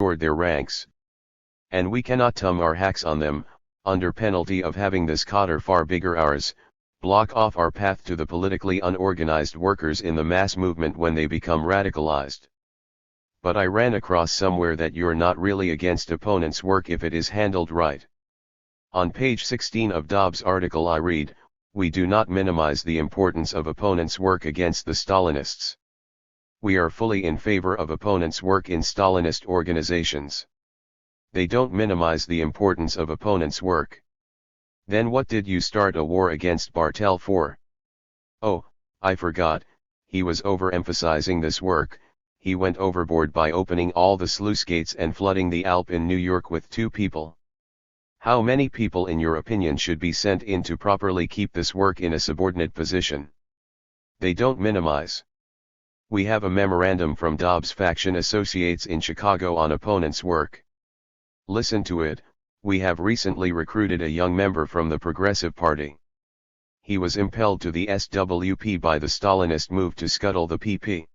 restored their ranks. And we cannot tum our hacks on them, under penalty of having this cotter far bigger ours, block off our path to the politically unorganized workers in the mass movement when they become radicalized. But I ran across somewhere that you're not really against opponents' work if it is handled right. On page 16 of Dobbs' article I read, "We do not minimize the importance of opponents' work against the Stalinists. We are fully in favor of opponents' work in Stalinist organizations. They don't minimize the importance of opponents' work. Then what did you start a war against Bartel for? Oh, I forgot, he was overemphasizing this work. He went overboard by opening all the sluice gates and flooding the Alp in New York with 2 people. How many people in your opinion should be sent in to properly keep this work in a subordinate position? They don't minimize. We have a memorandum from Dobbs' faction associates in Chicago on opponents' work. Listen to it. We have recently recruited a young member from the Progressive Party. He was impelled to the SWP by the Stalinist move to scuttle the PP.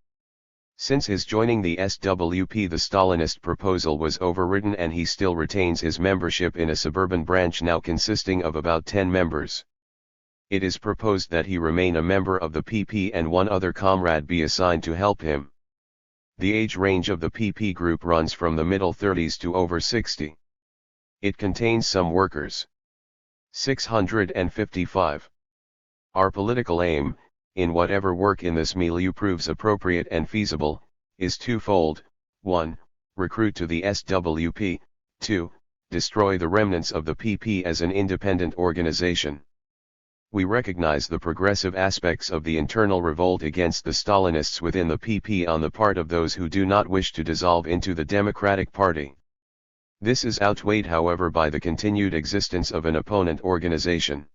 Since his joining the SWP, the Stalinist proposal was overridden and he still retains his membership in a suburban branch now consisting of about 10 members. It is proposed that he remain a member of the PP and one other comrade be assigned to help him. The age range of the PP group runs from the middle 30s to over 60. It contains some workers. 655. Our political aim, in whatever work in this milieu proves appropriate and feasible, is twofold: 1. Recruit to the SWP, 2. Destroy the remnants of the PP as an independent organization. We recognize the progressive aspects of the internal revolt against the Stalinists within the PP on the part of those who do not wish to dissolve into the Democratic Party. This is outweighed, however, by the continued existence of an opponent organization.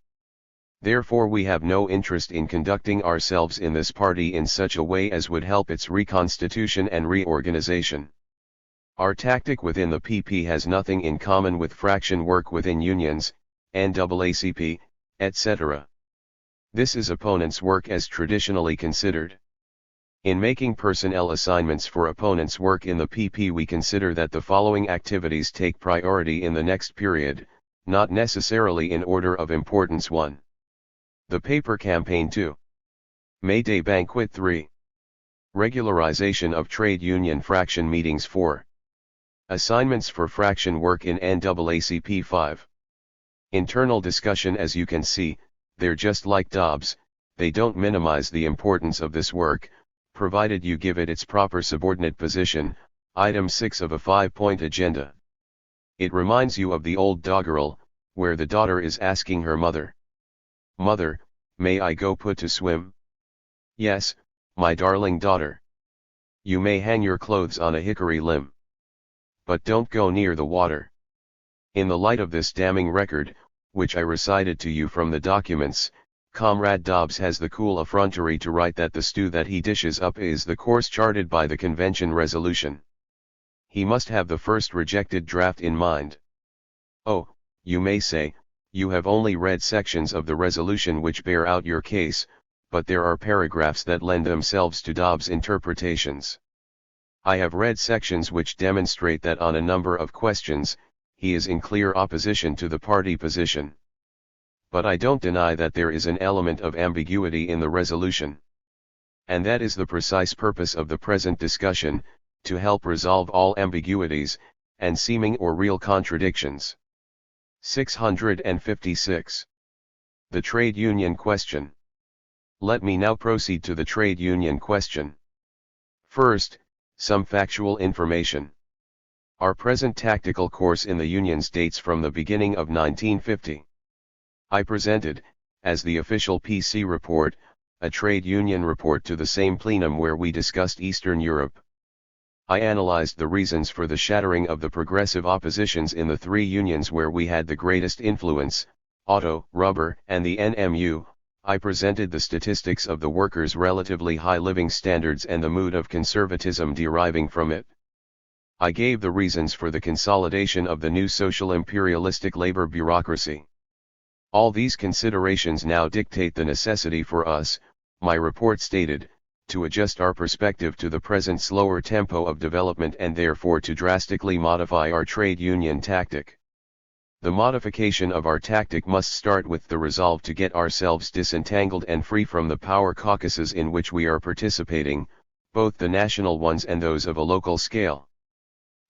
Therefore we have no interest in conducting ourselves in this party in such a way as would help its reconstitution and reorganization. Our tactic within the PP has nothing in common with fraction work within unions, NAACP, etc. This is opponents' work as traditionally considered. In making personnel assignments for opponents' work in the PP, we consider that the following activities take priority in the next period, not necessarily in order of importance: 1. The paper campaign; 2. May Day banquet; 3. Regularization of trade union fraction meetings; 4. Assignments for fraction work in NAACP; 5. Internal discussion. As you can see, they're just like Dobbs, they don't minimize the importance of this work, provided you give it its proper subordinate position. Item 6 of a 5-point agenda. It reminds you of the old doggerel, where the daughter is asking her mother, "Mother, may I go put to swim?" "Yes, my darling daughter. You may hang your clothes on a hickory limb. But don't go near the water." In the light of this damning record, which I recited to you from the documents, Comrade Dobbs has the cool effrontery to write that the stew that he dishes up is the course charted by the convention resolution. He must have the first rejected draft in mind. Oh, you may say, you have only read sections of the resolution which bear out your case, but there are paragraphs that lend themselves to Dobbs' interpretations. I have read sections which demonstrate that on a number of questions, he is in clear opposition to the party position. But I don't deny that there is an element of ambiguity in the resolution. And that is the precise purpose of the present discussion, to help resolve all ambiguities, and seeming or real contradictions. 656. The trade union question. Let me now proceed to the trade union question. First, some factual information. Our present tactical course in the unions dates from the beginning of 1950. I presented, as the official PC report, a trade union report to the same plenum where we discussed Eastern Europe. I analyzed the reasons for the shattering of the progressive oppositions in the 3 unions where we had the greatest influence, auto, rubber, and the NMU. I presented the statistics of the workers' relatively high living standards and the mood of conservatism deriving from it. I gave the reasons for the consolidation of the new social imperialistic labor bureaucracy. All these considerations now dictate the necessity for us, my report stated, to adjust our perspective to the present slower tempo of development and therefore to drastically modify our trade union tactic. The modification of our tactic must start with the resolve to get ourselves disentangled and free from the power caucuses in which we are participating, both the national ones and those of a local scale.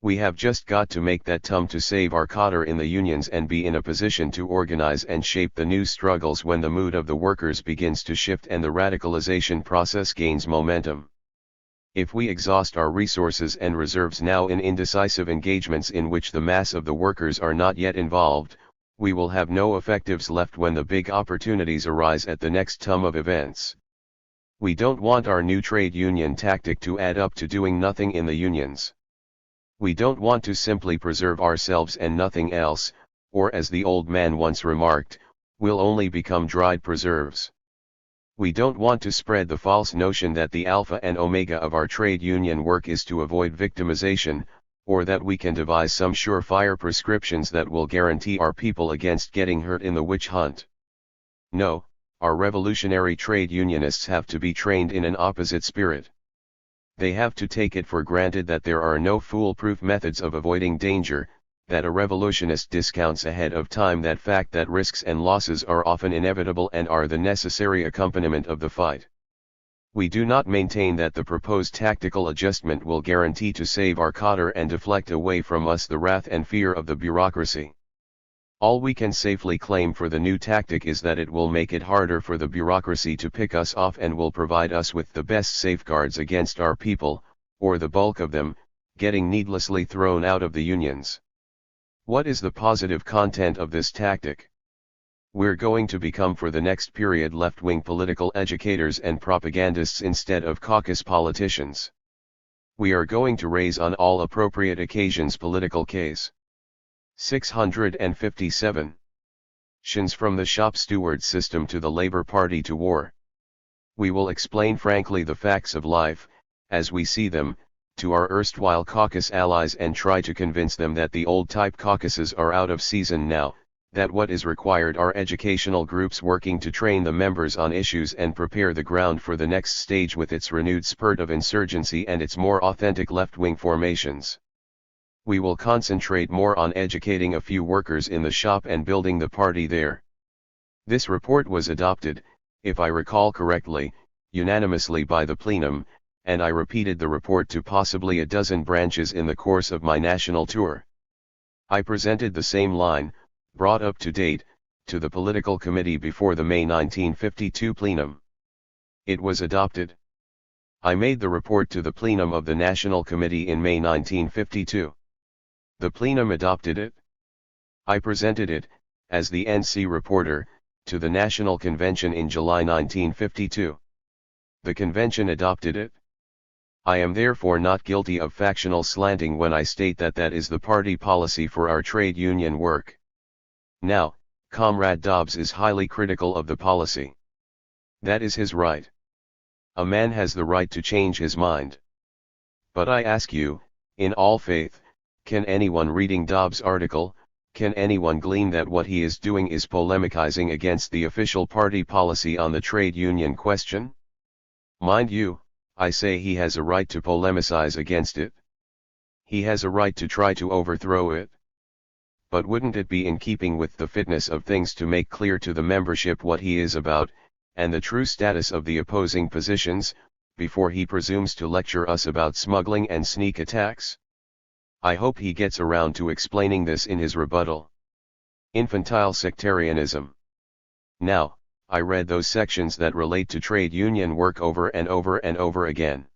We have just got to make that to save our cotter in the unions and be in a position to organize and shape the new struggles when the mood of the workers begins to shift and the radicalization process gains momentum. If we exhaust our resources and reserves now in indecisive engagements in which the mass of the workers are not yet involved, we will have no effectives left when the big opportunities arise at the next of events. We don't want our new trade union tactic to add up to doing nothing in the unions. We don't want to simply preserve ourselves and nothing else, or as the old man once remarked, we'll only become dried preserves. We don't want to spread the false notion that the alpha and omega of our trade union work is to avoid victimization, or that we can devise some surefire prescriptions that will guarantee our people against getting hurt in the witch hunt. No, our revolutionary trade unionists have to be trained in an opposite spirit. They have to take it for granted that there are no foolproof methods of avoiding danger, that a revolutionist discounts ahead of time that fact that risks and losses are often inevitable and are the necessary accompaniment of the fight. We do not maintain that the proposed tactical adjustment will guarantee to save our cotter and deflect away from us the wrath and fear of the bureaucracy. All we can safely claim for the new tactic is that it will make it harder for the bureaucracy to pick us off and will provide us with the best safeguards against our people, or the bulk of them, getting needlessly thrown out of the unions. What is the positive content of this tactic? We're going to become for the next period left-wing political educators and propagandists instead of caucus politicians. We are going to raise on all appropriate occasions political case. 657. Shins from the shop steward system to the Labour Party to war. We will explain frankly the facts of life, as we see them, to our erstwhile caucus allies and try to convince them that the old-type caucuses are out of season now, that what is required are educational groups working to train the members on issues and prepare the ground for the next stage with its renewed spurt of insurgency and its more authentic left-wing formations. We will concentrate more on educating a few workers in the shop and building the party there. This report was adopted, if I recall correctly, unanimously by the plenum, and I repeated the report to possibly a dozen branches in the course of my national tour. I presented the same line, brought up to date, to the political committee before the May 1952 plenum. It was adopted. I made the report to the plenum of the National Committee in May 1952. The plenum adopted it. I presented it, as the NC reporter, to the National Convention in July 1952. The convention adopted it. I am therefore not guilty of factional slanting when I state that that is the party policy for our trade union work. Now, Comrade Dobbs is highly critical of the policy. That is his right. A man has the right to change his mind. But I ask you, in all faith, can anyone reading Dobbs' article, can anyone glean that what he is doing is polemicizing against the official party policy on the trade union question? Mind you, I say he has a right to polemicize against it. He has a right to try to overthrow it. But wouldn't it be in keeping with the fitness of things to make clear to the membership what he is about, and the true status of the opposing positions, before he presumes to lecture us about smuggling and sneak attacks? I hope he gets around to explaining this in his rebuttal. Infantile sectarianism. Now, I read those sections that relate to trade union work over and over and over again.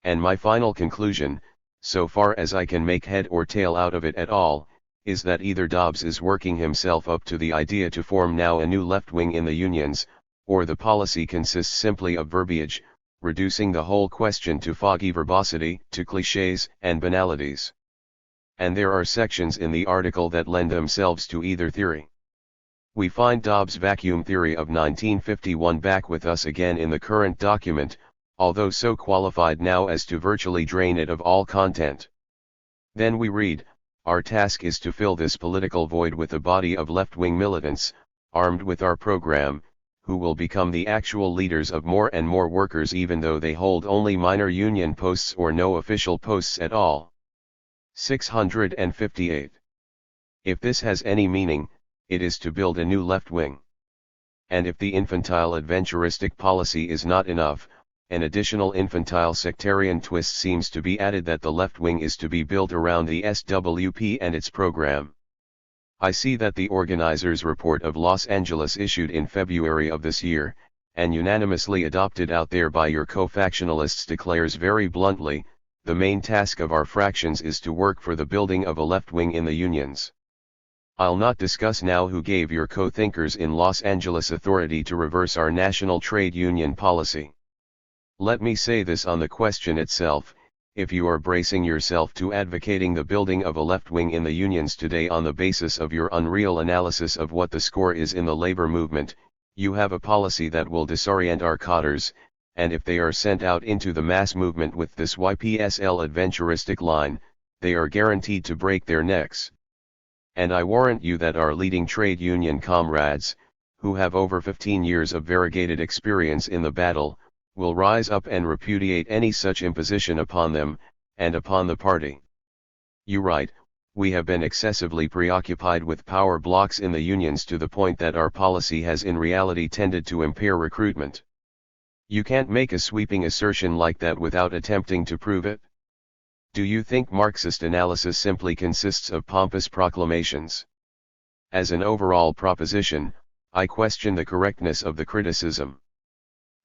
And my final conclusion, so far as I can make head or tail out of it at all, is that either Dobbs is working himself up to the idea to form now a new left wing in the unions, or the policy consists simply of verbiage, reducing the whole question to foggy verbosity, to clichés and banalities. And there are sections in the article that lend themselves to either theory. We find Dobbs' vacuum theory of 1951 back with us again in the current document, although so qualified now as to virtually drain it of all content. Then we read, our task is to fill this political void with a body of left-wing militants, armed with our program, who will become the actual leaders of more and more workers even though they hold only minor union posts or no official posts at all. 658. If this has any meaning, it is to build a new left wing. And if the infantile adventuristic policy is not enough, an additional infantile sectarian twist seems to be added that the left wing is to be built around the SWP and its program. I see that the organizers' report of Los Angeles issued in February of this year, and unanimously adopted out there by your co-factionalists declares very bluntly, the main task of our fractions is to work for the building of a left wing in the unions. I'll not discuss now who gave your co-thinkers in Los Angeles authority to reverse our national trade union policy. Let me say this on the question itself. If you are bracing yourself to advocating the building of a left wing in the unions today on the basis of your unreal analysis of what the score is in the labor movement, you have a policy that will disorient our cadres, and if they are sent out into the mass movement with this YPSL adventuristic line, they are guaranteed to break their necks. And I warrant you that our leading trade union comrades, who have over 15 years of variegated experience in the battle, will rise up and repudiate any such imposition upon them, and upon the party. You write, we have been excessively preoccupied with power blocks in the unions to the point that our policy has in reality tended to impair recruitment. You can't make a sweeping assertion like that without attempting to prove it. Do you think Marxist analysis simply consists of pompous proclamations? As an overall proposition, I question the correctness of the criticism.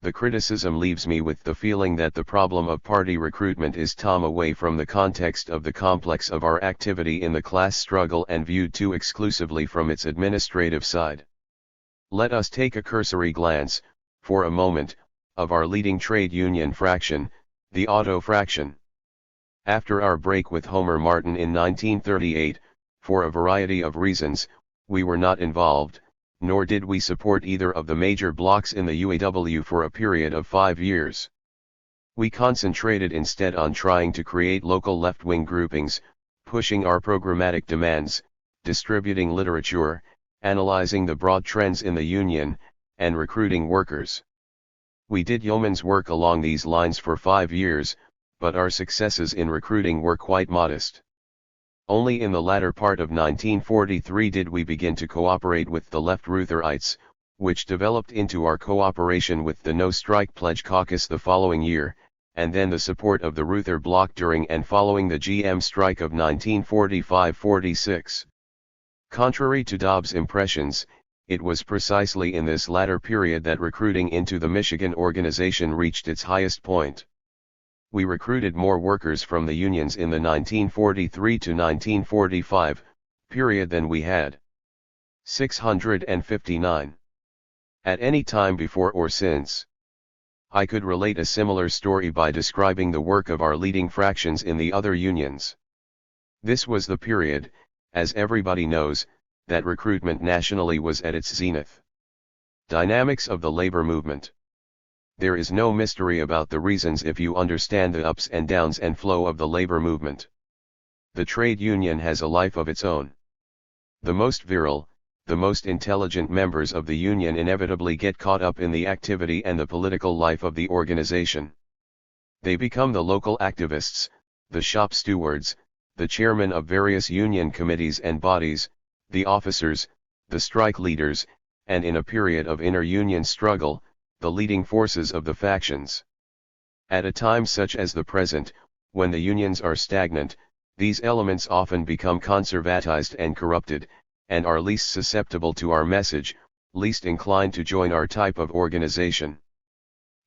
The criticism leaves me with the feeling that the problem of party recruitment is torn away from the context of the complex of our activity in the class struggle and viewed too exclusively from its administrative side. Let us take a cursory glance, for a moment, of our leading trade union fraction, the auto fraction. After our break with Homer Martin in 1938, for a variety of reasons, we were not involved, nor did we support either of the major blocks in the UAW for a period of 5 years. We concentrated instead on trying to create local left-wing groupings, pushing our programmatic demands, distributing literature, analyzing the broad trends in the union, and recruiting workers. We did yeoman's work along these lines for 5 years, but our successes in recruiting were quite modest. Only in the latter part of 1943 did we begin to cooperate with the left Rutherites, which developed into our cooperation with the No Strike Pledge Caucus the following year, and then the support of the Ruther Bloc during and following the GM strike of 1945-46. Contrary to Dobbs' impressions, it was precisely in this latter period that recruiting into the Michigan organization reached its highest point. We recruited more workers from the unions in the 1943 to 1945 period than we had. 659. At any time before or since. I could relate a similar story by describing the work of our leading fractions in the other unions. This was the period, as everybody knows, that recruitment nationally was at its zenith. Dynamics of the labor movement. There is no mystery about the reasons if you understand the ups and downs and flow of the labor movement. The trade union has a life of its own. The most virile, the most intelligent members of the union inevitably get caught up in the activity and the political life of the organization. They become the local activists, the shop stewards, the chairmen of various union committees and bodies, the officers, the strike leaders, and in a period of inter-union struggle, the leading forces of the factions. At a time such as the present, when the unions are stagnant, these elements often become conservatized and corrupted, and are least susceptible to our message, least inclined to join our type of organization.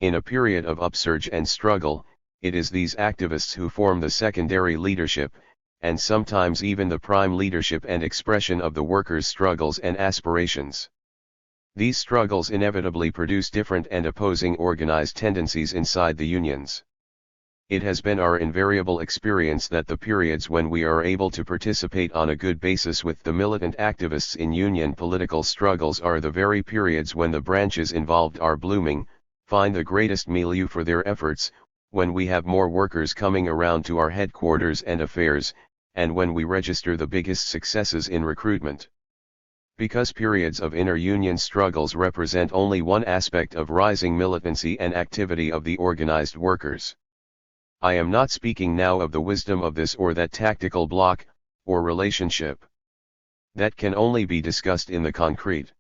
In a period of upsurge and struggle, it is these activists who form the secondary leadership, and sometimes even the prime leadership and expression of the workers' struggles and aspirations. These struggles inevitably produce different and opposing organized tendencies inside the unions. It has been our invariable experience that the periods when we are able to participate on a good basis with the militant activists in union political struggles are the very periods when the branches involved are blooming, find the greatest milieu for their efforts, when we have more workers coming around to our headquarters and affairs, and when we register the biggest successes in recruitment. Because periods of inter-union struggles represent only one aspect of rising militancy and activity of the organized workers. I am not speaking now of the wisdom of this or that tactical block, or relationship. That can only be discussed in the concrete.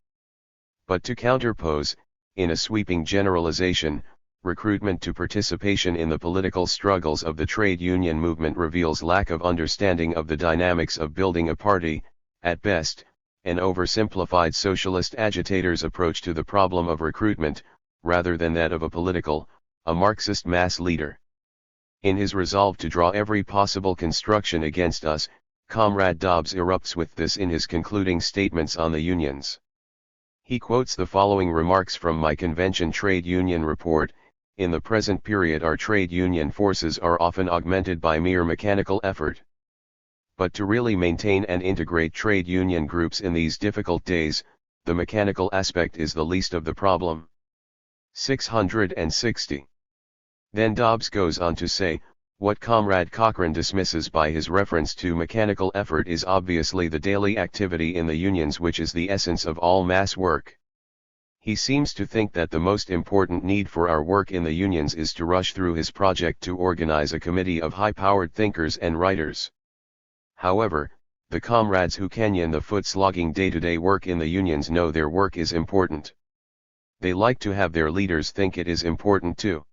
But to counterpose, in a sweeping generalization, recruitment to participation in the political struggles of the trade union movement reveals lack of understanding of the dynamics of building a party, at best, an oversimplified socialist agitator's approach to the problem of recruitment, rather than that of a Marxist mass leader. In his resolve to draw every possible construction against us, Comrade Dobbs erupts with this in his concluding statements on the unions. He quotes the following remarks from my convention trade union report: "In the present period our trade union forces are often augmented by mere mechanical effort. But to really maintain and integrate trade union groups in these difficult days, the mechanical aspect is the least of the problem." 660. Then Dobbs goes on to say, what Comrade Cochrane dismisses by his reference to mechanical effort is obviously the daily activity in the unions, which is the essence of all mass work. He seems to think that the most important need for our work in the unions is to rush through his project to organize a committee of high-powered thinkers and writers. However, the comrades who canyon the foot-slogging day-to-day work in the unions know their work is important. They like to have their leaders think it is important too.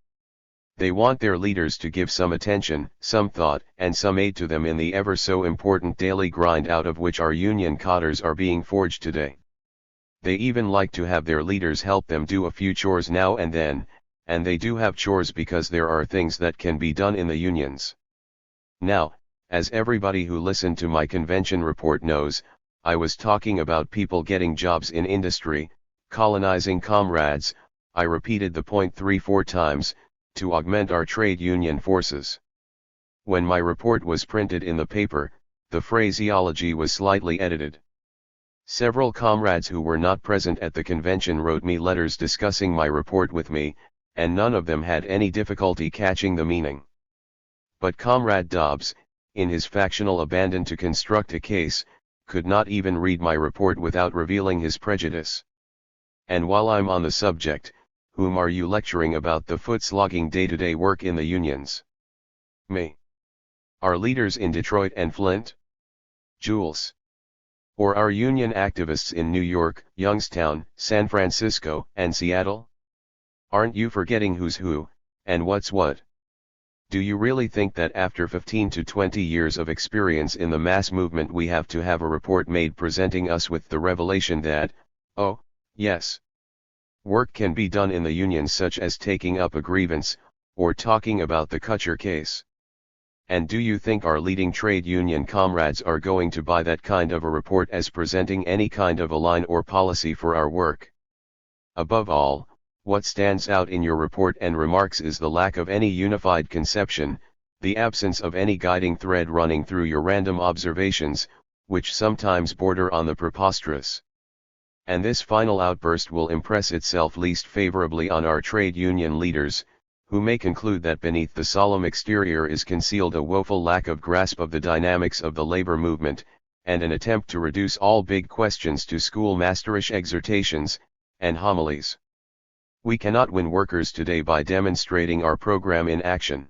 They want their leaders to give some attention, some thought, and some aid to them in the ever so important daily grind out of which our union cotters are being forged today. They even like to have their leaders help them do a few chores now and then, and they do have chores because there are things that can be done in the unions. Now, as everybody who listened to my convention report knows, I was talking about people getting jobs in industry, colonizing comrades. I repeated the point 3-4 times, to augment our trade union forces. When my report was printed in the paper, the phraseology was slightly edited. Several comrades who were not present at the convention wrote me letters discussing my report with me, and none of them had any difficulty catching the meaning. But Comrade Dobbs, in his factional abandon to construct a case, could not even read my report without revealing his prejudice. And while I'm on the subject, whom are you lecturing about the foot-slogging day-to-day work in the unions? Me? Our leaders in Detroit and Flint? Jules? Or our union activists in New York, Youngstown, San Francisco, and Seattle? Aren't you forgetting who's who, and what's what? Do you really think that after 15 to 20 years of experience in the mass movement we have to have a report made presenting us with the revelation that, oh, yes, work can be done in the unions, such as taking up a grievance, or talking about the Kutcher case? And do you think our leading trade union comrades are going to buy that kind of a report as presenting any kind of a line or policy for our work? Above all, what stands out in your report and remarks is the lack of any unified conception, the absence of any guiding thread running through your random observations, which sometimes border on the preposterous. And this final outburst will impress itself least favorably on our trade union leaders, who may conclude that beneath the solemn exterior is concealed a woeful lack of grasp of the dynamics of the labor movement, and an attempt to reduce all big questions to schoolmasterish exhortations and homilies. We cannot win workers today by demonstrating our program in action.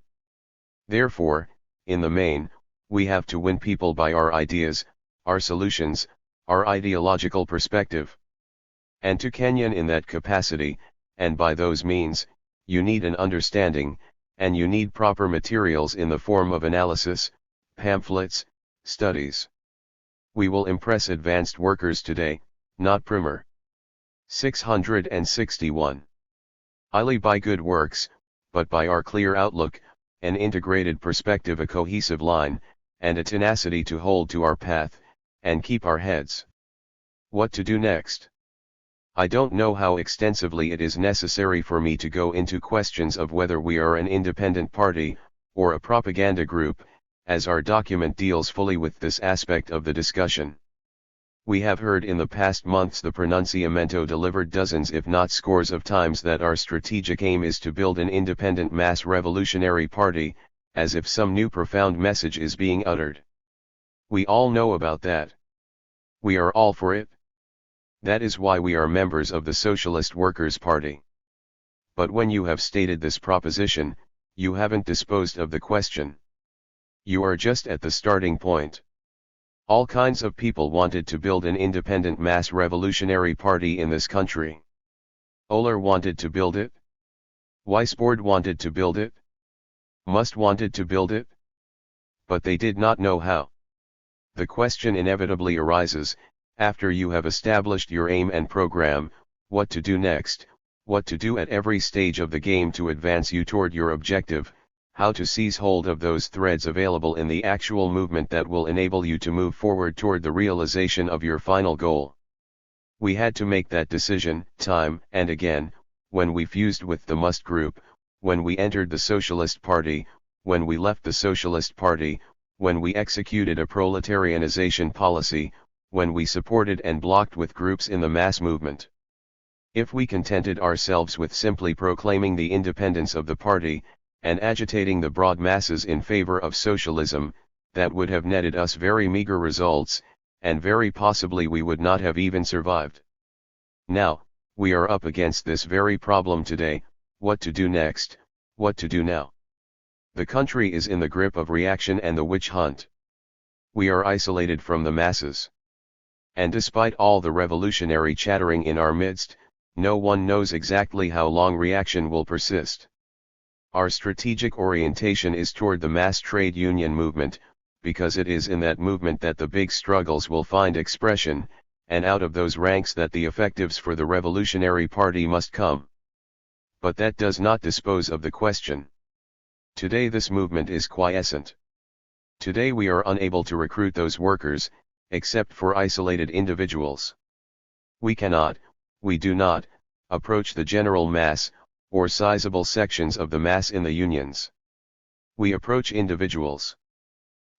Therefore, in the main, we have to win people by our ideas, our solutions, our ideological perspective. And to canyon in that capacity, and by those means, you need an understanding, and you need proper materials in the form of analysis, pamphlets, studies. We will impress advanced workers today, not primer. 661. Highly by good works, but by our clear outlook, an integrated perspective, a cohesive line, and a tenacity to hold to our path, and keep our heads. What to do next? I don't know how extensively it is necessary for me to go into questions of whether we are an independent party, or a propaganda group, as our document deals fully with this aspect of the discussion. We have heard in the past months the pronunciamento delivered dozens if not scores of times that our strategic aim is to build an independent mass revolutionary party, as if some new profound message is being uttered. We all know about that. We are all for it. That is why we are members of the Socialist Workers' Party. But when you have stated this proposition, you haven't disposed of the question. You are just at the starting point. All kinds of people wanted to build an independent mass revolutionary party in this country. Oehler wanted to build it. Weisbord wanted to build it. Must wanted to build it. But they did not know how. The question inevitably arises, after you have established your aim and program, what to do next, what to do at every stage of the game to advance you toward your objective, how to seize hold of those threads available in the actual movement that will enable you to move forward toward the realization of your final goal. We had to make that decision, time and again, when we fused with the Must Group, when we entered the Socialist Party, when we left the Socialist Party, when we executed a proletarianization policy, when we supported and blocked with groups in the mass movement. If we contented ourselves with simply proclaiming the independence of the party, and agitating the broad masses in favor of socialism, that would have netted us very meager results, and very possibly we would not have even survived. Now, we are up against this very problem today: what to do next, what to do now. The country is in the grip of reaction and the witch hunt. We are isolated from the masses. And despite all the revolutionary chattering in our midst, no one knows exactly how long reaction will persist. Our strategic orientation is toward the mass trade union movement, because it is in that movement that the big struggles will find expression, and out of those ranks that the effectives for the Revolutionary Party must come. But that does not dispose of the question. Today this movement is quiescent. Today we are unable to recruit those workers, except for isolated individuals. We cannot, we do not, approach the general mass, or sizable sections of the mass in the unions. We approach individuals.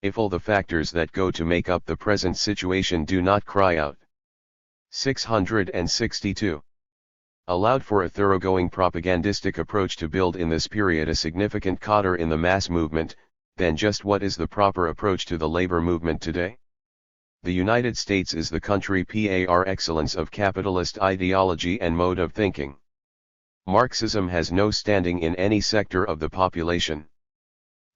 If all the factors that go to make up the present situation do not cry out. 662. Allowed for a thoroughgoing propagandistic approach to build in this period a significant cadre in the mass movement, then just what is the proper approach to the labor movement today? The United States is the country par excellence of capitalist ideology and mode of thinking. Marxism has no standing in any sector of the population.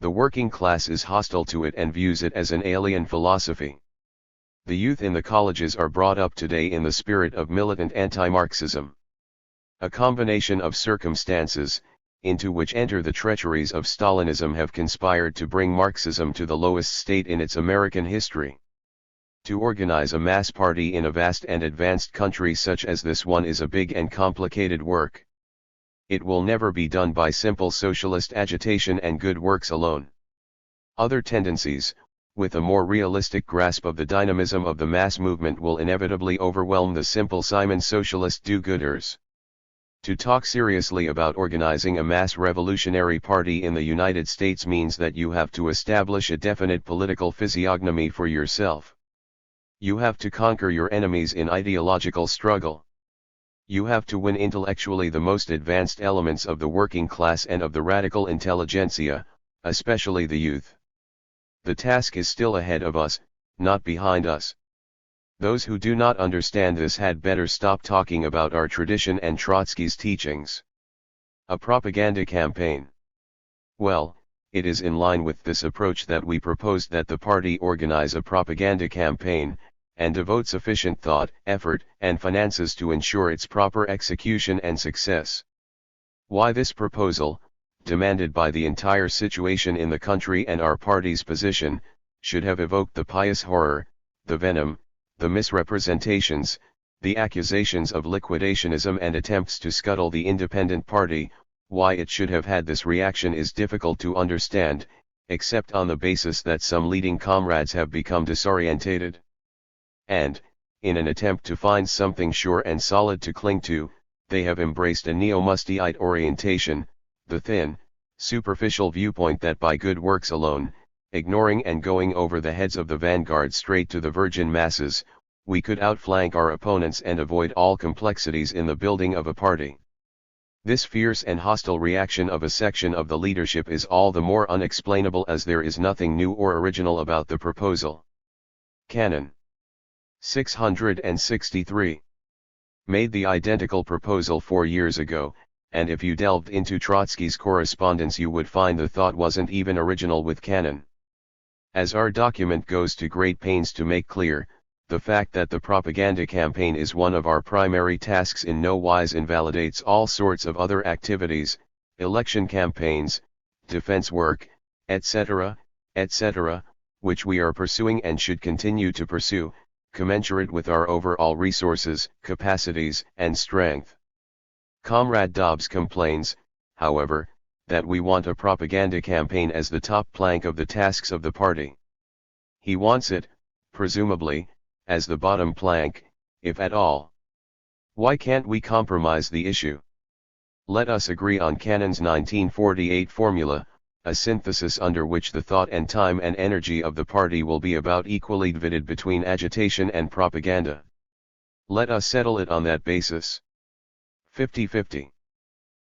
The working class is hostile to it and views it as an alien philosophy. The youth in the colleges are brought up today in the spirit of militant anti-Marxism. A combination of circumstances, into which enter the treacheries of Stalinism, have conspired to bring Marxism to the lowest state in its American history. To organize a mass party in a vast and advanced country such as this one is a big and complicated work. It will never be done by simple socialist agitation and good works alone. Other tendencies, with a more realistic grasp of the dynamism of the mass movement, will inevitably overwhelm the simple Simon socialist do-gooders. To talk seriously about organizing a mass revolutionary party in the United States means that you have to establish a definite political physiognomy for yourself. You have to conquer your enemies in ideological struggle. You have to win intellectually the most advanced elements of the working class and of the radical intelligentsia, especially the youth. The task is still ahead of us, not behind us. Those who do not understand this had better stop talking about our tradition and Trotsky's teachings. A propaganda campaign. Well, it is in line with this approach that we proposed that the party organize a propaganda campaign, and devote sufficient thought, effort, and finances to ensure its proper execution and success. Why this proposal, demanded by the entire situation in the country and our party's position, should have evoked the pious horror, the venom, the misrepresentations, the accusations of liquidationism and attempts to scuttle the independent party, why it should have had this reaction is difficult to understand, except on the basis that some leading comrades have become disorientated. And, in an attempt to find something sure and solid to cling to, they have embraced a neo-Musteite orientation, the thin, superficial viewpoint that by good works alone, ignoring and going over the heads of the vanguard straight to the virgin masses, we could outflank our opponents and avoid all complexities in the building of a party. This fierce and hostile reaction of a section of the leadership is all the more unexplainable as there is nothing new or original about the proposal. Canon 663. made the identical proposal 4 years ago, and if you delved into Trotsky's correspondence you would find the thought wasn't even original with canon. As our document goes to great pains to make clear, the fact that the propaganda campaign is one of our primary tasks in no wise invalidates all sorts of other activities, election campaigns, defense work, etc., etc., which we are pursuing and should continue to pursue, commensurate with our overall resources, capacities, and strength. Comrade Dobbs complains, however, that we want a propaganda campaign as the top plank of the tasks of the party. He wants it, presumably, as the bottom plank, if at all. Why can't we compromise the issue? Let us agree on Cannon's 1948 formula, a synthesis under which the thought and time and energy of the party will be about equally divided between agitation and propaganda. Let us settle it on that basis. 50-50.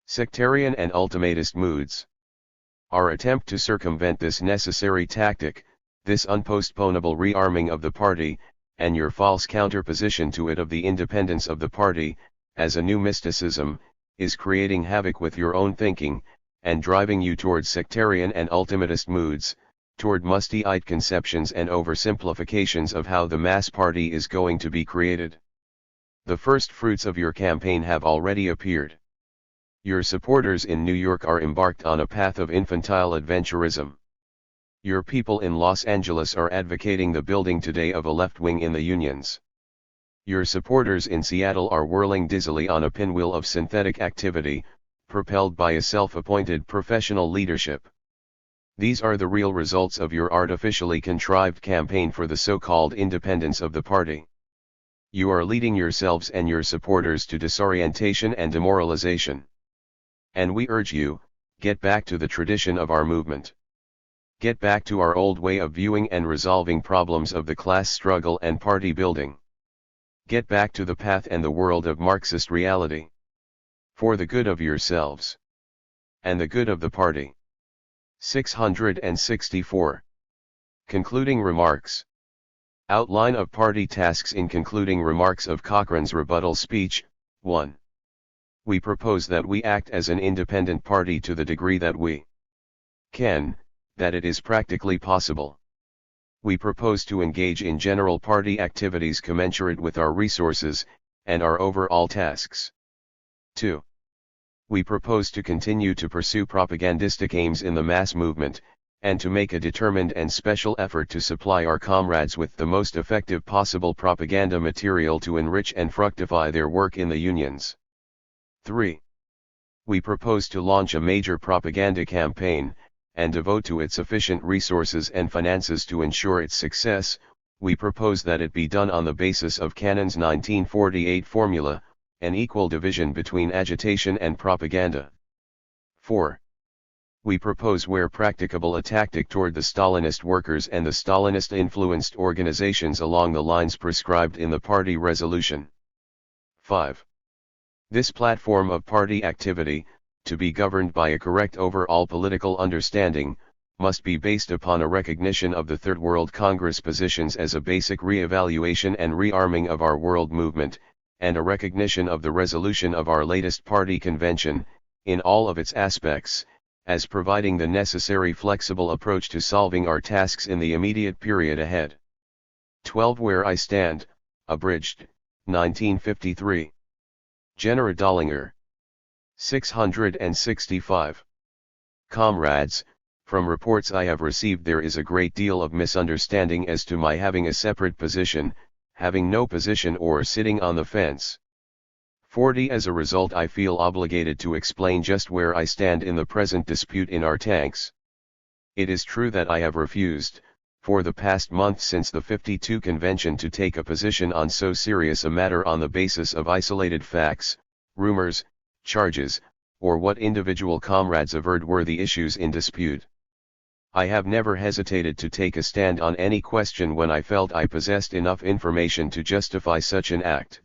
Sectarian and ultimatist moods. Our attempt to circumvent this necessary tactic, this unpostponable rearming of the party, and your false counterposition to it of the independence of the party, as a new mysticism, is creating havoc with your own thinking, and driving you towards sectarian and ultimatist moods, toward musty-eyed conceptions and oversimplifications of how the mass party is going to be created. The first fruits of your campaign have already appeared. Your supporters in New York are embarked on a path of infantile adventurism. Your people in Los Angeles are advocating the building today of a left wing in the unions. Your supporters in Seattle are whirling dizzily on a pinwheel of synthetic activity, propelled by a self-appointed professional leadership. These are the real results of your artificially contrived campaign for the so-called independence of the party. You are leading yourselves and your supporters to disorientation and demoralization. And we urge you, get back to the tradition of our movement. Get back to our old way of viewing and resolving problems of the class struggle and party building. Get back to the path and the world of Marxist reality. For the good of yourselves. And the good of the party. 664. Concluding remarks. Outline of party tasks in concluding remarks of Cochrane's rebuttal speech. 1. We propose that we act as an independent party to the degree that we can, that it is practically possible. We propose to engage in general party activities commensurate with our resources, and our overall tasks. 2. We propose to continue to pursue propagandistic aims in the mass movement, and to make a determined and special effort to supply our comrades with the most effective possible propaganda material to enrich and fructify their work in the unions. 3. We propose to launch a major propaganda campaign, and devote to it sufficient resources and finances to ensure its success. We propose that it be done on the basis of Cannon's 1948 formula, an equal division between agitation and propaganda. 4. We propose where practicable a tactic toward the Stalinist workers and the Stalinist-influenced organizations along the lines prescribed in the party resolution. 5. This platform of party activity, to be governed by a correct overall political understanding, must be based upon a recognition of the Third World Congress positions as a basic re-evaluation and rearming of our world movement, and a recognition of the resolution of our latest party convention, in all of its aspects, as providing the necessary flexible approach to solving our tasks in the immediate period ahead. 12. Where I Stand, abridged, 1953. General Dollinger. 665. Comrades, from reports I have received there is a great deal of misunderstanding as to my having a separate position, having no position or sitting on the fence. 40. As a result I feel obligated to explain just where I stand in the present dispute in our tanks. It is true that I have refused, for the past month since the 52 convention to take a position on so serious a matter on the basis of isolated facts, rumors, charges, or what individual comrades averred were the issues in dispute. I have never hesitated to take a stand on any question when I felt I possessed enough information to justify such an act.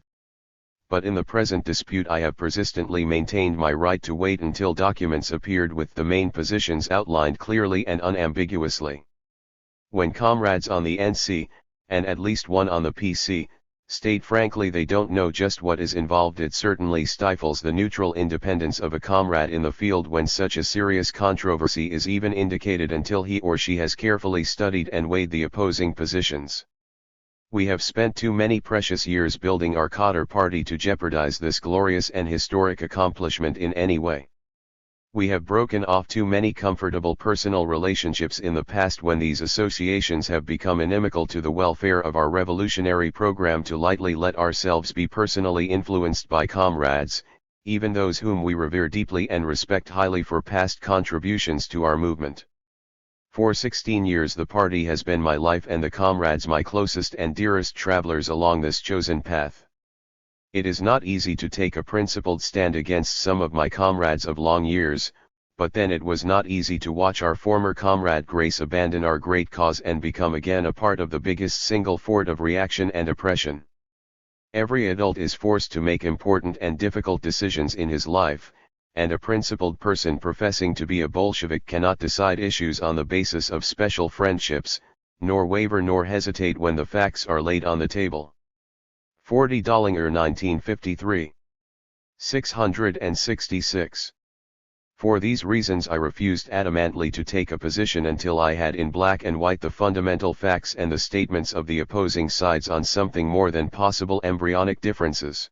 But in the present dispute I have persistently maintained my right to wait until documents appeared with the main positions outlined clearly and unambiguously. When comrades on the NC, and at least one on the PC, state frankly they don't know just what is involved. It certainly stifles the neutral independence of a comrade in the field when such a serious controversy is even indicated until he or she has carefully studied and weighed the opposing positions. We have spent too many precious years building our Cotter Party to jeopardize this glorious and historic accomplishment in any way. We have broken off too many comfortable personal relationships in the past when these associations have become inimical to the welfare of our revolutionary program to lightly let ourselves be personally influenced by comrades, even those whom we revere deeply and respect highly for past contributions to our movement. For 16 years the party has been my life and the comrades my closest and dearest travelers along this chosen path. It is not easy to take a principled stand against some of my comrades of long years, but then it was not easy to watch our former comrade Grace abandon our great cause and become again a part of the biggest single fort of reaction and oppression. Every adult is forced to make important and difficult decisions in his life, and a principled person professing to be a Bolshevik cannot decide issues on the basis of special friendships, nor waver nor hesitate when the facts are laid on the table. 40 Dollinger 1953. 666. For these reasons I refused adamantly to take a position until I had in black and white the fundamental facts and the statements of the opposing sides on something more than possible embryonic differences.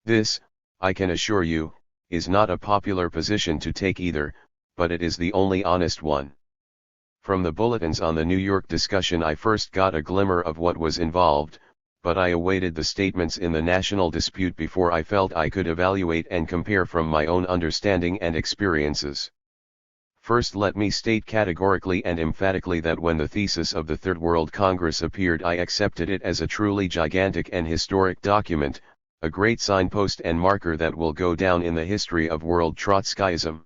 This, I can assure you, is not a popular position to take either, but it is the only honest one. From the bulletins on the New York discussion I first got a glimmer of what was involved, but I awaited the statements in the national dispute before I felt I could evaluate and compare from my own understanding and experiences. First let me state categorically and emphatically that when the thesis of the Third World Congress appeared I accepted it as a truly gigantic and historic document, a great signpost and marker that will go down in the history of world Trotskyism.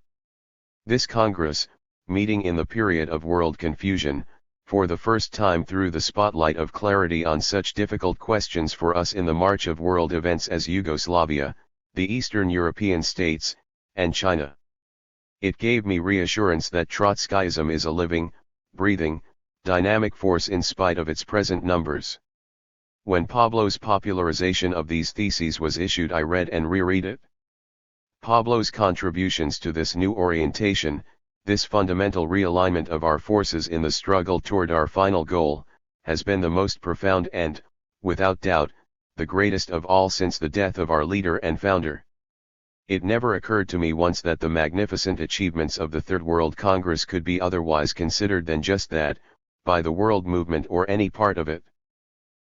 This Congress, meeting in the period of world confusion, for the first time threw the spotlight of clarity on such difficult questions for us in the march of world events as Yugoslavia, the Eastern European states, and China. It gave me reassurance that Trotskyism is a living, breathing, dynamic force in spite of its present numbers. When Pablo's popularization of these theses was issued I read and reread it. Pablo's contributions to this new orientation, this fundamental realignment of our forces in the struggle toward our final goal, has been the most profound and, without doubt, the greatest of all since the death of our leader and founder. It never occurred to me once that the magnificent achievements of the Third World Congress could be otherwise considered than just that, by the world movement or any part of it.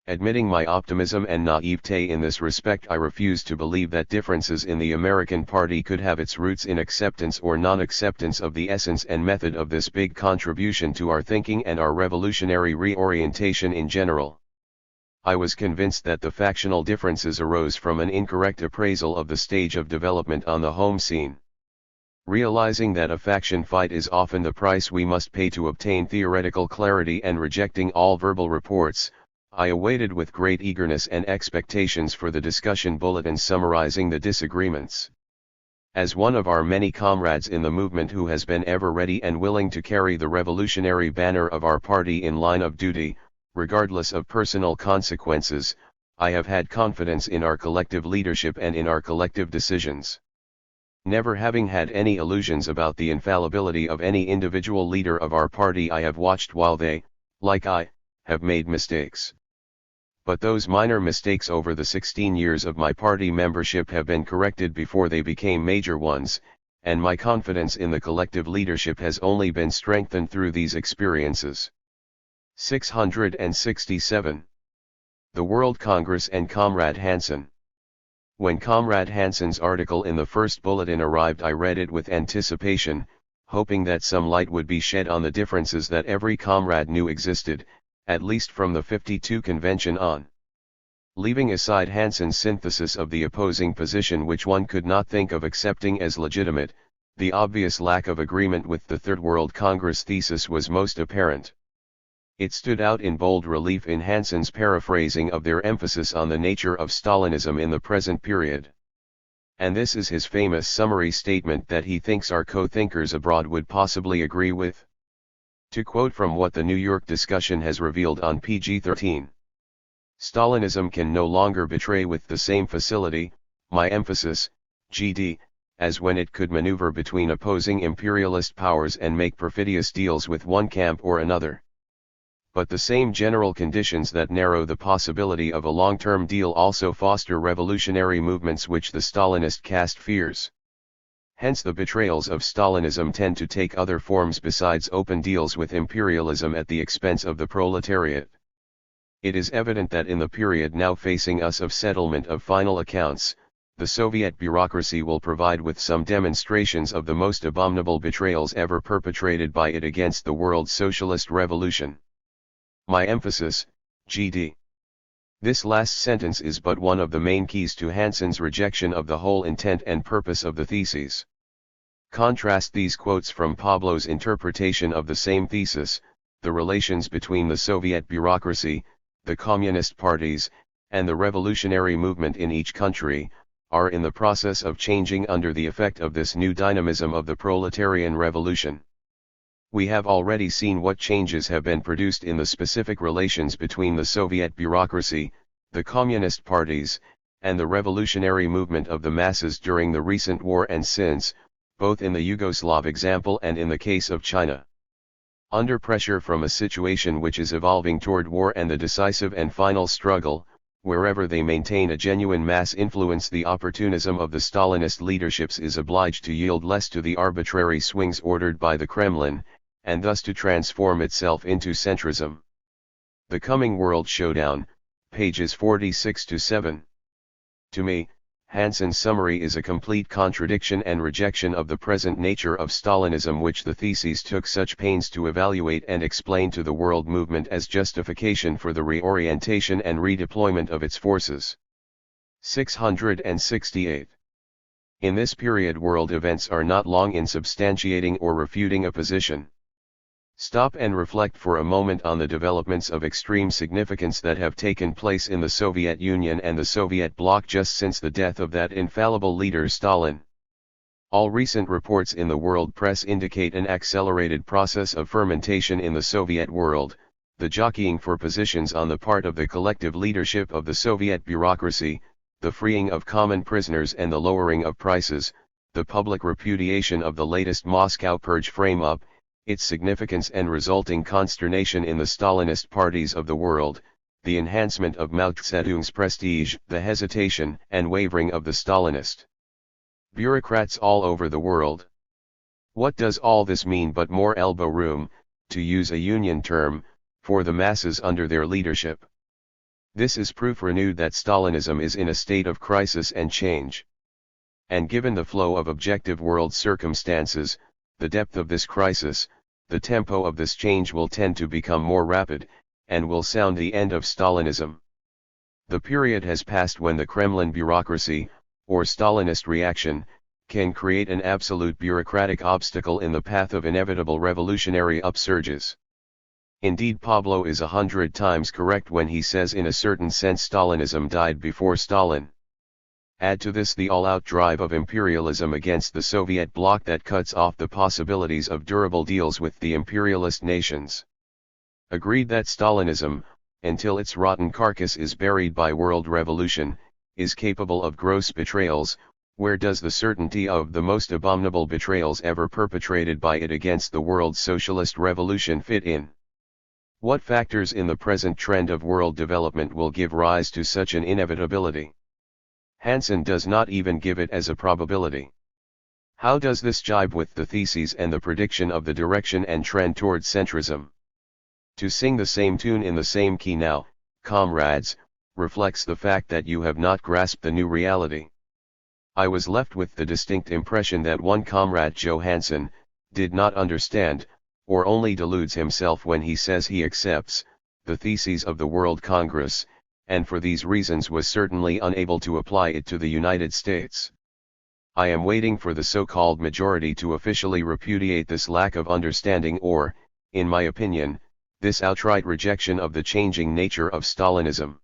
Admitting my optimism and naivete in this respect, I refuse to believe that differences in the American Party could have its roots in acceptance or non-acceptance of the essence and method of this big contribution to our thinking and our revolutionary reorientation in general. I was convinced that the factional differences arose from an incorrect appraisal of the stage of development on the home scene. Realizing that a faction fight is often the price we must pay to obtain theoretical clarity and rejecting all verbal reports, I awaited with great eagerness and expectations for the discussion bulletins summarizing the disagreements. As one of our many comrades in the movement who has been ever ready and willing to carry the revolutionary banner of our party in line of duty, regardless of personal consequences, I have had confidence in our collective leadership and in our collective decisions. Never having had any illusions about the infallibility of any individual leader of our party, I have watched while they, like I, have made mistakes. But those minor mistakes over the 16 years of my party membership have been corrected before they became major ones, and my confidence in the collective leadership has only been strengthened through these experiences. 667. The World Congress and Comrade Hansen. When Comrade Hansen's article in the first bulletin arrived, I read it with anticipation, hoping that some light would be shed on the differences that every comrade knew existed, at least from the 52 convention on. Leaving aside Hansen's synthesis of the opposing position, which one could not think of accepting as legitimate, the obvious lack of agreement with the Third World Congress thesis was most apparent. It stood out in bold relief in Hansen's paraphrasing of their emphasis on the nature of Stalinism in the present period. And this is his famous summary statement that he thinks our co-thinkers abroad would possibly agree with. To quote from what the New York discussion has revealed on pg 13. Stalinism can no longer betray with the same facility, my emphasis, GD, as when it could maneuver between opposing imperialist powers and make perfidious deals with one camp or another. But the same general conditions that narrow the possibility of a long-term deal also foster revolutionary movements which the Stalinist caste fears. Hence the betrayals of Stalinism tend to take other forms besides open deals with imperialism at the expense of the proletariat. It is evident that in the period now facing us of settlement of final accounts, the Soviet bureaucracy will provide with some demonstrations of the most abominable betrayals ever perpetrated by it against the world socialist revolution. My emphasis, GD. This last sentence is but one of the main keys to Hansen's rejection of the whole intent and purpose of the theses. Contrast these quotes from Pablo's interpretation of the same thesis: the relations between the Soviet bureaucracy, the communist parties, and the revolutionary movement in each country, are in the process of changing under the effect of this new dynamism of the proletarian revolution. We have already seen what changes have been produced in the specific relations between the Soviet bureaucracy, the communist parties, and the revolutionary movement of the masses during the recent war and since, both in the Yugoslav example and in the case of China. Under pressure from a situation which is evolving toward war and the decisive and final struggle, wherever they maintain a genuine mass influence, the opportunism of the Stalinist leaderships is obliged to yield less to the arbitrary swings ordered by the Kremlin, and thus to transform itself into centrism. The Coming World Showdown, pages 46-7. To me, Hansen's summary is a complete contradiction and rejection of the present nature of Stalinism, which the theses took such pains to evaluate and explain to the world movement as justification for the reorientation and redeployment of its forces. 668. In this period, world events are not long in substantiating or refuting a position. Stop and reflect for a moment on the developments of extreme significance that have taken place in the Soviet Union and the Soviet bloc just since the death of that infallible leader Stalin. All recent reports in the world press indicate an accelerated process of fermentation in the Soviet world, the jockeying for positions on the part of the collective leadership of the Soviet bureaucracy, the freeing of common prisoners and the lowering of prices, the public repudiation of the latest Moscow Purge frame-up, its significance and resulting consternation in the Stalinist parties of the world, the enhancement of Mao Zedong's prestige, the hesitation and wavering of the Stalinist bureaucrats all over the world. What does all this mean but more elbow room, to use a Union term, for the masses under their leadership? This is proof renewed that Stalinism is in a state of crisis and change. And given the flow of objective world circumstances, the depth of this crisis, the tempo of this change will tend to become more rapid, and will sound the end of Stalinism. The period has passed when the Kremlin bureaucracy, or Stalinist reaction, can create an absolute bureaucratic obstacle in the path of inevitable revolutionary upsurges. Indeed, Pablo is 100 times correct when he says in a certain sense Stalinism died before Stalin. Add to this the all-out drive of imperialism against the Soviet bloc that cuts off the possibilities of durable deals with the imperialist nations. Agreed that Stalinism, until its rotten carcass is buried by world revolution, is capable of gross betrayals. Where does the certainty of the most abominable betrayals ever perpetrated by it against the world socialist revolution fit in? What factors in the present trend of world development will give rise to such an inevitability? Hansen does not even give it as a probability. How does this jibe with the theses and the prediction of the direction and trend toward centrism? To sing the same tune in the same key now, comrades, reflects the fact that you have not grasped the new reality. I was left with the distinct impression that one comrade, Joe Hansen, did not understand, or only deludes himself when he says he accepts the theses of the World Congress, and for these reasons was certainly unable to apply it to the United States. I am waiting for the so-called majority to officially repudiate this lack of understanding or, in my opinion, this outright rejection of the changing nature of Stalinism.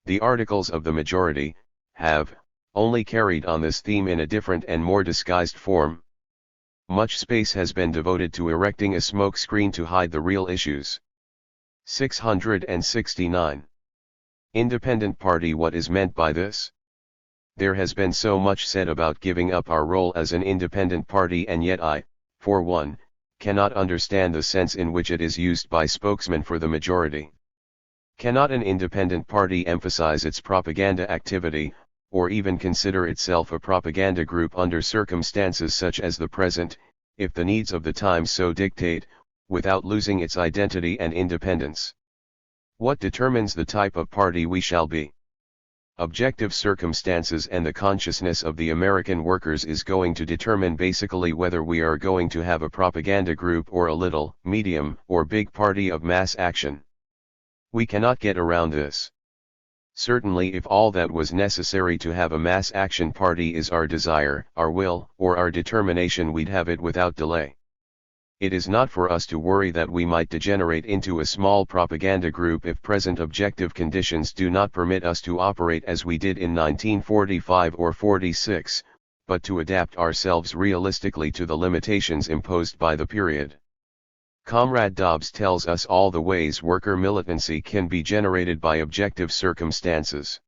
The articles of the majority have only carried on this theme in a different and more disguised form. Much space has been devoted to erecting a smoke screen to hide the real issues. 669. Independent party. What is meant by this? There has been so much said about giving up our role as an independent party, and yet I, for one, cannot understand the sense in which it is used by spokesmen for the majority. Cannot an independent party emphasize its propaganda activity, or even consider itself a propaganda group under circumstances such as the present, if the needs of the times so dictate, without losing its identity and independence? What determines the type of party we shall be? Objective circumstances and the consciousness of the American workers is going to determine basically whether we are going to have a propaganda group or a little, medium, or big party of mass action. We cannot get around this. Certainly, if all that was necessary to have a mass action party is our desire, our will, or our determination, we'd have it without delay. It is not for us to worry that we might degenerate into a small propaganda group if present objective conditions do not permit us to operate as we did in 1945 or 46, but to adapt ourselves realistically to the limitations imposed by the period. Comrade Dobbs tells us all the ways worker militancy can be generated by objective circumstances.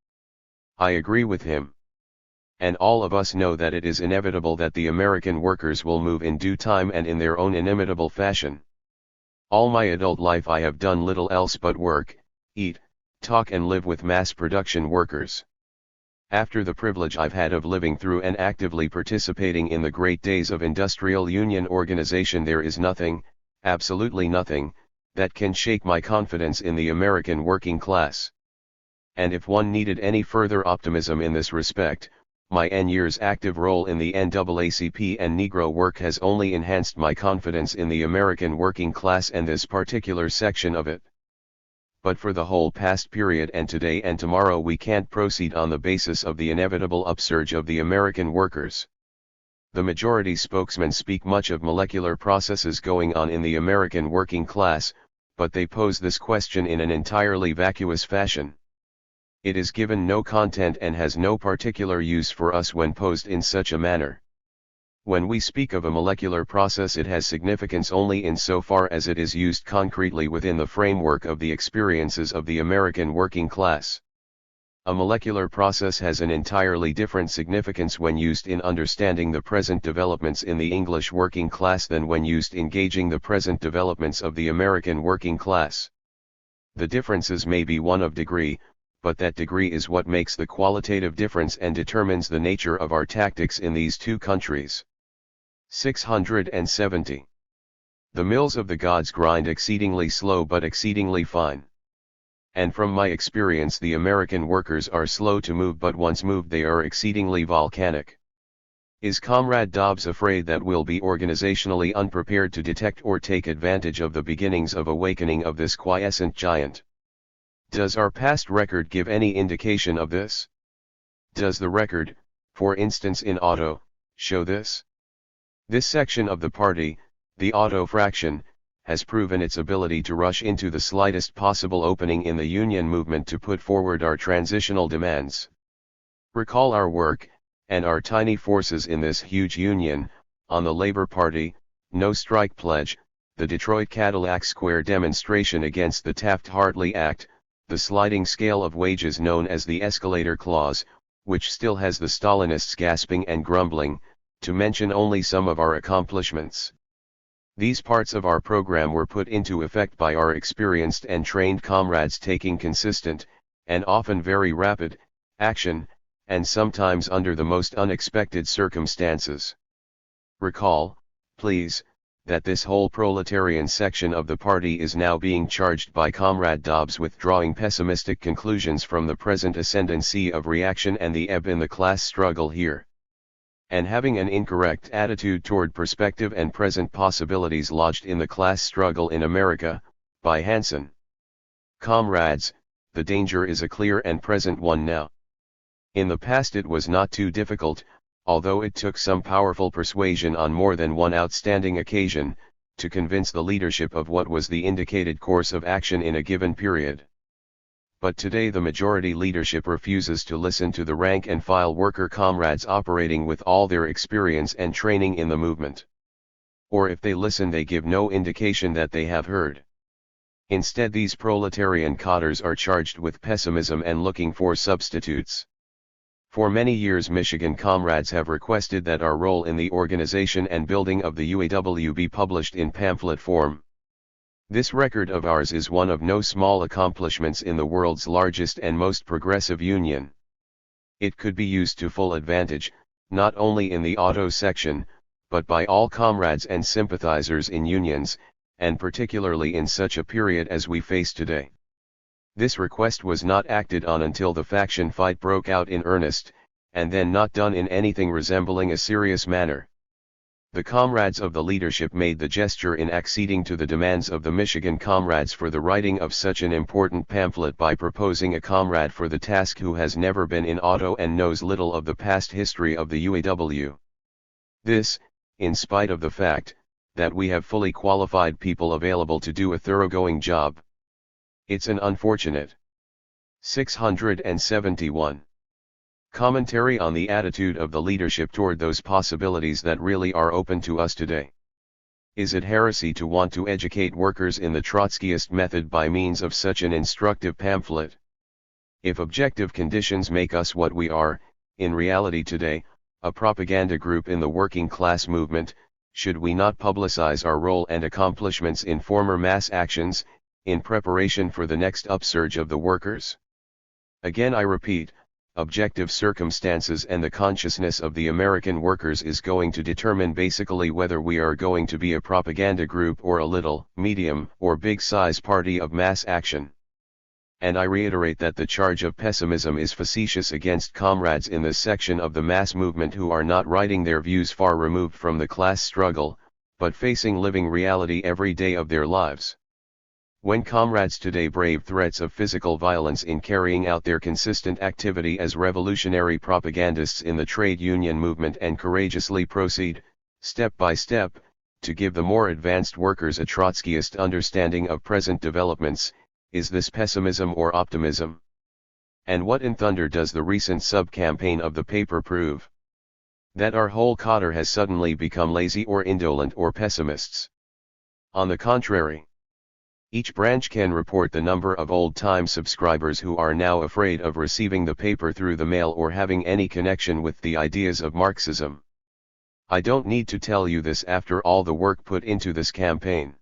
I agree with him. And all of us know that it is inevitable that the American workers will move in due time and in their own inimitable fashion. All my adult life I have done little else but work, eat, talk and live with mass production workers. After the privilege I've had of living through and actively participating in the great days of industrial union organization, there is nothing, absolutely nothing, that can shake my confidence in the American working class. And if one needed any further optimism in this respect, my years active role in the NAACP and Negro work has only enhanced my confidence in the American working class and this particular section of it. But for the whole past period and today and tomorrow we can't proceed on the basis of the inevitable upsurge of the American workers. The majority spokesmen speak much of molecular processes going on in the American working class, but they pose this question in an entirely vacuous fashion. It is given no content and has no particular use for us when posed in such a manner. When we speak of a molecular process, it has significance only insofar as it is used concretely within the framework of the experiences of the American working class. A molecular process has an entirely different significance when used in understanding the present developments in the English working class than when used in gauging the present developments of the American working class. The differences may be one of degree, but that degree is what makes the qualitative difference and determines the nature of our tactics in these two countries. 670. The mills of the gods grind exceedingly slow but exceedingly fine. And from my experience the American workers are slow to move, but once moved they are exceedingly volcanic. Is Comrade Dobbs afraid that we'll be organizationally unprepared to detect or take advantage of the beginnings of awakening of this quiescent giant? Does our past record give any indication of this? Does the record, for instance in auto, show this? This section of the party, the auto fraction, has proven its ability to rush into the slightest possible opening in the union movement to put forward our transitional demands. Recall our work, and our tiny forces in this huge union, on the Labor Party, No Strike Pledge, the Detroit Cadillac Square demonstration against the Taft-Hartley Act, the sliding scale of wages known as the escalator clause, which still has the Stalinists gasping and grumbling, to mention only some of our accomplishments. These parts of our program were put into effect by our experienced and trained comrades taking consistent, and often very rapid, action, and sometimes under the most unexpected circumstances. Recall, please, that this whole proletarian section of the party is now being charged by Comrade Dobbs with drawing pessimistic conclusions from the present ascendancy of reaction and the ebb in the class struggle here, and having an incorrect attitude toward perspective and present possibilities lodged in the class struggle in America, by Hansen. Comrades, the danger is a clear and present one now. In the past it was not too difficult, although it took some powerful persuasion on more than one outstanding occasion, to convince the leadership of what was the indicated course of action in a given period. But today the majority leadership refuses to listen to the rank and file worker comrades operating with all their experience and training in the movement. Or if they listen, they give no indication that they have heard. Instead, these proletarian cadres are charged with pessimism and looking for substitutes. For many years, Michigan comrades have requested that our role in the organization and building of the UAW be published in pamphlet form. This record of ours is one of no small accomplishments in the world's largest and most progressive union. It could be used to full advantage, not only in the auto section, but by all comrades and sympathizers in unions, and particularly in such a period as we face today. This request was not acted on until the faction fight broke out in earnest, and then not done in anything resembling a serious manner. The comrades of the leadership made the gesture in acceding to the demands of the Michigan comrades for the writing of such an important pamphlet by proposing a comrade for the task who has never been in auto and knows little of the past history of the UAW. This, in spite of the fact that we have fully qualified people available to do a thoroughgoing job. It's an unfortunate. 671. Commentary on the attitude of the leadership toward those possibilities that really are open to us today. Is it heresy to want to educate workers in the Trotskyist method by means of such an instructive pamphlet? If objective conditions make us what we are, in reality today, a propaganda group in the working class movement, should we not publicize our role and accomplishments in former mass actions, in preparation for the next upsurge of the workers? Again I repeat, objective circumstances and the consciousness of the American workers is going to determine basically whether we are going to be a propaganda group or a little, medium, or big-size party of mass action. And I reiterate that the charge of pessimism is facetious against comrades in this section of the mass movement who are not writing their views far removed from the class struggle, but facing living reality every day of their lives. When comrades today brave threats of physical violence in carrying out their consistent activity as revolutionary propagandists in the trade union movement and courageously proceed, step by step, to give the more advanced workers a Trotskyist understanding of present developments, is this pessimism or optimism? And what in thunder does the recent sub-campaign of the paper prove? That our whole cadre has suddenly become lazy or indolent or pessimists. On the contrary, each branch can report the number of old-time subscribers who are now afraid of receiving the paper through the mail or having any connection with the ideas of Marxism. I don't need to tell you this after all the work put into this campaign.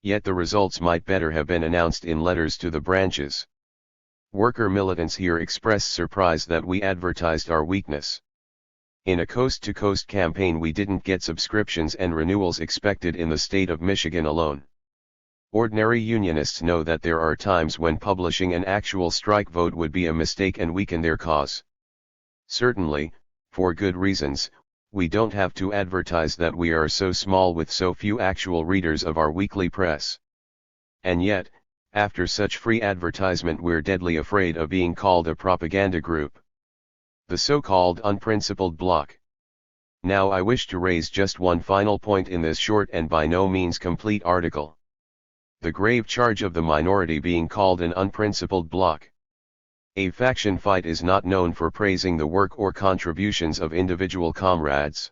Yet the results might better have been announced in letters to the branches. Worker militants here express surprise that we advertised our weakness. In a coast-to-coast campaign we didn't get subscriptions and renewals expected in the state of Michigan alone. Ordinary unionists know that there are times when publishing an actual strike vote would be a mistake and weaken their cause. Certainly, for good reasons, we don't have to advertise that we are so small with so few actual readers of our weekly press. And yet, after such free advertisement we're deadly afraid of being called a propaganda group. The so-called unprincipled bloc. Now I wish to raise just one final point in this short and by no means complete article. The grave charge of the minority being called an unprincipled bloc. A faction fight is not known for praising the work or contributions of individual comrades.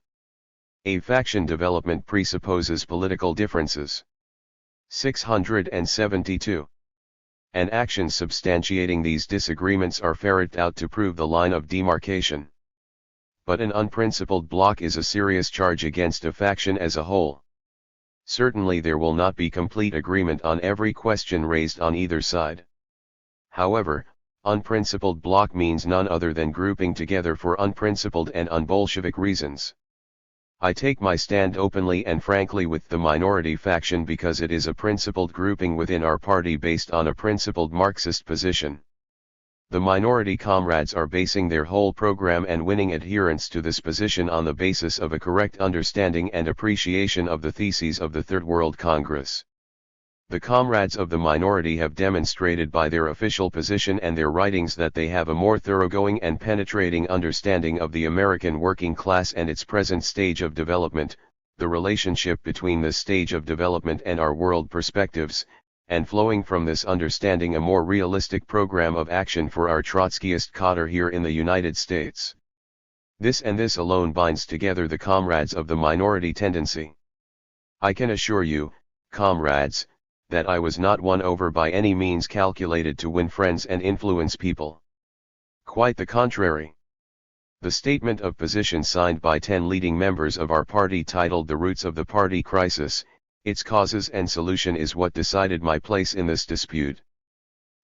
A faction development presupposes political differences. 672. And actions substantiating these disagreements are ferreted out to prove the line of demarcation. But an unprincipled bloc is a serious charge against a faction as a whole. Certainly there will not be complete agreement on every question raised on either side. However, unprincipled bloc means none other than grouping together for unprincipled and un-Bolshevik reasons. I take my stand openly and frankly with the minority faction because it is a principled grouping within our party based on a principled Marxist position. The minority comrades are basing their whole program and winning adherence to this position on the basis of a correct understanding and appreciation of the theses of the Third World Congress. The comrades of the minority have demonstrated by their official position and their writings that they have a more thoroughgoing and penetrating understanding of the American working class and its present stage of development, the relationship between this stage of development and our world perspectives, and flowing from this understanding a more realistic program of action for our Trotskyist cadre here in the United States. This and this alone binds together the comrades of the minority tendency. I can assure you, comrades, that I was not won over by any means calculated to win friends and influence people. Quite the contrary. The statement of position signed by 10 leading members of our party titled "The Roots of the Party Crisis, Its Causes and Solution" is what decided my place in this dispute.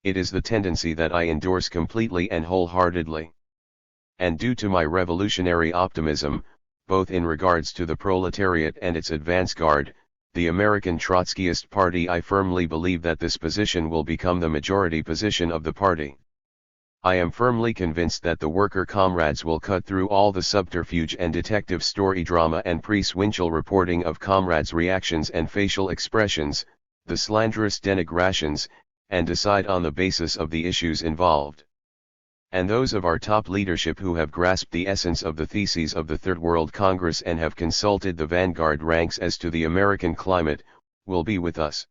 It is the tendency that I endorse completely and wholeheartedly. And due to my revolutionary optimism, both in regards to the proletariat and its advance guard, the American Trotskyist Party, I firmly believe that this position will become the majority position of the party. I am firmly convinced that the worker comrades will cut through all the subterfuge and detective story drama and pre-swinchel reporting of comrades' reactions and facial expressions, the slanderous denigrations, and decide on the basis of the issues involved. And those of our top leadership who have grasped the essence of the theses of the Third World Congress and have consulted the vanguard ranks as to the American climate, will be with us.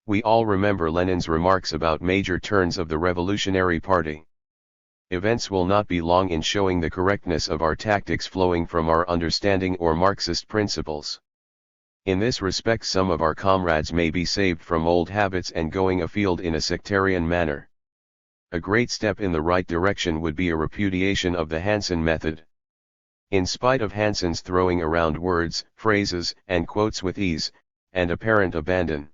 We all remember Lenin's remarks about major turns of the Revolutionary Party. Events will not be long in showing the correctness of our tactics flowing from our understanding or Marxist principles. In this respect, some of our comrades may be saved from old habits and going afield in a sectarian manner. A great step in the right direction would be a repudiation of the Hansen method. In spite of Hansen's throwing around words, phrases, and quotes with ease, and apparent abandon,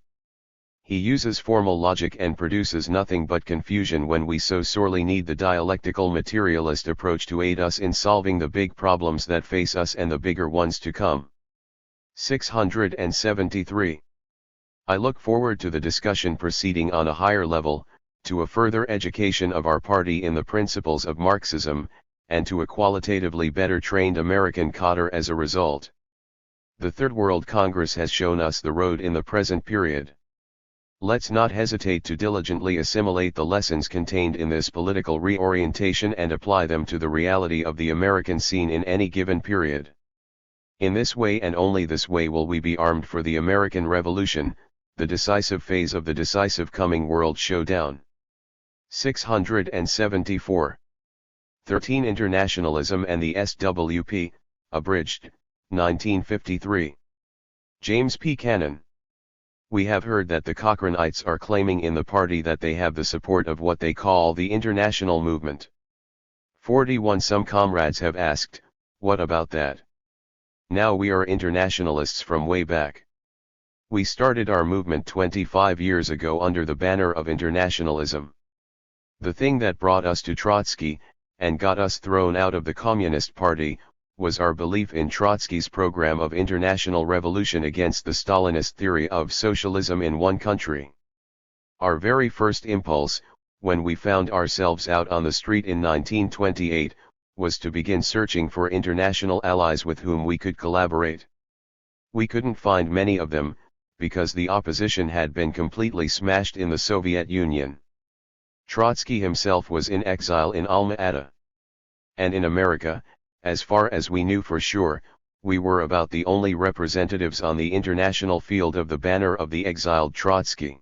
he uses formal logic and produces nothing but confusion when we so sorely need the dialectical materialist approach to aid us in solving the big problems that face us and the bigger ones to come. 673. I look forward to the discussion proceeding on a higher level, to a further education of our party in the principles of Marxism, and to a qualitatively better trained American cadre as a result. The Third World Congress has shown us the road in the present period. Let's not hesitate to diligently assimilate the lessons contained in this political reorientation and apply them to the reality of the American scene in any given period. In this way and only this way will we be armed for the American Revolution, the decisive phase of the decisive coming world showdown. 674. 13. Internationalism and the SWP, abridged, 1953. James P. Cannon. We have heard that the Cochranites are claiming in the party that they have the support of what they call the international movement. 41. Some comrades have asked, what about that? Now we are internationalists from way back. We started our movement 25 years ago under the banner of internationalism. The thing that brought us to Trotsky, and got us thrown out of the Communist Party, was our belief in Trotsky's program of international revolution against the Stalinist theory of socialism in one country. Our very first impulse, when we found ourselves out on the street in 1928, was to begin searching for international allies with whom we could collaborate. We couldn't find many of them, because the opposition had been completely smashed in the Soviet Union. Trotsky himself was in exile in Alma-Ata. And in America, as far as we knew for sure, we were about the only representatives on the international field of the banner of the exiled Trotsky.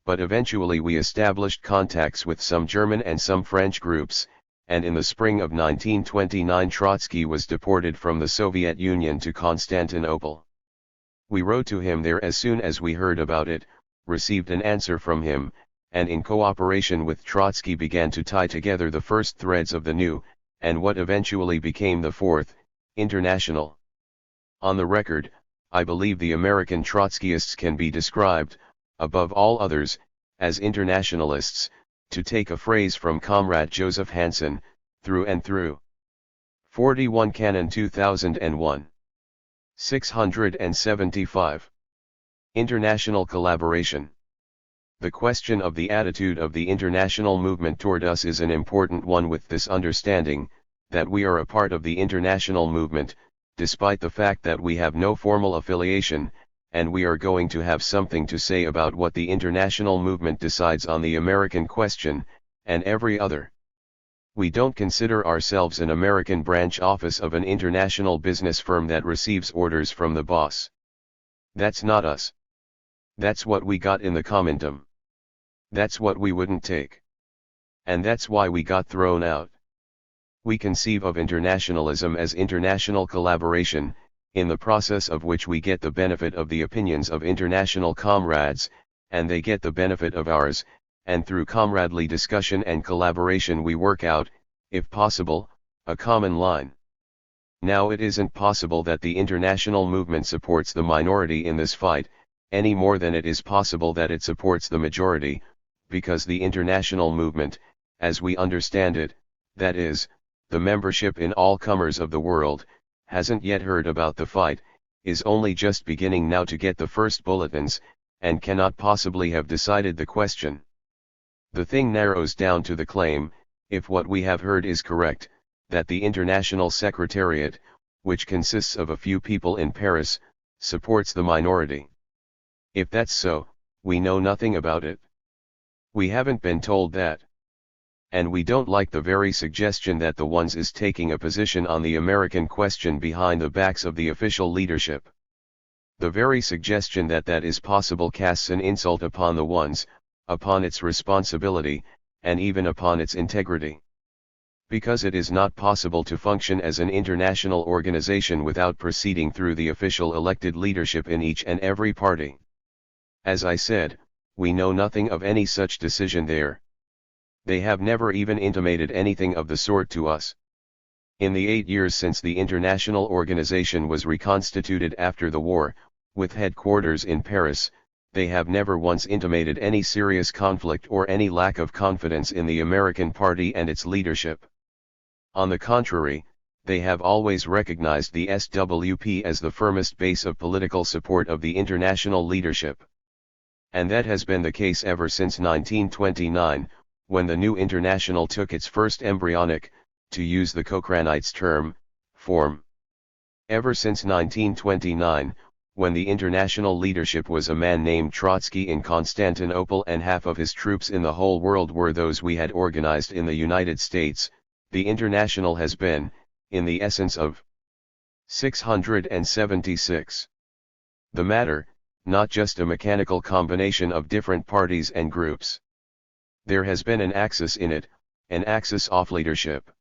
But eventually we established contacts with some German and some French groups, and in the spring of 1929 Trotsky was deported from the Soviet Union to Constantinople. We wrote to him there as soon as we heard about it, received an answer from him, and in cooperation with Trotsky began to tie together the first threads of the new, and what eventually became the Fourth, International. On the record, I believe the American Trotskyists can be described, above all others, as internationalists, to take a phrase from Comrade Joseph Hansen, through and through. 41 Canon 2001. 675. International collaboration. The question of the attitude of the international movement toward us is an important one, with this understanding, that we are a part of the international movement, despite the fact that we have no formal affiliation, and we are going to have something to say about what the international movement decides on the American question, and every other. We don't consider ourselves an American branch office of an international business firm that receives orders from the boss. That's not us. That's what we got in the Comintern. That's what we wouldn't take. And that's why we got thrown out. We conceive of internationalism as international collaboration, in the process of which we get the benefit of the opinions of international comrades, and they get the benefit of ours, and through comradely discussion and collaboration we work out, if possible, a common line. Now it isn't possible that the international movement supports the minority in this fight, any more than it is possible that it supports the majority, because the international movement, as we understand it, that is, the membership in all comers of the world, hasn't yet heard about the fight, is only just beginning now to get the first bulletins, and cannot possibly have decided the question. The thing narrows down to the claim, if what we have heard is correct, that the International Secretariat, which consists of a few people in Paris, supports the minority. If that's so, we know nothing about it. We haven't been told that. And we don't like the very suggestion that the ones is taking a position on the American question behind the backs of the official leadership. The very suggestion that that is possible casts an insult upon the ones, upon its responsibility, and even upon its integrity. Because it is not possible to function as an international organization without proceeding through the official elected leadership in each and every party. As I said, we know nothing of any such decision there. They have never even intimated anything of the sort to us. In the 8 years since the international organization was reconstituted after the war, with headquarters in Paris, they have never once intimated any serious conflict or any lack of confidence in the American party and its leadership. On the contrary, they have always recognized the SWP as the firmest base of political support of the international leadership. And that has been the case ever since 1929, when the new international took its first embryonic, to use the Cochranites' term, form. Ever since 1929, when the international leadership was a man named Trotsky in Constantinople and half of his troops in the whole world were those we had organized in the United States, the international has been, in the essence of 676. The matter, not just a mechanical combination of different parties and groups. There has been an axis in it, an axis of leadership.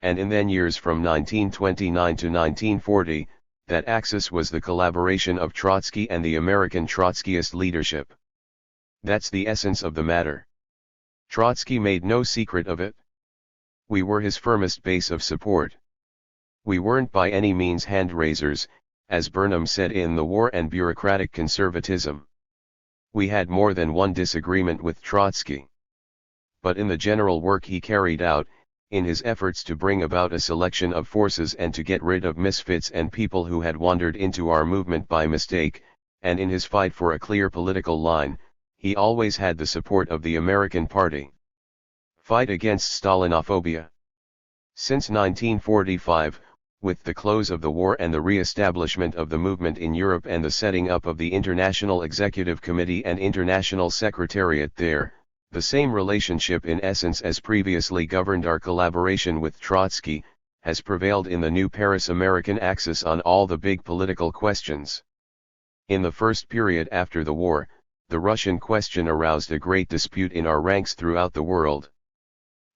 And in then years from 1929 to 1940, that axis was the collaboration of Trotsky and the American Trotskyist leadership. That's the essence of the matter. Trotsky made no secret of it. We were his firmest base of support. We weren't by any means hand-raisers, as Burnham said in The War and Bureaucratic Conservatism. We had more than one disagreement with Trotsky. But in the general work he carried out, in his efforts to bring about a selection of forces and to get rid of misfits and people who had wandered into our movement by mistake, and in his fight for a clear political line, he always had the support of the American Party. Fight against Stalinophobia. Since 1945, with the close of the war and the re-establishment of the movement in Europe and the setting up of the International Executive Committee and International Secretariat there, the same relationship in essence as previously governed our collaboration with Trotsky, has prevailed in the new Paris American axis on all the big political questions. In the first period after the war, the Russian question aroused a great dispute in our ranks throughout the world.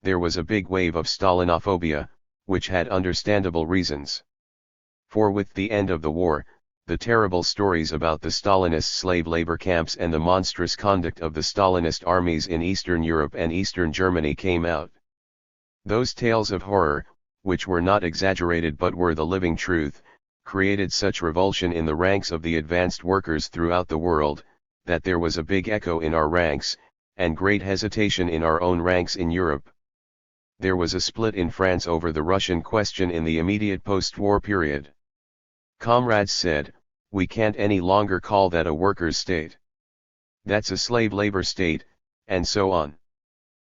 There was a big wave of Stalinophobia, which had understandable reasons. For with the end of the war, the terrible stories about the Stalinist slave labor camps and the monstrous conduct of the Stalinist armies in Eastern Europe and Eastern Germany came out. Those tales of horror, which were not exaggerated but were the living truth, created such revulsion in the ranks of the advanced workers throughout the world, that there was a big echo in our ranks, and great hesitation in our own ranks in Europe. There was a split in France over the Russian question in the immediate post-war period. Comrades said, "We can't any longer call that a workers' state. That's a slave labor state," and so on.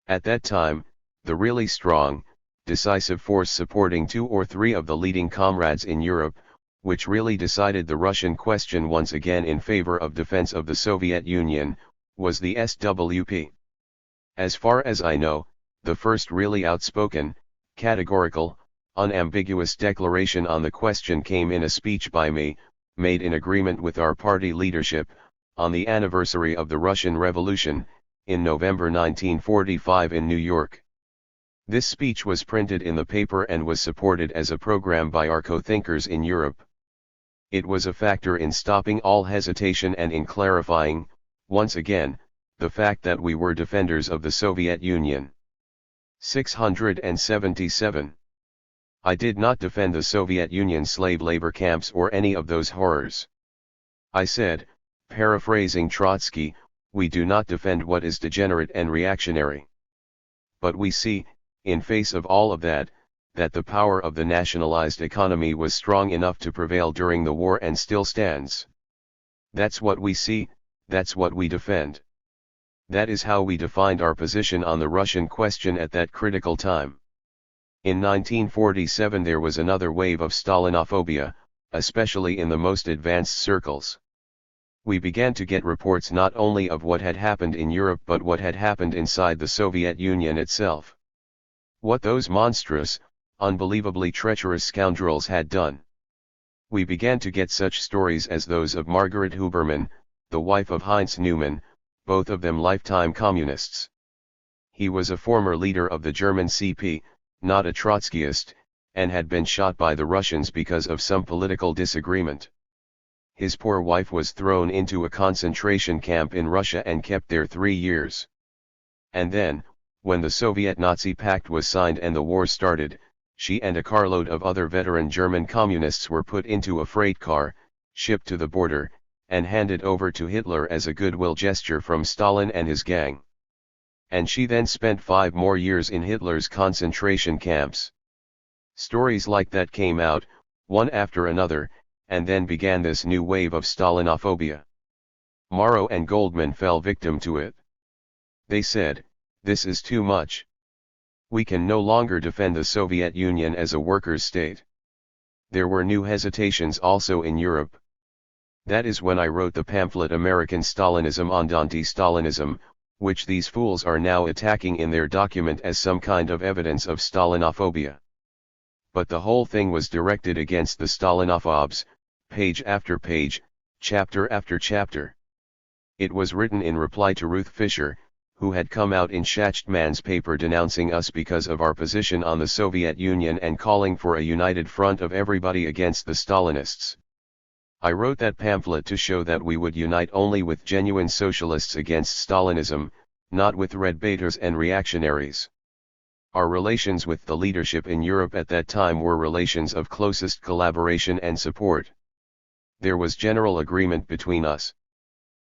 At that time, the really strong, decisive force supporting 2 or 3 of the leading comrades in Europe, which really decided the Russian question once again in favor of defense of the Soviet Union, was the SWP. As far as I know, the first really outspoken, categorical, unambiguous declaration on the question came in a speech by me, made in agreement with our party leadership, on the anniversary of the Russian Revolution, in November 1945 in New York. This speech was printed in the paper and was supported as a program by our co-thinkers in Europe. It was a factor in stopping all hesitation and in clarifying, Once again, the fact that we were defenders of the Soviet Union. 677. I did not defend the Soviet Union slave labor camps or any of those horrors. I said, paraphrasing Trotsky, we do not defend what is degenerate and reactionary. But we see, in face of all of that the power of the nationalized economy was strong enough to prevail during the war and still stands. That's what we see, that's what we defend. That is how we defined our position on the Russian question at that critical time. In 1947 there was another wave of Stalinophobia, especially in the most advanced circles. We began to get reports not only of what had happened in Europe but what had happened inside the Soviet Union itself. What those monstrous, unbelievably treacherous scoundrels had done. We began to get such stories as those of Margaret Huberman, the wife of Heinz Neumann, both of them lifetime communists. He was a former leader of the German CP, not a Trotskyist, and had been shot by the Russians because of some political disagreement. His poor wife was thrown into a concentration camp in Russia and kept there 3 years. And then, when the Soviet-Nazi pact was signed and the war started, she and a carload of other veteran German communists were put into a freight car, shipped to the border, and handed over to Hitler as a goodwill gesture from Stalin and his gang. And she then spent 5 more years in Hitler's concentration camps. Stories like that came out, one after another, and then began this new wave of Stalinophobia. Morrow and Goldman fell victim to it. They said, this is too much. We can no longer defend the Soviet Union as a workers' state. There were new hesitations also in Europe. That is when I wrote the pamphlet American Stalinism Andante Stalinism, which these fools are now attacking in their document as some kind of evidence of Stalinophobia. But the whole thing was directed against the Stalinophobes, page after page, chapter after chapter. It was written in reply to Ruth Fisher, who had come out in Schachtman's paper denouncing us because of our position on the Soviet Union and calling for a united front of everybody against the Stalinists. I wrote that pamphlet to show that we would unite only with genuine socialists against Stalinism, not with red baiters and reactionaries. Our relations with the leadership in Europe at that time were relations of closest collaboration and support. There was general agreement between us.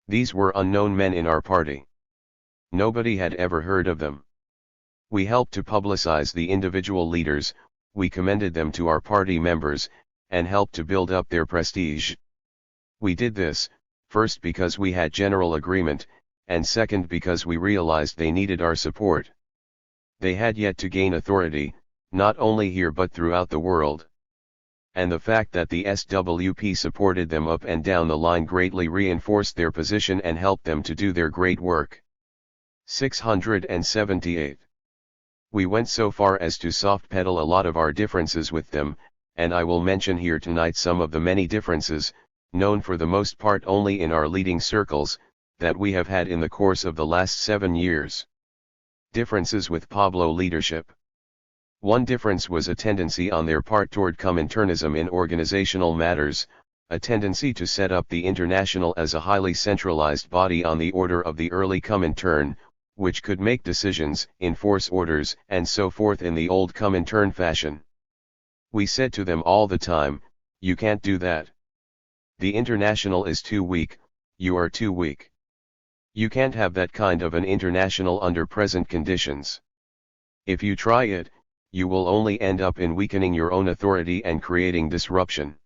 These were unknown men in our party. Nobody had ever heard of them. We helped to publicize the individual leaders, we commended them to our party members, and helped to build up their prestige. We did this, first because we had general agreement, and second because we realized they needed our support. They had yet to gain authority, not only here but throughout the world. And the fact that the SWP supported them up and down the line greatly reinforced their position and helped them to do their great work. 678. We went so far as to soft pedal a lot of our differences with them, and I will mention here tonight some of the many differences, known for the most part only in our leading circles, that we have had in the course of the last 7 years. Differences with Pablo leadership. One difference was a tendency on their part toward Cominternism in organizational matters, a tendency to set up the International as a highly centralized body on the order of the early Comintern, which could make decisions, enforce orders, and so forth in the old Comintern fashion. We said to them all the time, you can't do that. The International is too weak, you are too weak. You can't have that kind of an international under present conditions. If you try it, you will only end up in weakening your own authority and creating disruption.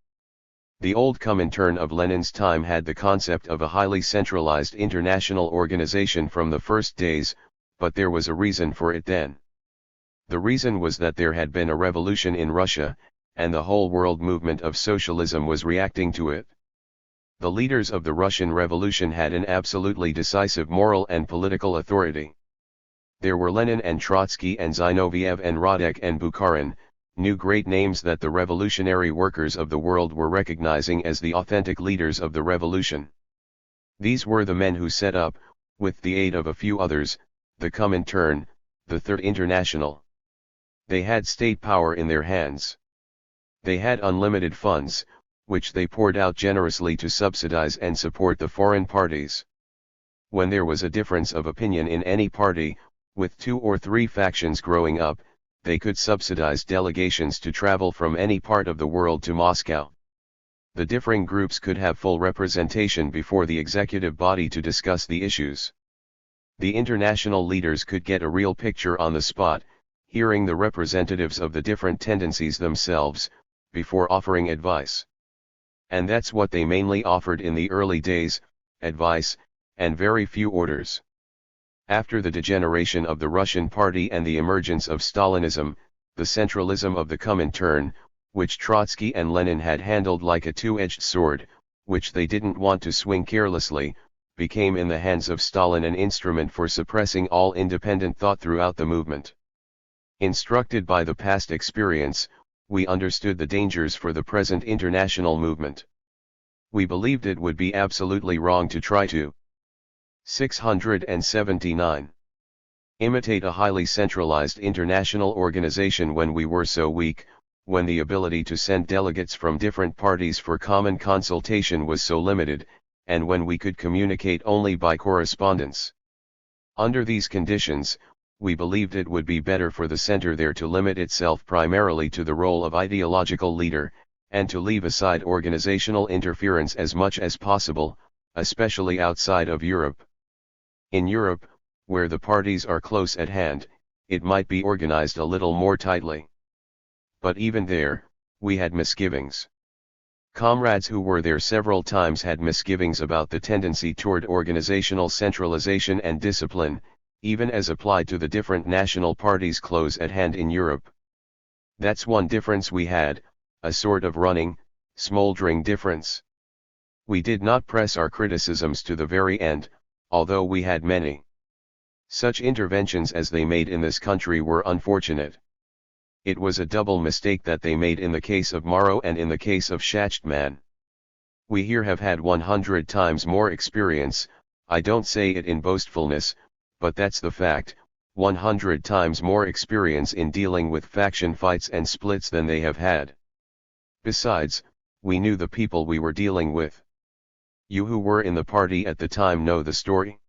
The old Comintern of Lenin's time had the concept of a highly centralized international organization from the first days, but there was a reason for it then. The reason was that there had been a revolution in Russia, and the whole world movement of socialism was reacting to it. The leaders of the Russian Revolution had an absolutely decisive moral and political authority. There were Lenin and Trotsky and Zinoviev and Radek and Bukharin, new great names that the revolutionary workers of the world were recognizing as the authentic leaders of the revolution. These were the men who set up, with the aid of a few others, the Comintern, the Third International. They had state power in their hands. They had unlimited funds, which they poured out generously to subsidize and support the foreign parties. When there was a difference of opinion in any party, with 2 or 3 factions growing up, they could subsidize delegations to travel from any part of the world to Moscow. The differing groups could have full representation before the executive body to discuss the issues. The international leaders could get a real picture on the spot, hearing the representatives of the different tendencies themselves, before offering advice. And that's what they mainly offered in the early days, advice, and very few orders. After the degeneration of the Russian Party and the emergence of Stalinism, the centralism of the Comintern, which Trotsky and Lenin had handled like a two-edged sword, which they didn't want to swing carelessly, became in the hands of Stalin an instrument for suppressing all independent thought throughout the movement. Instructed by the past experience, we understood the dangers for the present international movement. We believed it would be absolutely wrong to try to 679. Imitate a highly centralized international organization when we were so weak, when the ability to send delegates from different parties for common consultation was so limited, and when we could communicate only by correspondence. Under these conditions, we believed it would be better for the center there to limit itself primarily to the role of ideological leader, and to leave aside organizational interference as much as possible, especially outside of Europe. In Europe, where the parties are close at hand, it might be organized a little more tightly. But even there, we had misgivings. Comrades who were there several times had misgivings about the tendency toward organizational centralization and discipline, even as applied to the different national parties close at hand in Europe. That's one difference we had, a sort of running, smoldering difference. We did not press our criticisms to the very end, although we had many. Such interventions as they made in this country were unfortunate. It was a double mistake that they made in the case of Morrow and in the case of Schachtman. We here have had 100 times more experience, I don't say it in boastfulness, but that's the fact, 100 times more experience in dealing with faction fights and splits than they have had. Besides, we knew the people we were dealing with. You who were in the party at the time know the story.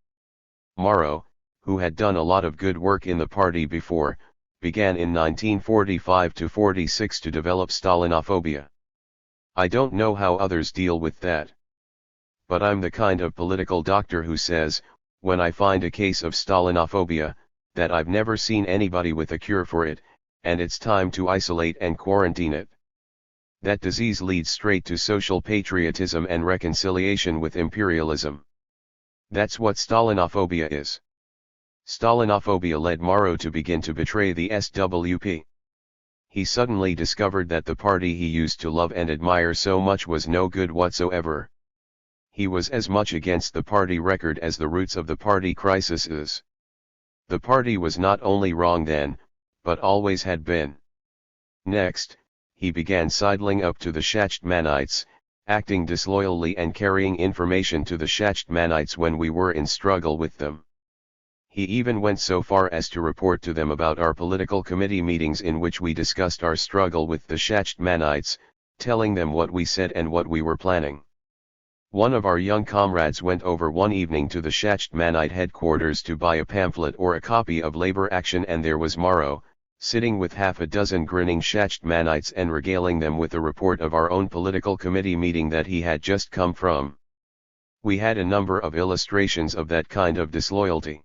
Morrow, who had done a lot of good work in the party before, began in 1945-46 to develop Stalinophobia. I don't know how others deal with that. But I'm the kind of political doctor who says, when I find a case of Stalinophobia, that I've never seen anybody with a cure for it, and it's time to isolate and quarantine it. That disease leads straight to social patriotism and reconciliation with imperialism. That's what Stalinophobia is. Stalinophobia led Morrow to begin to betray the SWP. He suddenly discovered that the party he used to love and admire so much was no good whatsoever. He was as much against the party record as the roots of the party crisis is. The party was not only wrong then, but always had been. Next, he began sidling up to the Schachtmanites, acting disloyally and carrying information to the Schachtmanites when we were in struggle with them. He even went so far as to report to them about our political committee meetings in which we discussed our struggle with the Schachtmanites, telling them what we said and what we were planning. One of our young comrades went over one evening to the Schachtmanite headquarters to buy a pamphlet or a copy of Labor Action, and there was Morrow, sitting with half a dozen grinning Schachtmanites and regaling them with a report of our own political committee meeting that he had just come from. We had a number of illustrations of that kind of disloyalty.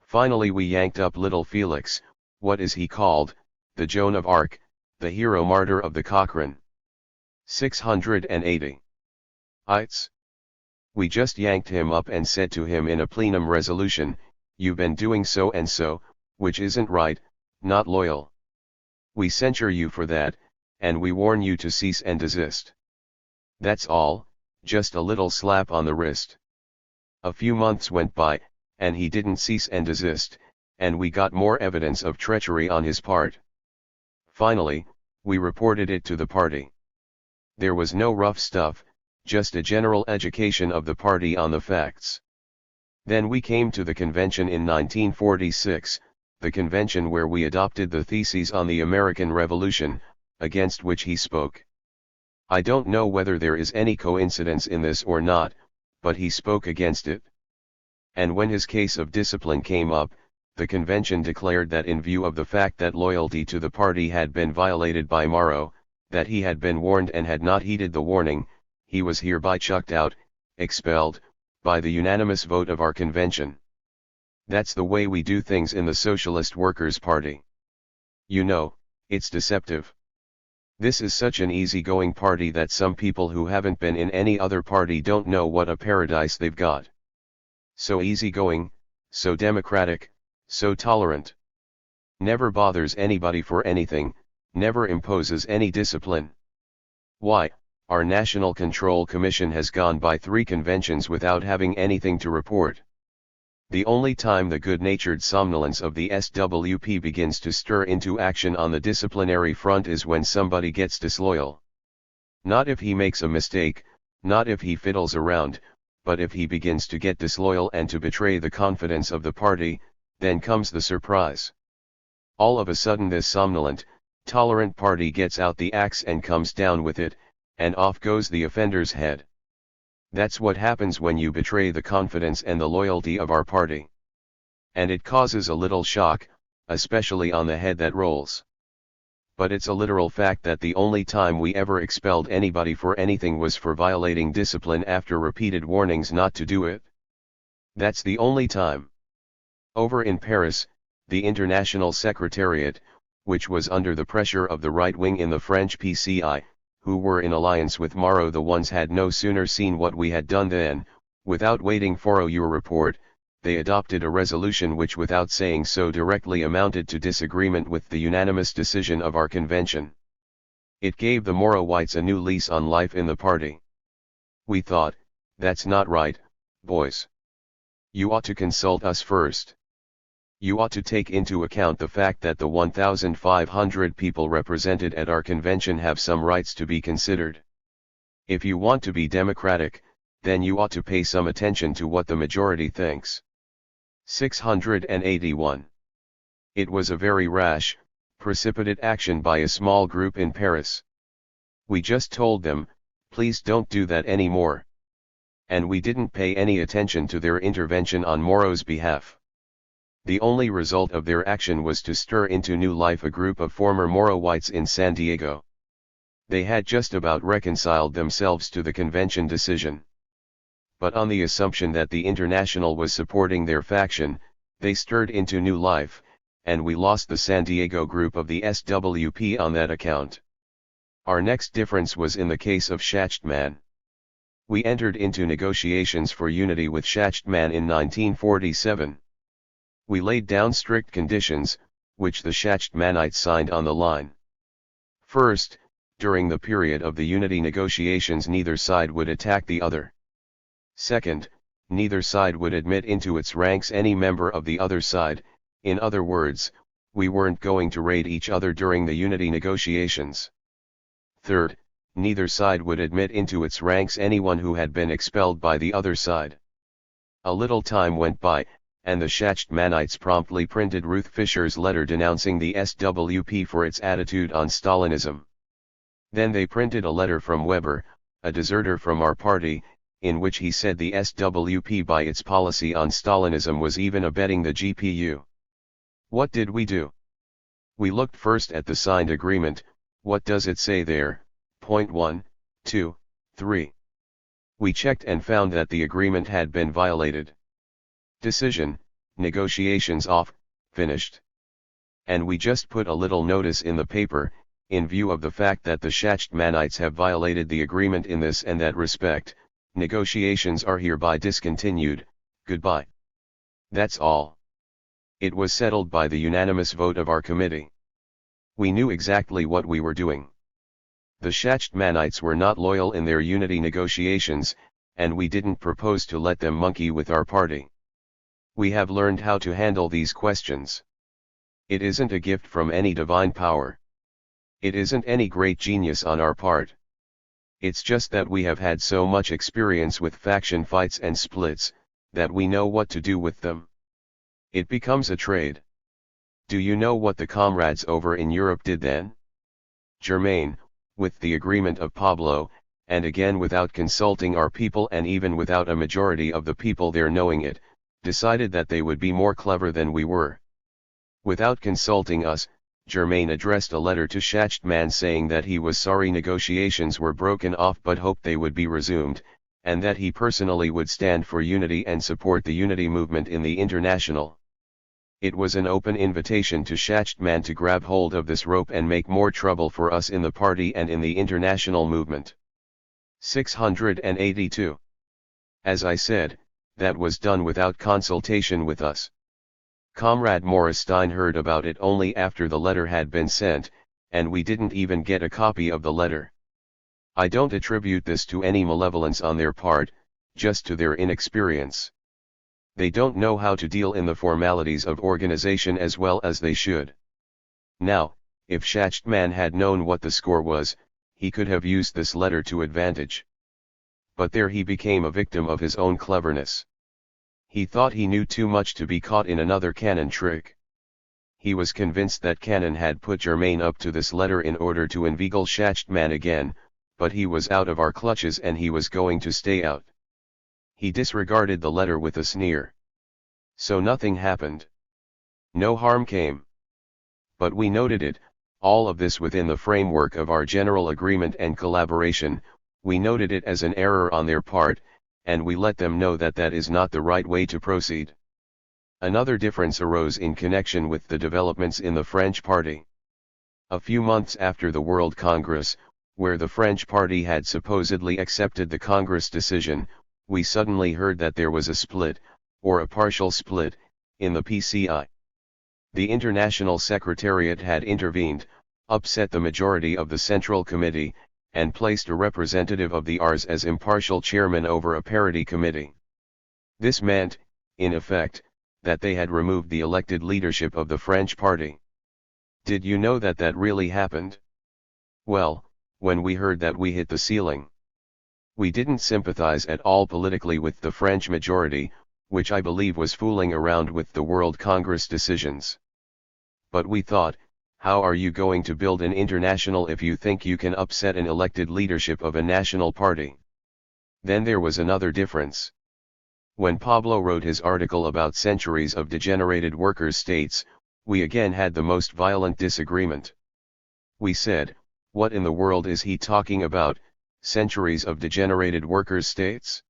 Finally we yanked up little Felix, what is he called, the Joan of Arc, the hero martyr of the Cochrane. 680. Ites. We just yanked him up and said to him in a plenum resolution, you've been doing so and so, which isn't right, not loyal. We censure you for that, and we warn you to cease and desist. That's all, just a little slap on the wrist. A few months went by, and he didn't cease and desist, and we got more evidence of treachery on his part. Finally, we reported it to the party. There was no rough stuff, just a general education of the party on the facts. Then we came to the convention in 1946, the convention where we adopted the theses on the American Revolution, against which he spoke. I don't know whether there is any coincidence in this or not, but he spoke against it. And when his case of discipline came up, the convention declared that in view of the fact that loyalty to the party had been violated by Morrow, that he had been warned and had not heeded the warning, he was hereby chucked out, expelled, by the unanimous vote of our convention. That's the way we do things in the Socialist Workers' Party. You know, it's deceptive. This is such an easygoing party that some people who haven't been in any other party don't know what a paradise they've got. So easygoing, so democratic, so tolerant. Never bothers anybody for anything, never imposes any discipline. Why, our National Control Commission has gone by 3 conventions without having anything to report. The only time the good-natured somnolence of the SWP begins to stir into action on the disciplinary front is when somebody gets disloyal. Not if he makes a mistake, not if he fiddles around, but if he begins to get disloyal and to betray the confidence of the party, then comes the surprise. All of a sudden this somnolent, tolerant party gets out the axe and comes down with it, and off goes the offender's head. That's what happens when you betray the confidence and the loyalty of our party. And it causes a little shock, especially on the head that rolls. But it's a literal fact that the only time we ever expelled anybody for anything was for violating discipline after repeated warnings not to do it. That's the only time. Over in Paris, the International Secretariat, which was under the pressure of the right wing in the French PCI, who were in alliance with Morrow, the ones had no sooner seen what we had done than, without waiting for your report, they adopted a resolution which without saying so directly amounted to disagreement with the unanimous decision of our convention. It gave the Morrowites a new lease on life in the party. We thought, that's not right, boys. You ought to consult us first. You ought to take into account the fact that the 1,500 people represented at our convention have some rights to be considered. If you want to be democratic, then you ought to pay some attention to what the majority thinks. 681. It was a very rash, precipitate action by a small group in Paris. We just told them, please don't do that anymore. And we didn't pay any attention to their intervention on Morrow's behalf. The only result of their action was to stir into new life a group of former Morrowites in San Diego. They had just about reconciled themselves to the convention decision. But on the assumption that the International was supporting their faction, they stirred into new life, and we lost the San Diego group of the SWP on that account. Our next difference was in the case of Schachtman. We entered into negotiations for unity with Schachtman in 1947. We laid down strict conditions, which the Schachtmanites signed on the line. First, during the period of the unity negotiations neither side would attack the other. Second, neither side would admit into its ranks any member of the other side, in other words, we weren't going to raid each other during the unity negotiations. Third, neither side would admit into its ranks anyone who had been expelled by the other side. A little time went by, and the Schachtmanites promptly printed Ruth Fisher's letter denouncing the SWP for its attitude on Stalinism. Then they printed a letter from Weber, a deserter from our party, in which he said the SWP by its policy on Stalinism was even abetting the GPU. What did we do? We looked first at the signed agreement. What does it say there? Point 1, 2, 3. We checked and found that the agreement had been violated. Decision, negotiations off, finished. And we just put a little notice in the paper, in view of the fact that the Schachtmanites have violated the agreement in this and that respect, negotiations are hereby discontinued, goodbye. That's all. It was settled by the unanimous vote of our committee. We knew exactly what we were doing. The Schachtmanites were not loyal in their unity negotiations, and we didn't propose to let them monkey with our party. We have learned how to handle these questions. It isn't a gift from any divine power. It isn't any great genius on our part. It's just that we have had so much experience with faction fights and splits, that we know what to do with them. It becomes a trade. Do you know what the comrades over in Europe did then? Germain, with the agreement of Pablo, and again without consulting our people and even without a majority of the people there knowing it, decided that they would be more clever than we were. Without consulting us, Germain addressed a letter to Schachtman saying that he was sorry negotiations were broken off but hoped they would be resumed, and that he personally would stand for unity and support the unity movement in the International. It was an open invitation to Schachtman to grab hold of this rope and make more trouble for us in the party and in the international movement. 682. As I said, that was done without consultation with us. Comrade Morris Stein heard about it only after the letter had been sent, and we didn't even get a copy of the letter. I don't attribute this to any malevolence on their part, just to their inexperience. They don't know how to deal in the formalities of organization as well as they should. Now, if Schachtman had known what the score was, he could have used this letter to advantage. But there he became a victim of his own cleverness. He thought he knew too much to be caught in another Cannon trick. He was convinced that Cannon had put Germain up to this letter in order to inveigle Schachtman again, but he was out of our clutches and he was going to stay out. He disregarded the letter with a sneer. So nothing happened. No harm came. But we noted it, all of this within the framework of our general agreement and collaboration. We noted it as an error on their part, and we let them know that that is not the right way to proceed. Another difference arose in connection with the developments in the French party. A few months after the World Congress, where the French party had supposedly accepted the Congress decision, we suddenly heard that there was a split, or a partial split, in the PCI. The International Secretariat had intervened, upset the majority of the Central Committee, and placed a representative of the Rs as impartial chairman over a parity committee. This meant, in effect, that they had removed the elected leadership of the French party. Did you know that that really happened? Well, when we heard that we hit the ceiling. We didn't sympathize at all politically with the French majority, which I believe was fooling around with the World Congress decisions. But we thought, how are you going to build an international if you think you can upset an elected leadership of a national party? Then there was another difference. When Pablo wrote his article about centuries of degenerated workers' states, we again had the most violent disagreement. We said, what in the world is he talking about, centuries of degenerated workers' states?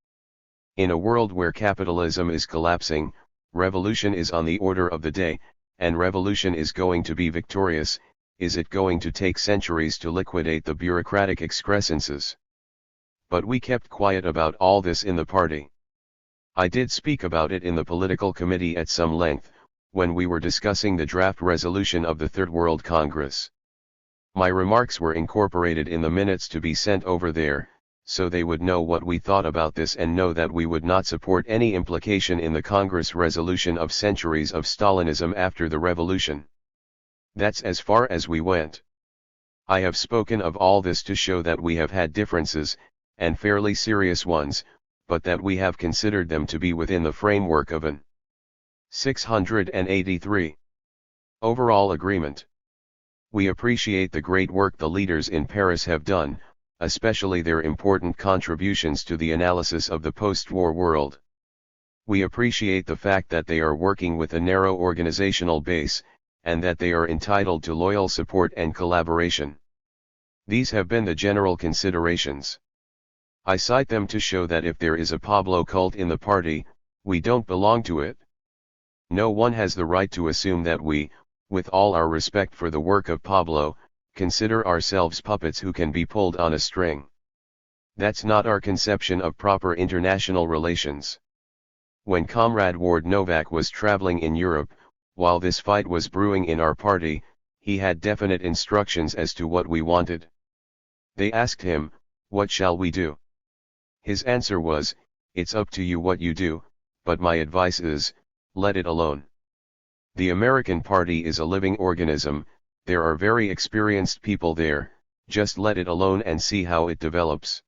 In a world where capitalism is collapsing, revolution is on the order of the day, and revolution is going to be victorious. Is it going to take centuries to liquidate the bureaucratic excrescences? But we kept quiet about all this in the party. I did speak about it in the political committee at some length, when we were discussing the draft resolution of the Third World Congress. My remarks were incorporated in the minutes to be sent over there, so they would know what we thought about this and know that we would not support any implication in the Congress resolution of centuries of Stalinism after the revolution. That's as far as we went. I have spoken of all this to show that we have had differences, and fairly serious ones, but that we have considered them to be within the framework of an 683 overall agreement. We appreciate the great work the leaders in Paris have done, especially their important contributions to the analysis of the post-war world. We appreciate the fact that they are working with a narrow organizational base, and that they are entitled to loyal support and collaboration. These have been the general considerations. I cite them to show that if there is a Pablo cult in the party, we don't belong to it. No one has the right to assume that we, with all our respect for the work of Pablo, consider ourselves puppets who can be pulled on a string. That's not our conception of proper international relations. When Comrade Ward Novak was traveling in Europe, while this fight was brewing in our party, he had definite instructions as to what we wanted. They asked him, "What shall we do?" His answer was, "It's up to you what you do, but my advice is, let it alone." The American Party is a living organism. There are very experienced people there, just let it alone and see how it develops.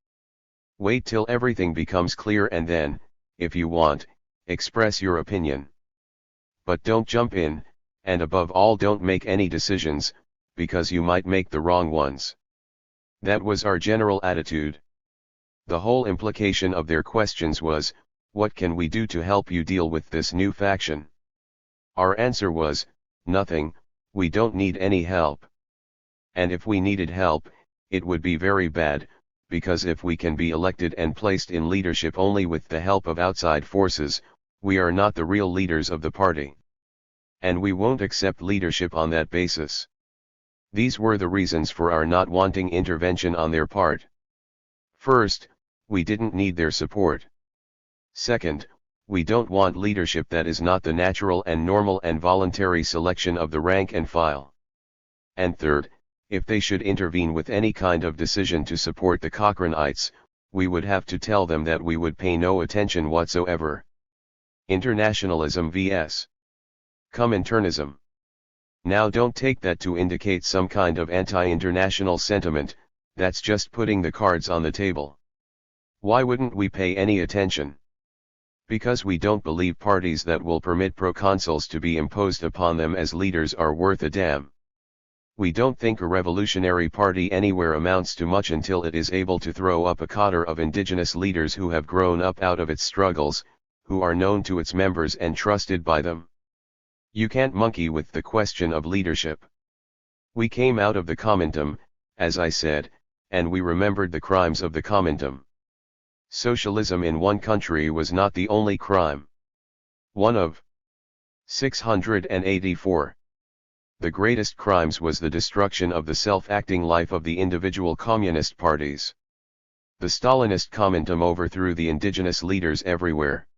Wait till everything becomes clear and then, if you want, express your opinion. But don't jump in, and above all don't make any decisions, because you might make the wrong ones. That was our general attitude. The whole implication of their questions was, What can we do to help you deal with this new faction? Our answer was, nothing, we don't need any help. And if we needed help, it would be very bad, because if we can be elected and placed in leadership only with the help of outside forces, we are not the real leaders of the party. And we won't accept leadership on that basis. These were the reasons for our not wanting intervention on their part. First, we didn't need their support. Second, we don't want leadership that is not the natural and normal and voluntary selection of the rank and file. And third, if they should intervene with any kind of decision to support the Cochranites, we would have to tell them that we would pay no attention whatsoever. Internationalism vs. Cominternism. Now don't take that to indicate some kind of anti-international sentiment, that's just putting the cards on the table. Why wouldn't we pay any attention? Because we don't believe parties that will permit proconsuls to be imposed upon them as leaders are worth a damn. We don't think a revolutionary party anywhere amounts to much until it is able to throw up a cadre of indigenous leaders who have grown up out of its struggles, who are known to its members and trusted by them. You can't monkey with the question of leadership. We came out of the Comintern, as I said, and we remembered the crimes of the Comintern. Socialism in one country was not the only crime. One of 684. The greatest crimes was the destruction of the self-acting life of the individual communist parties. The Stalinist Comintern overthrew the indigenous leaders everywhere.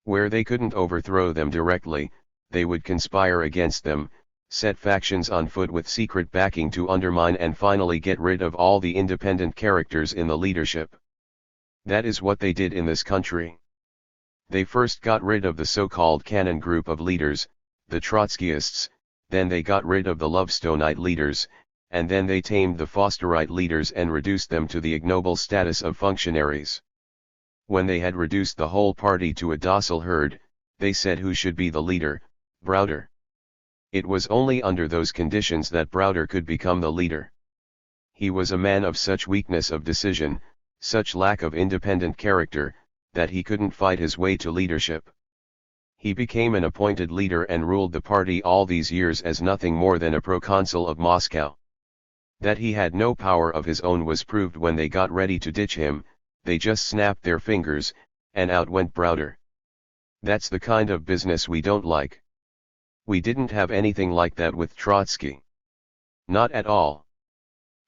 Where they couldn't overthrow them directly, they would conspire against them, set factions on foot with secret backing to undermine and finally get rid of all the independent characters in the leadership. That is what they did in this country. They first got rid of the so-called canon group of leaders, the Trotskyists, then they got rid of the Lovestonite leaders, and then they tamed the Fosterite leaders and reduced them to the ignoble status of functionaries. When they had reduced the whole party to a docile herd, they said who should be the leader, Browder. It was only under those conditions that Browder could become the leader. He was a man of such weakness of decision, such lack of independent character, that he couldn't fight his way to leadership. He became an appointed leader and ruled the party all these years as nothing more than a proconsul of Moscow. That he had no power of his own was proved when they got ready to ditch him, they just snapped their fingers, and out went Browder. That's the kind of business we don't like. We didn't have anything like that with Trotsky. Not at all.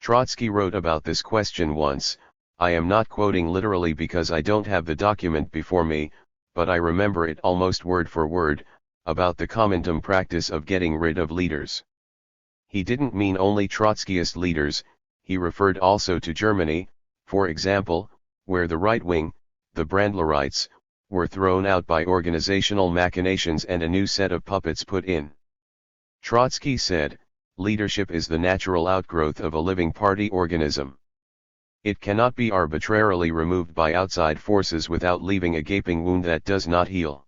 Trotsky wrote about this question once. I am not quoting literally because I don't have the document before me, but I remember it almost word for word, about the Comintern practice of getting rid of leaders. He didn't mean only Trotskyist leaders, he referred also to Germany, for example, where the right wing, the Brandlerites, were thrown out by organizational machinations and a new set of puppets put in. Trotsky said, leadership is the natural outgrowth of a living party organism. It cannot be arbitrarily removed by outside forces without leaving a gaping wound that does not heal.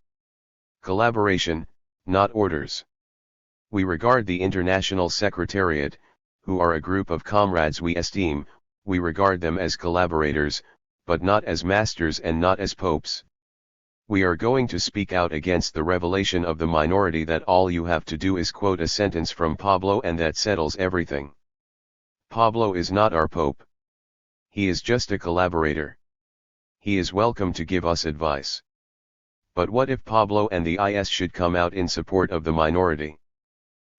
Collaboration, not orders. We regard the International Secretariat, who are a group of comrades we esteem, we regard them as collaborators, but not as masters and not as popes. We are going to speak out against the revelation of the minority that all you have to do is quote a sentence from Pablo and that settles everything. Pablo is not our pope. He is just a collaborator. He is welcome to give us advice. But what if Pablo and the IS should come out in support of the minority?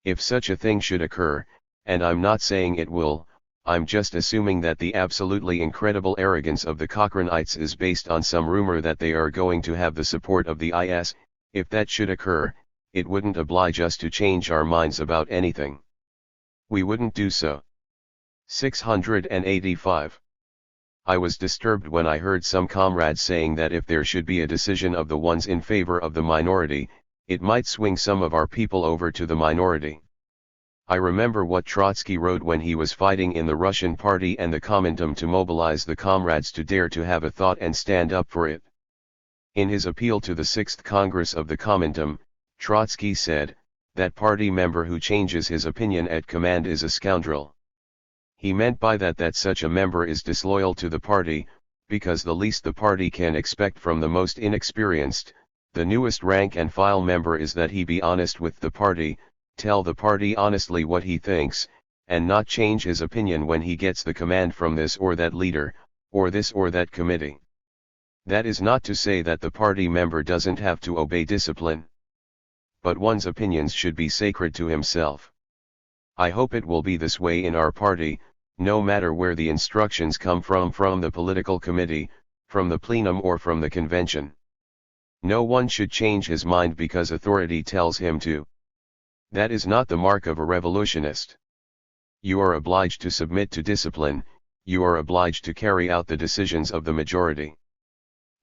If such a thing should occur, and I'm not saying it will, I'm just assuming that the absolutely incredible arrogance of the Cochranites is based on some rumor that they are going to have the support of the IS, if that should occur, it wouldn't oblige us to change our minds about anything. We wouldn't do so. 685. I was disturbed when I heard some comrades saying that if there should be a decision of the ones in favor of the minority, it might swing some of our people over to the minority. I remember what Trotsky wrote when he was fighting in the Russian party and the Comintern to mobilize the comrades to dare to have a thought and stand up for it. In his appeal to the 6th Congress of the Comintern, Trotsky said, that party member who changes his opinion at command is a scoundrel. He meant by that such a member is disloyal to the party, because the least the party can expect from the most inexperienced, the newest rank and file member is that he be honest with the party, tell the party honestly what he thinks, and not change his opinion when he gets the command from this or that leader, or this or that committee. That is not to say that the party member doesn't have to obey discipline. But one's opinions should be sacred to himself. I hope it will be this way in our party, no matter where the instructions come from the political committee, from the plenum or from the convention. No one should change his mind because authority tells him to. That is not the mark of a revolutionist. You are obliged to submit to discipline, you are obliged to carry out the decisions of the majority.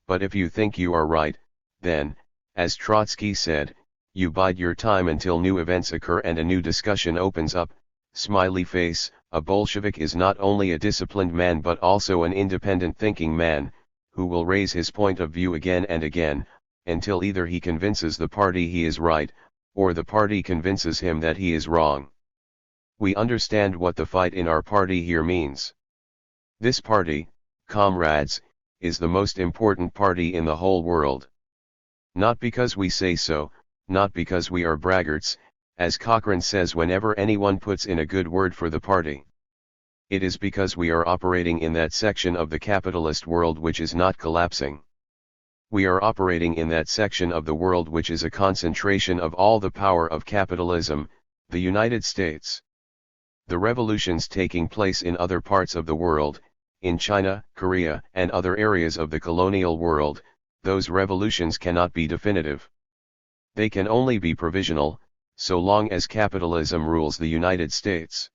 But if you think you are right, then, as Trotsky said, you bide your time until new events occur and a new discussion opens up. Smiley face. A Bolshevik is not only a disciplined man but also an independent thinking man, who will raise his point of view again and again, until either he convinces the party he is right, or the party convinces him that he is wrong. We understand what the fight in our party here means. This party, comrades, is the most important party in the whole world. Not because we say so, not because we are braggarts, as Cochrane says whenever anyone puts in a good word for the party. It is because we are operating in that section of the capitalist world which is not collapsing. We are operating in that section of the world which is a concentration of all the power of capitalism, the United States. The revolutions taking place in other parts of the world, in China, Korea, and other areas of the colonial world, those revolutions cannot be definitive. They can only be provisional, so long as capitalism rules the United States.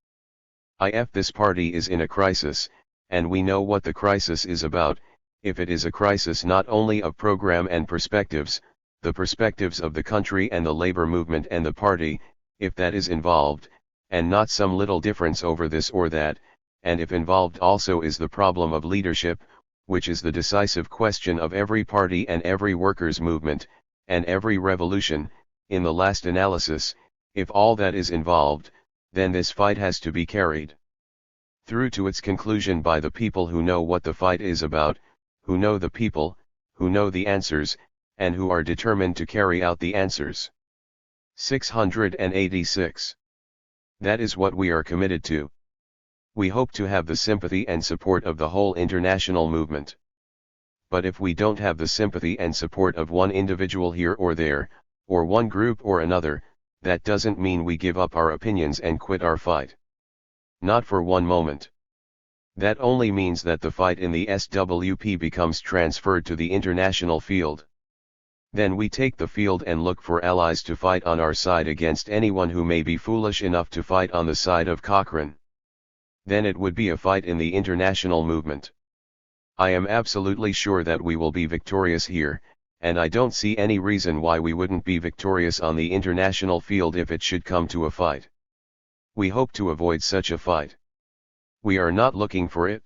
This party is in a crisis, and we know what the crisis is about. If it is a crisis not only of program and perspectives, the perspectives of the country and the labor movement and the party, if that is involved, and not some little difference over this or that, and if involved also is the problem of leadership, which is the decisive question of every party and every workers' movement, and every revolution, in the last analysis, if all that is involved, then this fight has to be carried through to its conclusion by the people who know what the fight is about, who know the people, who know the answers, and who are determined to carry out the answers. 686. That is what we are committed to. We hope to have the sympathy and support of the whole international movement. But if we don't have the sympathy and support of one individual here or there, or one group or another, that doesn't mean we give up our opinions and quit our fight. Not for one moment. That only means that the fight in the SWP becomes transferred to the international field. Then we take the field and look for allies to fight on our side against anyone who may be foolish enough to fight on the side of Cochrane. Then it would be a fight in the international movement. I am absolutely sure that we will be victorious here, and I don't see any reason why we wouldn't be victorious on the international field if it should come to a fight. We hope to avoid such a fight. We are not looking for it.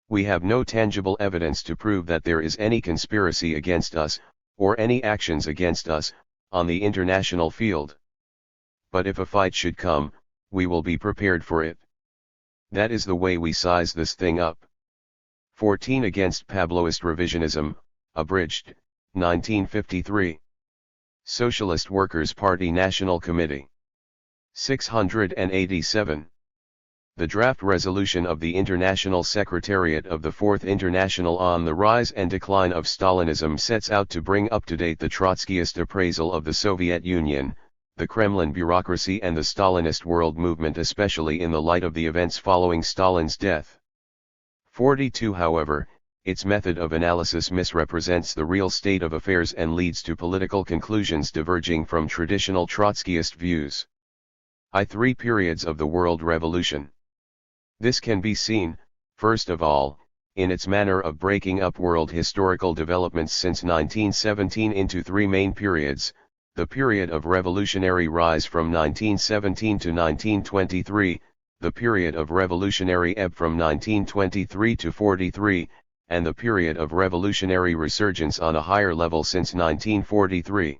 We have no tangible evidence to prove that there is any conspiracy against us, or any actions against us, on the international field. But if a fight should come, we will be prepared for it. That is the way we size this thing up. 14 Against Pabloist Revisionism, abridged, 1953. Socialist Workers' Party National Committee. 687. The draft resolution of the International Secretariat of the Fourth International on the Rise and Decline of Stalinism sets out to bring up to date the Trotskyist appraisal of the Soviet Union, the Kremlin bureaucracy and the Stalinist world movement, especially in the light of the events following Stalin's death. 42 However, its method of analysis misrepresents the real state of affairs and leads to political conclusions diverging from traditional Trotskyist views. 3 Periods of the World Revolution. This can be seen, first of all, in its manner of breaking up world historical developments since 1917 into 3 main periods: the period of revolutionary rise from 1917 to 1923, the period of revolutionary ebb from 1923 to 43, and the period of revolutionary resurgence on a higher level since 1943.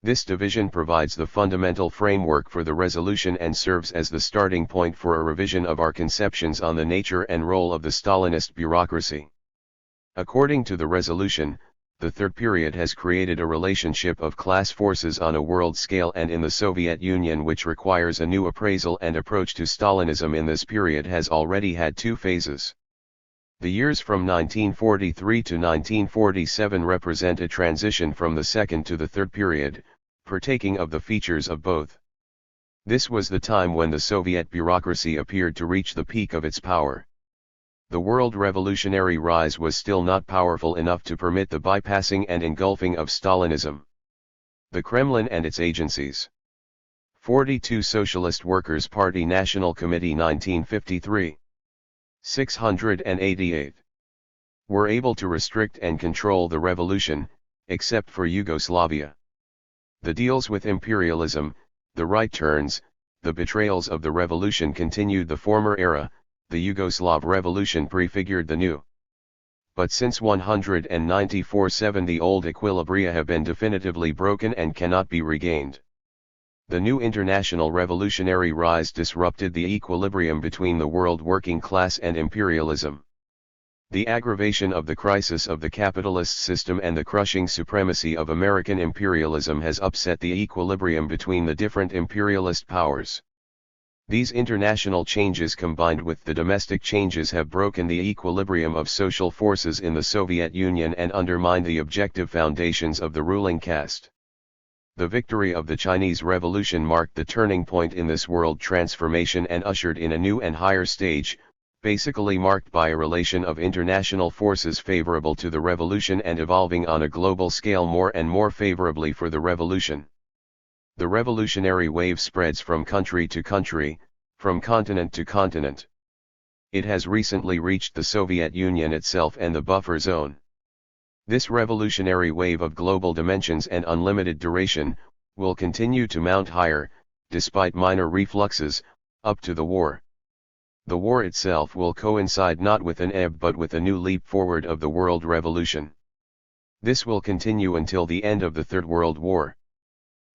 This division provides the fundamental framework for the resolution and serves as the starting point for a revision of our conceptions on the nature and role of the Stalinist bureaucracy. According to the resolution, the third period has created a relationship of class forces on a world scale and in the Soviet Union, which requires a new appraisal and approach to Stalinism. In this period has already had two phases. The years from 1943 to 1947 represent a transition from the second to the third period, partaking of the features of both. This was the time when the Soviet bureaucracy appeared to reach the peak of its power. The world revolutionary rise was still not powerful enough to permit the bypassing and engulfing of Stalinism. The Kremlin and its agencies. 42 Socialist Workers' Party National Committee 1953. 688. Were able to restrict and control the revolution, except for Yugoslavia. The deals with imperialism, the right turns, the betrayals of the revolution continued the former era. The Yugoslav revolution prefigured the new. But since 194/7 the old equilibria have been definitively broken and cannot be regained. The new international revolutionary rise disrupted the equilibrium between the world working class and imperialism. The aggravation of the crisis of the capitalist system and the crushing supremacy of American imperialism has upset the equilibrium between the different imperialist powers. These international changes combined with the domestic changes have broken the equilibrium of social forces in the Soviet Union and undermined the objective foundations of the ruling caste. The victory of the Chinese Revolution marked the turning point in this world transformation and ushered in a new and higher stage, basically marked by a relation of international forces favorable to the revolution and evolving on a global scale more and more favorably for the revolution. The revolutionary wave spreads from country to country, from continent to continent. It has recently reached the Soviet Union itself and the buffer zone. This revolutionary wave of global dimensions and unlimited duration, will continue to mount higher, despite minor refluxes, up to the war. The war itself will coincide not with an ebb but with a new leap forward of the world revolution. This will continue until the end of the Third World War.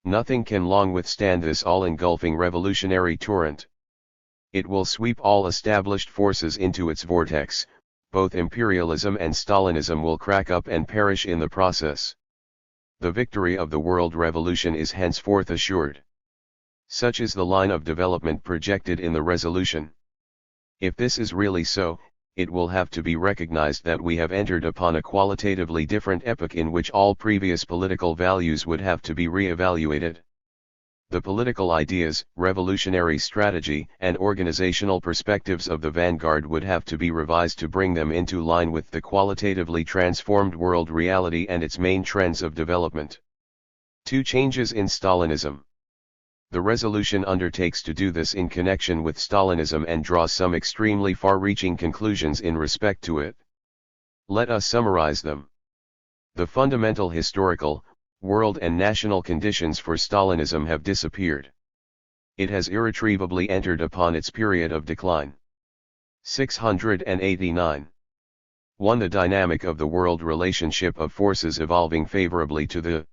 Nothing can long withstand this all-engulfing revolutionary torrent. It will sweep all established forces into its vortex. Both imperialism and Stalinism will crack up and perish in the process. The victory of the world revolution is henceforth assured. Such is the line of development projected in the resolution. If this is really so, it will have to be recognized that we have entered upon a qualitatively different epoch in which all previous political values would have to be re-evaluated. The political ideas, revolutionary strategy, and organizational perspectives of the vanguard would have to be revised to bring them into line with the qualitatively transformed world reality and its main trends of development. 2 Changes in Stalinism. The resolution undertakes to do this in connection with Stalinism and draws some extremely far-reaching conclusions in respect to it. Let us summarize them. The fundamental historical, world and national conditions for Stalinism have disappeared. It has irretrievably entered upon its period of decline. 689. 1. The dynamic of the world relationship of forces evolving favorably to the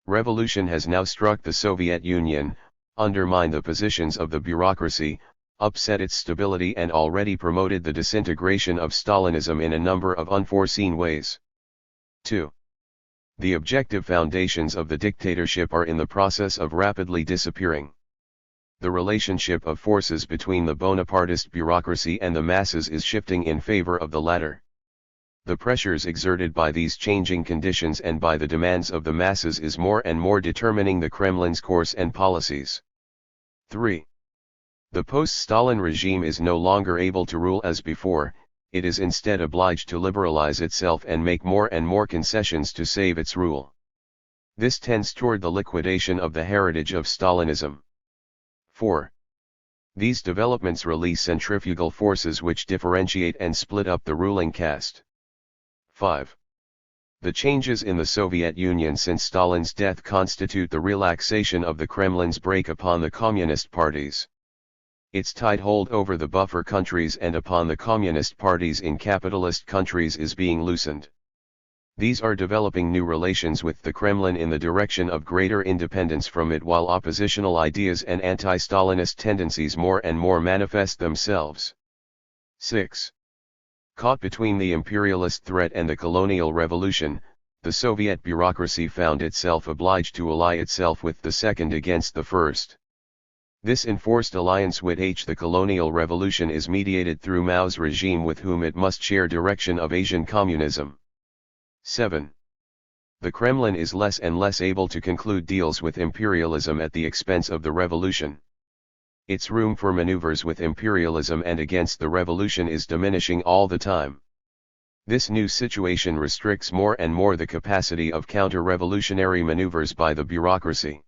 revolution has now struck the Soviet Union, undermined the positions of the bureaucracy, upset its stability and already promoted the disintegration of Stalinism in a number of unforeseen ways. 2. The objective foundations of the dictatorship are in the process of rapidly disappearing. The relationship of forces between the Bonapartist bureaucracy and the masses is shifting in favor of the latter. The pressures exerted by these changing conditions and by the demands of the masses is more and more determining the Kremlin's course and policies. 3. The post-Stalin regime is no longer able to rule as before, it is instead obliged to liberalize itself and make more and more concessions to save its rule. This tends toward the liquidation of the heritage of Stalinism. 4. These developments release centrifugal forces which differentiate and split up the ruling caste. 5. The changes in the Soviet Union since Stalin's death constitute the relaxation of the Kremlin's brake upon the communist parties. Its tight hold over the buffer countries and upon the communist parties in capitalist countries is being loosened. These are developing new relations with the Kremlin in the direction of greater independence from it, while oppositional ideas and anti-Stalinist tendencies more and more manifest themselves. 6. Caught between the imperialist threat and the colonial revolution, the Soviet bureaucracy found itself obliged to ally itself with the second against the first. This enforced alliance with the colonial revolution is mediated through Mao's regime, with whom it must share direction of Asian communism. 7. The Kremlin is less and less able to conclude deals with imperialism at the expense of the revolution. Its room for maneuvers with imperialism and against the revolution is diminishing all the time. This new situation restricts more and more the capacity of counter-revolutionary maneuvers by the bureaucracy.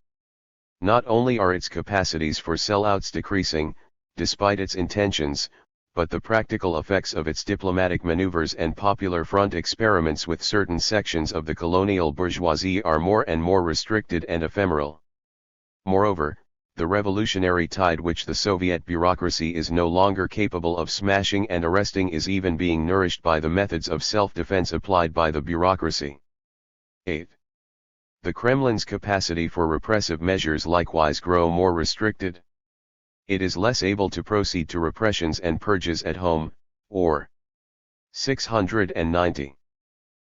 Not only are its capacities for sellouts decreasing, despite its intentions, but the practical effects of its diplomatic maneuvers and popular front experiments with certain sections of the colonial bourgeoisie are more and more restricted and ephemeral. Moreover, the revolutionary tide which the Soviet bureaucracy is no longer capable of smashing and arresting is even being nourished by the methods of self-defense applied by the bureaucracy. 8. The Kremlin's capacity for repressive measures likewise grow more restricted. It is less able to proceed to repressions and purges at home, or 690.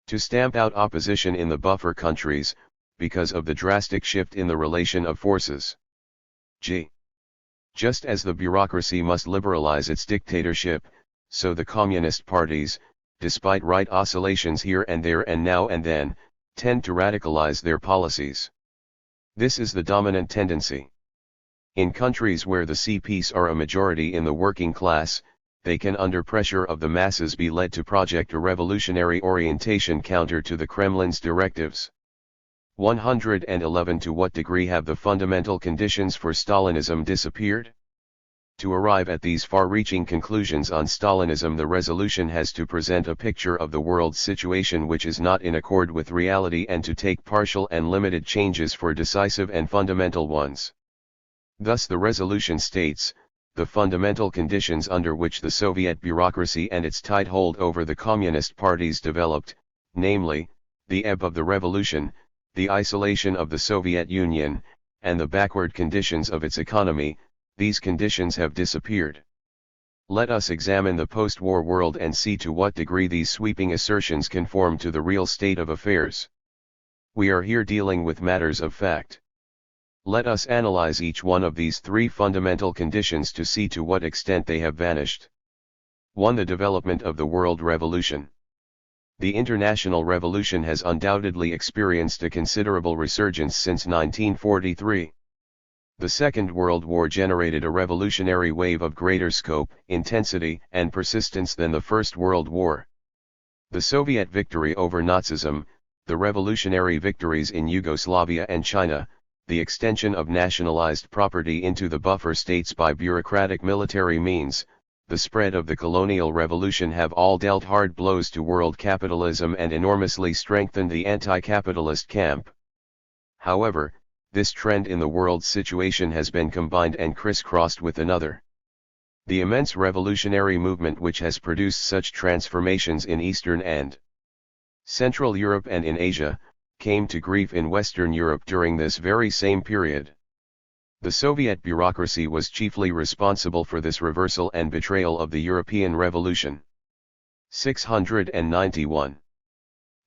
To stamp out opposition in the buffer countries, because of the drastic shift in the relation of forces. G. Just as the bureaucracy must liberalize its dictatorship, so the communist parties, despite right oscillations here and there and now and then, tend to radicalize their policies. This is the dominant tendency. In countries where the CPs are a majority in the working class, they can under pressure of the masses be led to project a revolutionary orientation counter to the Kremlin's directives. 111. To what degree have the fundamental conditions for Stalinism disappeared? To arrive at these far-reaching conclusions on Stalinism, the resolution has to present a picture of the world's situation which is not in accord with reality, and to take partial and limited changes for decisive and fundamental ones. Thus the resolution states, the fundamental conditions under which the Soviet bureaucracy and its tight hold over the communist parties developed, namely, the ebb of the revolution, the isolation of the Soviet Union, and the backward conditions of its economy, these conditions have disappeared. Let us examine the post-war world and see to what degree these sweeping assertions conform to the real state of affairs. We are here dealing with matters of fact. Let us analyze each one of these three fundamental conditions to see to what extent they have vanished. 1. The development of the world revolution. The international revolution has undoubtedly experienced a considerable resurgence since 1943. The Second World War generated a revolutionary wave of greater scope, intensity, and persistence than the First World War. The Soviet victory over Nazism, the revolutionary victories in Yugoslavia and China, the extension of nationalized property into the buffer states by bureaucratic military means, the spread of the colonial revolution have all dealt hard blows to world capitalism and enormously strengthened the anti-capitalist camp. However, this trend in the world's situation has been combined and crisscrossed with another. The immense revolutionary movement which has produced such transformations in Eastern and Central Europe and in Asia, came to grief in Western Europe during this very same period. The Soviet bureaucracy was chiefly responsible for this reversal and betrayal of the European Revolution. 691.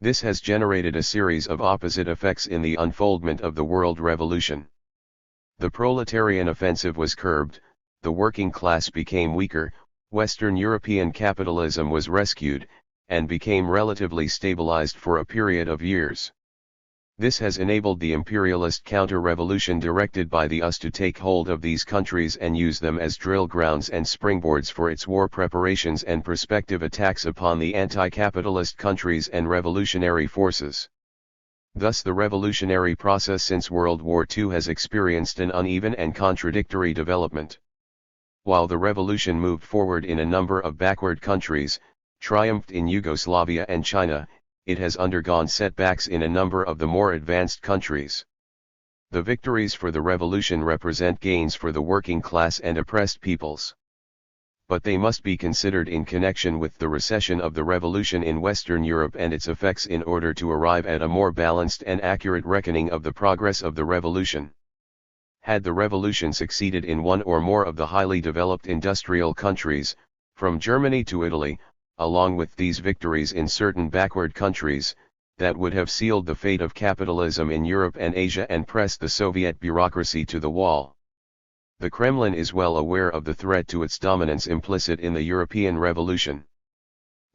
This has generated a series of opposite effects in the unfoldment of the world revolution. The proletarian offensive was curbed, the working class became weaker, Western European capitalism was rescued, and became relatively stabilized for a period of years. This has enabled the imperialist counter-revolution directed by the US to take hold of these countries and use them as drill grounds and springboards for its war preparations and prospective attacks upon the anti-capitalist countries and revolutionary forces. Thus the revolutionary process since World War II has experienced an uneven and contradictory development. While the revolution moved forward in a number of backward countries, triumphed in Yugoslavia and China, it has undergone setbacks in a number of the more advanced countries. The victories for the revolution represent gains for the working class and oppressed peoples. But they must be considered in connection with the recession of the revolution in Western Europe and its effects in order to arrive at a more balanced and accurate reckoning of the progress of the revolution. Had the revolution succeeded in one or more of the highly developed industrial countries, from Germany to Italy, along with these victories in certain backward countries, that would have sealed the fate of capitalism in Europe and Asia and pressed the Soviet bureaucracy to the wall. The Kremlin is well aware of the threat to its dominance implicit in the European Revolution.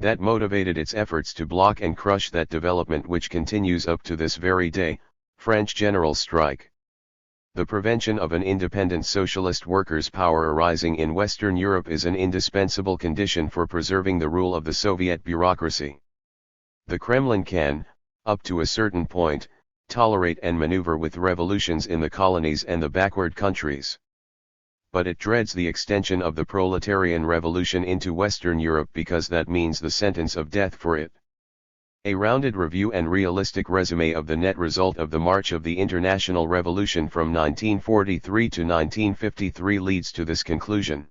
That motivated its efforts to block and crush that development which continues up to this very day, French general strike. The prevention of an independent socialist workers' power arising in Western Europe is an indispensable condition for preserving the rule of the Soviet bureaucracy. The Kremlin can, up to a certain point, tolerate and maneuver with revolutions in the colonies and the backward countries. But it dreads the extension of the proletarian revolution into Western Europe because that means the sentence of death for it. A rounded review and realistic resume of the net result of the march of the international revolution from 1943 to 1953 leads to this conclusion.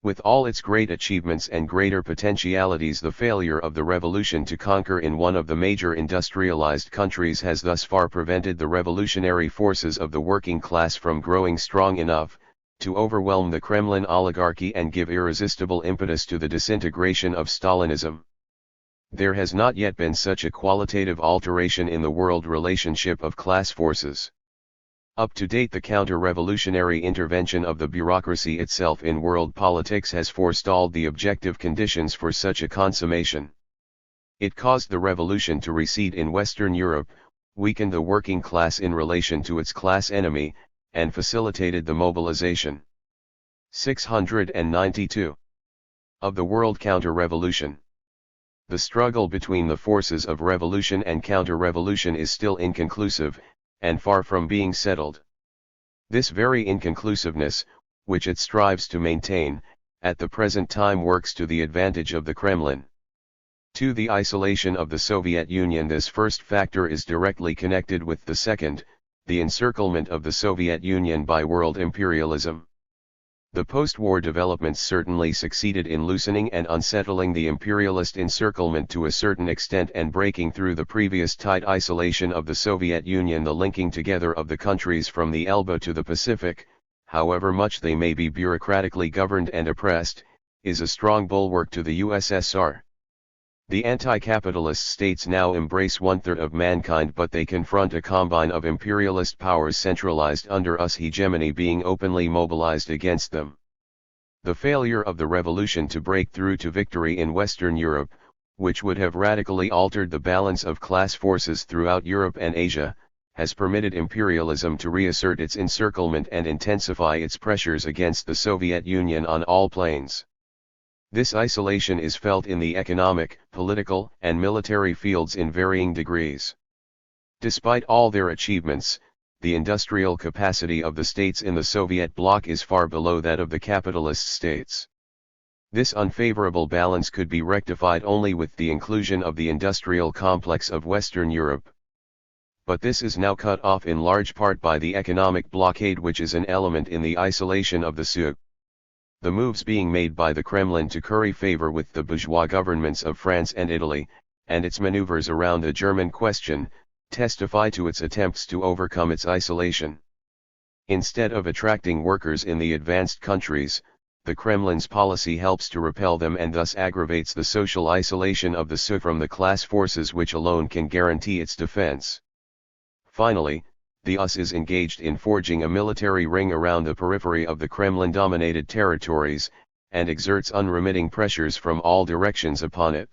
With all its great achievements and greater potentialities, the failure of the revolution to conquer in one of the major industrialized countries has thus far prevented the revolutionary forces of the working class from growing strong enough to overwhelm the Kremlin oligarchy and give irresistible impetus to the disintegration of Stalinism. There has not yet been such a qualitative alteration in the world relationship of class forces. Up to date, the counter-revolutionary intervention of the bureaucracy itself in world politics has forestalled the objective conditions for such a consummation. It caused the revolution to recede in Western Europe, weakened the working class in relation to its class enemy, and facilitated the mobilization. 692. Of the world counter-revolution. The struggle between the forces of revolution and counter-revolution is still inconclusive, and far from being settled. This very inconclusiveness, which it strives to maintain, at the present time works to the advantage of the Kremlin. To the isolation of the Soviet Union, this first factor is directly connected with the second, the encirclement of the Soviet Union by world imperialism. The post-war developments certainly succeeded in loosening and unsettling the imperialist encirclement to a certain extent and breaking through the previous tight isolation of the Soviet Union. The linking together of the countries from the Elbe to the Pacific, however much they may be bureaucratically governed and oppressed, is a strong bulwark to the USSR. The anti-capitalist states now embrace one-third of mankind, but they confront a combine of imperialist powers centralized under US hegemony being openly mobilized against them. The failure of the revolution to break through to victory in Western Europe, which would have radically altered the balance of class forces throughout Europe and Asia, has permitted imperialism to reassert its encirclement and intensify its pressures against the Soviet Union on all planes. This isolation is felt in the economic, political, and military fields in varying degrees. Despite all their achievements, the industrial capacity of the states in the Soviet bloc is far below that of the capitalist states. This unfavorable balance could be rectified only with the inclusion of the industrial complex of Western Europe. But this is now cut off in large part by the economic blockade, which is an element in the isolation of the SUG. The moves being made by the Kremlin to curry favor with the bourgeois governments of France and Italy, and its maneuvers around the German question, testify to its attempts to overcome its isolation. Instead of attracting workers in the advanced countries, the Kremlin's policy helps to repel them and thus aggravates the social isolation of the SUG from the class forces which alone can guarantee its defense. Finally, the US is engaged in forging a military ring around the periphery of the Kremlin-dominated territories, and exerts unremitting pressures from all directions upon it.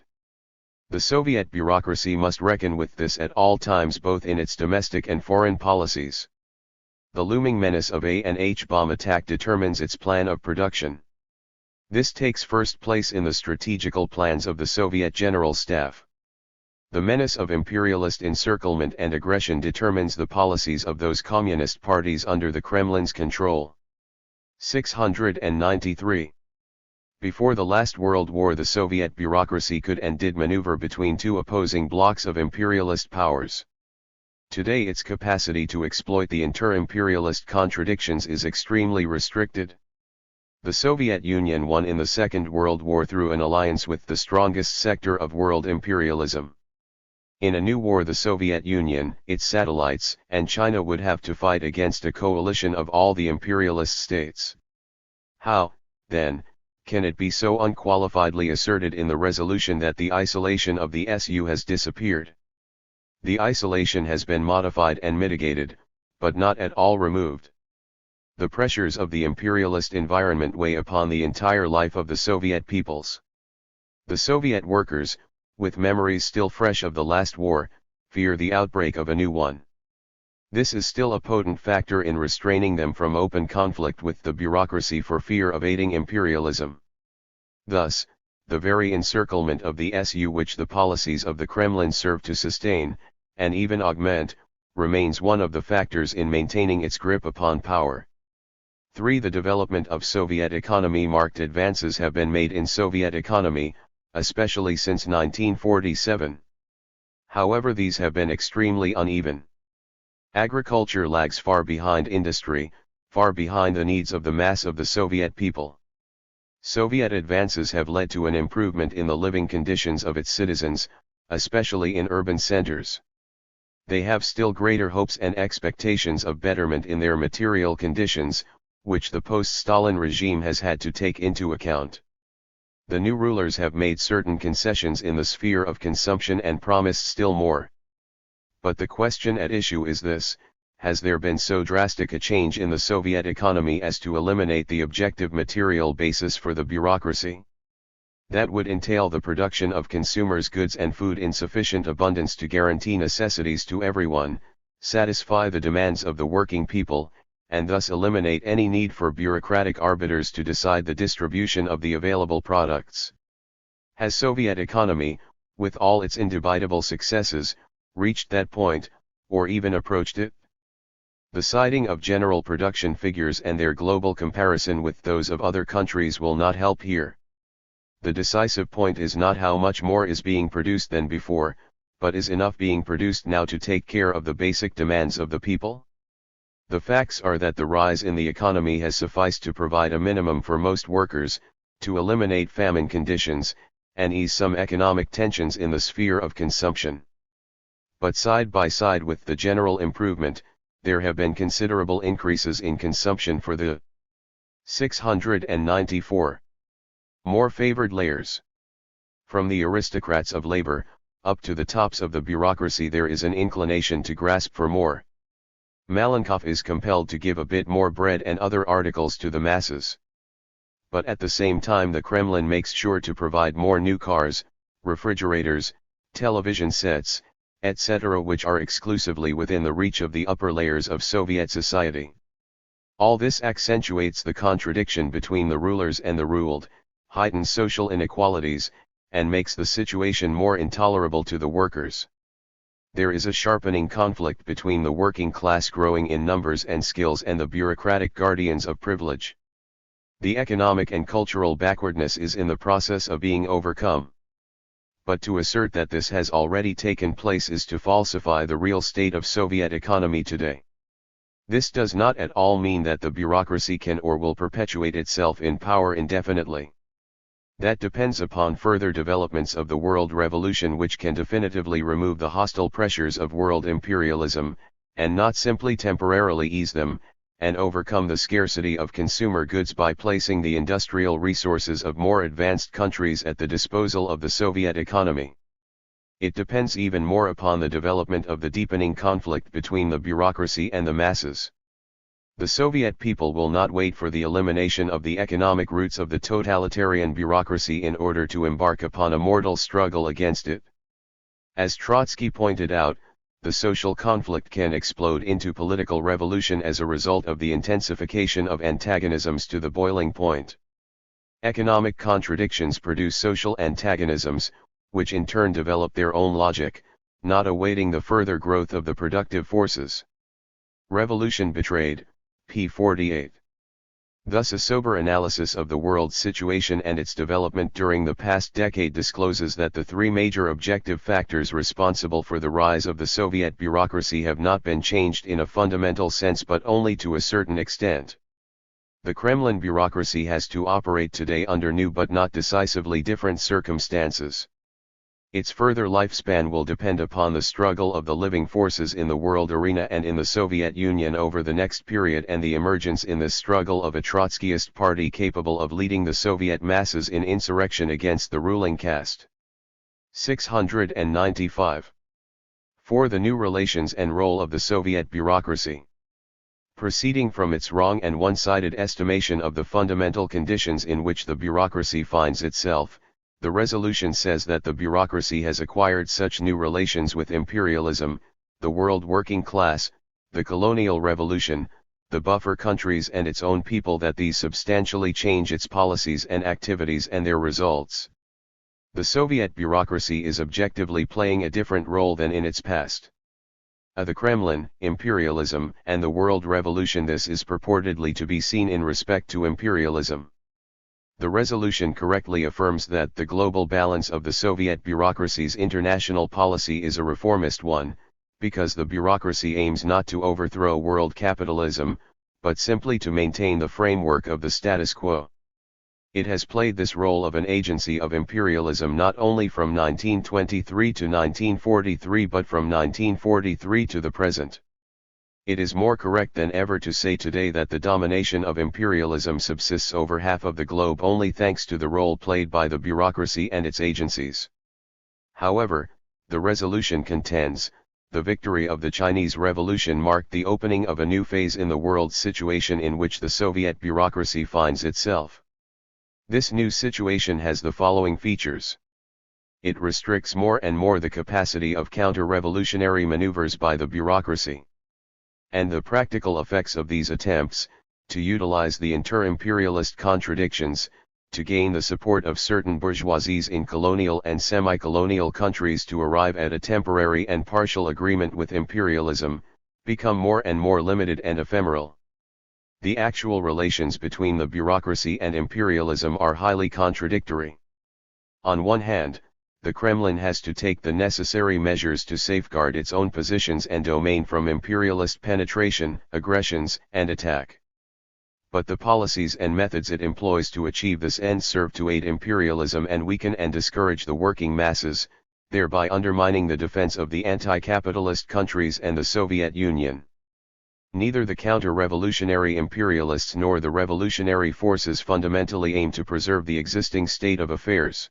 The Soviet bureaucracy must reckon with this at all times, both in its domestic and foreign policies. The looming menace of a and H-bomb attack determines its plan of production. This takes first place in the strategical plans of the Soviet General Staff. The menace of imperialist encirclement and aggression determines the policies of those communist parties under the Kremlin's control. 693. Before the last World War, the Soviet bureaucracy could and did maneuver between two opposing blocs of imperialist powers. Today its capacity to exploit the inter-imperialist contradictions is extremely restricted. The Soviet Union won in the Second World War through an alliance with the strongest sector of world imperialism. In a new war, the Soviet Union, its satellites, and China would have to fight against a coalition of all the imperialist states. How, then, can it be so unqualifiedly asserted in the resolution that the isolation of the SU has disappeared? The isolation has been modified and mitigated, but not at all removed. The pressures of the imperialist environment weigh upon the entire life of the Soviet peoples. The Soviet workers, with memories still fresh of the last war, fear the outbreak of a new one. This is still a potent factor in restraining them from open conflict with the bureaucracy for fear of aiding imperialism. Thus, the very encirclement of the SU which the policies of the Kremlin serve to sustain, and even augment, remains one of the factors in maintaining its grip upon power. 3. The development of Soviet economy. Marked advances have been made in Soviet economy, especially since 1947. However, these have been extremely uneven. Agriculture lags far behind industry, far behind the needs of the mass of the Soviet people. Soviet advances have led to an improvement in the living conditions of its citizens, especially in urban centers. They have still greater hopes and expectations of betterment in their material conditions, which the post-Stalin regime has had to take into account. The new rulers have made certain concessions in the sphere of consumption and promised still more. But the question at issue is this: has there been so drastic a change in the Soviet economy as to eliminate the objective material basis for the bureaucracy? That would entail the production of consumers' goods and food in sufficient abundance to guarantee necessities to everyone, satisfy the demands of the working people, and thus eliminate any need for bureaucratic arbiters to decide the distribution of the available products. Has Soviet economy, with all its indubitable successes, reached that point, or even approached it? The citing of general production figures and their global comparison with those of other countries will not help here. The decisive point is not how much more is being produced than before, but is enough being produced now to take care of the basic demands of the people? The facts are that the rise in the economy has sufficed to provide a minimum for most workers, to eliminate famine conditions, and ease some economic tensions in the sphere of consumption. But side by side with the general improvement, there have been considerable increases in consumption for the 694 more favored layers. From the aristocrats of labor, up to the tops of the bureaucracy, there is an inclination to grasp for more. Malenkov is compelled to give a bit more bread and other articles to the masses. But at the same time the Kremlin makes sure to provide more new cars, refrigerators, television sets, etc., which are exclusively within the reach of the upper layers of Soviet society. All this accentuates the contradiction between the rulers and the ruled, heightens social inequalities, and makes the situation more intolerable to the workers. There is a sharpening conflict between the working class growing in numbers and skills and the bureaucratic guardians of privilege. The economic and cultural backwardness is in the process of being overcome. But to assert that this has already taken place is to falsify the real state of Soviet economy today. This does not at all mean that the bureaucracy can or will perpetuate itself in power indefinitely. That depends upon further developments of the world revolution, which can definitively remove the hostile pressures of world imperialism, and not simply temporarily ease them, and overcome the scarcity of consumer goods by placing the industrial resources of more advanced countries at the disposal of the Soviet economy. It depends even more upon the development of the deepening conflict between the bureaucracy and the masses. The Soviet people will not wait for the elimination of the economic roots of the totalitarian bureaucracy in order to embark upon a mortal struggle against it. As Trotsky pointed out, the social conflict can explode into political revolution as a result of the intensification of antagonisms to the boiling point. Economic contradictions produce social antagonisms, which in turn develop their own logic, not awaiting the further growth of the productive forces. Revolution betrayed, p. 48. Thus a sober analysis of the world's situation and its development during the past decade discloses that the three major objective factors responsible for the rise of the Soviet bureaucracy have not been changed in a fundamental sense but only to a certain extent. The Kremlin bureaucracy has to operate today under new but not decisively different circumstances. Its further lifespan will depend upon the struggle of the living forces in the world arena and in the Soviet Union over the next period, and the emergence in this struggle of a Trotskyist party capable of leading the Soviet masses in insurrection against the ruling caste. 695. 4. The new relations and role of the Soviet bureaucracy. Proceeding from its wrong and one-sided estimation of the fundamental conditions in which the bureaucracy finds itself, the resolution says that the bureaucracy has acquired such new relations with imperialism, the world working class, the colonial revolution, the buffer countries and its own people that these substantially change its policies and activities and their results. The Soviet bureaucracy is objectively playing a different role than in its past. The Kremlin, imperialism, and the world revolution. This is purportedly to be seen in respect to imperialism. The resolution correctly affirms that the global balance of the Soviet bureaucracy's international policy is a reformist one, because the bureaucracy aims not to overthrow world capitalism, but simply to maintain the framework of the status quo. It has played this role of an agency of imperialism not only from 1923 to 1943 but from 1943 to the present. It is more correct than ever to say today that the domination of imperialism subsists over half of the globe only thanks to the role played by the bureaucracy and its agencies. However, the resolution contends, the victory of the Chinese Revolution marked the opening of a new phase in the world situation in which the Soviet bureaucracy finds itself. This new situation has the following features. It restricts more and more the capacity of counter-revolutionary maneuvers by the bureaucracy. And the practical effects of these attempts, to utilize the inter-imperialist contradictions, to gain the support of certain bourgeoisies in colonial and semi-colonial countries to arrive at a temporary and partial agreement with imperialism, become more and more limited and ephemeral. The actual relations between the bureaucracy and imperialism are highly contradictory. On one hand, the Kremlin has to take the necessary measures to safeguard its own positions and domain from imperialist penetration, aggressions, and attack. But the policies and methods it employs to achieve this end serve to aid imperialism and weaken and discourage the working masses, thereby undermining the defense of the anti-capitalist countries and the Soviet Union. Neither the counter-revolutionary imperialists nor the revolutionary forces fundamentally aim to preserve the existing state of affairs.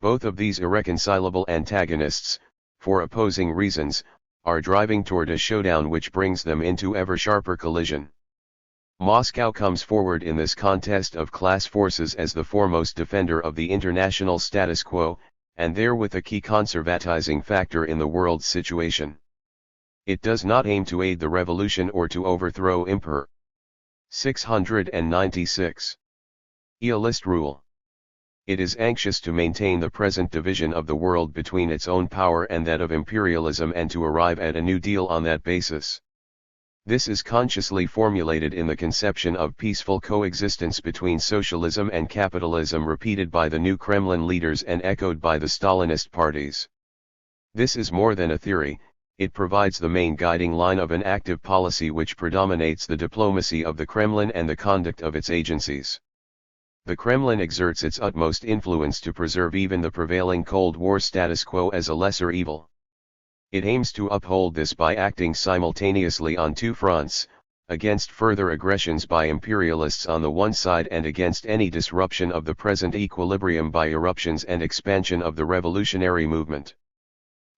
Both of these irreconcilable antagonists, for opposing reasons, are driving toward a showdown which brings them into ever sharper collision. Moscow comes forward in this contest of class forces as the foremost defender of the international status quo, and therewith a key conservatizing factor in the world's situation. It does not aim to aid the revolution or to overthrow Emperor. 696. Realist rule. It is anxious to maintain the present division of the world between its own power and that of imperialism and to arrive at a new deal on that basis. This is consciously formulated in the conception of peaceful coexistence between socialism and capitalism repeated by the new Kremlin leaders and echoed by the Stalinist parties. This is more than a theory, it provides the main guiding line of an active policy which predominates the diplomacy of the Kremlin and the conduct of its agencies. The Kremlin exerts its utmost influence to preserve even the prevailing Cold War status quo as a lesser evil. It aims to uphold this by acting simultaneously on two fronts, against further aggressions by imperialists on the one side and against any disruption of the present equilibrium by eruptions and expansion of the revolutionary movement.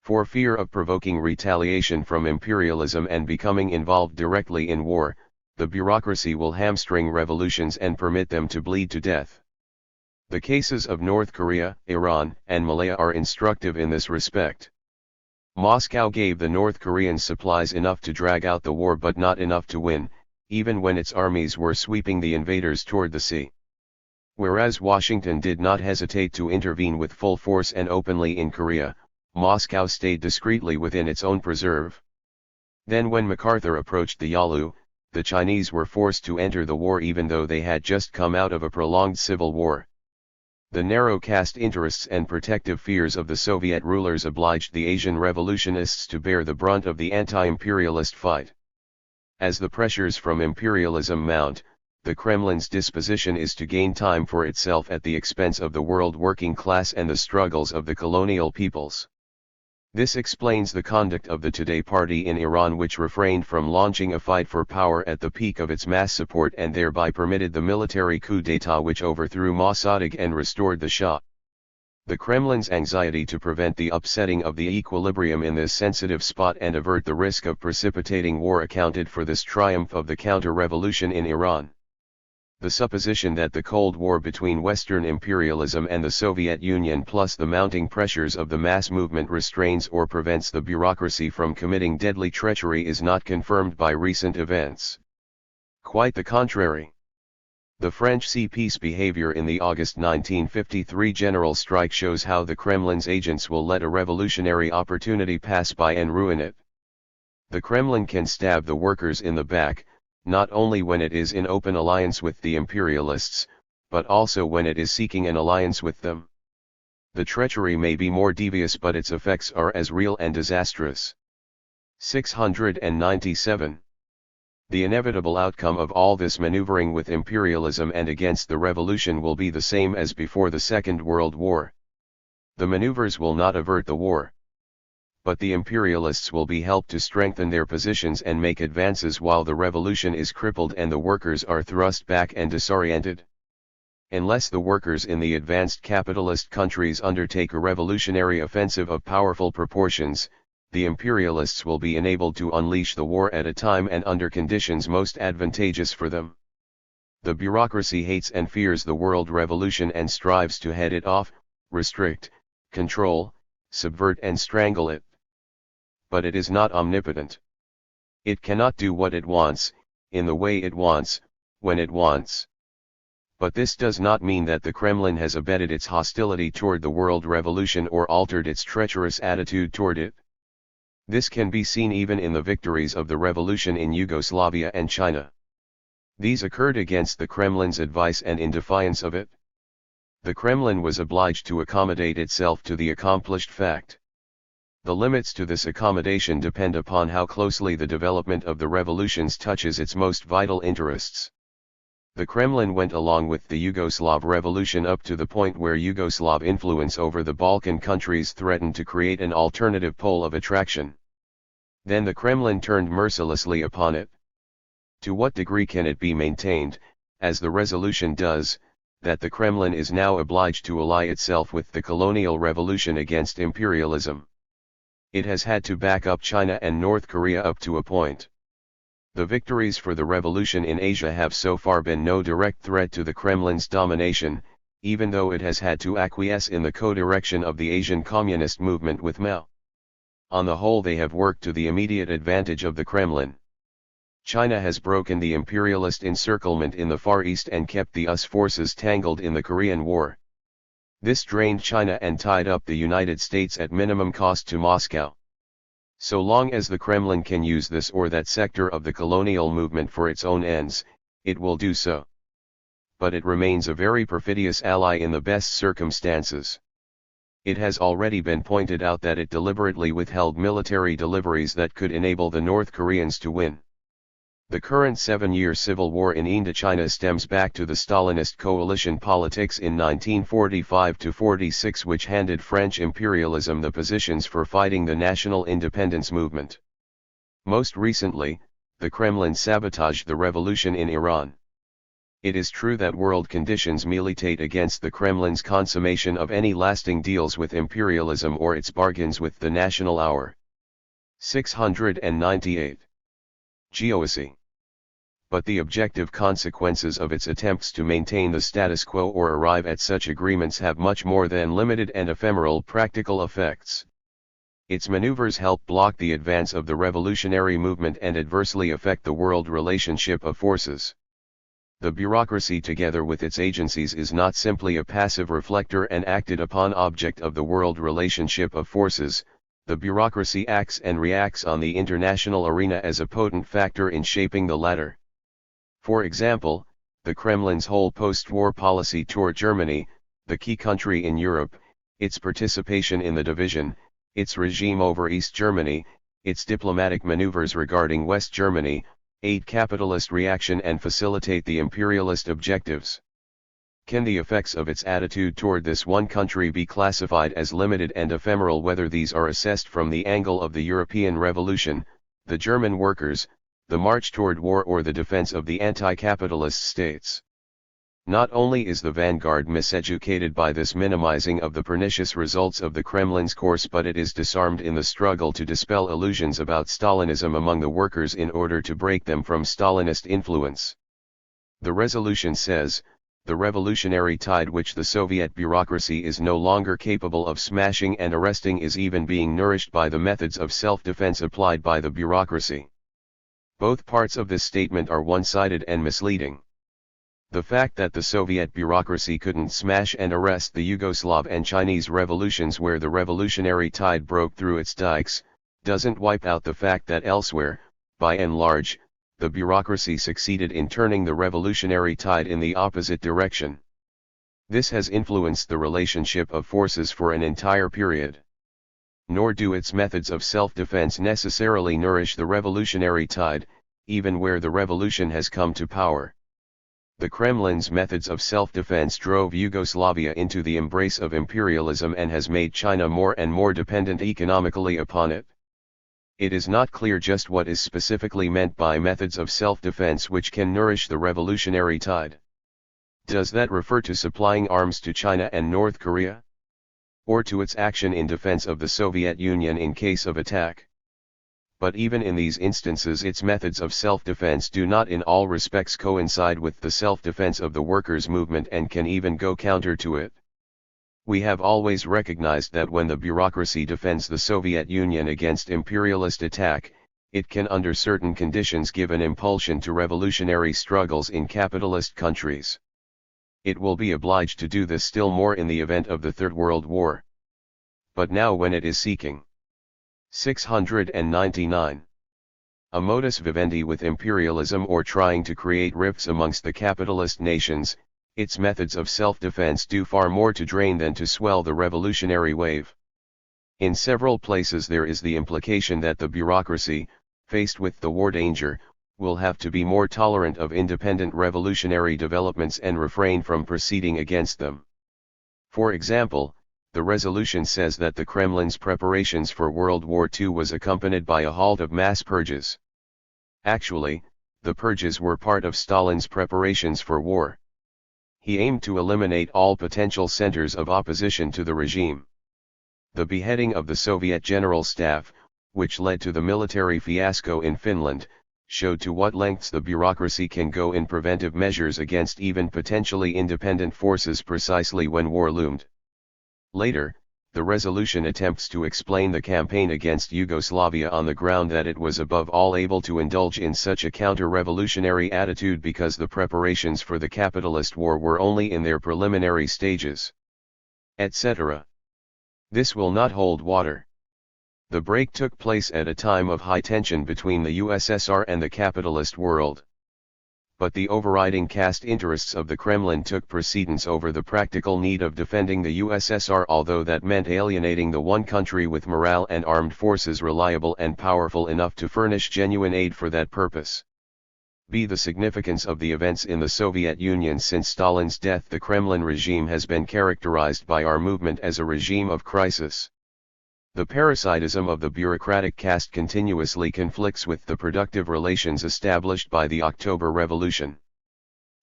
For fear of provoking retaliation from imperialism and becoming involved directly in war, the bureaucracy will hamstring revolutions and permit them to bleed to death. The cases of North Korea, Iran, and Malaya are instructive in this respect. Moscow gave the North Koreans supplies enough to drag out the war but not enough to win, even when its armies were sweeping the invaders toward the sea. Whereas Washington did not hesitate to intervene with full force and openly in Korea, Moscow stayed discreetly within its own preserve. Then when MacArthur approached the Yalu, the Chinese were forced to enter the war even though they had just come out of a prolonged civil war. The narrow caste interests and protective fears of the Soviet rulers obliged the Asian revolutionists to bear the brunt of the anti-imperialist fight. As the pressures from imperialism mount, the Kremlin's disposition is to gain time for itself at the expense of the world working class and the struggles of the colonial peoples. This explains the conduct of the Today party in Iran, which refrained from launching a fight for power at the peak of its mass support and thereby permitted the military coup d'état which overthrew Mossadegh and restored the Shah. The Kremlin's anxiety to prevent the upsetting of the equilibrium in this sensitive spot and avert the risk of precipitating war accounted for this triumph of the counter-revolution in Iran. The supposition that the Cold War between Western imperialism and the Soviet Union plus the mounting pressures of the mass movement restrains or prevents the bureaucracy from committing deadly treachery is not confirmed by recent events. Quite the contrary. The French CP's behavior in the August 1953 general strike shows how the Kremlin's agents will let a revolutionary opportunity pass by and ruin it. The Kremlin can stab the workers in the back, not only when it is in open alliance with the imperialists, but also when it is seeking an alliance with them. The treachery may be more devious, but its effects are as real and disastrous. 697. The inevitable outcome of all this maneuvering with imperialism and against the revolution will be the same as before the Second World War. The maneuvers will not avert the war, but the imperialists will be helped to strengthen their positions and make advances while the revolution is crippled and the workers are thrust back and disoriented. Unless the workers in the advanced capitalist countries undertake a revolutionary offensive of powerful proportions, the imperialists will be enabled to unleash the war at a time and under conditions most advantageous for them. The bureaucracy hates and fears the world revolution and strives to head it off, restrict, control, subvert and strangle it. But it is not omnipotent. It cannot do what it wants, in the way it wants, when it wants. But this does not mean that the Kremlin has abated its hostility toward the world revolution or altered its treacherous attitude toward it. This can be seen even in the victories of the revolution in Yugoslavia and China. These occurred against the Kremlin's advice and in defiance of it. The Kremlin was obliged to accommodate itself to the accomplished fact. The limits to this accommodation depend upon how closely the development of the revolutions touches its most vital interests. The Kremlin went along with the Yugoslav revolution up to the point where Yugoslav influence over the Balkan countries threatened to create an alternative pole of attraction. Then the Kremlin turned mercilessly upon it. To what degree can it be maintained, as the resolution does, that the Kremlin is now obliged to ally itself with the colonial revolution against imperialism? It has had to back up China and North Korea up to a point. The victories for the revolution in Asia have so far been no direct threat to the Kremlin's domination, even though it has had to acquiesce in the co-direction of the Asian Communist movement with Mao. On the whole, they have worked to the immediate advantage of the Kremlin. China has broken the imperialist encirclement in the Far East and kept the US forces tangled in the Korean War. This drained China and tied up the United States at minimum cost to Moscow. So long as the Kremlin can use this or that sector of the colonial movement for its own ends, it will do so. But it remains a very perfidious ally in the best circumstances. It has already been pointed out that it deliberately withheld military deliveries that could enable the North Koreans to win. The current 7-year civil war in Indochina stems back to the Stalinist coalition politics in 1945–46, which handed French imperialism the positions for fighting the national independence movement. Most recently, the Kremlin sabotaged the revolution in Iran. It is true that world conditions militate against the Kremlin's consummation of any lasting deals with imperialism or its bargains with the national hour. 698. Geoacy. But the objective consequences of its attempts to maintain the status quo or arrive at such agreements have much more than limited and ephemeral practical effects. Its maneuvers help block the advance of the revolutionary movement and adversely affect the world relationship of forces. The bureaucracy together with its agencies is not simply a passive reflector and acted upon object of the world relationship of forces. The bureaucracy acts and reacts on the international arena as a potent factor in shaping the latter. For example, the Kremlin's whole post-war policy toward Germany, the key country in Europe, its participation in the division, its regime over East Germany, its diplomatic maneuvers regarding West Germany, aid capitalist reaction and facilitate the imperialist objectives. Can the effects of its attitude toward this one country be classified as limited and ephemeral, whether these are assessed from the angle of the European Revolution, the German workers, the march toward war, or the defense of the anti-capitalist states? Not only is the vanguard miseducated by this minimizing of the pernicious results of the Kremlin's course, but it is disarmed in the struggle to dispel illusions about Stalinism among the workers in order to break them from Stalinist influence. The resolution says, the revolutionary tide which the Soviet bureaucracy is no longer capable of smashing and arresting is even being nourished by the methods of self-defense applied by the bureaucracy. Both parts of this statement are one-sided and misleading. The fact that the Soviet bureaucracy couldn't smash and arrest the Yugoslav and Chinese revolutions where the revolutionary tide broke through its dikes, doesn't wipe out the fact that elsewhere, by and large, the bureaucracy succeeded in turning the revolutionary tide in the opposite direction. This has influenced the relationship of forces for an entire period. Nor do its methods of self-defense necessarily nourish the revolutionary tide, even where the revolution has come to power. The Kremlin's methods of self-defense drove Yugoslavia into the embrace of imperialism and has made China more and more dependent economically upon it. It is not clear just what is specifically meant by methods of self-defense which can nourish the revolutionary tide. Does that refer to supplying arms to China and North Korea? Or to its action in defense of the Soviet Union in case of attack? But even in these instances, its methods of self-defense do not in all respects coincide with the self-defense of the workers' movement and can even go counter to it. We have always recognized that when the bureaucracy defends the Soviet Union against imperialist attack, it can under certain conditions give an impulsion to revolutionary struggles in capitalist countries. It will be obliged to do this still more in the event of the Third World War. But now when it is seeking 699. A modus vivendi with imperialism or trying to create rifts amongst the capitalist nations, its methods of self-defense do far more to drain than to swell the revolutionary wave. In several places there is the implication that the bureaucracy, faced with the war danger, will have to be more tolerant of independent revolutionary developments and refrain from proceeding against them. For example, the resolution says that the Kremlin's preparations for World War II was accompanied by a halt of mass purges. Actually, the purges were part of Stalin's preparations for war. He aimed to eliminate all potential centers of opposition to the regime. The beheading of the Soviet General Staff, which led to the military fiasco in Finland, showed to what lengths the bureaucracy can go in preventive measures against even potentially independent forces precisely when war loomed. Later, the resolution attempts to explain the campaign against Yugoslavia on the ground that it was above all able to indulge in such a counter-revolutionary attitude because the preparations for the capitalist war were only in their preliminary stages, etc. This will not hold water. The break took place at a time of high tension between the USSR and the capitalist world. But the overriding caste interests of the Kremlin took precedence over the practical need of defending the USSR, although that meant alienating the one country with morale and armed forces reliable and powerful enough to furnish genuine aid for that purpose. B. The significance of the events in the Soviet Union since Stalin's death. The Kremlin regime has been characterized by our movement as a regime of crisis. The parasitism of the bureaucratic caste continuously conflicts with the productive relations established by the October Revolution.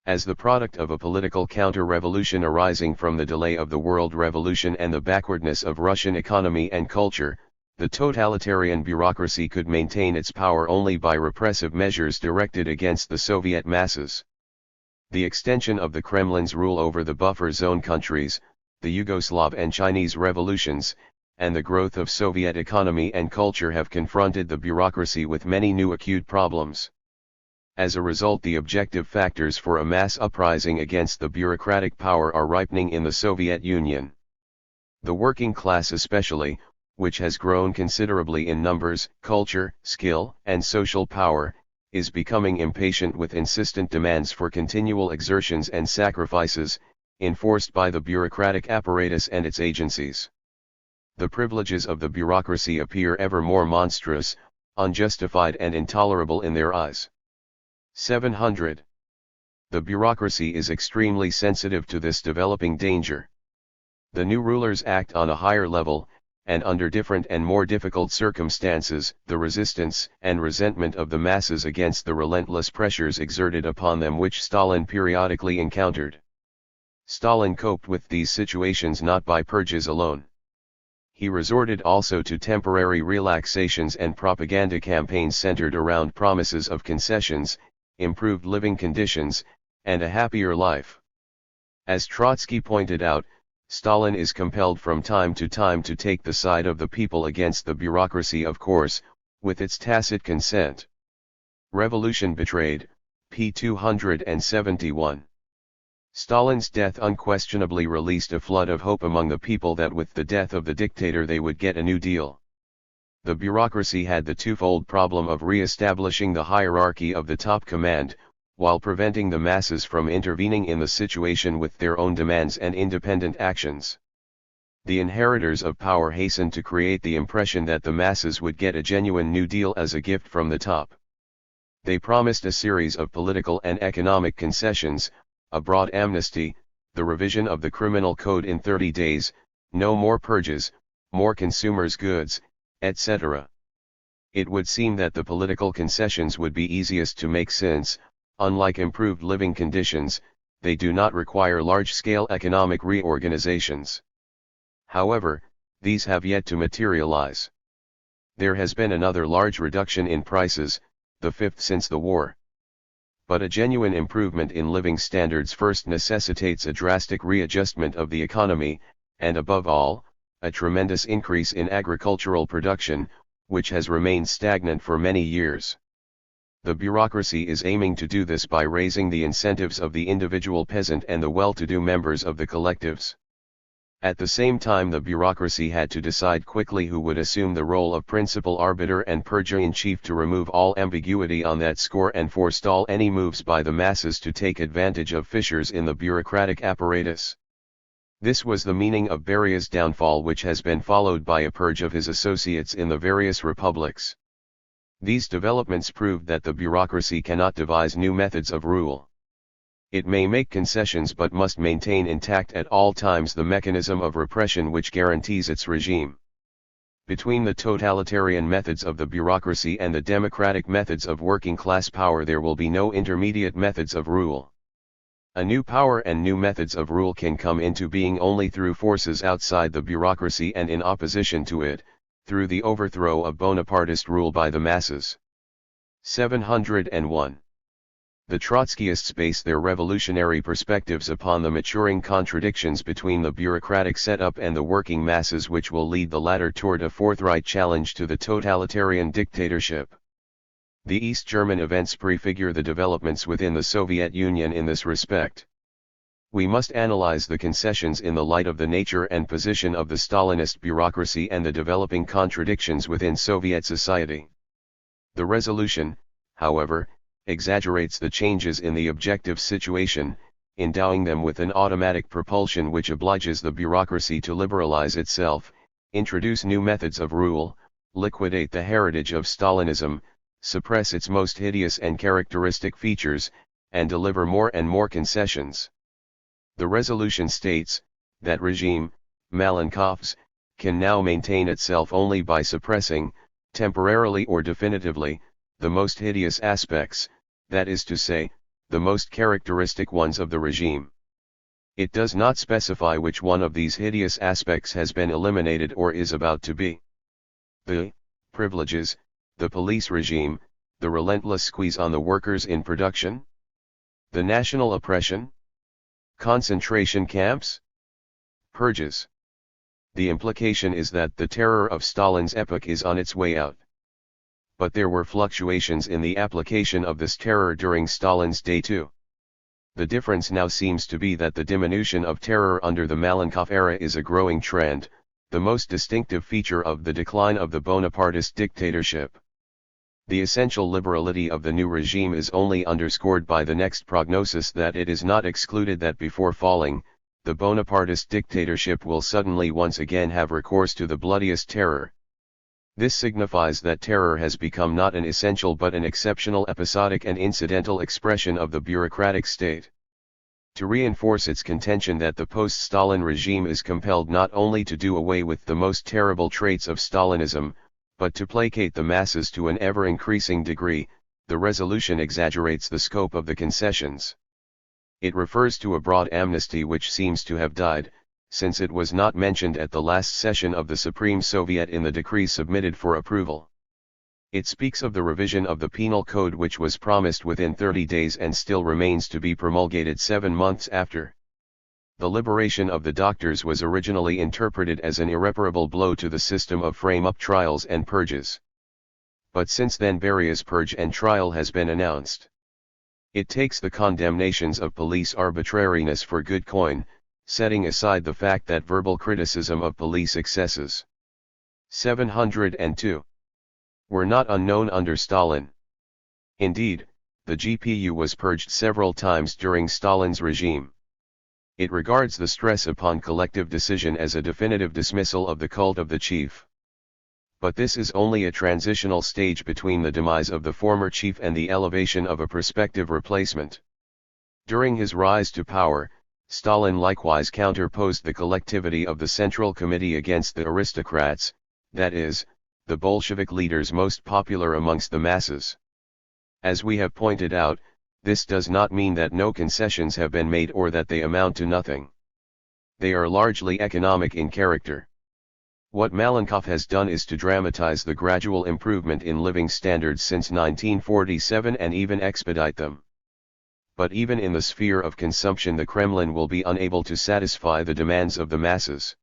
As the product of a political counter-revolution arising from the delay of the World Revolution and the backwardness of Russian economy and culture, the totalitarian bureaucracy could maintain its power only by repressive measures directed against the Soviet masses. The extension of the Kremlin's rule over the buffer zone countries, the Yugoslav and Chinese revolutions, and the growth of Soviet economy and culture have confronted the bureaucracy with many new acute problems. As a result, the objective factors for a mass uprising against the bureaucratic power are ripening in the Soviet Union. The working class especially, which has grown considerably in numbers, culture, skill, and social power, is becoming impatient with insistent demands for continual exertions and sacrifices, enforced by the bureaucratic apparatus and its agencies. The privileges of the bureaucracy appear ever more monstrous, unjustified and intolerable in their eyes. 700. The bureaucracy is extremely sensitive to this developing danger. The new rulers act on a higher level, and under different and more difficult circumstances. The resistance and resentment of the masses against the relentless pressures exerted upon them which Stalin periodically encountered. Stalin coped with these situations not by purges alone. He resorted also to temporary relaxations and propaganda campaigns centered around promises of concessions, improved living conditions, and a happier life. As Trotsky pointed out, Stalin is compelled from time to take the side of the people against the bureaucracy, of course, with its tacit consent. Revolution Betrayed, p. 271. Stalin's death unquestionably released a flood of hope among the people that with the death of the dictator they would get a new deal. The bureaucracy had the twofold problem of re-establishing the hierarchy of the top command, while preventing the masses from intervening in the situation with their own demands and independent actions. The inheritors of power hastened to create the impression that the masses would get a genuine New Deal as a gift from the top. They promised a series of political and economic concessions, a broad amnesty, the revision of the criminal code in 30 days, no more purges, more consumers' goods, etc. It would seem that the political concessions would be easiest to make since, unlike improved living conditions, they do not require large-scale economic reorganizations. However, these have yet to materialize. There has been another large reduction in prices, the fifth since the war. But a genuine improvement in living standards first necessitates a drastic readjustment of the economy, and above all, a tremendous increase in agricultural production, which has remained stagnant for many years. The bureaucracy is aiming to do this by raising the incentives of the individual peasant and the well-to-do members of the collectives. At the same time, the bureaucracy had to decide quickly who would assume the role of principal arbiter and purger-in-chief to remove all ambiguity on that score and forestall any moves by the masses to take advantage of fissures in the bureaucratic apparatus. This was the meaning of Beria's downfall, which has been followed by a purge of his associates in the various republics. These developments proved that the bureaucracy cannot devise new methods of rule. It may make concessions but must maintain intact at all times the mechanism of repression which guarantees its regime. Between the totalitarian methods of the bureaucracy and the democratic methods of working-class power there will be no intermediate methods of rule. A new power and new methods of rule can come into being only through forces outside the bureaucracy and in opposition to it, through the overthrow of Bonapartist rule by the masses. 701. The Trotskyists base their revolutionary perspectives upon the maturing contradictions between the bureaucratic setup and the working masses, which will lead the latter toward a forthright challenge to the totalitarian dictatorship. The East German events prefigure the developments within the Soviet Union in this respect. We must analyze the concessions in the light of the nature and position of the Stalinist bureaucracy and the developing contradictions within Soviet society. The resolution, however, exaggerates the changes in the objective situation, endowing them with an automatic propulsion which obliges the bureaucracy to liberalize itself, introduce new methods of rule, liquidate the heritage of Stalinism, suppress its most hideous and characteristic features, and deliver more and more concessions. The resolution states, that regime, Malenkov's, can now maintain itself only by suppressing, temporarily or definitively, the most hideous aspects, that is to say, the most characteristic ones of the regime. It does not specify which one of these hideous aspects has been eliminated or is about to be. The privileges, the police regime, the relentless squeeze on the workers in production, the national oppression, concentration camps, purges. The implication is that the terror of Stalin's epoch is on its way out. But there were fluctuations in the application of this terror during Stalin's day too. The difference now seems to be that the diminution of terror under the Malenkov era is a growing trend, the most distinctive feature of the decline of the Bonapartist dictatorship. The essential liberality of the new regime is only underscored by the next prognosis that it is not excluded that before falling, the Bonapartist dictatorship will suddenly once again have recourse to the bloodiest terror. This signifies that terror has become not an essential but an exceptional episodic and incidental expression of the bureaucratic state. To reinforce its contention that the post-Stalin regime is compelled not only to do away with the most terrible traits of Stalinism, but to placate the masses to an ever-increasing degree, the resolution exaggerates the scope of the concessions. It refers to a broad amnesty which seems to have died, since it was not mentioned at the last session of the Supreme Soviet in the decree submitted for approval. It speaks of the revision of the penal code which was promised within 30 days and still remains to be promulgated 7 months after. The liberation of the doctors was originally interpreted as an irreparable blow to the system of frame-up trials and purges. But since then Beria's purge and trial has been announced. It takes the condemnations of police arbitrariness for good coin, setting aside the fact that verbal criticism of police excesses 702 were not unknown under Stalin. Indeed, the GPU was purged several times during Stalin's regime. It regards the stress upon collective decision as a definitive dismissal of the cult of the chief. But this is only a transitional stage between the demise of the former chief and the elevation of a prospective replacement. During his rise to power, Stalin likewise counterposed the collectivity of the Central Committee against the aristocrats, that is, the Bolshevik leaders most popular amongst the masses. As we have pointed out, this does not mean that no concessions have been made or that they amount to nothing. They are largely economic in character. What Malenkov has done is to dramatize the gradual improvement in living standards since 1947 and even expedite them. But even in the sphere of consumption the Kremlin will be unable to satisfy the demands of the masses.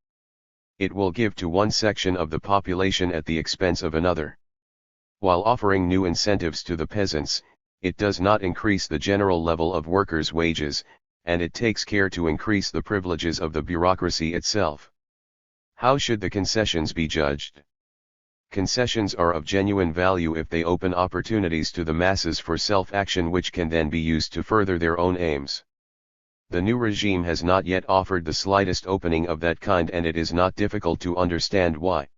It will give to one section of the population at the expense of another. While offering new incentives to the peasants, it does not increase the general level of workers' wages, and it takes care to increase the privileges of the bureaucracy itself. How should the concessions be judged? Concessions are of genuine value if they open opportunities to the masses for self-action which can then be used to further their own aims. The new regime has not yet offered the slightest opening of that kind, and it is not difficult to understand why.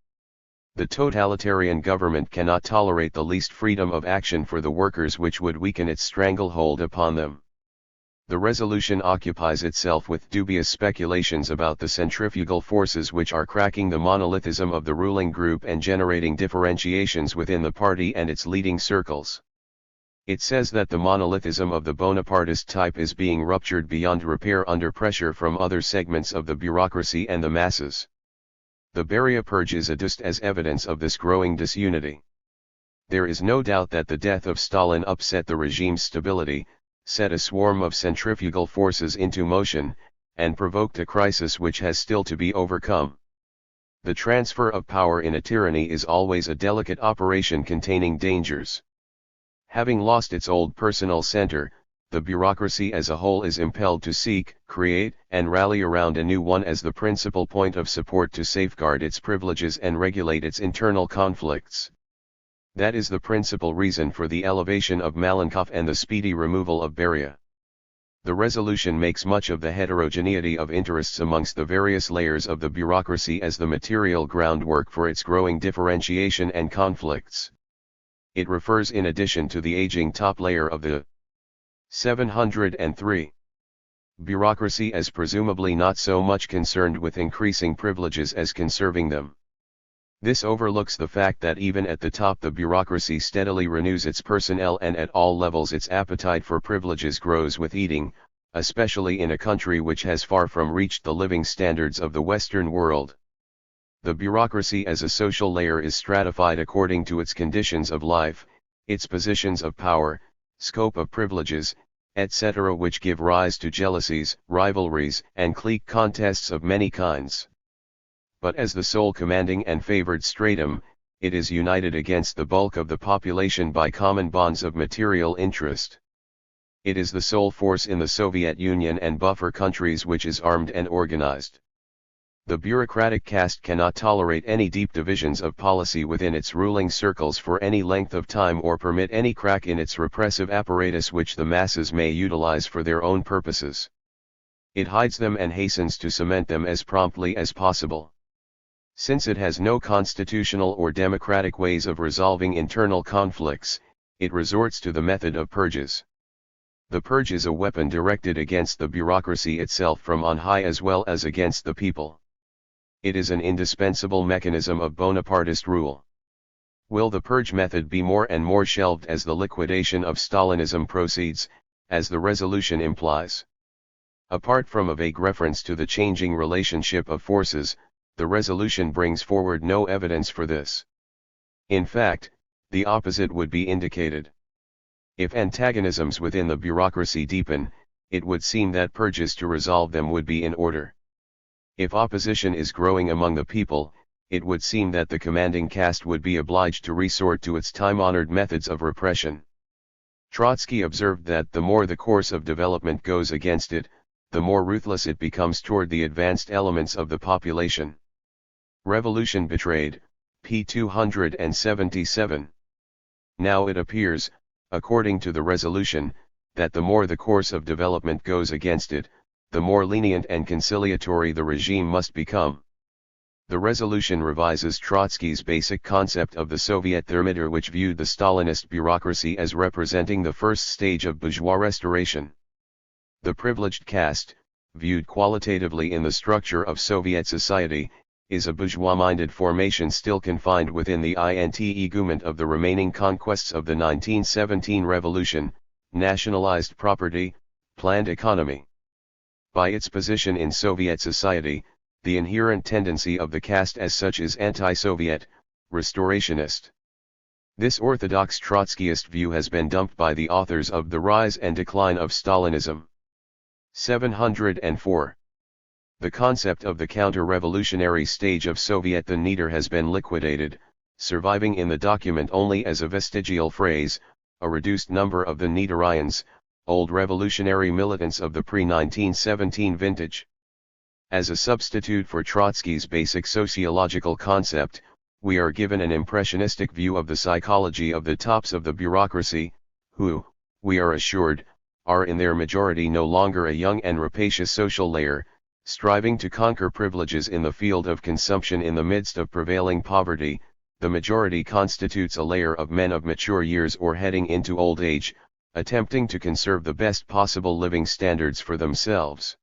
The totalitarian government cannot tolerate the least freedom of action for the workers which would weaken its stranglehold upon them. The resolution occupies itself with dubious speculations about the centrifugal forces which are cracking the monolithism of the ruling group and generating differentiations within the party and its leading circles. It says that the monolithism of the Bonapartist type is being ruptured beyond repair under pressure from other segments of the bureaucracy and the masses. The Beria purge is adduced as evidence of this growing disunity. There is no doubt that the death of Stalin upset the regime's stability, set a swarm of centrifugal forces into motion, and provoked a crisis which has still to be overcome. The transfer of power in a tyranny is always a delicate operation containing dangers. Having lost its old personal center, the bureaucracy as a whole is impelled to seek, create, and rally around a new one as the principal point of support to safeguard its privileges and regulate its internal conflicts. That is the principal reason for the elevation of Malenkov and the speedy removal of Beria. The resolution makes much of the heterogeneity of interests amongst the various layers of the bureaucracy as the material groundwork for its growing differentiation and conflicts. It refers in addition to the aging top layer of the 703 bureaucracy as presumably not so much concerned with increasing privileges as conserving them. This overlooks the fact that even at the top the bureaucracy steadily renews its personnel, and at all levels its appetite for privileges grows with eating, especially in a country which has far from reached the living standards of the Western world. The bureaucracy as a social layer is stratified according to its conditions of life, its positions of power, scope of privileges, etc., which give rise to jealousies, rivalries, and clique contests of many kinds. But as the sole commanding and favored stratum, it is united against the bulk of the population by common bonds of material interest. It is the sole force in the Soviet Union and buffer countries which is armed and organized. The bureaucratic caste cannot tolerate any deep divisions of policy within its ruling circles for any length of time, or permit any crack in its repressive apparatus which the masses may utilize for their own purposes. It hides them and hastens to cement them as promptly as possible. Since it has no constitutional or democratic ways of resolving internal conflicts, it resorts to the method of purges. The purge is a weapon directed against the bureaucracy itself from on high as well as against the people. It is an indispensable mechanism of Bonapartist rule. Will the purge method be more and more shelved as the liquidation of Stalinism proceeds, as the resolution implies? Apart from a vague reference to the changing relationship of forces, the resolution brings forward no evidence for this. In fact, the opposite would be indicated. If antagonisms within the bureaucracy deepen, it would seem that purges to resolve them would be in order. If opposition is growing among the people, it would seem that the commanding caste would be obliged to resort to its time-honored methods of repression. Trotsky observed that the more the course of development goes against it, the more ruthless it becomes toward the advanced elements of the population. Revolution Betrayed, p. 277. Now it appears, according to the resolution, that the more the course of development goes against it, the more lenient and conciliatory the regime must become. The resolution revises Trotsky's basic concept of the Soviet thermometer, which viewed the Stalinist bureaucracy as representing the first stage of bourgeois restoration. The privileged caste, viewed qualitatively in the structure of Soviet society, is a bourgeois-minded formation still confined within the integument of the remaining conquests of the 1917 revolution, nationalized property, planned economy. By its position in Soviet society, the inherent tendency of the caste as such is anti-Soviet, restorationist. This orthodox Trotskyist view has been dumped by the authors of The Rise and Decline of Stalinism. 704. The concept of the counter-revolutionary stage of Soviet the Neater has been liquidated, surviving in the document only as a vestigial phrase, a reduced number of the Neaterians, old revolutionary militants of the pre-1917 vintage. As a substitute for Trotsky's basic sociological concept, we are given an impressionistic view of the psychology of the tops of the bureaucracy, who, we are assured, are in their majority no longer a young and rapacious social layer, striving to conquer privileges in the field of consumption in the midst of prevailing poverty. The majority constitutes a layer of men of mature years or heading into old age, attempting to conserve the best possible living standards for themselves.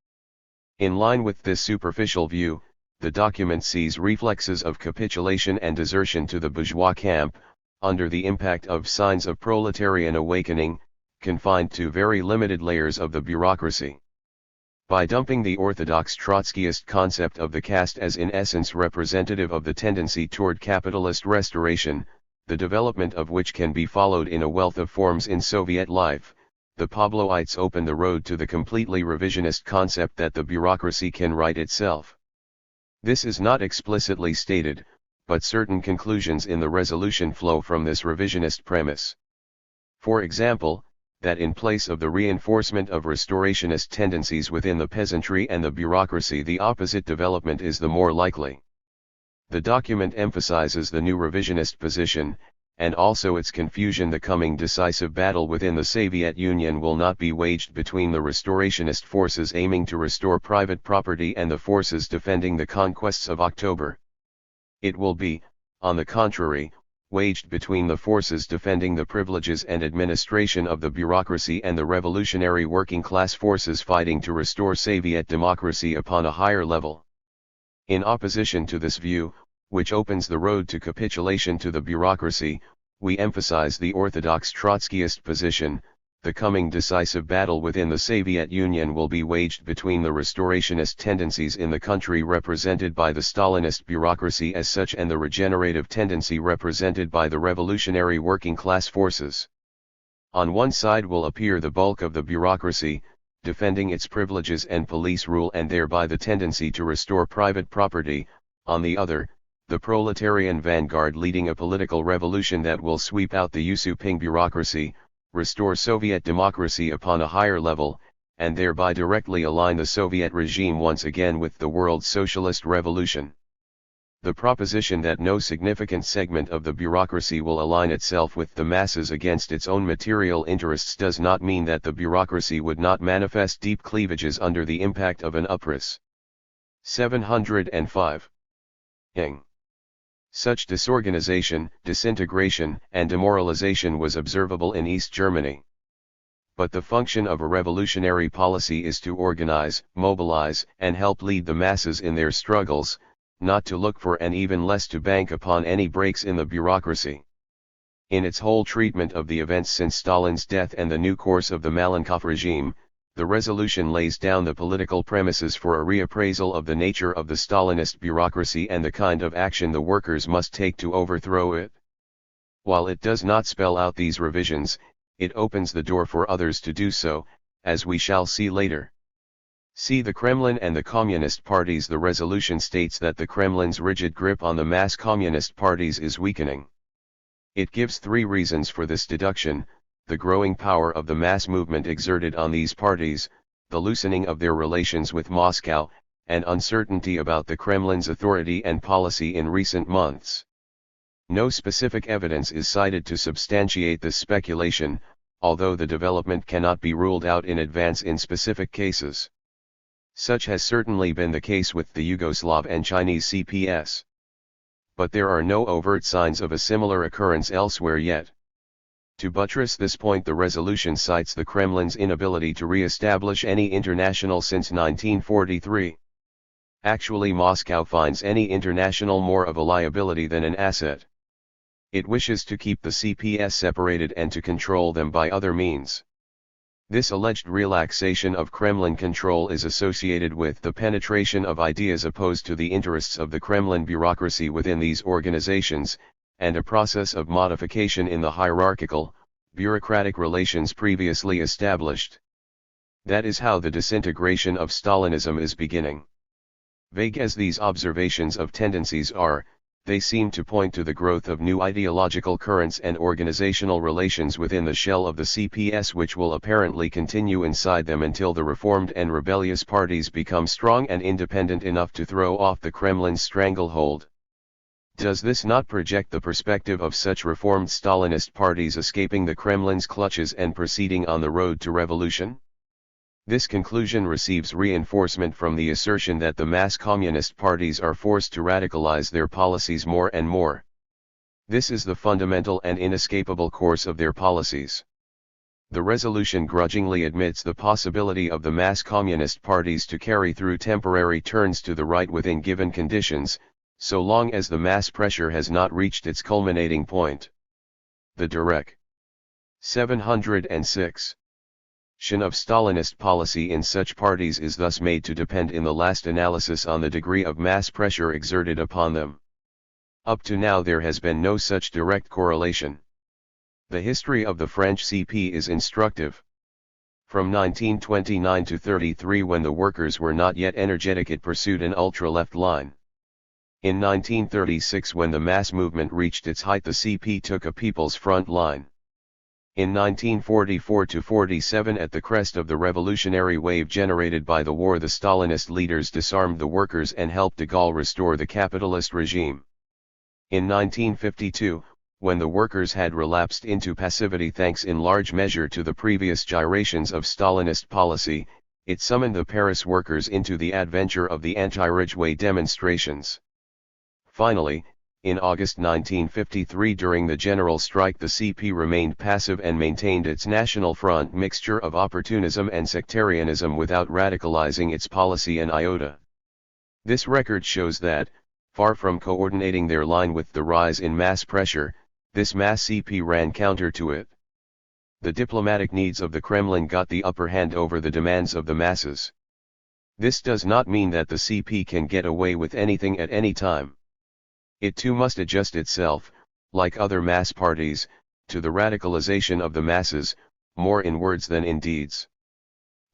In line with this superficial view, the document sees reflexes of capitulation and desertion to the bourgeois camp, under the impact of signs of proletarian awakening, confined to very limited layers of the bureaucracy. By dumping the orthodox Trotskyist concept of the caste as in essence representative of the tendency toward capitalist restoration, the development of which can be followed in a wealth of forms in Soviet life, the Pavlovites open the road to the completely revisionist concept that the bureaucracy can right itself. This is not explicitly stated, but certain conclusions in the resolution flow from this revisionist premise. For example, that in place of the reinforcement of restorationist tendencies within the peasantry and the bureaucracy, the opposite development is the more likely. The document emphasizes the new revisionist position, and also its confusion. The coming decisive battle within the Soviet Union will not be waged between the restorationist forces aiming to restore private property and the forces defending the conquests of October. It will be, on the contrary, waged between the forces defending the privileges and administration of the bureaucracy and the revolutionary working class forces fighting to restore Soviet democracy upon a higher level. In opposition to this view, which opens the road to capitulation to the bureaucracy, we emphasize the orthodox Trotskyist position. The coming decisive battle within the Soviet Union will be waged between the restorationist tendencies in the country represented by the Stalinist bureaucracy as such and the regenerative tendency represented by the revolutionary working class forces. On one side will appear the bulk of the bureaucracy, defending its privileges and police rule and thereby the tendency to restore private property. On the other, the proletarian vanguard leading a political revolution that will sweep out the usurping bureaucracy, restore Soviet democracy upon a higher level, and thereby directly align the Soviet regime once again with the world's socialist revolution. The proposition that no significant segment of the bureaucracy will align itself with the masses against its own material interests does not mean that the bureaucracy would not manifest deep cleavages under the impact of an upris. 705. Ing. Such disorganization, disintegration, and demoralization was observable in East Germany. But the function of a revolutionary policy is to organize, mobilize, and help lead the masses in their struggles, not to look for and even less to bank upon any breaks in the bureaucracy. In its whole treatment of the events since Stalin's death and the new course of the Malenkov regime, the resolution lays down the political premises for a reappraisal of the nature of the Stalinist bureaucracy and the kind of action the workers must take to overthrow it. While it does not spell out these revisions, it opens the door for others to do so, as we shall see later. See the Kremlin and the Communist parties. The resolution states that the Kremlin's rigid grip on the mass Communist parties is weakening. It gives three reasons for this deduction: the growing power of the mass movement exerted on these parties, the loosening of their relations with Moscow, and uncertainty about the Kremlin's authority and policy in recent months. No specific evidence is cited to substantiate this speculation, although the development cannot be ruled out in advance in specific cases. Such has certainly been the case with the Yugoslav and Chinese CPS. But there are no overt signs of a similar occurrence elsewhere yet. To buttress this point, the resolution cites the Kremlin's inability to re-establish any international since 1943. Actually, Moscow finds any international more of a liability than an asset. It wishes to keep the CPS separated and to control them by other means. This alleged relaxation of Kremlin control is associated with the penetration of ideas opposed to the interests of the Kremlin bureaucracy within these organizations, and a process of modification in the hierarchical, bureaucratic relations previously established. That is how the disintegration of Stalinism is beginning. Vague as these observations of tendencies are, they seem to point to the growth of new ideological currents and organizational relations within the shell of the CPS, which will apparently continue inside them until the reformed and rebellious parties become strong and independent enough to throw off the Kremlin's stranglehold. Does this not project the perspective of such reformed Stalinist parties escaping the Kremlin's clutches and proceeding on the road to revolution? This conclusion receives reinforcement from the assertion that the mass communist parties are forced to radicalize their policies more and more. This is the fundamental and inescapable course of their policies. The resolution grudgingly admits the possibility of the mass communist parties to carry through temporary turns to the right within given conditions, so long as the mass pressure has not reached its culminating point. The direct 706 of Stalinist policy in such parties is thus made to depend in the last analysis on the degree of mass pressure exerted upon them. Up to now there has been no such direct correlation. The history of the French CP is instructive. From 1929 to 33, when the workers were not yet energetic, it pursued an ultra-left line. In 1936, when the mass movement reached its height, the CP took a People's Front line. In 1944–47, at the crest of the revolutionary wave generated by the war, the Stalinist leaders disarmed the workers and helped de Gaulle restore the capitalist regime. In 1952, when the workers had relapsed into passivity thanks in large measure to the previous gyrations of Stalinist policy, it summoned the Paris workers into the adventure of the anti-Ridgeway demonstrations. Finally, in August 1953, during the general strike, the CP remained passive and maintained its National Front mixture of opportunism and sectarianism without radicalizing its policy an iota. This record shows that, far from coordinating their line with the rise in mass pressure, this mass CP ran counter to it. The diplomatic needs of the Kremlin got the upper hand over the demands of the masses. This does not mean that the CP can get away with anything at any time. It too must adjust itself, like other mass parties, to the radicalization of the masses, more in words than in deeds.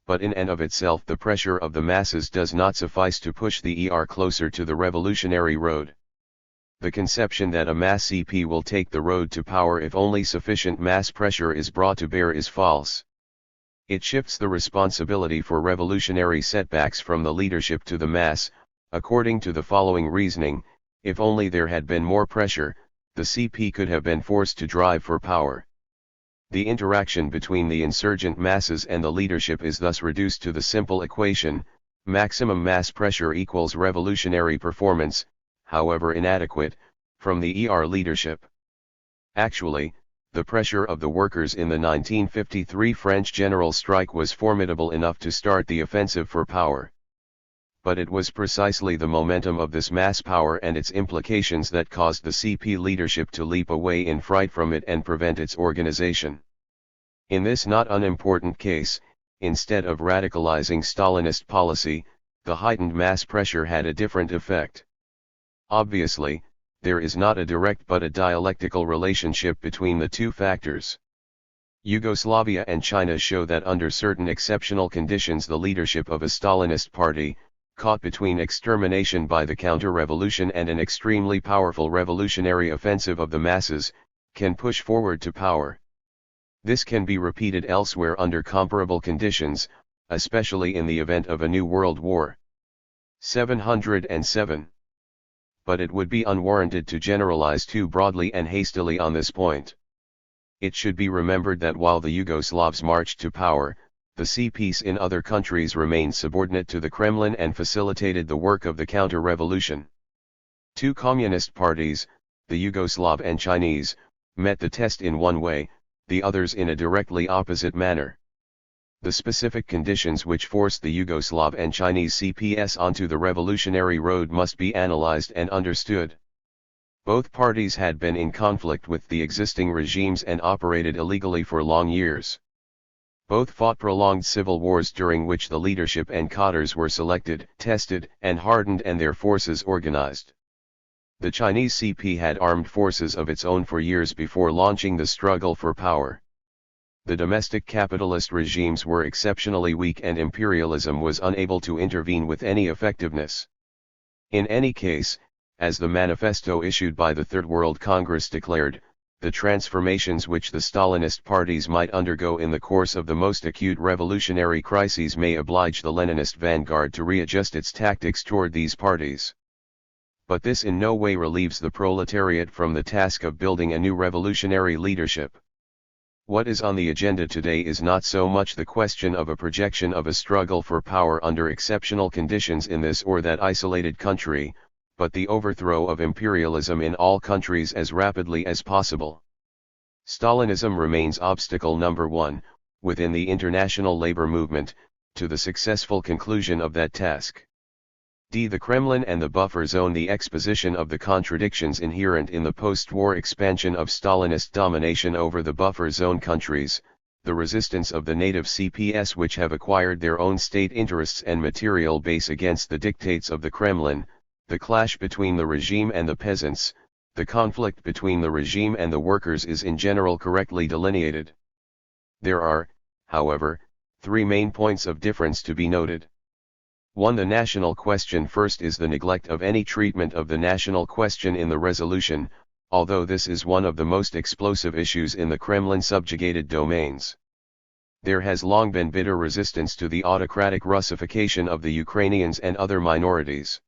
But in and of itself, the pressure of the masses does not suffice to push the ER closer to the revolutionary road. The conception that a mass CP will take the road to power if only sufficient mass pressure is brought to bear is false. It shifts the responsibility for revolutionary setbacks from the leadership to the mass, according to the following reasoning: if only there had been more pressure, the CP could have been forced to drive for power. The interaction between the insurgent masses and the leadership is thus reduced to the simple equation: maximum mass pressure equals revolutionary performance, however inadequate, from the ER leadership. Actually, the pressure of the workers in the 1953 French general strike was formidable enough to start the offensive for power. But it was precisely the momentum of this mass power and its implications that caused the CP leadership to leap away in fright from it and prevent its organization. In this not unimportant case, instead of radicalizing Stalinist policy, the heightened mass pressure had a different effect. Obviously, there is not a direct but a dialectical relationship between the two factors. Yugoslavia and China show that under certain exceptional conditions the leadership of a Stalinist party, caught between extermination by the counter-revolution and an extremely powerful revolutionary offensive of the masses, can push forward to power. This can be repeated elsewhere under comparable conditions, especially in the event of a new world war. 707. But it would be unwarranted to generalize too broadly and hastily on this point. It should be remembered that while the Yugoslavs marched to power, the CPs in other countries remained subordinate to the Kremlin and facilitated the work of the counter-revolution. Two communist parties, the Yugoslav and Chinese, met the test in one way, the others in a directly opposite manner. The specific conditions which forced the Yugoslav and Chinese CPS onto the revolutionary road must be analyzed and understood. Both parties had been in conflict with the existing regimes and operated illegally for long years. Both fought prolonged civil wars during which the leadership and cadres were selected, tested, and hardened and their forces organized. The Chinese CP had armed forces of its own for years before launching the struggle for power. The domestic capitalist regimes were exceptionally weak and imperialism was unable to intervene with any effectiveness. In any case, as the manifesto issued by the Third World Congress declared, the transformations which the Stalinist parties might undergo in the course of the most acute revolutionary crises may oblige the Leninist vanguard to readjust its tactics toward these parties. But this in no way relieves the proletariat from the task of building a new revolutionary leadership. What is on the agenda today is not so much the question of a projection of a struggle for power under exceptional conditions in this or that isolated country, but the overthrow of imperialism in all countries as rapidly as possible. Stalinism remains obstacle number one, within the international labor movement, to the successful conclusion of that task. The Kremlin and the buffer zone. The exposition of the contradictions inherent in the post-war expansion of Stalinist domination over the buffer zone countries, the resistance of the native CPS which have acquired their own state interests and material base against the dictates of the Kremlin, the clash between the regime and the peasants, the conflict between the regime and the workers is in general correctly delineated. There are, however, three main points of difference to be noted. 1. The national question. First is the neglect of any treatment of the national question in the resolution, although this is one of the most explosive issues in the Kremlin subjugated domains. There has long been bitter resistance to the autocratic Russification of the Ukrainians and other minorities.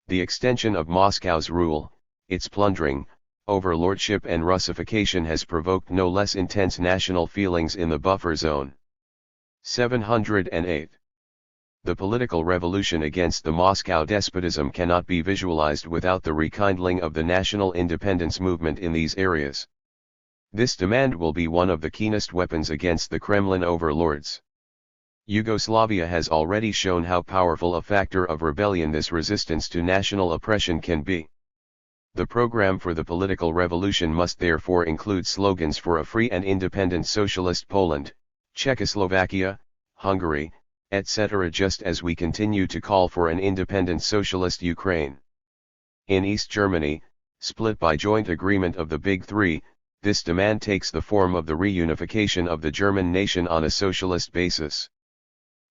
The extension of Moscow's rule, its plundering, overlordship and Russification has provoked no less intense national feelings in the buffer zone. 708. The political revolution against the Moscow despotism cannot be visualized without the rekindling of the national independence movement in these areas. This demand will be one of the keenest weapons against the Kremlin overlords. Yugoslavia has already shown how powerful a factor of rebellion this resistance to national oppression can be. The program for the political revolution must therefore include slogans for a free and independent socialist Poland, Czechoslovakia, Hungary, etc., just as we continue to call for an independent socialist Ukraine. In East Germany, split by joint agreement of the Big Three, this demand takes the form of the reunification of the German nation on a socialist basis.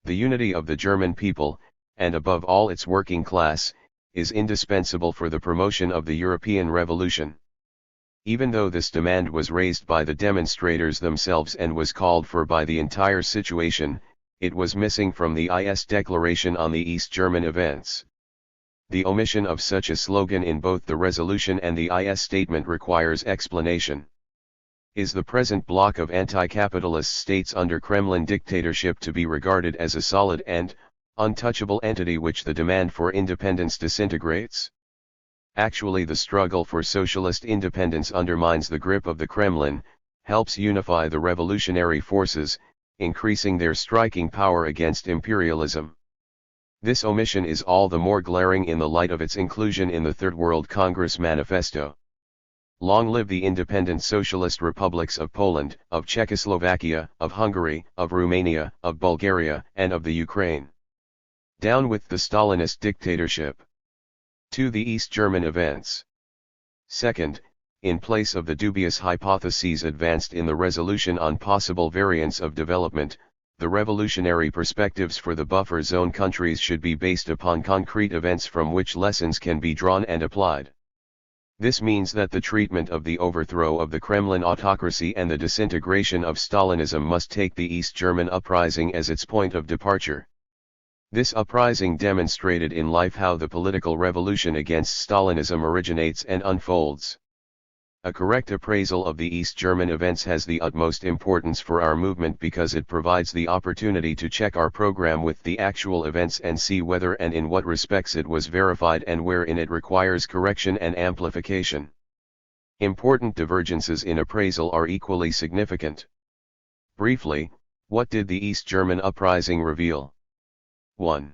The unity of the German people, and above all its working class, is indispensable for the promotion of the European Revolution. Even though this demand was raised by the demonstrators themselves and was called for by the entire situation, it was missing from the IS declaration on the East German events. The omission of such a slogan in both the resolution and the IS statement requires explanation. Is the present bloc of anti-capitalist states under Kremlin dictatorship to be regarded as a solid and untouchable entity which the demand for independence disintegrates? Actually, the struggle for socialist independence undermines the grip of the Kremlin, helps unify the revolutionary forces, increasing their striking power against imperialism. This omission is all the more glaring in the light of its inclusion in the Third World Congress Manifesto. Long live the independent socialist republics of Poland, of Czechoslovakia, of Hungary, of Romania, of Bulgaria, and of the Ukraine. Down with the Stalinist dictatorship. To the East German events. Second, in place of the dubious hypotheses advanced in the resolution on possible variants of development, the revolutionary perspectives for the buffer zone countries should be based upon concrete events from which lessons can be drawn and applied. This means that the treatment of the overthrow of the Kremlin autocracy and the disintegration of Stalinism must take the East German uprising as its point of departure. This uprising demonstrated in life how the political revolution against Stalinism originates and unfolds. A correct appraisal of the East German events has the utmost importance for our movement because it provides the opportunity to check our program with the actual events and see whether and in what respects it was verified and wherein it requires correction and amplification. Important divergences in appraisal are equally significant. Briefly, what did the East German uprising reveal? 1.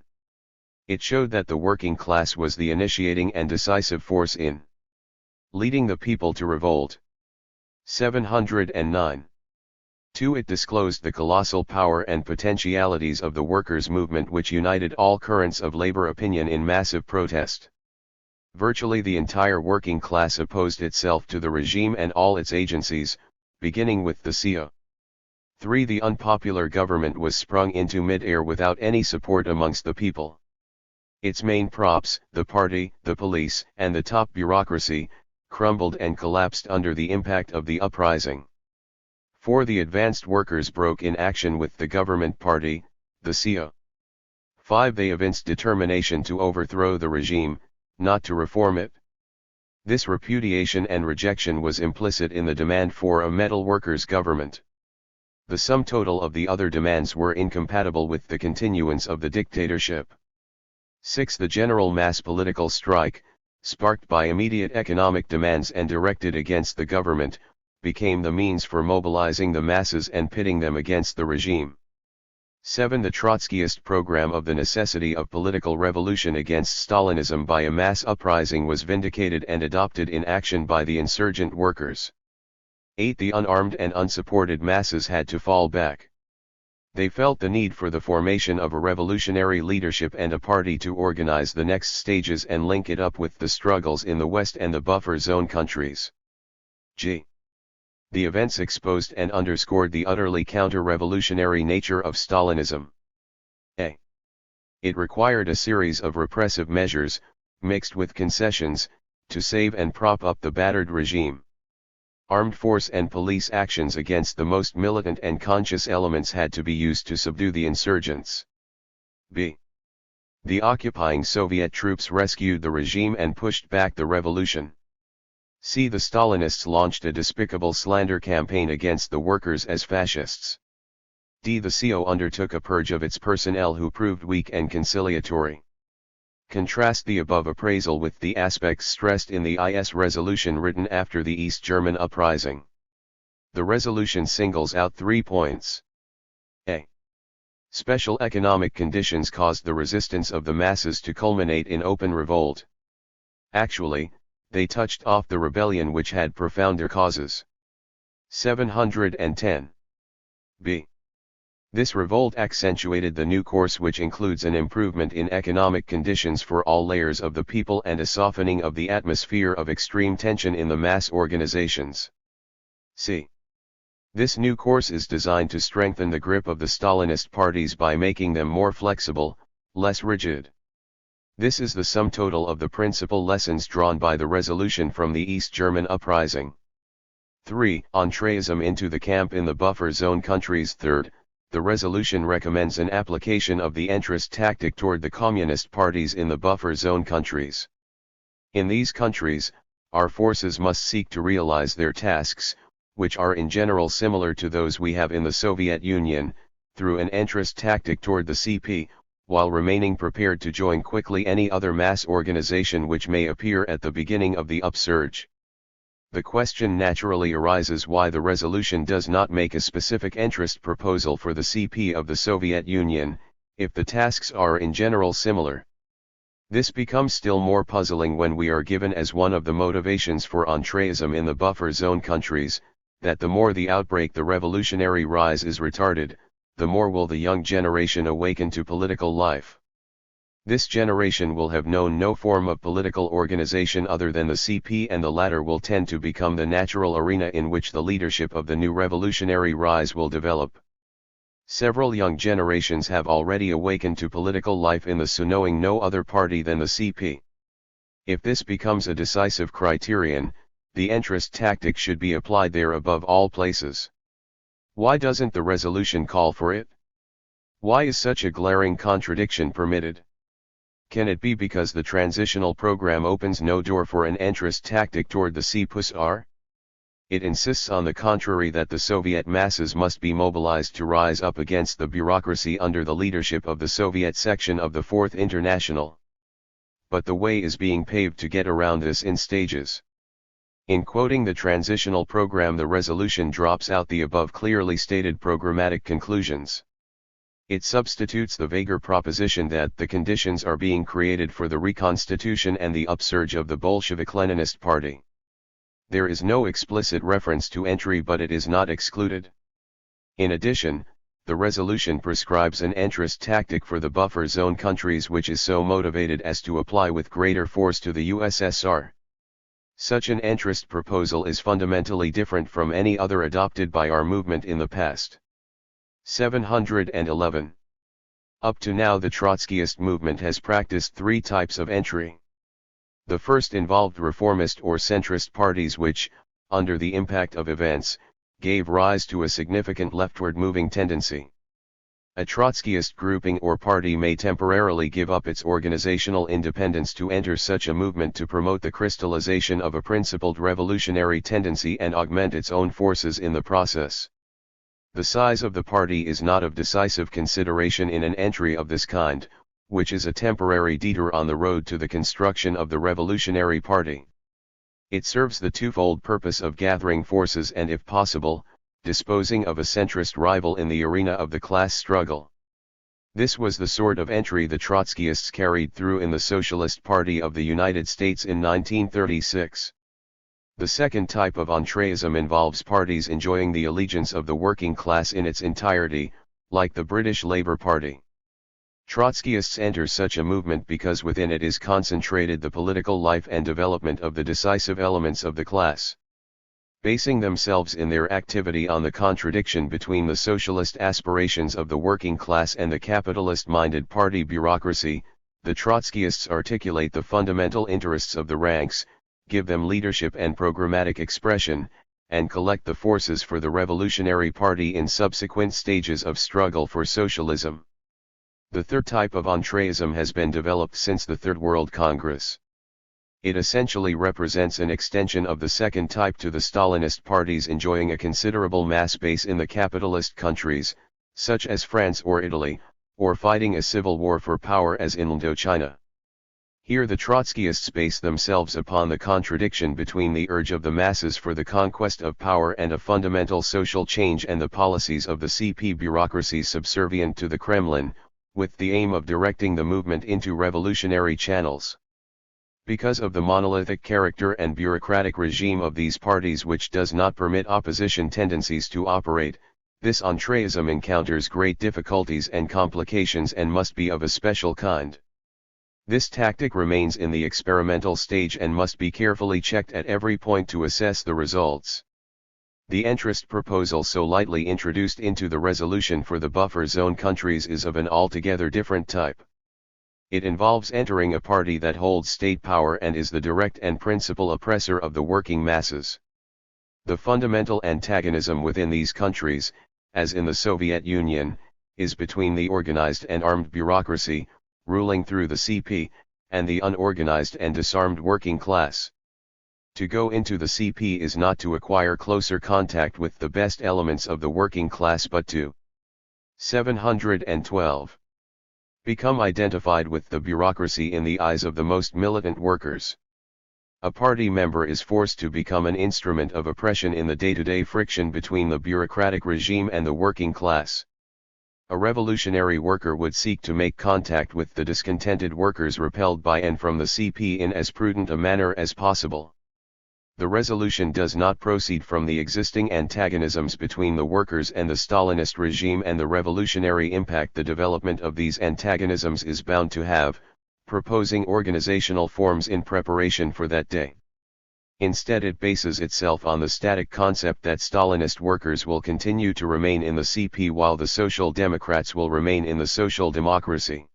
It showed that the working class was the initiating and decisive force in leading the people to revolt. 709. 2. It disclosed the colossal power and potentialities of the workers' movement which united all currents of labor opinion in massive protest. Virtually the entire working class opposed itself to the regime and all its agencies, beginning with the CO. 3. The unpopular government was sprung into mid-air without any support amongst the people. Its main props, the party, the police, and the top bureaucracy, crumbled and collapsed under the impact of the uprising. 4. The advanced workers broke in action with the government party, the CO. 5. They evinced determination to overthrow the regime, not to reform it. This repudiation and rejection was implicit in the demand for a metal workers' government. The sum total of the other demands were incompatible with the continuance of the dictatorship. 6. The general mass political strike, sparked by immediate economic demands and directed against the government, became the means for mobilizing the masses and pitting them against the regime. 7. The Trotskyist program of the necessity of political revolution against Stalinism by a mass uprising was vindicated and adopted in action by the insurgent workers. 8. The unarmed and unsupported masses had to fall back. They felt the need for the formation of a revolutionary leadership and a party to organize the next stages and link it up with the struggles in the West and the buffer zone countries. G. The events exposed and underscored the utterly counter-revolutionary nature of Stalinism. A. It required a series of repressive measures, mixed with concessions, to save and prop up the battered regime. Armed force and police actions against the most militant and conscious elements had to be used to subdue the insurgents. B. The occupying Soviet troops rescued the regime and pushed back the revolution. C. The Stalinists launched a despicable slander campaign against the workers as fascists. D. The CO undertook a purge of its personnel who proved weak and conciliatory. Contrast the above appraisal with the aspects stressed in the IS resolution written after the East German uprising. The resolution singles out 3 points. A. Special economic conditions caused the resistance of the masses to culminate in open revolt. Actually, they touched off the rebellion which had profounder causes. 710. B. This revolt accentuated the new course which includes an improvement in economic conditions for all layers of the people and a softening of the atmosphere of extreme tension in the mass organizations. C. This new course is designed to strengthen the grip of the Stalinist parties by making them more flexible, less rigid. This is the sum total of the principal lessons drawn by the resolution from the East German uprising. 3. Entreism into the camp in the buffer zone countries. Third, the resolution recommends an application of the entryst tactic toward the communist parties in the buffer zone countries. In these countries, our forces must seek to realize their tasks, which are in general similar to those we have in the Soviet Union, through an entryst tactic toward the CP, while remaining prepared to join quickly any other mass organization which may appear at the beginning of the upsurge. The question naturally arises why the resolution does not make a specific interest proposal for the CP of the Soviet Union, if the tasks are in general similar. This becomes still more puzzling when we are given as one of the motivations for entreism in the buffer zone countries, that the more the outbreak the revolutionary rise is retarded, the more will the young generation awaken to political life. This generation will have known no form of political organization other than the CP, and the latter will tend to become the natural arena in which the leadership of the new revolutionary rise will develop. Several young generations have already awakened to political life in the Su, knowing no other party than the CP. If this becomes a decisive criterion, the interest tactic should be applied there above all places. Why doesn't the resolution call for it? Why is such a glaring contradiction permitted? Can it be because the transitional program opens no door for an interest tactic toward the CPUSR? It insists on the contrary, that the Soviet masses must be mobilized to rise up against the bureaucracy under the leadership of the Soviet section of the Fourth International. But the way is being paved to get around this in stages. In quoting the transitional program, the resolution drops out the above clearly stated programmatic conclusions. It substitutes the vaguer proposition that the conditions are being created for the reconstitution and the upsurge of the Bolshevik-Leninist Party. There is no explicit reference to entry, but it is not excluded. In addition, the resolution prescribes an interest tactic for the buffer zone countries which is so motivated as to apply with greater force to the USSR. Such an interest proposal is fundamentally different from any other adopted by our movement in the past. 711. Up to now, the Trotskyist movement has practiced three types of entry. The first involved reformist or centrist parties which, under the impact of events, gave rise to a significant leftward moving tendency. A Trotskyist grouping or party may temporarily give up its organizational independence to enter such a movement to promote the crystallization of a principled revolutionary tendency and augment its own forces in the process. The size of the party is not of decisive consideration in an entry of this kind, which is a temporary detour on the road to the construction of the revolutionary party. It serves the twofold purpose of gathering forces and, if possible, disposing of a centrist rival in the arena of the class struggle. This was the sort of entry the Trotskyists carried through in the Socialist Party of the United States in 1936. The second type of entreism involves parties enjoying the allegiance of the working class in its entirety, like the British Labour Party. Trotskyists enter such a movement because within it is concentrated the political life and development of the decisive elements of the class. Basing themselves in their activity on the contradiction between the socialist aspirations of the working class and the capitalist-minded party bureaucracy, the Trotskyists articulate the fundamental interests of the ranks, give them leadership and programmatic expression, and collect the forces for the revolutionary party in subsequent stages of struggle for socialism. The third type of entreism has been developed since the Third World Congress. It essentially represents an extension of the second type to the Stalinist parties enjoying a considerable mass base in the capitalist countries, such as France or Italy, or fighting a civil war for power as in Indochina. Here the Trotskyists base themselves upon the contradiction between the urge of the masses for the conquest of power and a fundamental social change and the policies of the CP bureaucracy subservient to the Kremlin, with the aim of directing the movement into revolutionary channels. Because of the monolithic character and bureaucratic regime of these parties, which does not permit opposition tendencies to operate, this entreism encounters great difficulties and complications and must be of a special kind. This tactic remains in the experimental stage and must be carefully checked at every point to assess the results. The interest proposal so lightly introduced into the resolution for the buffer zone countries is of an altogether different type. It involves entering a party that holds state power and is the direct and principal oppressor of the working masses. The fundamental antagonism within these countries, as in the Soviet Union, is between the organized and armed bureaucracy, ruling through the CP, and the unorganized and disarmed working class. To go into the CP is not to acquire closer contact with the best elements of the working class but to 712. Become identified with the bureaucracy in the eyes of the most militant workers. A party member is forced to become an instrument of oppression in the day-to-day friction between the bureaucratic regime and the working class. A revolutionary worker would seek to make contact with the discontented workers repelled by and from the CP in as prudent a manner as possible. The resolution does not proceed from the existing antagonisms between the workers and the Stalinist regime and the revolutionary impact the development of these antagonisms is bound to have, proposing organizational forms in preparation for that day. Instead, it bases itself on the static concept that Stalinist workers will continue to remain in the CP while the Social Democrats will remain in the social democracy.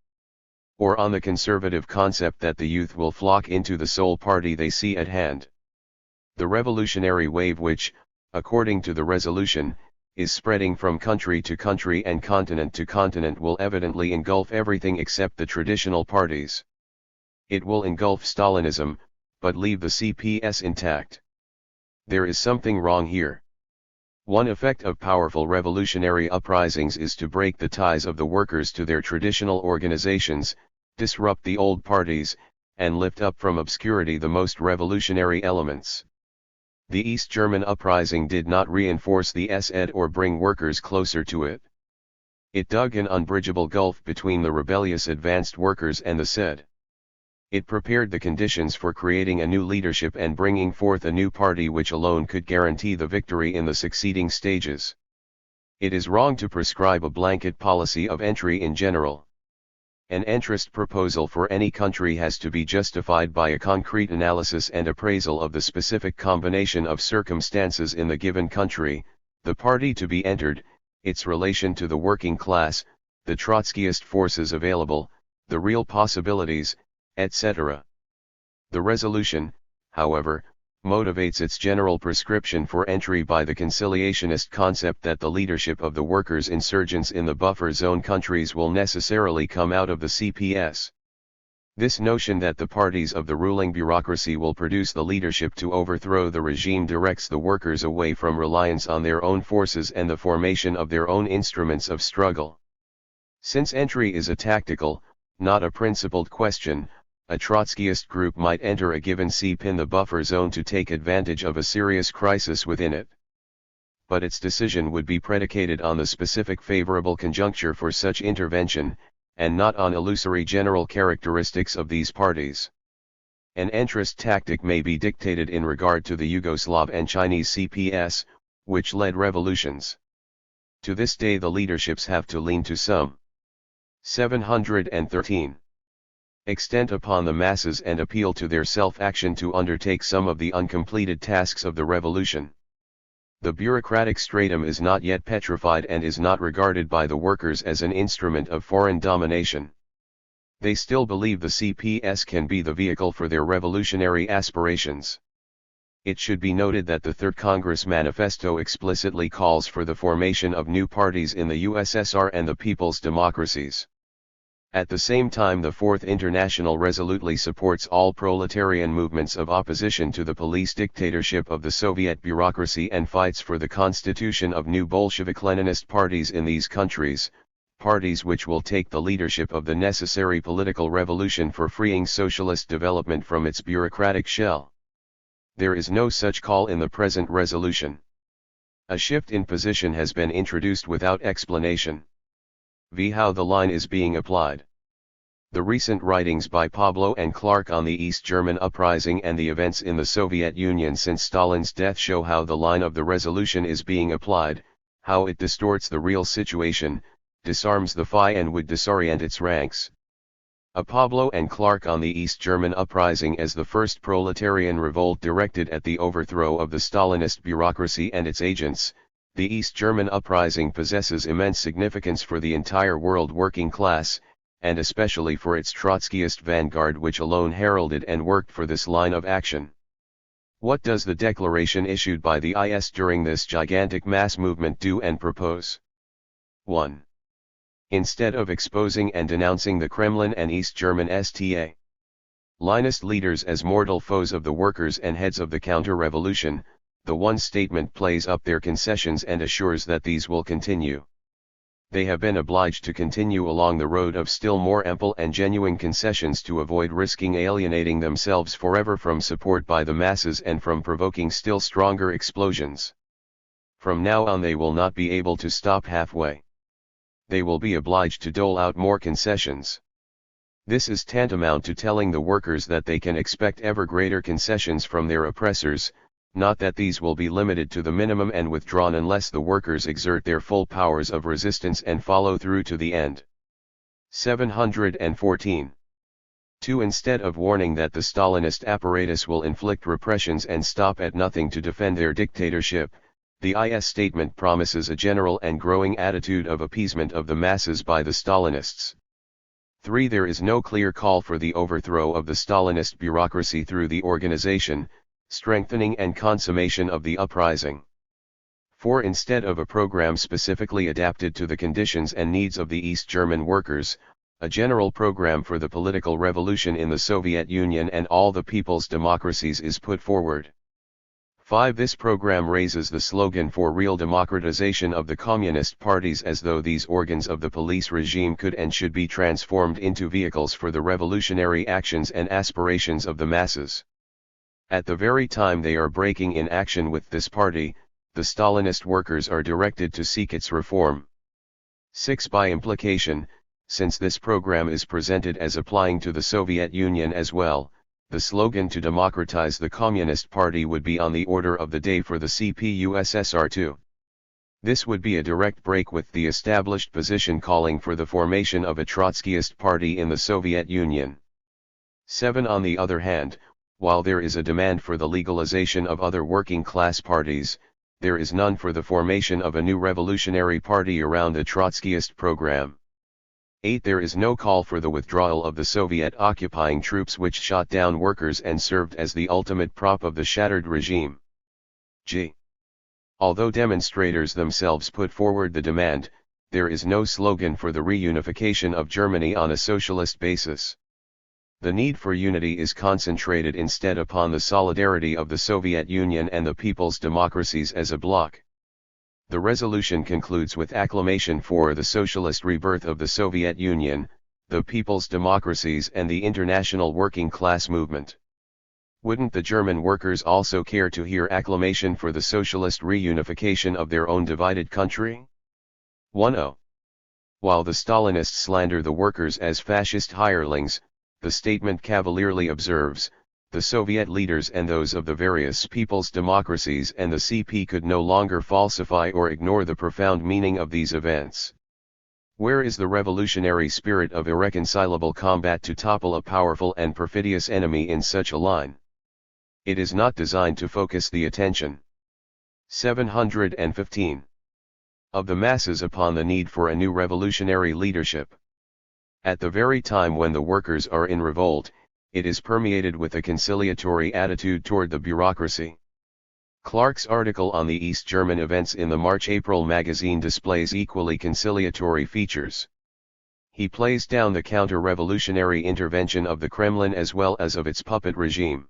Or on the conservative concept that the youth will flock into the sole party they see at hand. The revolutionary wave which, according to the resolution, is spreading from country to country and continent to continent will evidently engulf everything except the traditional parties. It will engulf Stalinism, but leave the CPS intact. There is something wrong here. One effect of powerful revolutionary uprisings is to break the ties of the workers to their traditional organizations, disrupt the old parties, and lift up from obscurity the most revolutionary elements. The East German uprising did not reinforce the SED or bring workers closer to it. It dug an unbridgeable gulf between the rebellious advanced workers and the SED. It prepared the conditions for creating a new leadership and bringing forth a new party which alone could guarantee the victory in the succeeding stages. It is wrong to prescribe a blanket policy of entry in general. An entrust proposal for any country has to be justified by a concrete analysis and appraisal of the specific combination of circumstances in the given country, the party to be entered, its relation to the working class, the Trotskyist forces available, the real possibilities, etc. The resolution, however, motivates its general prescription for entry by the conciliationist concept that the leadership of the workers' insurgents in the buffer zone countries will necessarily come out of the CPS. This notion that the parties of the ruling bureaucracy will produce the leadership to overthrow the regime directs the workers away from reliance on their own forces and the formation of their own instruments of struggle. Since entry is a tactical, not a principled question, a Trotskyist group might enter a given CP in the buffer zone to take advantage of a serious crisis within it. But its decision would be predicated on the specific favorable conjuncture for such intervention, and not on illusory general characteristics of these parties. An entrust tactic may be dictated in regard to the Yugoslav and Chinese CPS, which led revolutions. To this day the leaderships have to lean to some 713. Extent upon the masses and appeal to their self-action to undertake some of the uncompleted tasks of the revolution. The bureaucratic stratum is not yet petrified and is not regarded by the workers as an instrument of foreign domination. They still believe the CPS can be the vehicle for their revolutionary aspirations. It should be noted that the Third Congress Manifesto explicitly calls for the formation of new parties in the USSR and the people's democracies. At the same time, the Fourth International resolutely supports all proletarian movements of opposition to the police dictatorship of the Soviet bureaucracy and fights for the constitution of new Bolshevik-Leninist parties in these countries, parties which will take the leadership of the necessary political revolution for freeing socialist development from its bureaucratic shell. There is no such call in the present resolution. A shift in position has been introduced without explanation. V. How the line is being applied. The recent writings by Pablo and Clark on the East German uprising and the events in the Soviet Union since Stalin's death show how the line of the resolution is being applied, how it distorts the real situation, disarms the FI and would disorient its ranks. A Pablo and Clark on the East German uprising as the first proletarian revolt directed at the overthrow of the Stalinist bureaucracy and its agents. The East German uprising possesses immense significance for the entire world working class, and especially for its Trotskyist vanguard which alone heralded and worked for this line of action. What does the declaration issued by the IS during this gigantic mass movement do and propose? 1. Instead of exposing and denouncing the Kremlin and East German Stalinist leaders as mortal foes of the workers and heads of the counter-revolution, the one statement plays up their concessions and assures that these will continue. they have been obliged to continue along the road of still more ample and genuine concessions to avoid risking alienating themselves forever from support by the masses and from provoking still stronger explosions. From now on they will not be able to stop halfway. They will be obliged to dole out more concessions. This is tantamount to telling the workers that they can expect ever greater concessions from their oppressors, not that these will be limited to the minimum and withdrawn unless the workers exert their full powers of resistance and follow through to the end. 714. 2. Instead of warning that the Stalinist apparatus will inflict repressions and stop at nothing to defend their dictatorship, the IS statement promises a general and growing attitude of appeasement of the masses by the Stalinists. 3. There is no clear call for the overthrow of the Stalinist bureaucracy through the organization, strengthening and consummation of the uprising. 4. Instead of a program specifically adapted to the conditions and needs of the East German workers, a general program for the political revolution in the Soviet Union and all the people's democracies is put forward. 5. This program raises the slogan for real democratization of the communist parties as though these organs of the police regime could and should be transformed into vehicles for the revolutionary actions and aspirations of the masses. At the very time they are breaking in action with this party, the Stalinist workers are directed to seek its reform. 6. By implication, since this program is presented as applying to the Soviet Union as well, the slogan to democratize the Communist Party would be on the order of the day for the CPUSSR too. This would be a direct break with the established position calling for the formation of a Trotskyist party in the Soviet Union. 7. On the other hand, while there is a demand for the legalization of other working-class parties, there is none for the formation of a new revolutionary party around the Trotskyist program. 8. There is no call for the withdrawal of the Soviet occupying troops which shot down workers and served as the ultimate prop of the shattered regime. G. Although demonstrators themselves put forward the demand, there is no slogan for the reunification of Germany on a socialist basis. The need for unity is concentrated instead upon the solidarity of the Soviet Union and the people's democracies as a bloc. The resolution concludes with acclamation for the socialist rebirth of the Soviet Union, the people's democracies and the international working class movement. Wouldn't the German workers also care to hear acclamation for the socialist reunification of their own divided country? 10. While the Stalinists slander the workers as fascist hirelings, the statement cavalierly observes, the Soviet leaders and those of the various people's democracies and the CP could no longer falsify or ignore the profound meaning of these events. Where is the revolutionary spirit of irreconcilable combat to topple a powerful and perfidious enemy in such a line? It is not designed to focus the attention. 715. Of the masses upon the need for a new revolutionary leadership. At the very time when the workers are in revolt, it is permeated with a conciliatory attitude toward the bureaucracy. Clark's article on the East German events in the March-April magazine displays equally conciliatory features. He plays down the counter-revolutionary intervention of the Kremlin as well as of its puppet regime.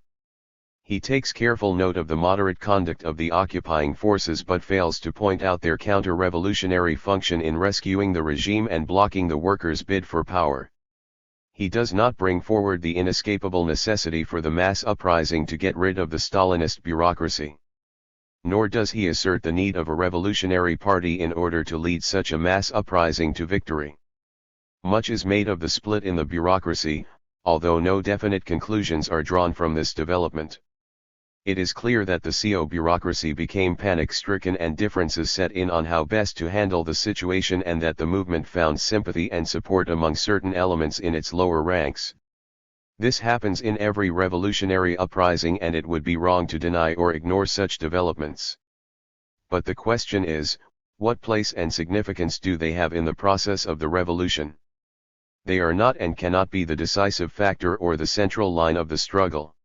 He takes careful note of the moderate conduct of the occupying forces but fails to point out their counter-revolutionary function in rescuing the regime and blocking the workers' bid for power. He does not bring forward the inescapable necessity for the mass uprising to get rid of the Stalinist bureaucracy. Nor does he assert the need of a revolutionary party in order to lead such a mass uprising to victory. Much is made of the split in the bureaucracy, although no definite conclusions are drawn from this development. It is clear that the CO bureaucracy became panic-stricken and differences set in on how best to handle the situation and that the movement found sympathy and support among certain elements in its lower ranks. This happens in every revolutionary uprising and it would be wrong to deny or ignore such developments. But the question is, what place and significance do they have in the process of the revolution? They are not and cannot be the decisive factor or the central line of the struggle.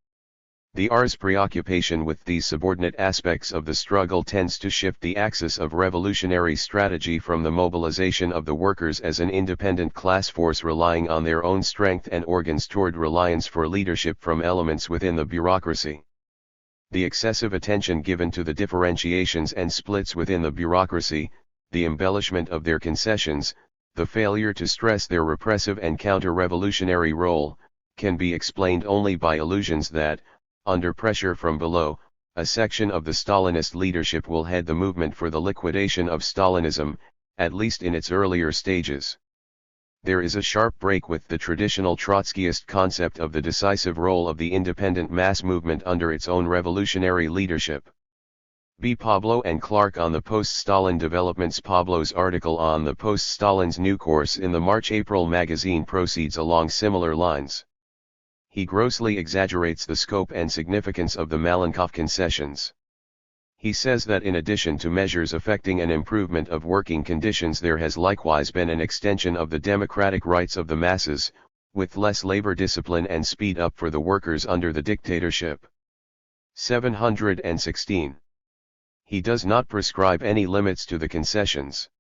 The R's preoccupation with these subordinate aspects of the struggle tends to shift the axis of revolutionary strategy from the mobilization of the workers as an independent class force relying on their own strength and organs toward reliance for leadership from elements within the bureaucracy. The excessive attention given to the differentiations and splits within the bureaucracy, the embellishment of their concessions, the failure to stress their repressive and counter-revolutionary role, can be explained only by illusions that, under pressure from below, a section of the Stalinist leadership will head the movement for the liquidation of Stalinism, at least in its earlier stages. There is a sharp break with the traditional Trotskyist concept of the decisive role of the independent mass movement under its own revolutionary leadership. B. Pablo and Clark on the Post-Stalin Developments. Pablo's article on the Post-Stalin's New Course in the March-April magazine proceeds along similar lines. He grossly exaggerates the scope and significance of the Malenkov concessions. He says that in addition to measures affecting an improvement of working conditions, there has likewise been an extension of the democratic rights of the masses, with less labor discipline and speed up for the workers under the dictatorship. 716. He does not prescribe any limits to the concessions.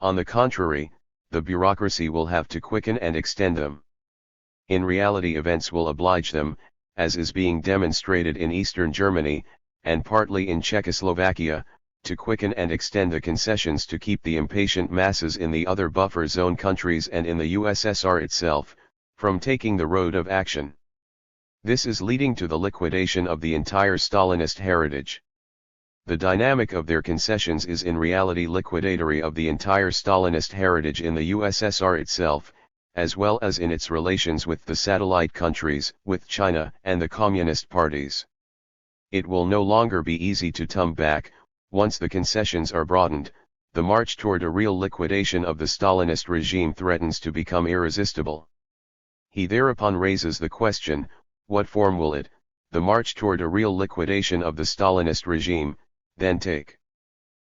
On the contrary, the bureaucracy will have to quicken and extend them. In reality, events will oblige them, as is being demonstrated in Eastern Germany, and partly in Czechoslovakia, to quicken and extend the concessions to keep the impatient masses in the other buffer zone countries and in the USSR itself, from taking the road of action. This is leading to the liquidation of the entire Stalinist heritage. The dynamic of their concessions is in reality liquidatory of the entire Stalinist heritage in the USSR itself, as well as in its relations with the satellite countries, with China and the Communist parties. It will no longer be easy to turn back. Once the concessions are broadened, the march toward a real liquidation of the Stalinist regime threatens to become irresistible. He thereupon raises the question, what form will it, the march toward a real liquidation of the Stalinist regime, then take?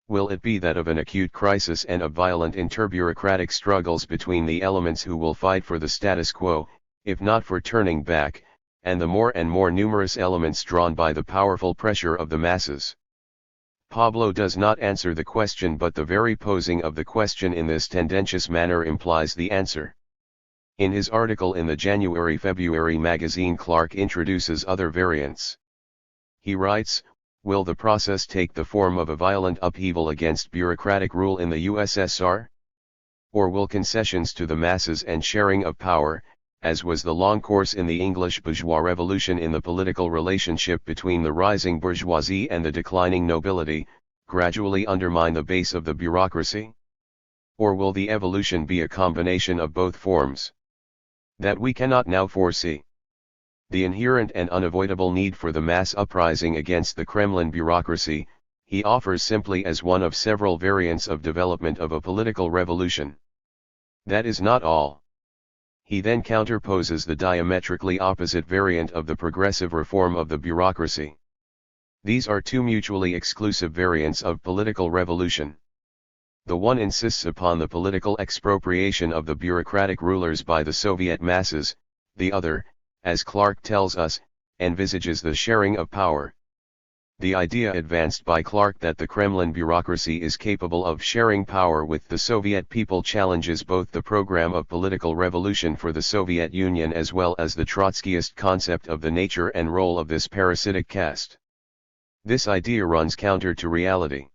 Will it be that of an acute crisis and of violent interbureaucratic struggles between the elements who will fight for the status quo, if not for turning back, and the more and more numerous elements drawn by the powerful pressure of the masses? Pablo does not answer the question, but the very posing of the question in this tendentious manner implies the answer. In his article in the January-February magazine, Clark introduces other variants. He writes, will the process take the form of a violent upheaval against bureaucratic rule in the USSR? Or will concessions to the masses and sharing of power, as was the long course in the English bourgeois revolution in the political relationship between the rising bourgeoisie and the declining nobility, gradually undermine the base of the bureaucracy? Or will the evolution be a combination of both forms? That we cannot now foresee. The inherent and unavoidable need for the mass uprising against the Kremlin bureaucracy, he offers simply as one of several variants of development of a political revolution. That is not all. He then counterposes the diametrically opposite variant of the progressive reform of the bureaucracy. These are two mutually exclusive variants of political revolution. The one insists upon the political expropriation of the bureaucratic rulers by the Soviet masses, the other, as Clark tells us, envisages the sharing of power. The idea advanced by Clark that the Kremlin bureaucracy is capable of sharing power with the Soviet people challenges both the program of political revolution for the Soviet Union as well as the Trotskyist concept of the nature and role of this parasitic caste. This idea runs counter to reality.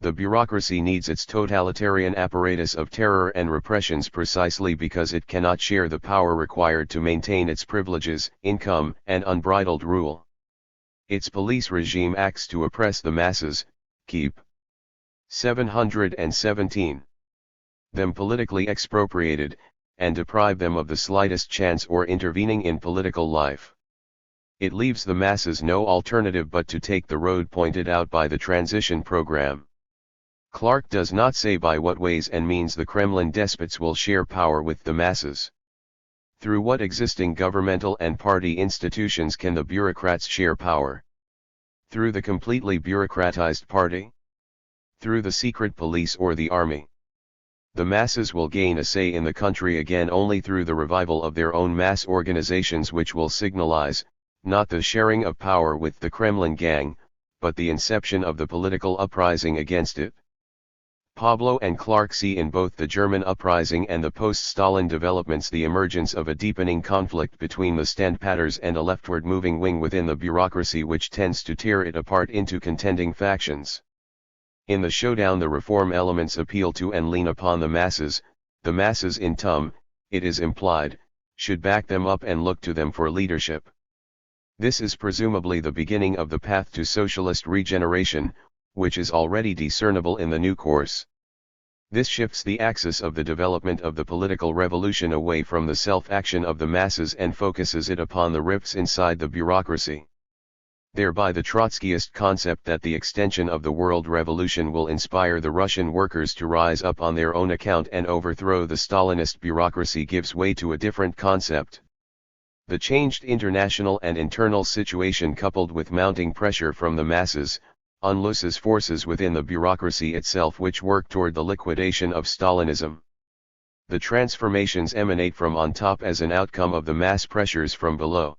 The bureaucracy needs its totalitarian apparatus of terror and repressions precisely because it cannot share the power required to maintain its privileges, income, and unbridled rule. Its police regime acts to oppress the masses, keep 717 them politically expropriated, and deprive them of the slightest chance or intervening in political life. It leaves the masses no alternative but to take the road pointed out by the transition program. Clark does not say by what ways and means the Kremlin despots will share power with the masses. Through what existing governmental and party institutions can the bureaucrats share power? Through the completely bureaucratized party? Through the secret police or the army? The masses will gain a say in the country again only through the revival of their own mass organizations, which will signalize, not the sharing of power with the Kremlin gang, but the inception of the political uprising against it. Pablo and Clark see in both the German uprising and the post-Stalin developments the emergence of a deepening conflict between the Standpatters and a leftward-moving wing within the bureaucracy which tends to tear it apart into contending factions. In the showdown the reform elements appeal to and lean upon the masses in turn, it is implied, should back them up and look to them for leadership. This is presumably the beginning of the path to socialist regeneration, which is already discernible in the new course. This shifts the axis of the development of the political revolution away from the self-action of the masses and focuses it upon the rifts inside the bureaucracy. Thereby the Trotskyist concept that the extension of the world revolution will inspire the Russian workers to rise up on their own account and overthrow the Stalinist bureaucracy gives way to a different concept. The changed international and internal situation coupled with mounting pressure from the masses, unlooses forces within the bureaucracy itself which work toward the liquidation of Stalinism. The transformations emanate from on top as an outcome of the mass pressures from below.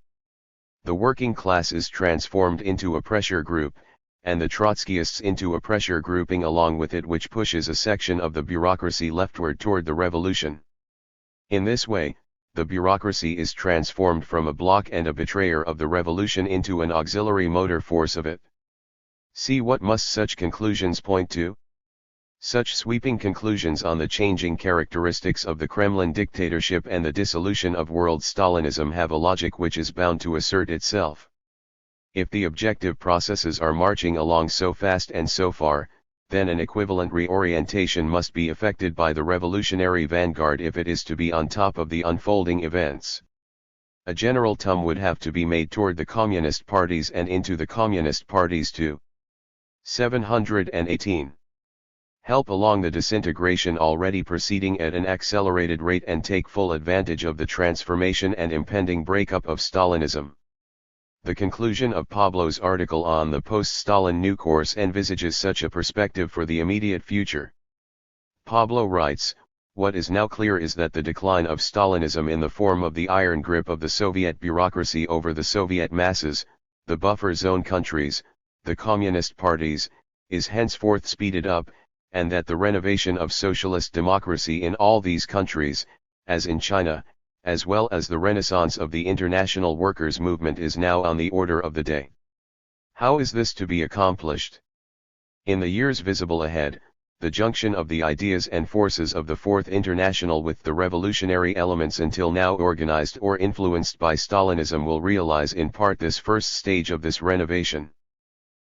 The working class is transformed into a pressure group, and the Trotskyists into a pressure grouping along with it which pushes a section of the bureaucracy leftward toward the revolution. In this way, the bureaucracy is transformed from a block and a betrayer of the revolution into an auxiliary motor force of it. See what must such conclusions point to? Such sweeping conclusions on the changing characteristics of the Kremlin dictatorship and the dissolution of world Stalinism have a logic which is bound to assert itself. If the objective processes are marching along so fast and so far, then an equivalent reorientation must be effected by the revolutionary vanguard if it is to be on top of the unfolding events. A general tum would have to be made toward the communist parties and into the communist parties too. 718. Help along the disintegration already proceeding at an accelerated rate and take full advantage of the transformation and impending breakup of Stalinism. The conclusion of Pablo's article on the post-Stalin new course envisages such a perspective for the immediate future. Pablo writes, "What is now clear is that the decline of Stalinism in the form of the iron grip of the Soviet bureaucracy over the Soviet masses, the buffer zone countries, the communist parties, is henceforth speeded up, and that the renovation of socialist democracy in all these countries, as in China, as well as the renaissance of the international workers' movement is now on the order of the day." How is this to be accomplished? In the years visible ahead, the junction of the ideas and forces of the Fourth International with the revolutionary elements until now organized or influenced by Stalinism will realize in part this first stage of this renovation.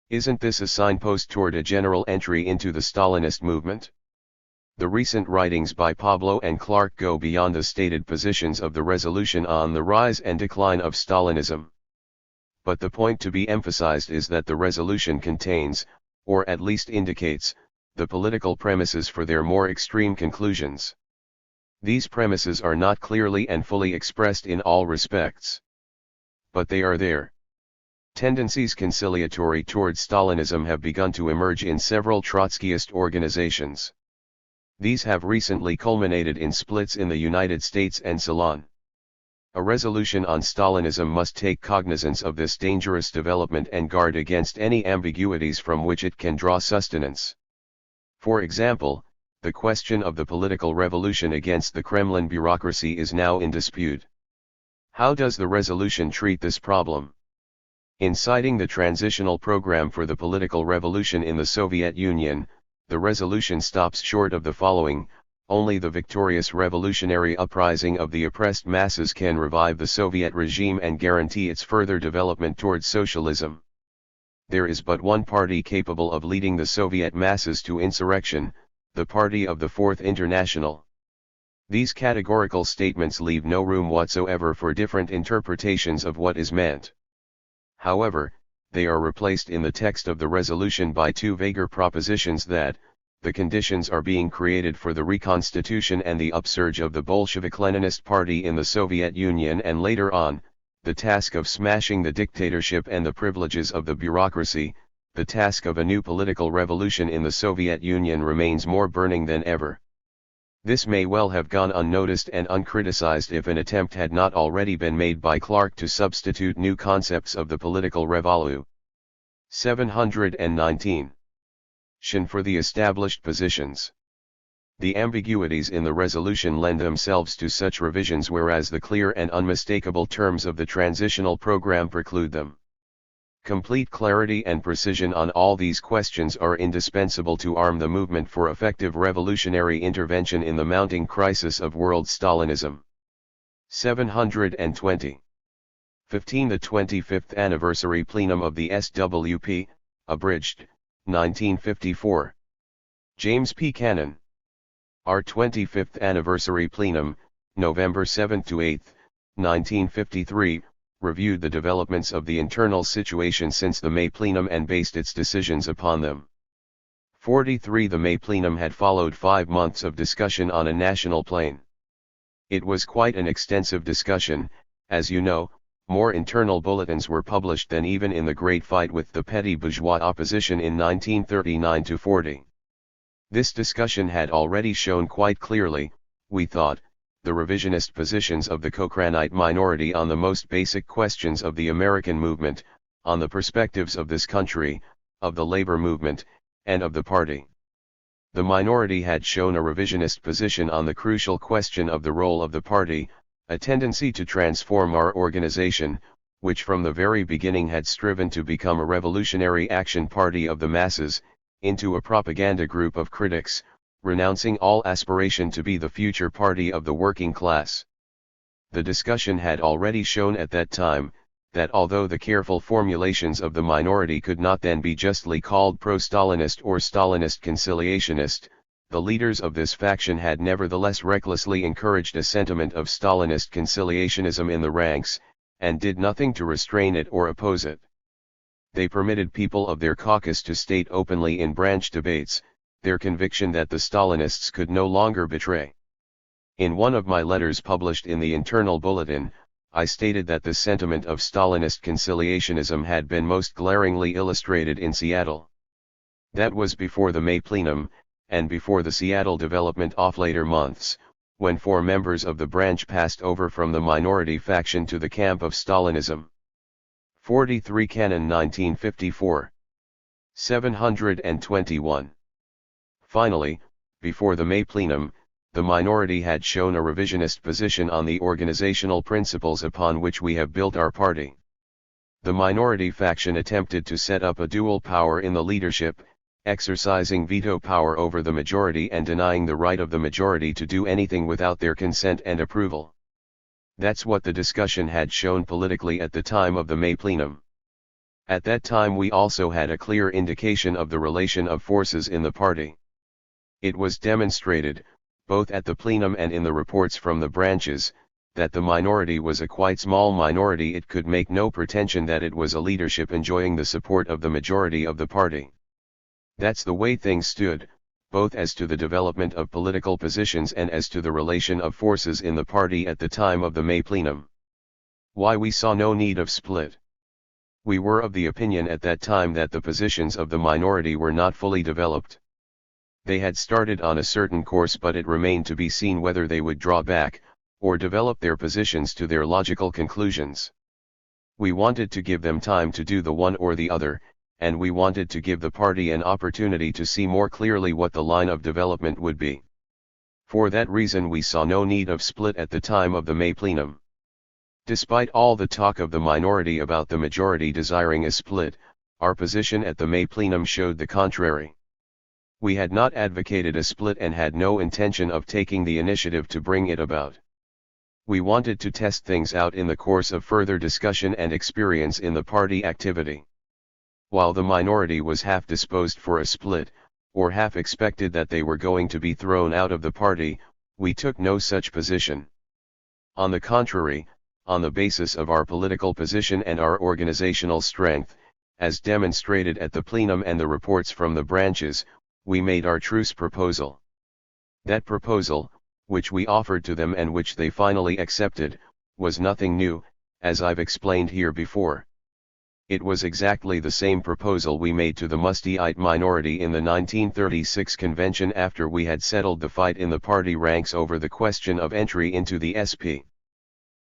Isn't this a signpost toward a general entry into the Stalinist movement? The recent writings by Pablo and Clark go beyond the stated positions of the resolution on the rise and decline of Stalinism. But the point to be emphasized is that the resolution contains, or at least indicates, the political premises for their more extreme conclusions. These premises are not clearly and fully expressed in all respects. But they are there. Tendencies conciliatory toward Stalinism have begun to emerge in several Trotskyist organizations. These have recently culminated in splits in the United States and Ceylon. A resolution on Stalinism must take cognizance of this dangerous development and guard against any ambiguities from which it can draw sustenance. For example, the question of the political revolution against the Kremlin bureaucracy is now in dispute. How does the resolution treat this problem? In citing the transitional program for the political revolution in the Soviet Union, the resolution stops short of the following: only the victorious revolutionary uprising of the oppressed masses can revive the Soviet regime and guarantee its further development towards socialism. There is but one party capable of leading the Soviet masses to insurrection, the party of the Fourth International. These categorical statements leave no room whatsoever for different interpretations of what is meant. However, they are replaced in the text of the resolution by two vaguer propositions that, the conditions are being created for the reconstitution and the upsurge of the Bolshevik-Leninist Party in the Soviet Union, and later on, the task of smashing the dictatorship and the privileges of the bureaucracy, the task of a new political revolution in the Soviet Union remains more burning than ever. This may well have gone unnoticed and uncriticized if an attempt had not already been made by Clark to substitute new concepts of the political revolution. 719. For the established positions. The ambiguities in the resolution lend themselves to such revisions, whereas the clear and unmistakable terms of the transitional program preclude them. Complete clarity and precision on all these questions are indispensable to arm the movement for effective revolutionary intervention in the mounting crisis of world Stalinism. 720. 15. The 25th Anniversary Plenum of the SWP, abridged, 1954. James P. Cannon. Our 25th Anniversary Plenum, November 7–8, 1953, reviewed the developments of the internal situation since the May Plenum and based its decisions upon them. 43. The May Plenum had followed 5 months of discussion on a national plane. It was quite an extensive discussion, as you know. More internal bulletins were published than even in the great fight with the petty bourgeois opposition in 1939–40. This discussion had already shown quite clearly, we thought, the revisionist positions of the Cochranite minority on the most basic questions of the American movement, on the perspectives of this country, of the labor movement, and of the party. The minority had shown a revisionist position on the crucial question of the role of the party, a tendency to transform our organization, which from the very beginning had striven to become a revolutionary action party of the masses, into a propaganda group of critics, renouncing all aspiration to be the future party of the working class. The discussion had already shown at that time, that although the careful formulations of the minority could not then be justly called pro-Stalinist or Stalinist conciliationist, the leaders of this faction had nevertheless recklessly encouraged a sentiment of Stalinist conciliationism in the ranks, and did nothing to restrain it or oppose it. They permitted people of their caucus to state openly in branch debates, their conviction that the Stalinists could no longer betray. In one of my letters published in the Internal Bulletin, I stated that the sentiment of Stalinist conciliationism had been most glaringly illustrated in Seattle. That was before the May Plenum, and before the Seattle development of later months, when 4 members of the branch passed over from the minority faction to the camp of Stalinism. 43. Cannon 1954. 721. Finally, before the May Plenum, the minority had shown a revisionist position on the organizational principles upon which we have built our party. The minority faction attempted to set up a dual power in the leadership, exercising veto power over the majority and denying the right of the majority to do anything without their consent and approval. That's what the discussion had shown politically at the time of the May Plenum. At that time we also had a clear indication of the relation of forces in the party. It was demonstrated, both at the plenum and in the reports from the branches, that the minority was a quite small minority. It could make no pretension that it was a leadership enjoying the support of the majority of the party. That's the way things stood, both as to the development of political positions and as to the relation of forces in the party at the time of the May Plenum. Why we saw no need of split. We were of the opinion at that time that the positions of the minority were not fully developed. They had started on a certain course, but it remained to be seen whether they would draw back, or develop their positions to their logical conclusions. We wanted to give them time to do the one or the other, and we wanted to give the party an opportunity to see more clearly what the line of development would be. For that reason we saw no need of split at the time of the May Plenum. Despite all the talk of the minority about the majority desiring a split, our position at the May Plenum showed the contrary. We had not advocated a split and had no intention of taking the initiative to bring it about. We wanted to test things out in the course of further discussion and experience in the party activity. While the minority was half disposed for a split, or half expected that they were going to be thrown out of the party, we took no such position. On the contrary, on the basis of our political position and our organizational strength, as demonstrated at the plenum and the reports from the branches, we made our truce proposal. That proposal, which we offered to them and which they finally accepted, was nothing new, as I've explained here before. It was exactly the same proposal we made to the Musteite minority in the 1936 convention after we had settled the fight in the party ranks over the question of entry into the SP.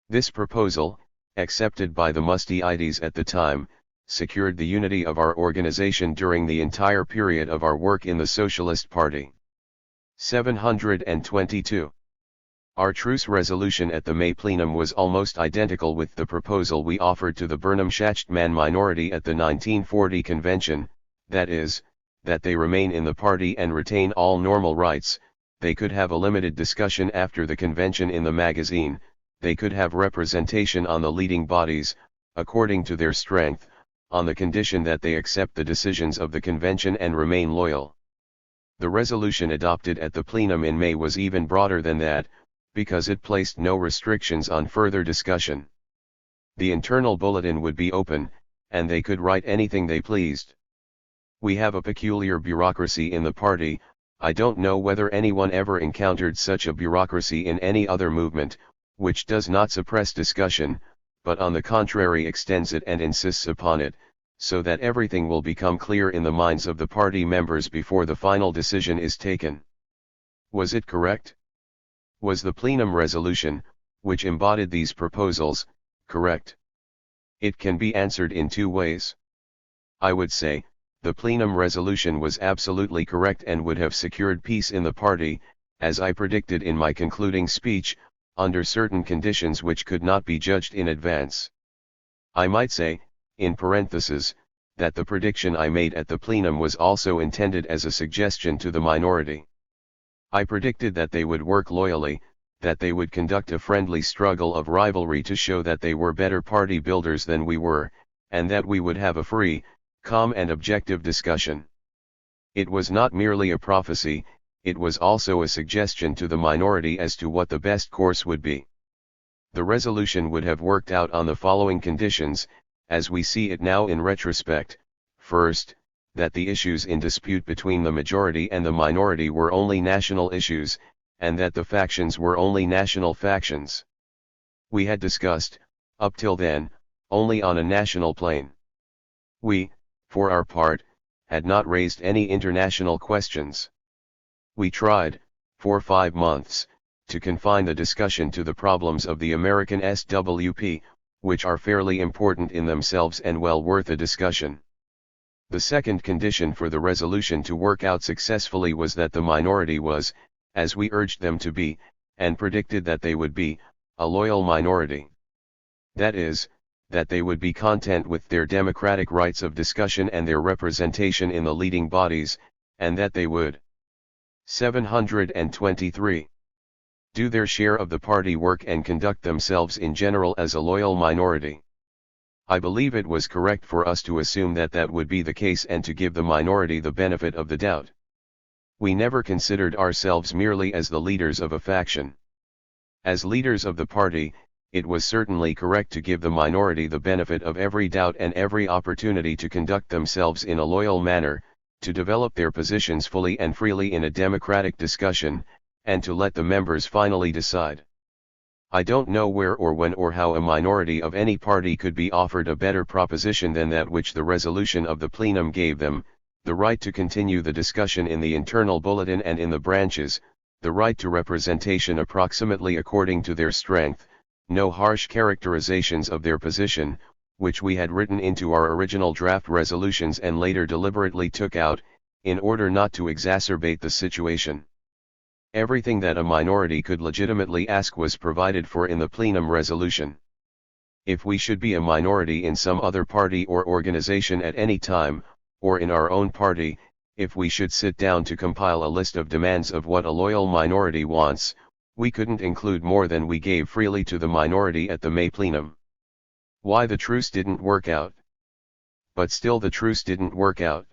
This proposal, accepted by the Musteites at the time, secured the unity of our organization during the entire period of our work in the Socialist Party. 722. Our truce resolution at the May plenum was almost identical with the proposal we offered to the Burnham-Schachtman minority at the 1940 convention, that is, that they remain in the party and retain all normal rights. They could have a limited discussion after the convention in the magazine, they could have representation on the leading bodies, according to their strength, on the condition that they accept the decisions of the convention and remain loyal. The resolution adopted at the plenum in May was even broader than that, because it placed no restrictions on further discussion. The internal bulletin would be open, and they could write anything they pleased. We have a peculiar bureaucracy in the party. I don't know whether anyone ever encountered such a bureaucracy in any other movement, which does not suppress discussion, but on the contrary extends it and insists upon it, so that everything will become clear in the minds of the party members before the final decision is taken. Was it correct? Was the plenum resolution, which embodied these proposals, correct? It can be answered in two ways. I would say, the plenum resolution was absolutely correct and would have secured peace in the party, as I predicted in my concluding speech, under certain conditions which could not be judged in advance. I might say, in parenthesis, that the prediction I made at the plenum was also intended as a suggestion to the minority. I predicted that they would work loyally, that they would conduct a friendly struggle of rivalry to show that they were better party builders than we were, and that we would have a free, calm and objective discussion. It was not merely a prophecy, it was also a suggestion to the minority as to what the best course would be. The resolution would have worked out on the following conditions, as we see it now in retrospect. First, that the issues in dispute between the majority and the minority were only national issues, and that the factions were only national factions. We had discussed, up till then, only on a national plane. We, for our part, had not raised any international questions. We tried, for 5 months, to confine the discussion to the problems of the American SWP, which are fairly important in themselves and well worth a discussion. The second condition for the resolution to work out successfully was that the minority was, as we urged them to be, and predicted that they would be, a loyal minority. That is, that they would be content with their democratic rights of discussion and their representation in the leading bodies, and that they would 723. Do their share of the party work and conduct themselves in general as a loyal minority. I believe it was correct for us to assume that that would be the case and to give the minority the benefit of the doubt. We never considered ourselves merely as the leaders of a faction. As leaders of the party, it was certainly correct to give the minority the benefit of every doubt and every opportunity to conduct themselves in a loyal manner, to develop their positions fully and freely in a democratic discussion, and to let the members finally decide. I don't know where or when or how a minority of any party could be offered a better proposition than that which the resolution of the plenum gave them, the right to continue the discussion in the internal bulletin and in the branches, the right to representation approximately according to their strength, no harsh characterizations of their position, which we had written into our original draft resolutions and later deliberately took out, in order not to exacerbate the situation. Everything that a minority could legitimately ask was provided for in the plenum resolution. If we should be a minority in some other party or organization at any time, or in our own party, if we should sit down to compile a list of demands of what a loyal minority wants, we couldn't include more than we gave freely to the minority at the May plenum. Why the truce didn't work out? But still the truce didn't work out.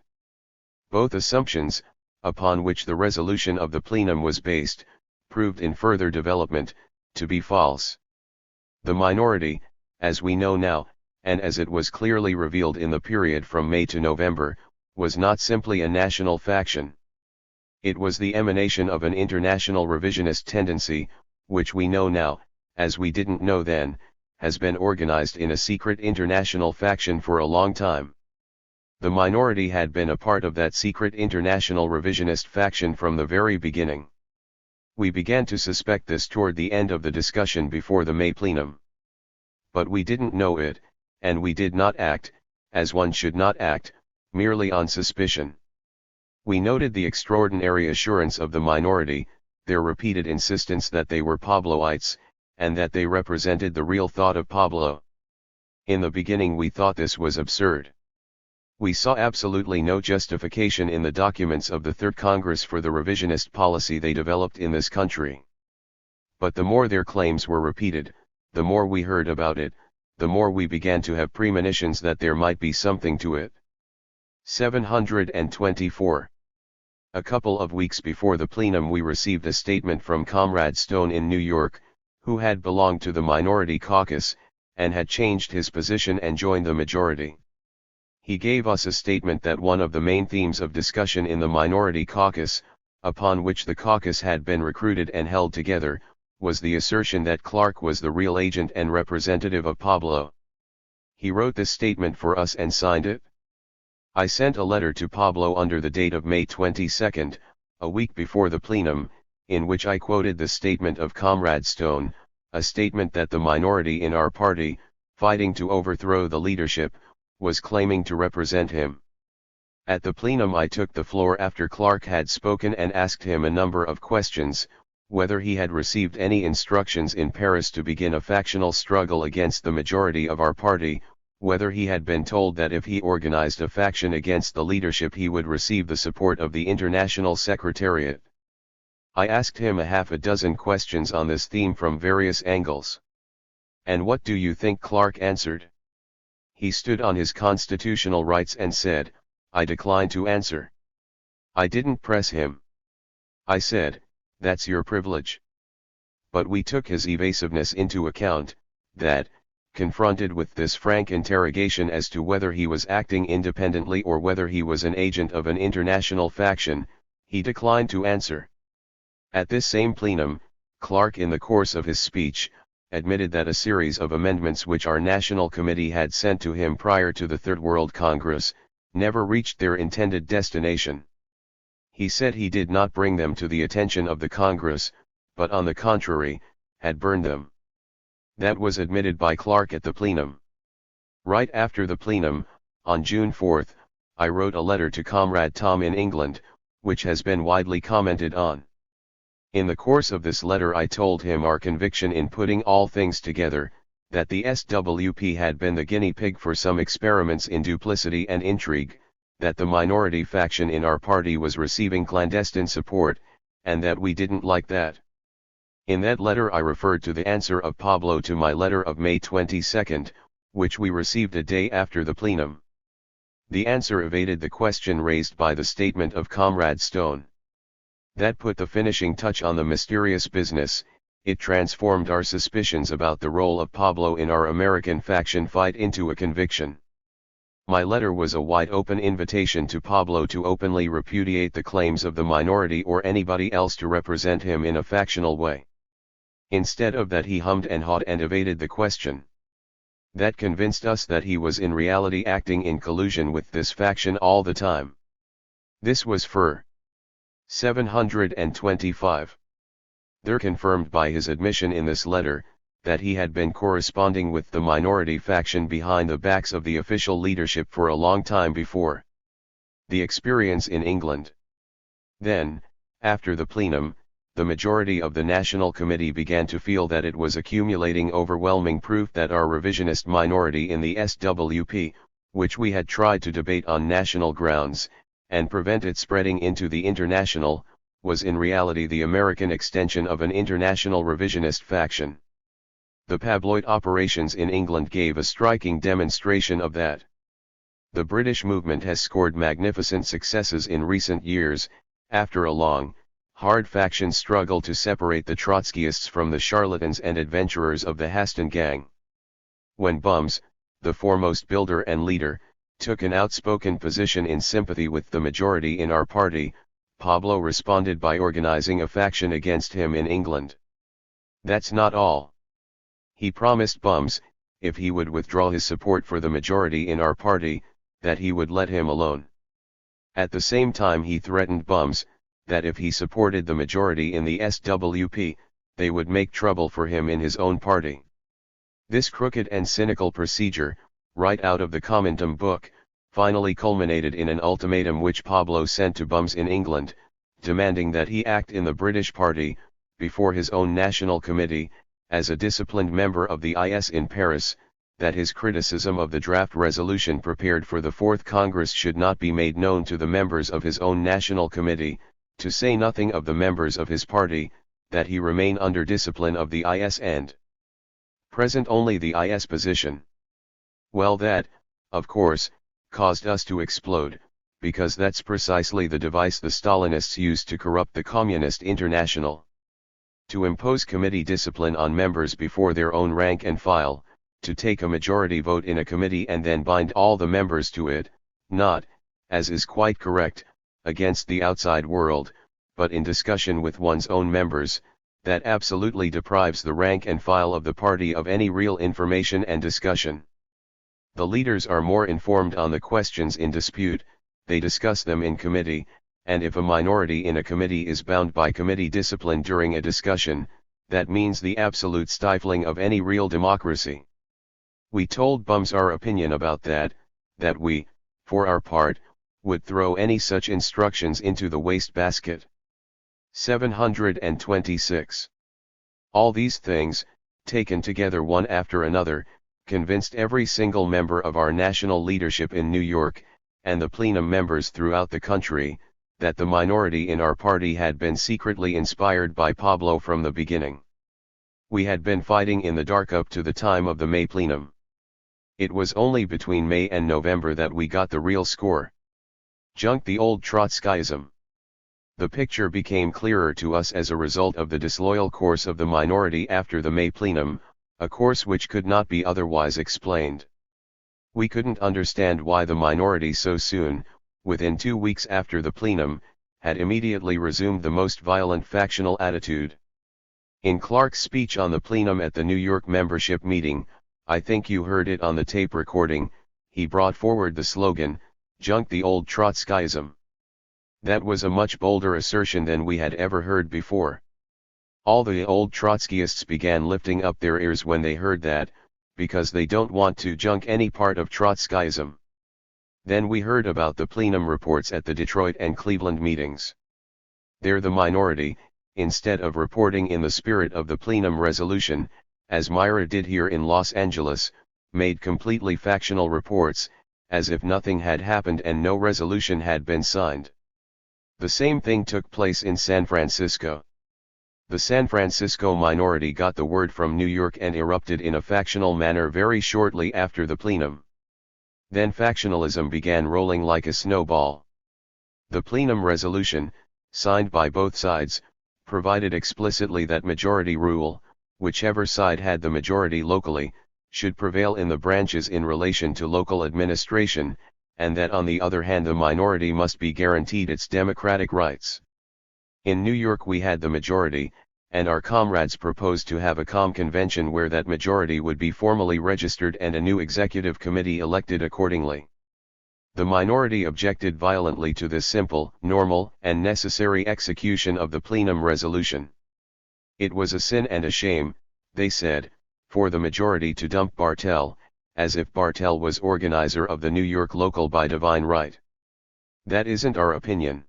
Both assumptions, upon which the resolution of the plenum was based, proved in further development, to be false. The minority, as we know now, and as it was clearly revealed in the period from May to November, was not simply a national faction. It was the emanation of an international revisionist tendency, which we know now, as we didn't know then, has been organized in a secret international faction for a long time. The minority had been a part of that secret international revisionist faction from the very beginning. We began to suspect this toward the end of the discussion before the May plenum. But we didn't know it, and we did not act, as one should not act, merely on suspicion. We noted the extraordinary assurance of the minority, their repeated insistence that they were Pabloites, and that they represented the real thought of Pablo. In the beginning we thought this was absurd. We saw absolutely no justification in the documents of the Third Congress for the revisionist policy they developed in this country. But the more their claims were repeated, the more we heard about it, the more we began to have premonitions that there might be something to it. 724. A couple of weeks before the plenum we received a statement from Comrade Stone in New York, who had belonged to the minority caucus, and had changed his position and joined the majority. He gave us a statement that one of the main themes of discussion in the minority caucus, upon which the caucus had been recruited and held together, was the assertion that Clark was the real agent and representative of Pablo. He wrote this statement for us and signed it. I sent a letter to Pablo under the date of May 22, a week before the plenum, in which I quoted the statement of Comrade Stone, a statement that the minority in our party, fighting to overthrow the leadership, was claiming to represent him. At the plenum I took the floor after Clark had spoken and asked him a number of questions, whether he had received any instructions in Paris to begin a factional struggle against the majority of our party, whether he had been told that if he organized a faction against the leadership he would receive the support of the International Secretariat. I asked him a half a dozen questions on this theme from various angles. And what do you think Clark answered? He stood on his constitutional rights and said, I decline to answer. I didn't press him. I said, that's your privilege. But we took his evasiveness into account, that, confronted with this frank interrogation as to whether he was acting independently or whether he was an agent of an international faction, he declined to answer. At this same plenum, Clark in the course of his speech, admitted that a series of amendments which our National Committee had sent to him prior to the Third World Congress, never reached their intended destination. He said he did not bring them to the attention of the Congress, but on the contrary, had burned them. That was admitted by Clark at the plenum. Right after the plenum, on June 4, I wrote a letter to Comrade Tom in England, which has been widely commented on. In the course of this letter I told him our conviction in putting all things together, that the SWP had been the guinea pig for some experiments in duplicity and intrigue, that the minority faction in our party was receiving clandestine support, and that we didn't like that. In that letter I referred to the answer of Pablo to my letter of May 22, which we received a day after the plenum. The answer evaded the question raised by the statement of Comrade Stone. That put the finishing touch on the mysterious business. It transformed our suspicions about the role of Pablo in our American faction fight into a conviction. My letter was a wide-open invitation to Pablo to openly repudiate the claims of the minority or anybody else to represent him in a factional way. Instead of that he hummed and hawed and evaded the question. That convinced us that he was in reality acting in collusion with this faction all the time. This was Fr. 725. They're confirmed by his admission in this letter, that he had been corresponding with the minority faction behind the backs of the official leadership for a long time before. The experience in England. Then, after the plenum, the majority of the National Committee began to feel that it was accumulating overwhelming proof that our revisionist minority in the SWP, which we had tried to debate on national grounds, and prevent it spreading into the international, was in reality the American extension of an international revisionist faction. The Pabloid operations in England gave a striking demonstration of that. The British movement has scored magnificent successes in recent years, after a long, hard faction struggle to separate the Trotskyists from the charlatans and adventurers of the Haston gang. When Bums, the foremost builder and leader, took an outspoken position in sympathy with the majority in our party, Pablo responded by organizing a faction against him in England. That's not all. He promised Bums, if he would withdraw his support for the majority in our party, that he would let him alone. At the same time he threatened Bums, that if he supported the majority in the SWP, they would make trouble for him in his own party. This crooked and cynical procedure, right out of the Commentum book, finally culminated in an ultimatum which Pablo sent to Bums in England, demanding that he act in the British Party, before his own national committee, as a disciplined member of the IS in Paris, that his criticism of the draft resolution prepared for the Fourth Congress should not be made known to the members of his own national committee, to say nothing of the members of his party, that he remain under discipline of the IS and present only the IS position. Well, that, of course, caused us to explode, because that's precisely the device the Stalinists used to corrupt the Communist International. To impose committee discipline on members before their own rank and file, to take a majority vote in a committee and then bind all the members to it, not, as is quite correct, against the outside world, but in discussion with one's own members, that absolutely deprives the rank and file of the party of any real information and discussion. The leaders are more informed on the questions in dispute, they discuss them in committee, and if a minority in a committee is bound by committee discipline during a discussion, that means the absolute stifling of any real democracy. We told Bums our opinion about that we, for our part, would throw any such instructions into the wastebasket. 726. All these things, taken together one after another, convinced every single member of our national leadership in New York, and the plenum members throughout the country, that the minority in our party had been secretly inspired by Pablo from the beginning. We had been fighting in the dark up to the time of the May plenum. It was only between May and November that we got the real score. Junk the old trotskyism. The picture became clearer to us as a result of the disloyal course of the minority after the May plenum, a course which could not be otherwise explained. We couldn't understand why the minority so soon, within 2 weeks after the plenum, had immediately resumed the most violent factional attitude. In Clark's speech on the plenum at the New York membership meeting, I think you heard it on the tape recording, he brought forward the slogan, "Junk the old Trotskyism." That was a much bolder assertion than we had ever heard before. All the old Trotskyists began lifting up their ears when they heard that, because they don't want to junk any part of Trotskyism. Then we heard about the plenum reports at the Detroit and Cleveland meetings. There the minority, instead of reporting in the spirit of the plenum resolution, as Myra did here in Los Angeles, made completely factional reports, as if nothing had happened and no resolution had been signed. The same thing took place in San Francisco. The San Francisco minority got the word from New York and erupted in a factional manner very shortly after the plenum. Then factionalism began rolling like a snowball. The plenum resolution, signed by both sides, provided explicitly that majority rule, whichever side had the majority locally, should prevail in the branches in relation to local administration, and that on the other hand the minority must be guaranteed its democratic rights. In New York we had the majority, and our comrades proposed to have a convention where that majority would be formally registered and a new executive committee elected accordingly. The minority objected violently to this simple, normal, and necessary execution of the plenum resolution. It was a sin and a shame, they said, for the majority to dump Bartell, as if Bartell was organizer of the New York local by divine right. That isn't our opinion.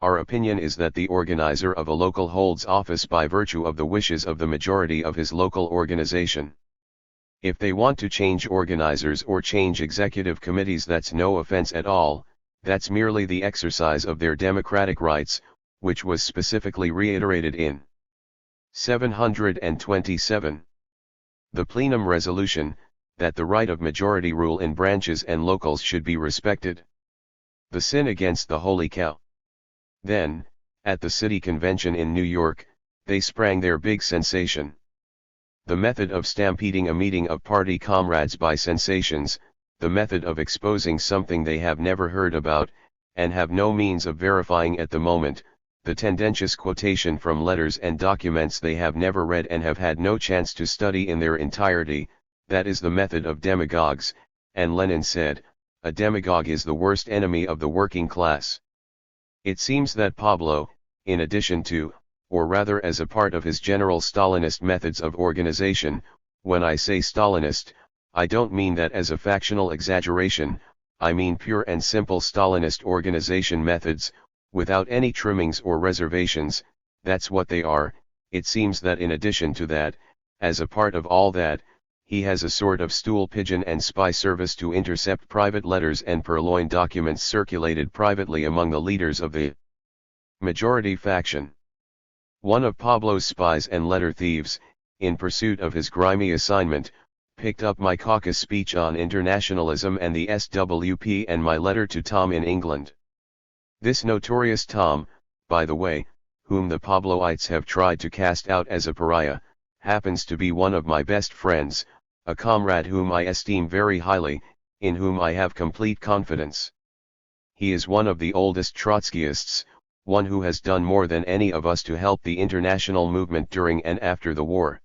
Our opinion is that the organizer of a local holds office by virtue of the wishes of the majority of his local organization. If they want to change organizers or change executive committees, that's no offense at all, that's merely the exercise of their democratic rights, which was specifically reiterated in 727. The plenum resolution, that the right of majority rule in branches and locals should be respected. The sin against the holy cow. Then, at the city convention in New York, they sprang their big sensation. The method of stampeding a meeting of party comrades by sensations, the method of exposing something they have never heard about, and have no means of verifying at the moment, the tendentious quotation from letters and documents they have never read and have had no chance to study in their entirety, that is the method of demagogues, and Lenin said, a demagogue is the worst enemy of the working class. It seems that Pablo, in addition to, or rather as a part of his general Stalinist methods of organization, when I say Stalinist, I don't mean that as a factional exaggeration, I mean pure and simple Stalinist organization methods, without any trimmings or reservations. That's what they are. It seems that in addition to that, as a part of all that, he has a sort of stool pigeon and spy service to intercept private letters and purloin documents circulated privately among the leaders of the majority faction. One of Pablo's spies and letter thieves, in pursuit of his grimy assignment, picked up my caucus speech on internationalism and the SWP and my letter to Tom in England. This notorious Tom, by the way, whom the Pabloites have tried to cast out as a pariah, happens to be one of my best friends, a comrade whom I esteem very highly, in whom I have complete confidence. He is one of the oldest Trotskyists, one who has done more than any of us to help the international movement during and after the war.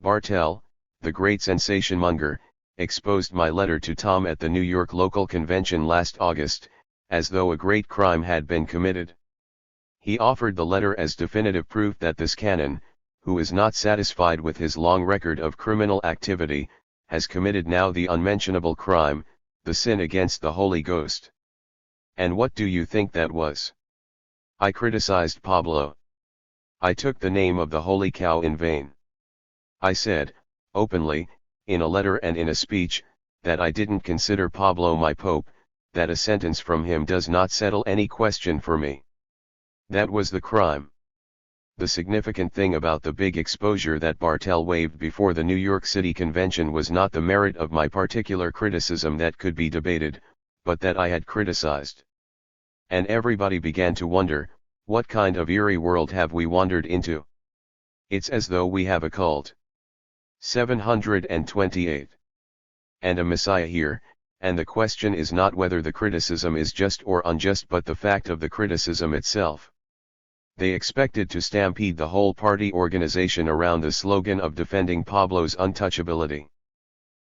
Bartel, the great sensation-monger, exposed my letter to Tom at the New York local convention last August, as though a great crime had been committed. He offered the letter as definitive proof that this canon, who is not satisfied with his long record of criminal activity, has committed now the unmentionable crime, the sin against the Holy Ghost. And what do you think that was? I criticized Pablo. I took the name of the Holy Cow in vain. I said, openly, in a letter and in a speech, that I didn't consider Pablo my pope, that a sentence from him does not settle any question for me. That was the crime. The significant thing about the big exposure that Bartel waved before the New York City Convention was not the merit of my particular criticism that could be debated, but that I had criticized. And everybody began to wonder, what kind of eerie world have we wandered into? It's as though we have a cult. 728. And a Messiah here, and the question is not whether the criticism is just or unjust but the fact of the criticism itself. They expected to stampede the whole party organization around the slogan of defending Pablo's untouchability.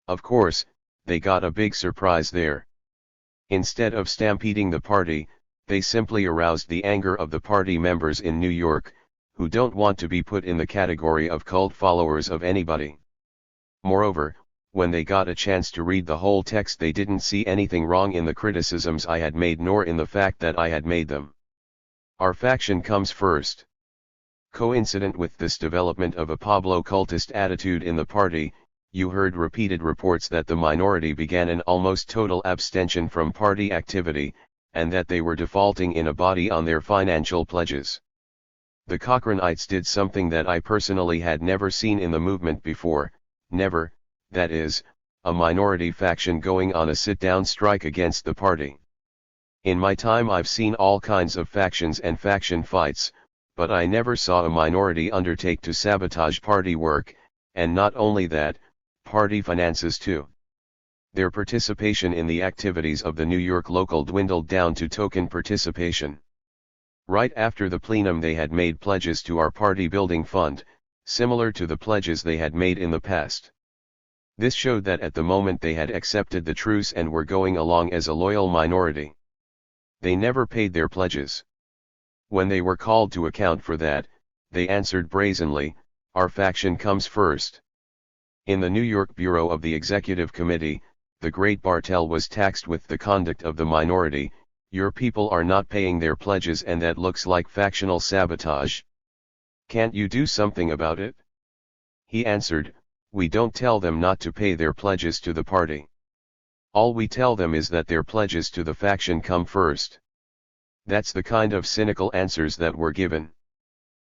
Of course, they got a big surprise there. Instead of stampeding the party, they simply aroused the anger of the party members in New York, who don't want to be put in the category of cult followers of anybody. Moreover, when they got a chance to read the whole text, they didn't see anything wrong in the criticisms I had made nor in the fact that I had made them. Our faction comes first. Coincident with this development of a Pablo cultist attitude in the party, you heard repeated reports that the minority began an almost total abstention from party activity, and that they were defaulting in a body on their financial pledges. The Cochranites did something that I personally had never seen in the movement before, never, that is, a minority faction going on a sit-down strike against the party. In my time I've seen all kinds of factions and faction fights, but I never saw a minority undertake to sabotage party work, and not only that, party finances too. Their participation in the activities of the New York local dwindled down to token participation. Right after the plenum they had made pledges to our party building fund, similar to the pledges they had made in the past. This showed that at the moment they had accepted the truce and were going along as a loyal minority. They never paid their pledges. When they were called to account for that, they answered brazenly, "Our faction comes first." In the New York Bureau of the Executive Committee, the great Bartel was taxed with the conduct of the minority. "Your people are not paying their pledges and that looks like factional sabotage. Can't you do something about it?" He answered, "We don't tell them not to pay their pledges to the party. All we tell them is that their pledges to the faction come first." That's the kind of cynical answers that were given.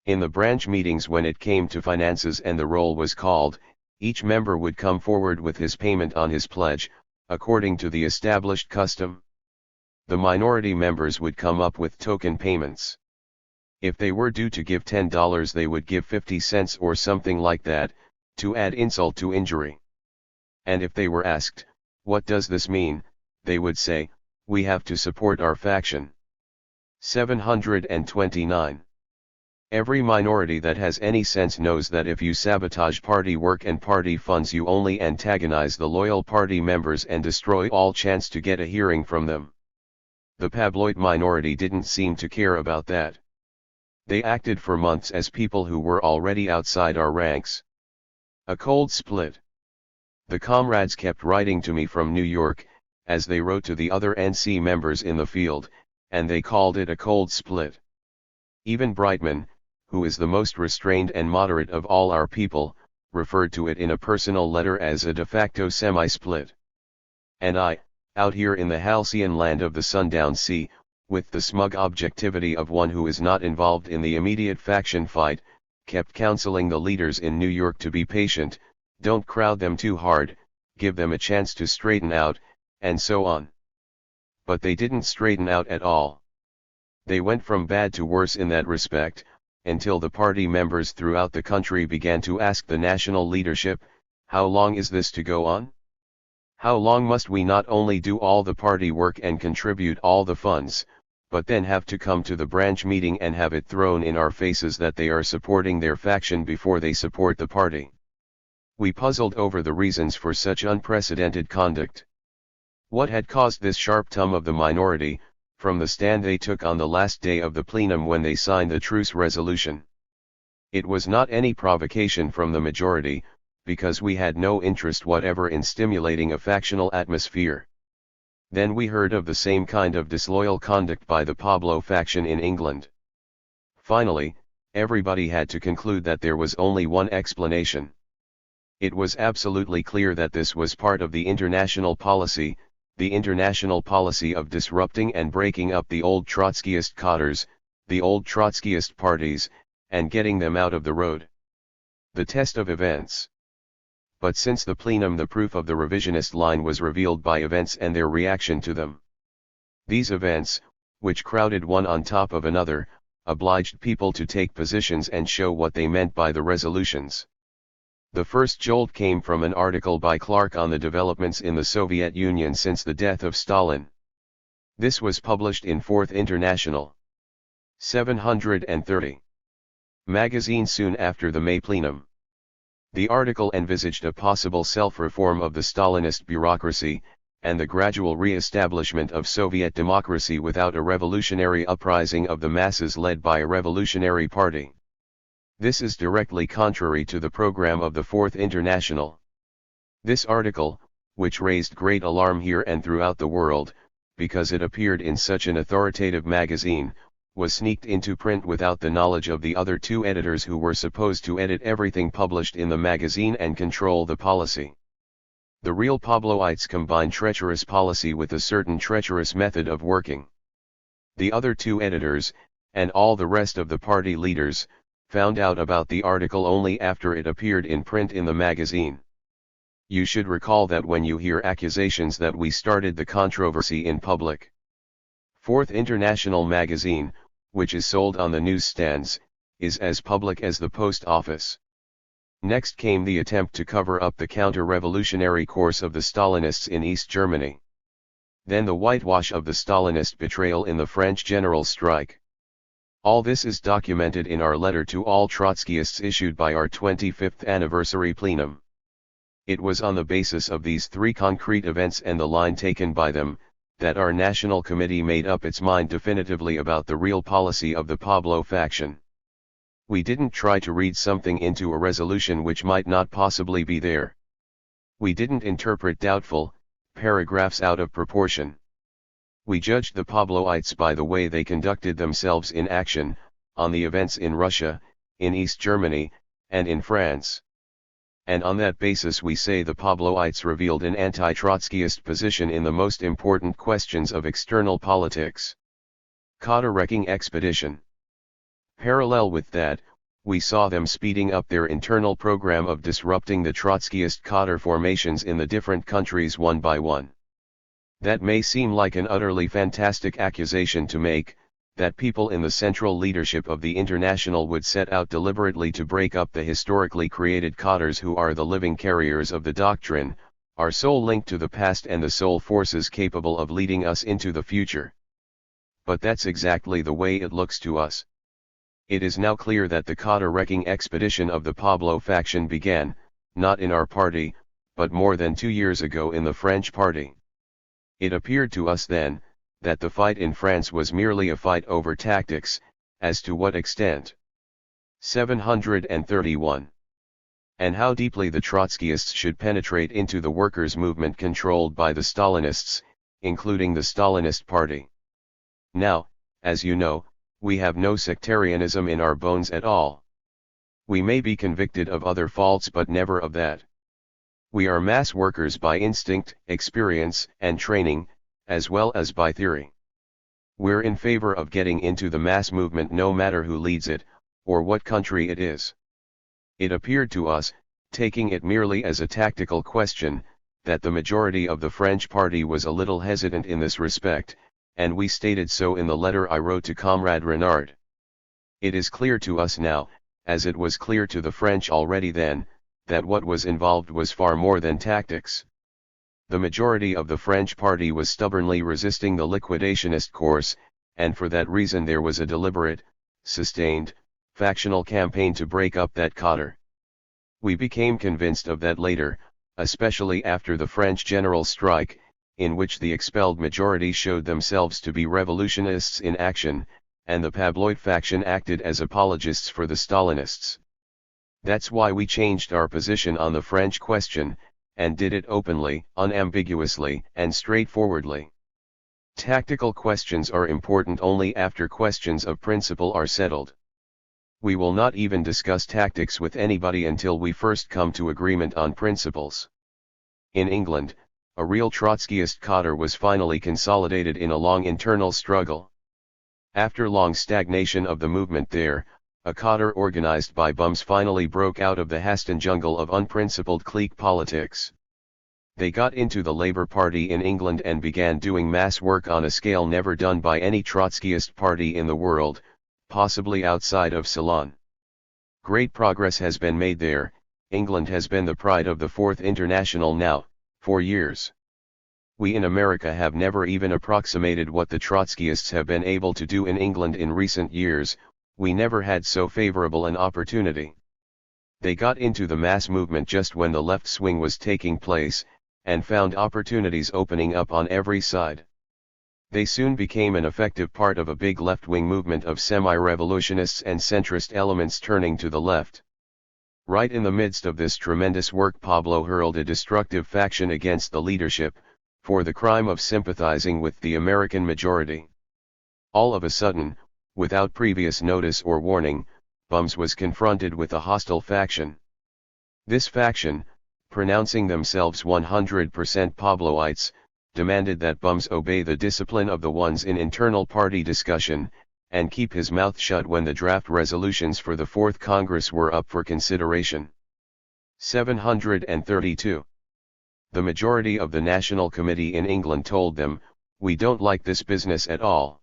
In the branch meetings when it came to finances and the roll was called, each member would come forward with his payment on his pledge, according to the established custom. The minority members would come up with token payments. If they were due to give $10 they would give 50 cents or something like that, to add insult to injury. And if they were asked, "What does this mean?" they would say, "We have to support our faction." 729. Every minority that has any sense knows that if you sabotage party work and party funds you only antagonize the loyal party members and destroy all chance to get a hearing from them. The Pabloid minority didn't seem to care about that. They acted for months as people who were already outside our ranks. A cold split. The comrades kept writing to me from New York, as they wrote to the other NC members in the field, and they called it a cold split. Even Brightman, who is the most restrained and moderate of all our people, referred to it in a personal letter as a de facto semi-split. And I, out here in the halcyon land of the Sundown Sea, with the smug objectivity of one who is not involved in the immediate faction fight, kept counseling the leaders in New York to be patient, don't crowd them too hard, give them a chance to straighten out, and so on. But they didn't straighten out at all. They went from bad to worse in that respect, until the party members throughout the country began to ask the national leadership, how long is this to go on? How long must we not only do all the party work and contribute all the funds, but then have to come to the branch meeting and have it thrown in our faces that they are supporting their faction before they support the party? We puzzled over the reasons for such unprecedented conduct. What had caused this sharp tum of the minority, from the stand they took on the last day of the plenum when they signed the truce resolution? It was not any provocation from the majority, because we had no interest whatever in stimulating a factional atmosphere. Then we heard of the same kind of disloyal conduct by the Pablo faction in England. Finally, everybody had to conclude that there was only one explanation. It was absolutely clear that this was part of the international policy of disrupting and breaking up the old Trotskyist cotters, the old Trotskyist parties, and getting them out of the road. The test of events. But since the plenum, the proof of the revisionist line was revealed by events and their reaction to them. These events, which crowded one on top of another, obliged people to take positions and show what they meant by the resolutions. The first jolt came from an article by Clark on the developments in the Soviet Union since the death of Stalin. This was published in Fourth International 730 magazine soon after the May plenum. The article envisaged a possible self-reform of the Stalinist bureaucracy, and the gradual re-establishment of Soviet democracy without a revolutionary uprising of the masses led by a revolutionary party. This is directly contrary to the program of the Fourth International. This article, which raised great alarm here and throughout the world, because it appeared in such an authoritative magazine, was sneaked into print without the knowledge of the other two editors who were supposed to edit everything published in the magazine and control the policy. The real Pabloites combine treacherous policy with a certain treacherous method of working. The other two editors, and all the rest of the party leaders, found out about the article only after it appeared in print in the magazine. You should recall that when you hear accusations that we started the controversy in public. Fourth International magazine, which is sold on the newsstands, is as public as the post office. Next came the attempt to cover up the counter-revolutionary course of the Stalinists in East Germany. Then the whitewash of the Stalinist betrayal in the French general strike. All this is documented in our letter to all Trotskyists issued by our 25th anniversary plenum. It was on the basis of these three concrete events and the line taken by them, that our national committee made up its mind definitively about the real policy of the Pablo faction. We didn't try to read something into a resolution which might not possibly be there. We didn't interpret doubtful paragraphs out of proportion. We judged the Pabloites by the way they conducted themselves in action, on the events in Russia, in East Germany, and in France. And on that basis we say the Pabloites revealed an anti-Trotskyist position in the most important questions of external politics. Cotter-wrecking expedition. Parallel with that, we saw them speeding up their internal program of disrupting the Trotskyist cotter formations in the different countries one by one. That may seem like an utterly fantastic accusation to make, that people in the central leadership of the International would set out deliberately to break up the historically created cotters who are the living carriers of the doctrine, our sole link to the past and the sole forces capable of leading us into the future. But that's exactly the way it looks to us. It is now clear that the cotter-wrecking expedition of the Pablo faction began, not in our party, but more than 2 years ago in the French party. It appeared to us then, that the fight in France was merely a fight over tactics, as to what extent. 731. And how deeply the Trotskyists should penetrate into the workers' movement controlled by the Stalinists, including the Stalinist party. Now, as you know, we have no sectarianism in our bones at all. We may be convicted of other faults but never of that. We are mass workers by instinct, experience, and training, as well as by theory. We're in favor of getting into the mass movement no matter who leads it, or what country it is. It appeared to us, taking it merely as a tactical question, that the majority of the French party was a little hesitant in this respect, and we stated so in the letter I wrote to Comrade Renard. It is clear to us now, as it was clear to the French already then, that what was involved was far more than tactics. The majority of the French party was stubbornly resisting the liquidationist course, and for that reason there was a deliberate, sustained, factional campaign to break up that cadre. We became convinced of that later, especially after the French general strike, in which the expelled majority showed themselves to be revolutionists in action, and the Pabloid faction acted as apologists for the Stalinists. That's why we changed our position on the French question, and did it openly, unambiguously, and straightforwardly. Tactical questions are important only after questions of principle are settled. We will not even discuss tactics with anybody until we first come to agreement on principles. In England, a real Trotskyist cadre was finally consolidated in a long internal struggle. After long stagnation of the movement there, a cadre organized by bums finally broke out of the Haston jungle of unprincipled clique politics. They got into the Labour Party in England and began doing mass work on a scale never done by any Trotskyist party in the world, possibly outside of Ceylon. Great progress has been made there. England has been the pride of the Fourth International now, for years. We in America have never even approximated what the Trotskyists have been able to do in England in recent years. We never had so favorable an opportunity. They got into the mass movement just when the left swing was taking place, and found opportunities opening up on every side. They soon became an effective part of a big left-wing movement of semi-revolutionists and centrist elements turning to the left. Right in the midst of this tremendous work, Pablo hurled a destructive faction against the leadership, for the crime of sympathizing with the American majority. All of a sudden, without previous notice or warning, Bums was confronted with a hostile faction. This faction, pronouncing themselves 100% Pabloites, demanded that Bums obey the discipline of the ones in internal party discussion, and keep his mouth shut when the draft resolutions for the Fourth Congress were up for consideration. 732. The majority of the National Committee in England told them, "We don't like this business at all.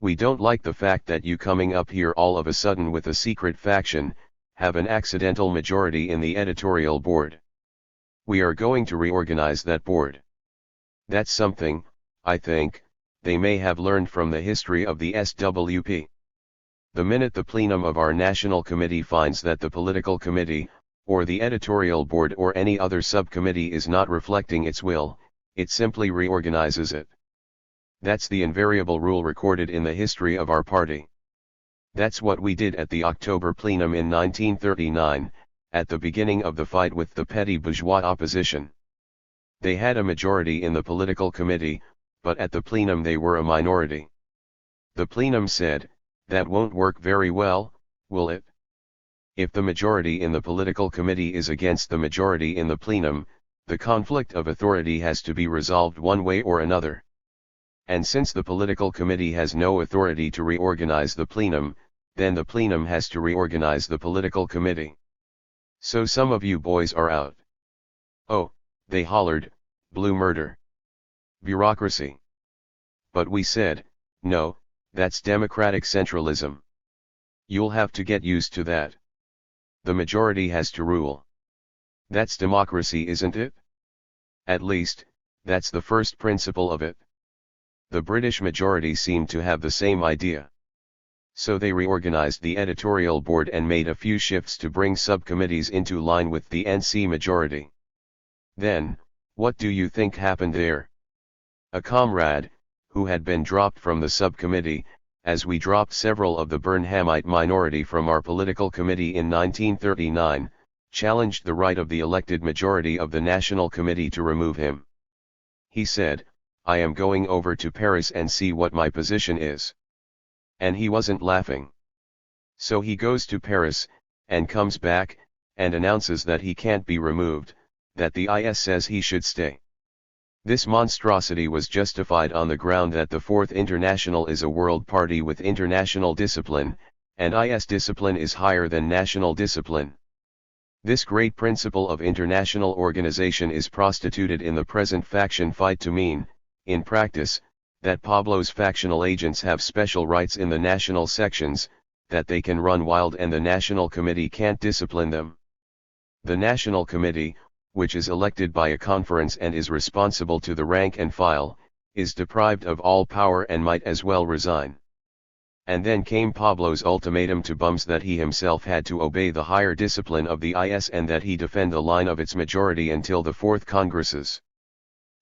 We don't like the fact that you coming up here all of a sudden with a secret faction, have an accidental majority in the editorial board. We are going to reorganize that board." That's something, I think, they may have learned from the history of the SWP. The minute the plenum of our National Committee finds that the political committee, or the editorial board or any other subcommittee is not reflecting its will, it simply reorganizes it. That's the invariable rule recorded in the history of our party. That's what we did at the October plenum in 1939, at the beginning of the fight with the petty bourgeois opposition. They had a majority in the political committee, but at the plenum they were a minority. The plenum said, "That won't work very well, will it? If the majority in the political committee is against the majority in the plenum, the conflict of authority has to be resolved one way or another. And since the political committee has no authority to reorganize the plenum, then the plenum has to reorganize the political committee. So some of you boys are out." Oh, they hollered, "Blue murder. Bureaucracy." But we said, "No, that's democratic centralism. You'll have to get used to that. The majority has to rule. That's democracy, isn't it? At least, that's the first principle of it." The British majority seemed to have the same idea. So they reorganized the editorial board and made a few shifts to bring subcommittees into line with the NC majority. Then, what do you think happened there? A comrade, who had been dropped from the subcommittee, as we dropped several of the Burnhamite minority from our political committee in 1939, challenged the right of the elected majority of the National Committee to remove him. He said, I am going over to Paris and see what my position is. And he wasn't laughing. So he goes to Paris, and comes back, and announces that he can't be removed, that the IS says he should stay. This monstrosity was justified on the ground that the Fourth International is a world party with international discipline, and IS discipline is higher than national discipline. This great principle of international organization is prostituted in the present faction fight to mean, in practice, that Pablo's factional agents have special rights in the national sections, that they can run wild and the National Committee can't discipline them. The National Committee, which is elected by a conference and is responsible to the rank and file, is deprived of all power and might as well resign. And then came Pablo's ultimatum to Bums that he himself had to obey the higher discipline of the IS and that he defend the line of its majority until the Fourth Congresses.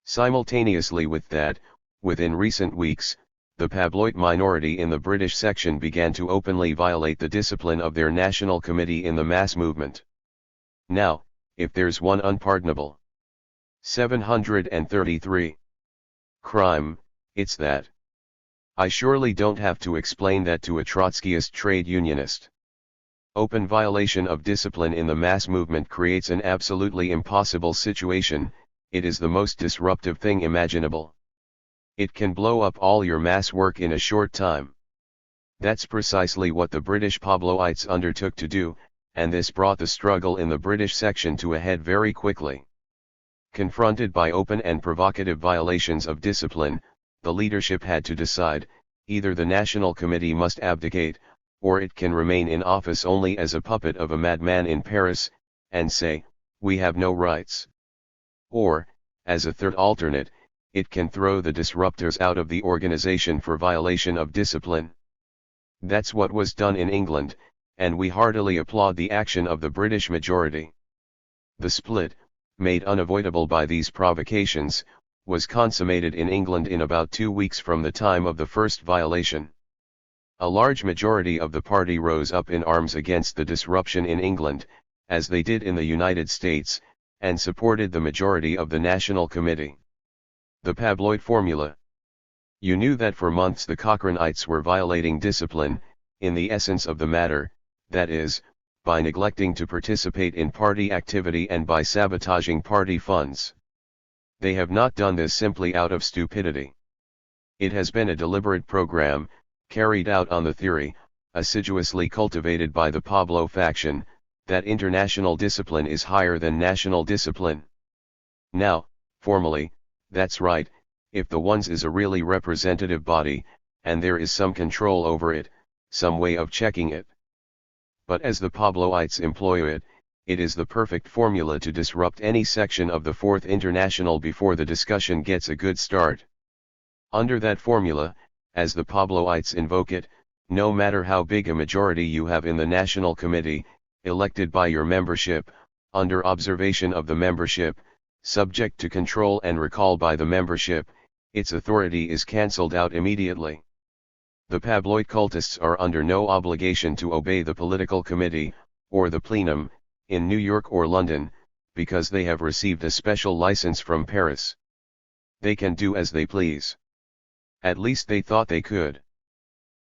Simultaneously with that, within recent weeks, the Pabloid minority in the British section began to openly violate the discipline of their National Committee in the mass movement. Now, if there's one unpardonable 733 crime, it's that. I surely don't have to explain that to a Trotskyist trade unionist. Open violation of discipline in the mass movement creates an absolutely impossible situation. It is the most disruptive thing imaginable. It can blow up all your mass work in a short time. That's precisely what the British Pabloites undertook to do, and this brought the struggle in the British section to a head very quickly. Confronted by open and provocative violations of discipline, the leadership had to decide, either the National Committee must abdicate, or it can remain in office only as a puppet of a madman in Paris, and say, we have no rights. Or, as a third alternate, it can throw the disruptors out of the organization for violation of discipline. That's what was done in England, and we heartily applaud the action of the British majority. The split, made unavoidable by these provocations, was consummated in England in about 2 weeks from the time of the first violation. A large majority of the party rose up in arms against the disruption in England, as they did in the United States, and supported the majority of the National Committee. The Pabloid formula. You knew that for months the Cochranites were violating discipline, in the essence of the matter, that is, by neglecting to participate in party activity and by sabotaging party funds. They have not done this simply out of stupidity. It has been a deliberate program, carried out on the theory, assiduously cultivated by the Pablo faction, that international discipline is higher than national discipline. Now, formally, that's right, if the ones is a really representative body, and there is some control over it, some way of checking it. But as the Pabloites employ it, it is the perfect formula to disrupt any section of the Fourth International before the discussion gets a good start. Under that formula, as the Pabloites invoke it, no matter how big a majority you have in the National Committee, elected by your membership, under observation of the membership, subject to control and recall by the membership, its authority is cancelled out immediately. The Pabloid cultists are under no obligation to obey the political committee, or the plenum, in New York or London, because they have received a special license from Paris. They can do as they please. At least they thought they could.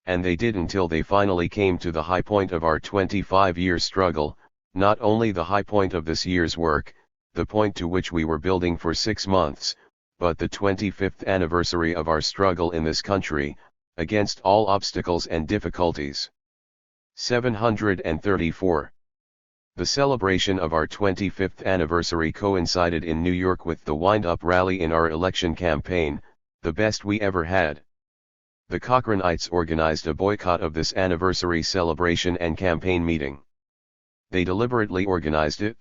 And they did until they finally came to the high point of our 25-year struggle, not only the high point of this year's work, the point to which we were building for 6 months, but the 25th anniversary of our struggle in this country, against all obstacles and difficulties. 734. The celebration of our 25th anniversary coincided in New York with the wind-up rally in our election campaign, the best we ever had. The Cochranites organized a boycott of this anniversary celebration and campaign meeting. They deliberately organized it.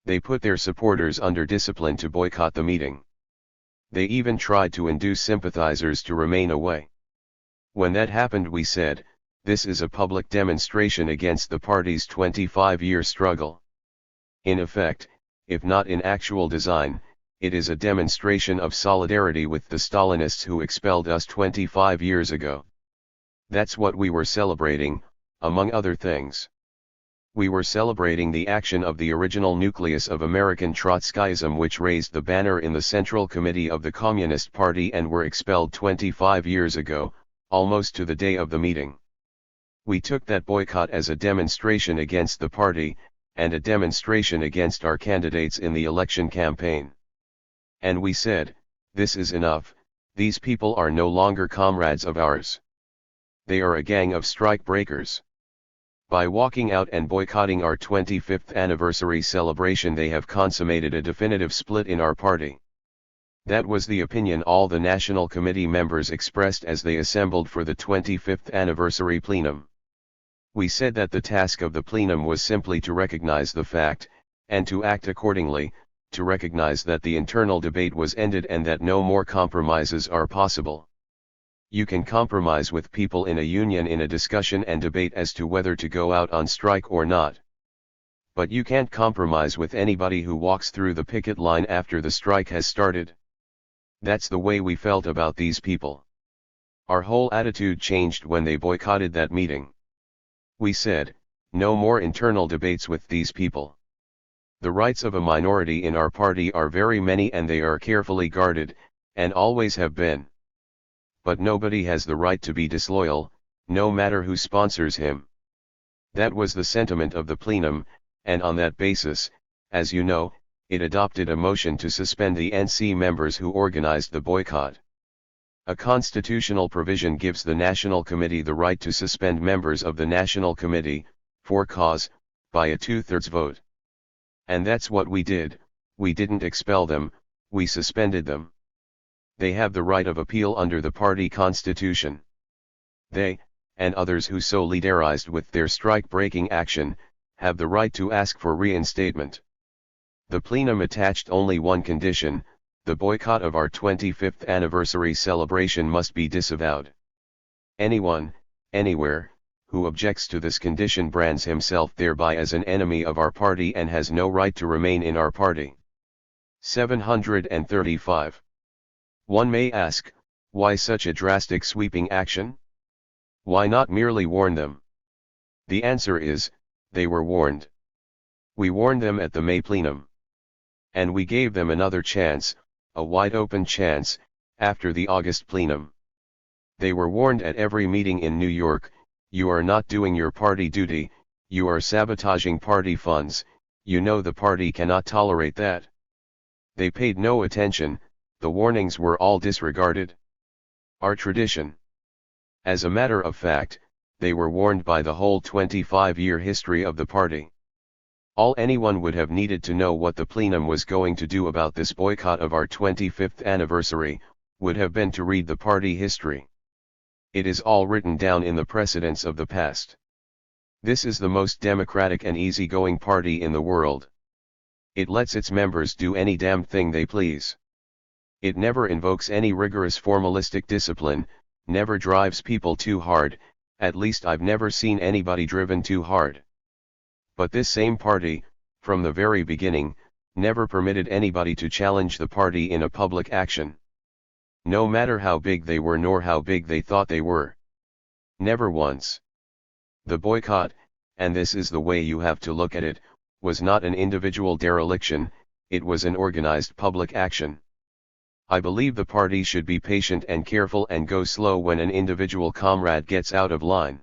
They put their supporters under discipline to boycott the meeting. They even tried to induce sympathizers to remain away. When that happened, we said, this is a public demonstration against the party's 25-year struggle. In effect, if not in actual design, it is a demonstration of solidarity with the Stalinists who expelled us 25 years ago. That's what we were celebrating, among other things. We were celebrating the action of the original nucleus of American Trotskyism, which raised the banner in the Central Committee of the Communist Party and were expelled 25 years ago, almost to the day of the meeting. We took that boycott as a demonstration against the party, and a demonstration against our candidates in the election campaign. And we said, this is enough, these people are no longer comrades of ours. They are a gang of strike breakers. By walking out and boycotting our 25th anniversary celebration, they have consummated a definitive split in our party. That was the opinion all the National Committee members expressed as they assembled for the 25th anniversary plenum. We said that the task of the plenum was simply to recognize the fact, and to act accordingly, to recognize that the internal debate was ended and that no more compromises are possible. You can compromise with people in a union in a discussion and debate as to whether to go out on strike or not. But you can't compromise with anybody who walks through the picket line after the strike has started. That's the way we felt about these people. Our whole attitude changed when they boycotted that meeting. We said, no more internal debates with these people. The rights of a minority in our party are very many and they are carefully guarded, and always have been. But nobody has the right to be disloyal, no matter who sponsors him. That was the sentiment of the plenum, and on that basis, as you know, it adopted a motion to suspend the NC members who organized the boycott. A constitutional provision gives the National Committee the right to suspend members of the National Committee, for cause, by a 2/3 vote. And that's what we did. We didn't expel them, we suspended them. They have the right of appeal under the party constitution. They, and others who solidarized with their strike-breaking action, have the right to ask for reinstatement. The plenum attached only one condition: the boycott of our 25th anniversary celebration must be disavowed. Anyone, anywhere, who objects to this condition brands himself thereby as an enemy of our party and has no right to remain in our party. 735. One may ask, why such a drastic sweeping action? Why not merely warn them? The answer is, they were warned. We warned them at the May plenum. And we gave them another chance, a wide-open chance, after the August plenum. They were warned at every meeting in New York: you are not doing your party duty, you are sabotaging party funds, you know the party cannot tolerate that. They paid no attention, the warnings were all disregarded. Our tradition. As a matter of fact, they were warned by the whole 25-year history of the party. All anyone would have needed to know what the plenum was going to do about this boycott of our 25th anniversary, would have been to read the party history. It is all written down in the precedents of the past. This is the most democratic and easygoing party in the world. It lets its members do any damned thing they please. It never invokes any rigorous formalistic discipline, never drives people too hard, at least I've never seen anybody driven too hard. But this same party, from the very beginning, never permitted anybody to challenge the party in a public action. No matter how big they were nor how big they thought they were. Never once. The boycott, and this is the way you have to look at it, was not an individual dereliction, it was an organized public action. I believe the party should be patient and careful and go slow when an individual comrade gets out of line.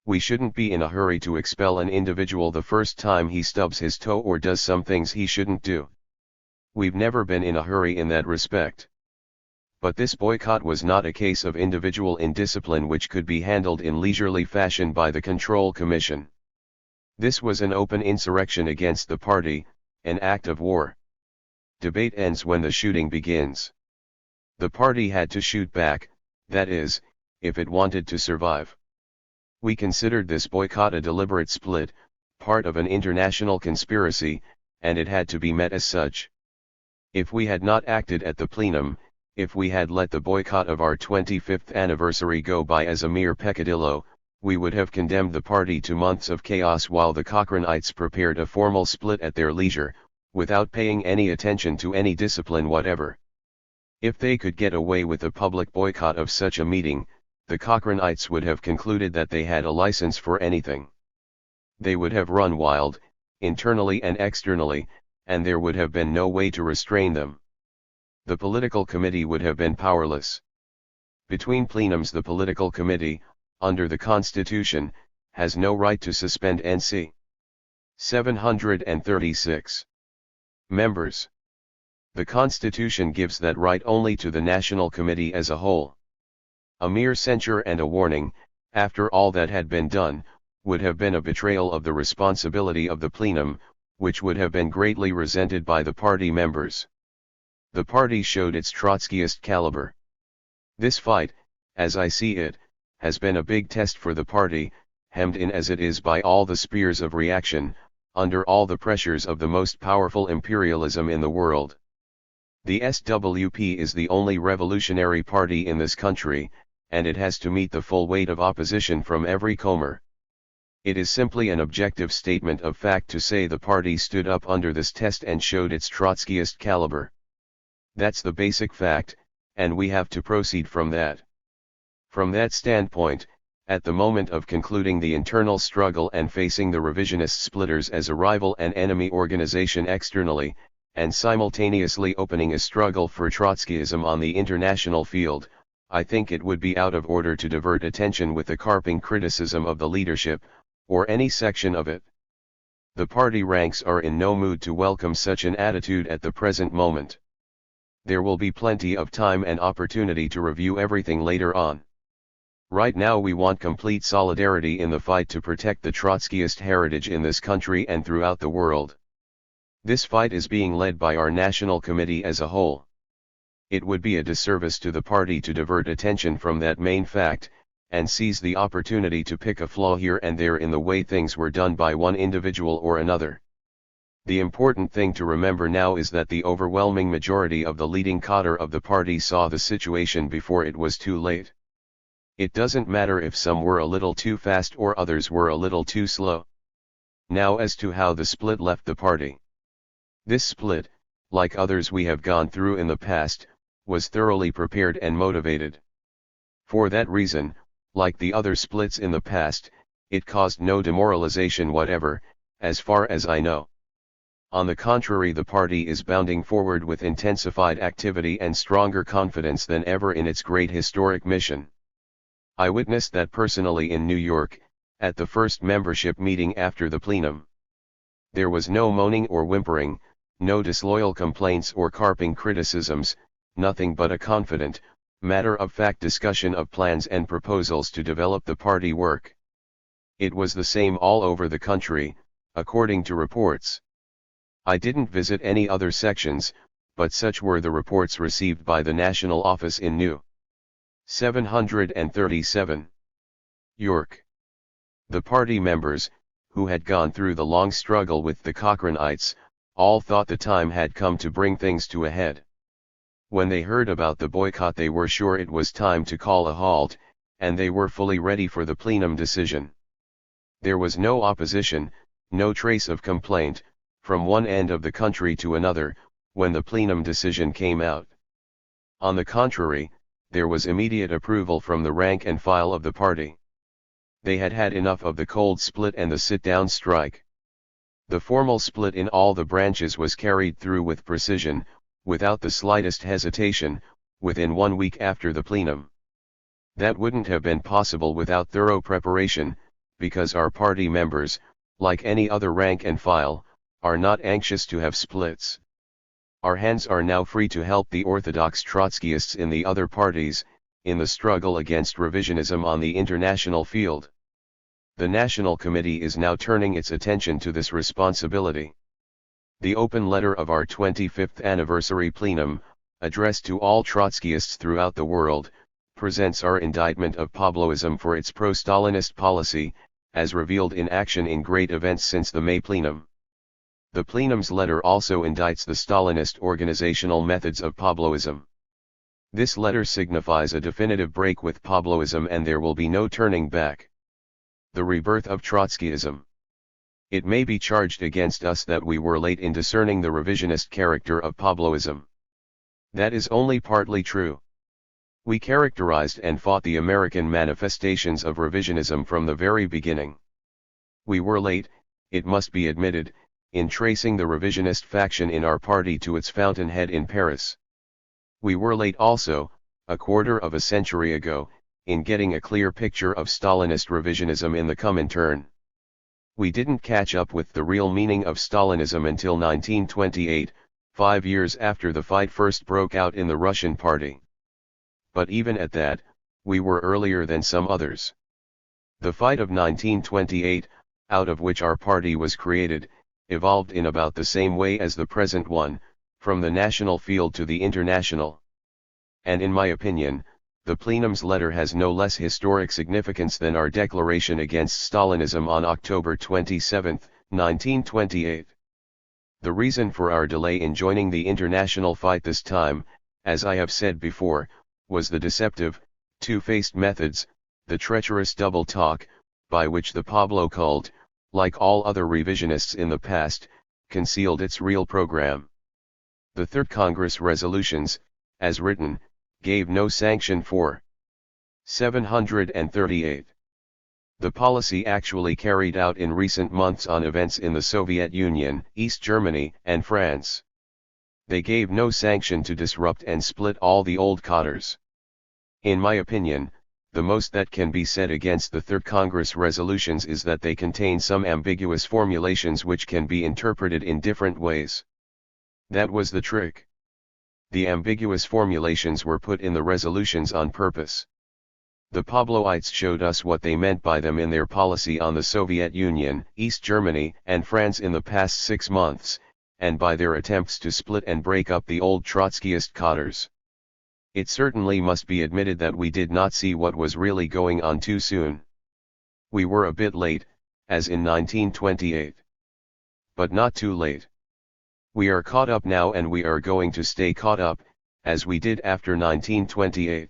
We shouldn't be in a hurry to expel an individual the first time he stubs his toe or does some things he shouldn't do. We've never been in a hurry in that respect. But this boycott was not a case of individual indiscipline which could be handled in leisurely fashion by the Control Commission. This was an open insurrection against the party, an act of war. Debate ends when the shooting begins. The party had to shoot back, that is, if it wanted to survive. We considered this boycott a deliberate split, part of an international conspiracy, and it had to be met as such. If we had not acted at the plenum, if we had let the boycott of our 25th anniversary go by as a mere peccadillo, we would have condemned the party to months of chaos while the Cochranites prepared a formal split at their leisure, without paying any attention to any discipline whatever. If they could get away with a public boycott of such a meeting, the Cochranites would have concluded that they had a license for anything. They would have run wild, internally and externally, and there would have been no way to restrain them. The political committee would have been powerless. Between plenums, the political committee, under the Constitution, has no right to suspend NC. 736 members. The Constitution gives that right only to the National Committee as a whole. A mere censure and a warning, after all that had been done, would have been a betrayal of the responsibility of the plenum, which would have been greatly resented by the party members. The party showed its Trotskyist caliber. This fight, as I see it, has been a big test for the party, hemmed in as it is by all the spears of reaction, under all the pressures of the most powerful imperialism in the world. The SWP is the only revolutionary party in this country, and it has to meet the full weight of opposition from every comer. It is simply an objective statement of fact to say the party stood up under this test and showed its Trotskyist caliber. That's the basic fact, and we have to proceed from that. From that standpoint, at the moment of concluding the internal struggle and facing the revisionist splitters as a rival and enemy organization externally, and simultaneously opening a struggle for Trotskyism on the international field, I think it would be out of order to divert attention with the carping criticism of the leadership, or any section of it. The party ranks are in no mood to welcome such an attitude at the present moment. There will be plenty of time and opportunity to review everything later on. Right now we want complete solidarity in the fight to protect the Trotskyist heritage in this country and throughout the world. This fight is being led by our National Committee as a whole. It would be a disservice to the party to divert attention from that main fact, and seize the opportunity to pick a flaw here and there in the way things were done by one individual or another. The important thing to remember now is that the overwhelming majority of the leading cadre of the party saw the situation before it was too late. It doesn't matter if some were a little too fast or others were a little too slow. Now as to how the split left the party. This split, like others we have gone through in the past, was thoroughly prepared and motivated. For that reason, like the other splits in the past, it caused no demoralization whatever, as far as I know. On the contrary, the party is bounding forward with intensified activity and stronger confidence than ever in its great historic mission. I witnessed that personally in New York, at the first membership meeting after the plenum. There was no moaning or whimpering, no disloyal complaints or carping criticisms, nothing but a confident, matter-of-fact discussion of plans and proposals to develop the party work. It was the same all over the country, according to reports. I didn't visit any other sections, but such were the reports received by the national office in New 737. York. The party members, who had gone through the long struggle with the Cochranites, all thought the time had come to bring things to a head. When they heard about the boycott, they were sure it was time to call a halt, and they were fully ready for the plenum decision. There was no opposition, no trace of complaint, from one end of the country to another, when the plenum decision came out. On the contrary, there was immediate approval from the rank and file of the party. They had had enough of the cold split and the sit-down strike. The formal split in all the branches was carried through with precision, without the slightest hesitation, within 1 week after the plenum. That wouldn't have been possible without thorough preparation, because our party members, like any other rank and file, are not anxious to have splits. Our hands are now free to help the orthodox Trotskyists in the other parties, in the struggle against revisionism on the international field. The National Committee is now turning its attention to this responsibility. The open letter of our 25th anniversary plenum, addressed to all Trotskyists throughout the world, presents our indictment of Pabloism for its pro-Stalinist policy, as revealed in action in great events since the May plenum. The plenum's letter also indicts the Stalinist organizational methods of Pabloism. This letter signifies a definitive break with Pabloism, and there will be no turning back. The rebirth of Trotskyism. It may be charged against us that we were late in discerning the revisionist character of Pabloism. That is only partly true. We characterized and fought the American manifestations of revisionism from the very beginning. We were late, it must be admitted, in tracing the revisionist faction in our party to its fountainhead in Paris. We were late also, a quarter of a century ago, in getting a clear picture of Stalinist revisionism in the Comintern. We didn't catch up with the real meaning of Stalinism until 1928, 5 years after the fight first broke out in the Russian party. But even at that, we were earlier than some others. The fight of 1928, out of which our party was created, evolved in about the same way as the present one, from the national field to the international. And in my opinion, the plenum's letter has no less historic significance than our declaration against Stalinism on October 27, 1928. The reason for our delay in joining the international fight this time, as I have said before, was the deceptive, two-faced methods, the treacherous double talk, by which the Pablo cult, like all other revisionists in the past, concealed its real program. The Third Congress resolutions, as written, gave no sanction for 738. The policy actually carried out in recent months on events in the Soviet Union, East Germany, and France. They gave no sanction to disrupt and split all the old cadres. In my opinion, the most that can be said against the Third Congress resolutions is that they contain some ambiguous formulations which can be interpreted in different ways. That was the trick. The ambiguous formulations were put in the resolutions on purpose. The Pabloites showed us what they meant by them in their policy on the Soviet Union, East Germany, and France in the past 6 months, and by their attempts to split and break up the old Trotskyist cadres. It certainly must be admitted that we did not see what was really going on too soon. We were a bit late, as in 1928. But not too late. We are caught up now, and we are going to stay caught up, as we did after 1928.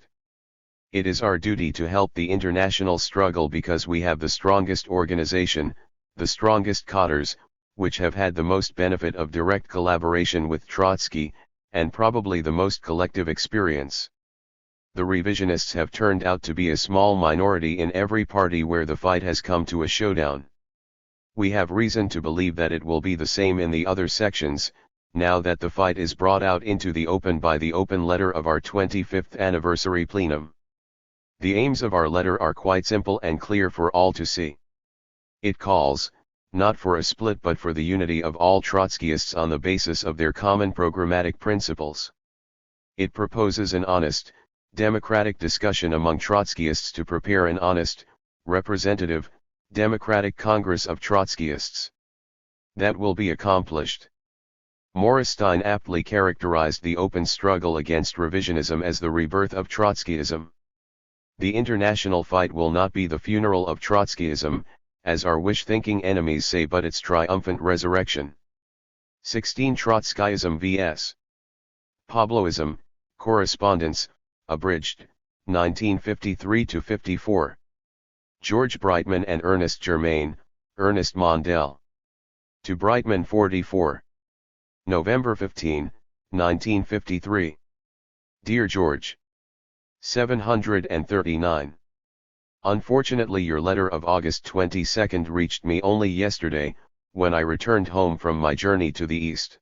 It is our duty to help the international struggle because we have the strongest organization, the strongest cadres, which have had the most benefit of direct collaboration with Trotsky, and probably the most collective experience. The revisionists have turned out to be a small minority in every party where the fight has come to a showdown. We have reason to believe that it will be the same in the other sections, now that the fight is brought out into the open by the open letter of our 25th anniversary plenum. The aims of our letter are quite simple and clear for all to see. It calls, not for a split but for the unity of all Trotskyists on the basis of their common programmatic principles. It proposes an honest, democratic discussion among Trotskyists to prepare an honest, representative, democratic Congress of Trotskyists. That will be accomplished. Morris Stein aptly characterized the open struggle against revisionism as the rebirth of Trotskyism. The international fight will not be the funeral of Trotskyism, as our wish-thinking enemies say, but its triumphant resurrection. 16 Trotskyism vs. Pabloism, Correspondence, Abridged, 1953-54. George Brightman and Ernest Germain, Ernest Mondel. To Brightman 44. November 15, 1953. Dear George. 739. Unfortunately, your letter of August 22 reached me only yesterday, when I returned home from my journey to the East.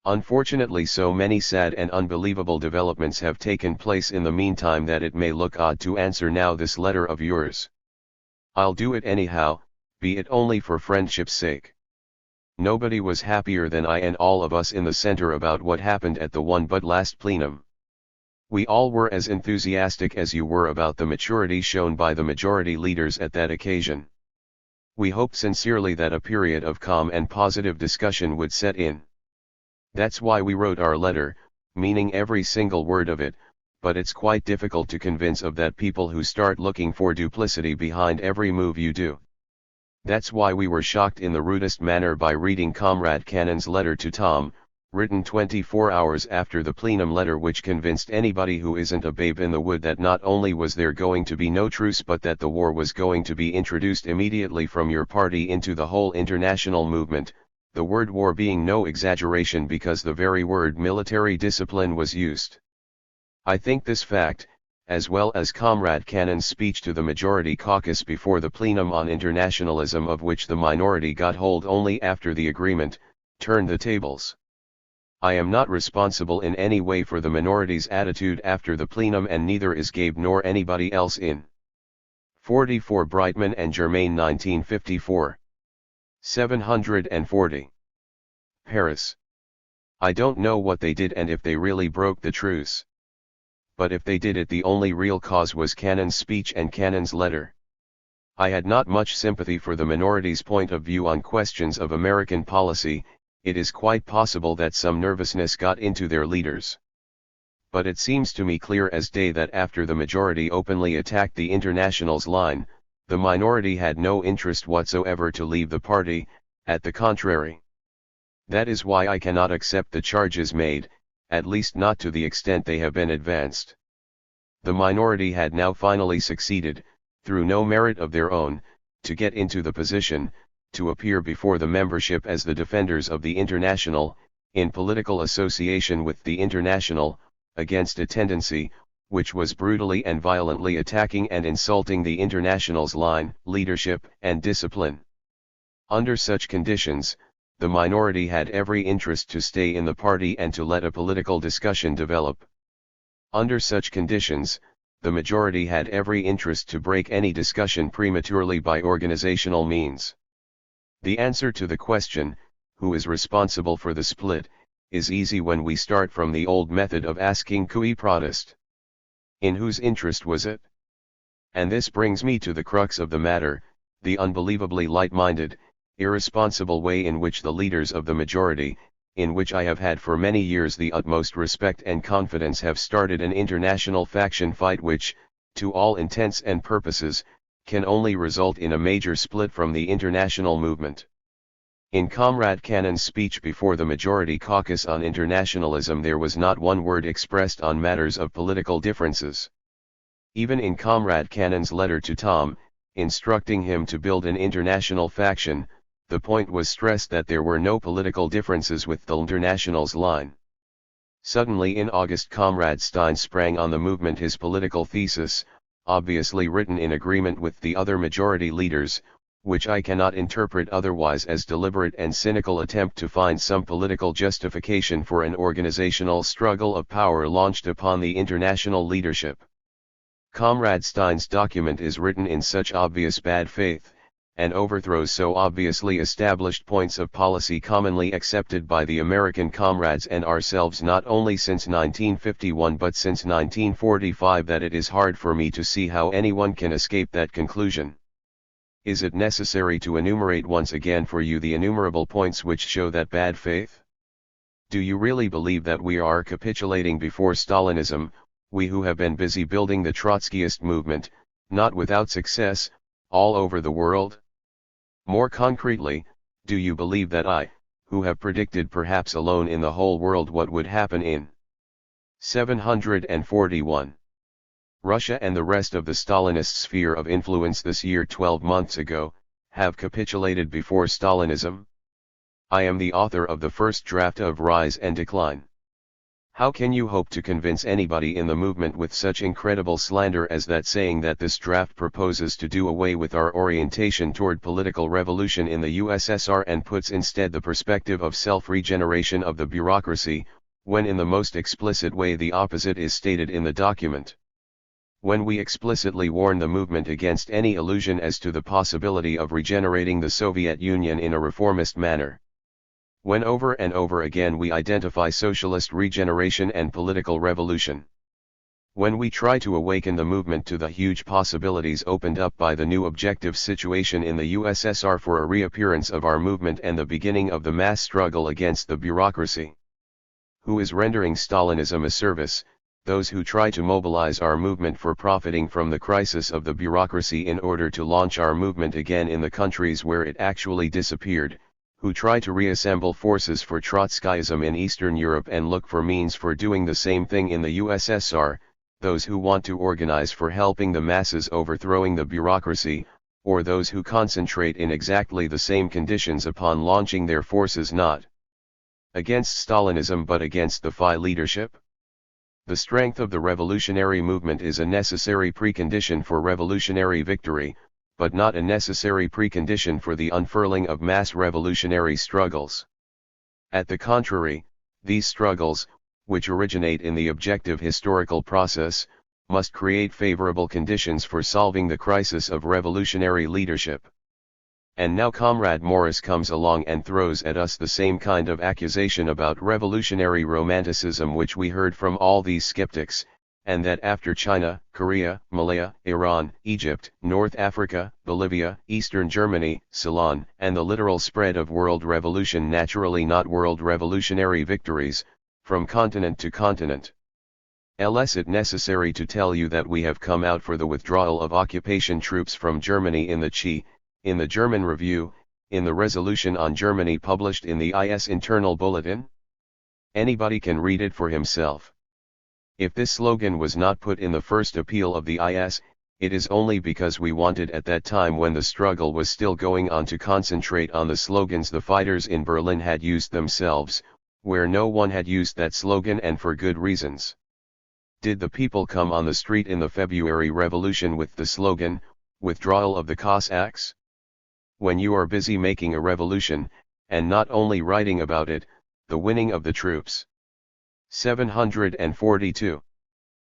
Unfortunately, so many sad and unbelievable developments have taken place in the meantime that it may look odd to answer now this letter of yours. I'll do it anyhow, be it only for friendship's sake. Nobody was happier than I and all of us in the center about what happened at the one but last plenum. We all were as enthusiastic as you were about the maturity shown by the majority leaders at that occasion. We hoped sincerely that a period of calm and positive discussion would set in. That's why we wrote our letter, meaning every single word of it, but it's quite difficult to convince of that people who start looking for duplicity behind every move you do. That's why we were shocked in the rudest manner by reading Comrade Cannon's letter to Tom, written 24 hours after the plenum letter, which convinced anybody who isn't a babe in the wood that not only was there going to be no truce but that the war was going to be introduced immediately from your party into the whole international movement, the word war being no exaggeration because the very word military discipline was used. I think this fact, as well as Comrade Cannon's speech to the majority caucus before the plenum on internationalism, of which the minority got hold only after the agreement turned the tables. I am not responsible in any way for the minority's attitude after the plenum, and neither is Gabe nor anybody else in 44 Brightman and Germain 1954. 740. Paris. I don't know what they did and if they really broke the truce. But if they did it, the only real cause was Cannon's speech and Cannon's letter. I had not much sympathy for the minority's point of view on questions of American policy. It is quite possible that some nervousness got into their leaders. But it seems to me clear as day that after the majority openly attacked the International's line, the minority had no interest whatsoever to leave the party, at the contrary. That is why I cannot accept the charges made, at least not to the extent they have been advanced. The minority had now finally succeeded, through no merit of their own, to get into the position, to appear before the membership as the defenders of the International, in political association with the International, against a tendency, which was brutally and violently attacking and insulting the International's line, leadership, and discipline. Under such conditions, the minority had every interest to stay in the party and to let a political discussion develop. Under such conditions, the majority had every interest to break any discussion prematurely by organizational means. The answer to the question, who is responsible for the split, is easy when we start from the old method of asking cui prodest. In whose interest was it? And this brings me to the crux of the matter, the unbelievably light-minded, irresponsible way in which the leaders of the majority, in which I have had for many years the utmost respect and confidence, have started an international faction fight which, to all intents and purposes, can only result in a major split from the international movement. In Comrade Cannon's speech before the majority caucus on internationalism there was not one word expressed on matters of political differences. Even in Comrade Cannon's letter to Tom, instructing him to build an international faction, the point was stressed that there were no political differences with the International's line. Suddenly in August Comrade Stein sprang on the movement his political thesis, obviously written in agreement with the other majority leaders, which I cannot interpret otherwise as deliberate and cynical attempt to find some political justification for an organizational struggle of power launched upon the international leadership. Comrade Stein's document is written in such obvious bad faith, and overthrows so obviously established points of policy commonly accepted by the American comrades and ourselves not only since 1951 but since 1945 that it is hard for me to see how anyone can escape that conclusion. Is it necessary to enumerate once again for you the innumerable points which show that bad faith? Do you really believe that we are capitulating before Stalinism, we who have been busy building the Trotskyist movement, not without success, all over the world? More concretely, do you believe that I, who have predicted perhaps alone in the whole world what would happen in 741 Russia and the rest of the Stalinist sphere of influence this year 12 months ago, have capitulated before Stalinism? I am the author of the first draft of Rise and Decline. How can you hope to convince anybody in the movement with such incredible slander as that, saying that this draft proposes to do away with our orientation toward political revolution in the USSR and puts instead the perspective of self-regeneration of the bureaucracy, when in the most explicit way the opposite is stated in the document? When we explicitly warn the movement against any illusion as to the possibility of regenerating the Soviet Union in a reformist manner. When over and over again we identify socialist regeneration and political revolution. When we try to awaken the movement to the huge possibilities opened up by the new objective situation in the USSR for a reappearance of our movement and the beginning of the mass struggle against the bureaucracy. Who is rendering Stalinism a service? Those who try to mobilize our movement for profiting from the crisis of the bureaucracy in order to launch our movement again in the countries where it actually disappeared, who try to reassemble forces for Trotskyism in Eastern Europe and look for means for doing the same thing in the USSR, those who want to organize for helping the masses overthrowing the bureaucracy, or those who concentrate in exactly the same conditions upon launching their forces not against Stalinism but against the Phi leadership? The strength of the revolutionary movement is a necessary precondition for revolutionary victory, but not a necessary precondition for the unfurling of mass revolutionary struggles. At the contrary, these struggles, which originate in the objective historical process, must create favorable conditions for solving the crisis of revolutionary leadership. And now Comrade Morris comes along and throws at us the same kind of accusation about revolutionary romanticism which we heard from all these skeptics, and that after China, Korea, Malaya, Iran, Egypt, North Africa, Bolivia, Eastern Germany, Ceylon, and the literal spread of world revolution, naturally not world revolutionary victories, from continent to continent. Is it necessary to tell you that we have come out for the withdrawal of occupation troops from Germany in the Chi, in the German Review, in the resolution on Germany published in the IS Internal Bulletin? Anybody can read it for himself. If this slogan was not put in the first appeal of the IS, it is only because we wanted at that time, when the struggle was still going on, to concentrate on the slogans the fighters in Berlin had used themselves, where no one had used that slogan, and for good reasons. Did the people come on the street in the February Revolution with the slogan, "Withdrawal of the Cossacks"? When you are busy making a revolution, and not only writing about it, the winning of the troops. 742.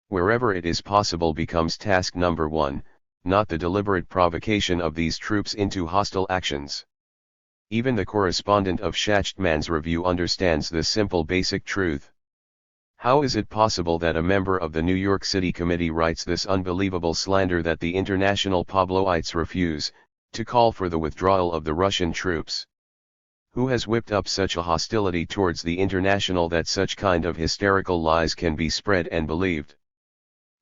Wherever it is possible becomes task number one, not the deliberate provocation of these troops into hostile actions. Even the correspondent of Schachtman's review understands this simple basic truth. How is it possible that a member of the New York City Committee writes this unbelievable slander that the international Pabloites refuse to call for the withdrawal of the Russian troops? Who has whipped up such a hostility towards the international that such kind of hysterical lies can be spread and believed?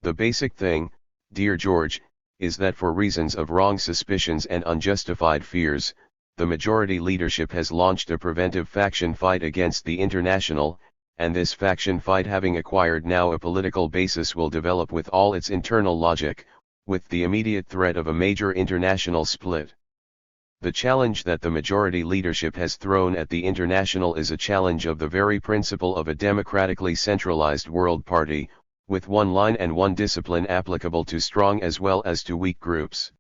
The basic thing, dear George, is that for reasons of wrong suspicions and unjustified fears, the majority leadership has launched a preventive faction fight against the international, and this faction fight, having acquired now a political basis, will develop with all its internal logic, with the immediate threat of a major international split. The challenge that the majority leadership has thrown at the international is a challenge of the very principle of a democratically centralized world party, with one line and one discipline applicable to strong as well as to weak groups.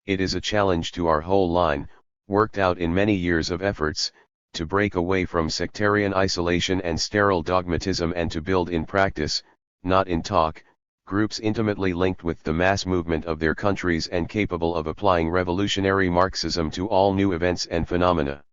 It is a challenge to our whole line, worked out in many years of efforts, to break away from sectarian isolation and sterile dogmatism, and to build in practice, not in talk, groups intimately linked with the mass movement of their countries and capable of applying revolutionary Marxism to all new events and phenomena.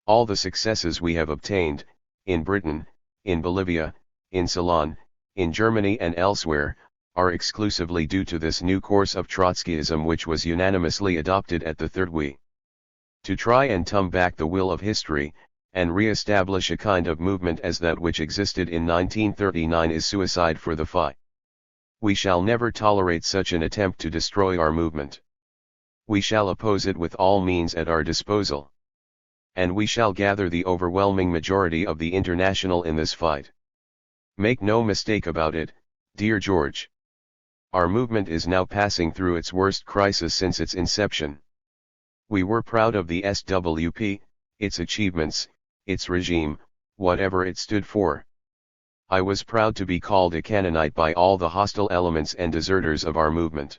All the successes we have obtained, in Britain, in Bolivia, in Ceylon, in Germany and elsewhere, are exclusively due to this new course of Trotskyism which was unanimously adopted at the Third We. To try and turn back the wheel of history, and re-establish a kind of movement as that which existed in 1939 is suicide for the fight. We shall never tolerate such an attempt to destroy our movement. We shall oppose it with all means at our disposal. And we shall gather the overwhelming majority of the international in this fight. Make no mistake about it, dear George. Our movement is now passing through its worst crisis since its inception. We were proud of the SWP, its achievements, its regime, whatever it stood for. I was proud to be called a Cannonite by all the hostile elements and deserters of our movement.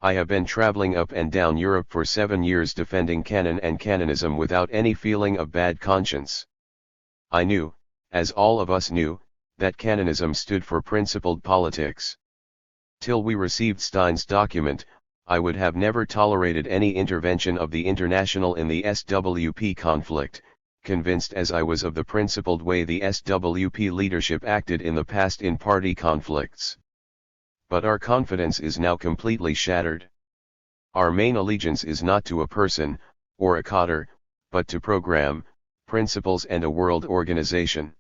I have been traveling up and down Europe for 7 years defending Cannon and Cannonism without any feeling of bad conscience. I knew, as all of us knew, that Cannonism stood for principled politics. Till we received Stein's document, I would have never tolerated any intervention of the international in the SWP conflict, convinced as I was of the principled way the SWP leadership acted in the past in party conflicts. But our confidence is now completely shattered. Our main allegiance is not to a person, or a cadre, but to program, principles and a world organization.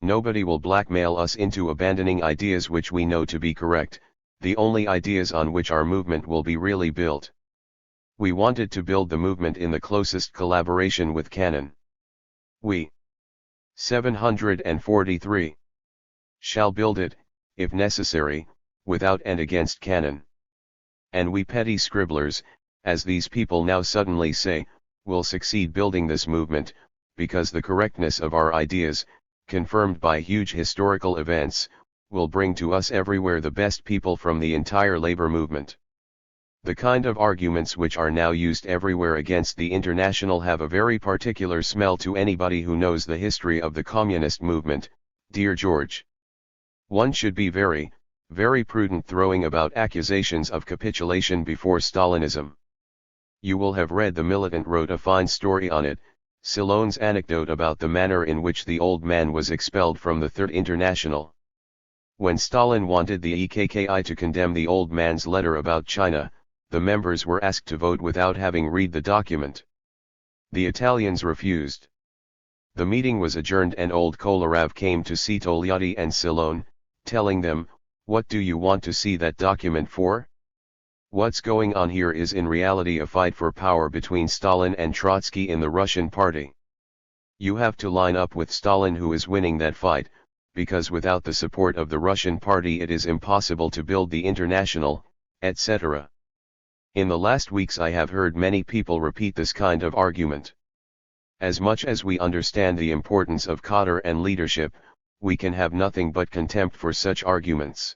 Nobody will blackmail us into abandoning ideas which we know to be correct, the only ideas on which our movement will be really built. We wanted to build the movement in the closest collaboration with Cannon. We 743 shall build it, if necessary, without and against Cannon. And we petty scribblers, as these people now suddenly say, will succeed building this movement, because the correctness of our ideas, confirmed by huge historical events, will bring to us everywhere the best people from the entire labor movement. The kind of arguments which are now used everywhere against the International have a very particular smell to anybody who knows the history of the communist movement, dear George. One should be very, very prudent throwing about accusations of capitulation before Stalinism. You will have read The Militant wrote a fine story on it, Silone's anecdote about the manner in which the old man was expelled from the Third International. When Stalin wanted the EKKI to condemn the old man's letter about China, the members were asked to vote without having read the document. The Italians refused. The meeting was adjourned and old Kolarov came to see Togliatti and Silone, telling them, "What do you want to see that document for? What's going on here is in reality a fight for power between Stalin and Trotsky in the Russian party. You have to line up with Stalin, who is winning that fight, because without the support of the Russian party it is impossible to build the International, etc." In the last weeks I have heard many people repeat this kind of argument. As much as we understand the importance of cadre and leadership, we can have nothing but contempt for such arguments.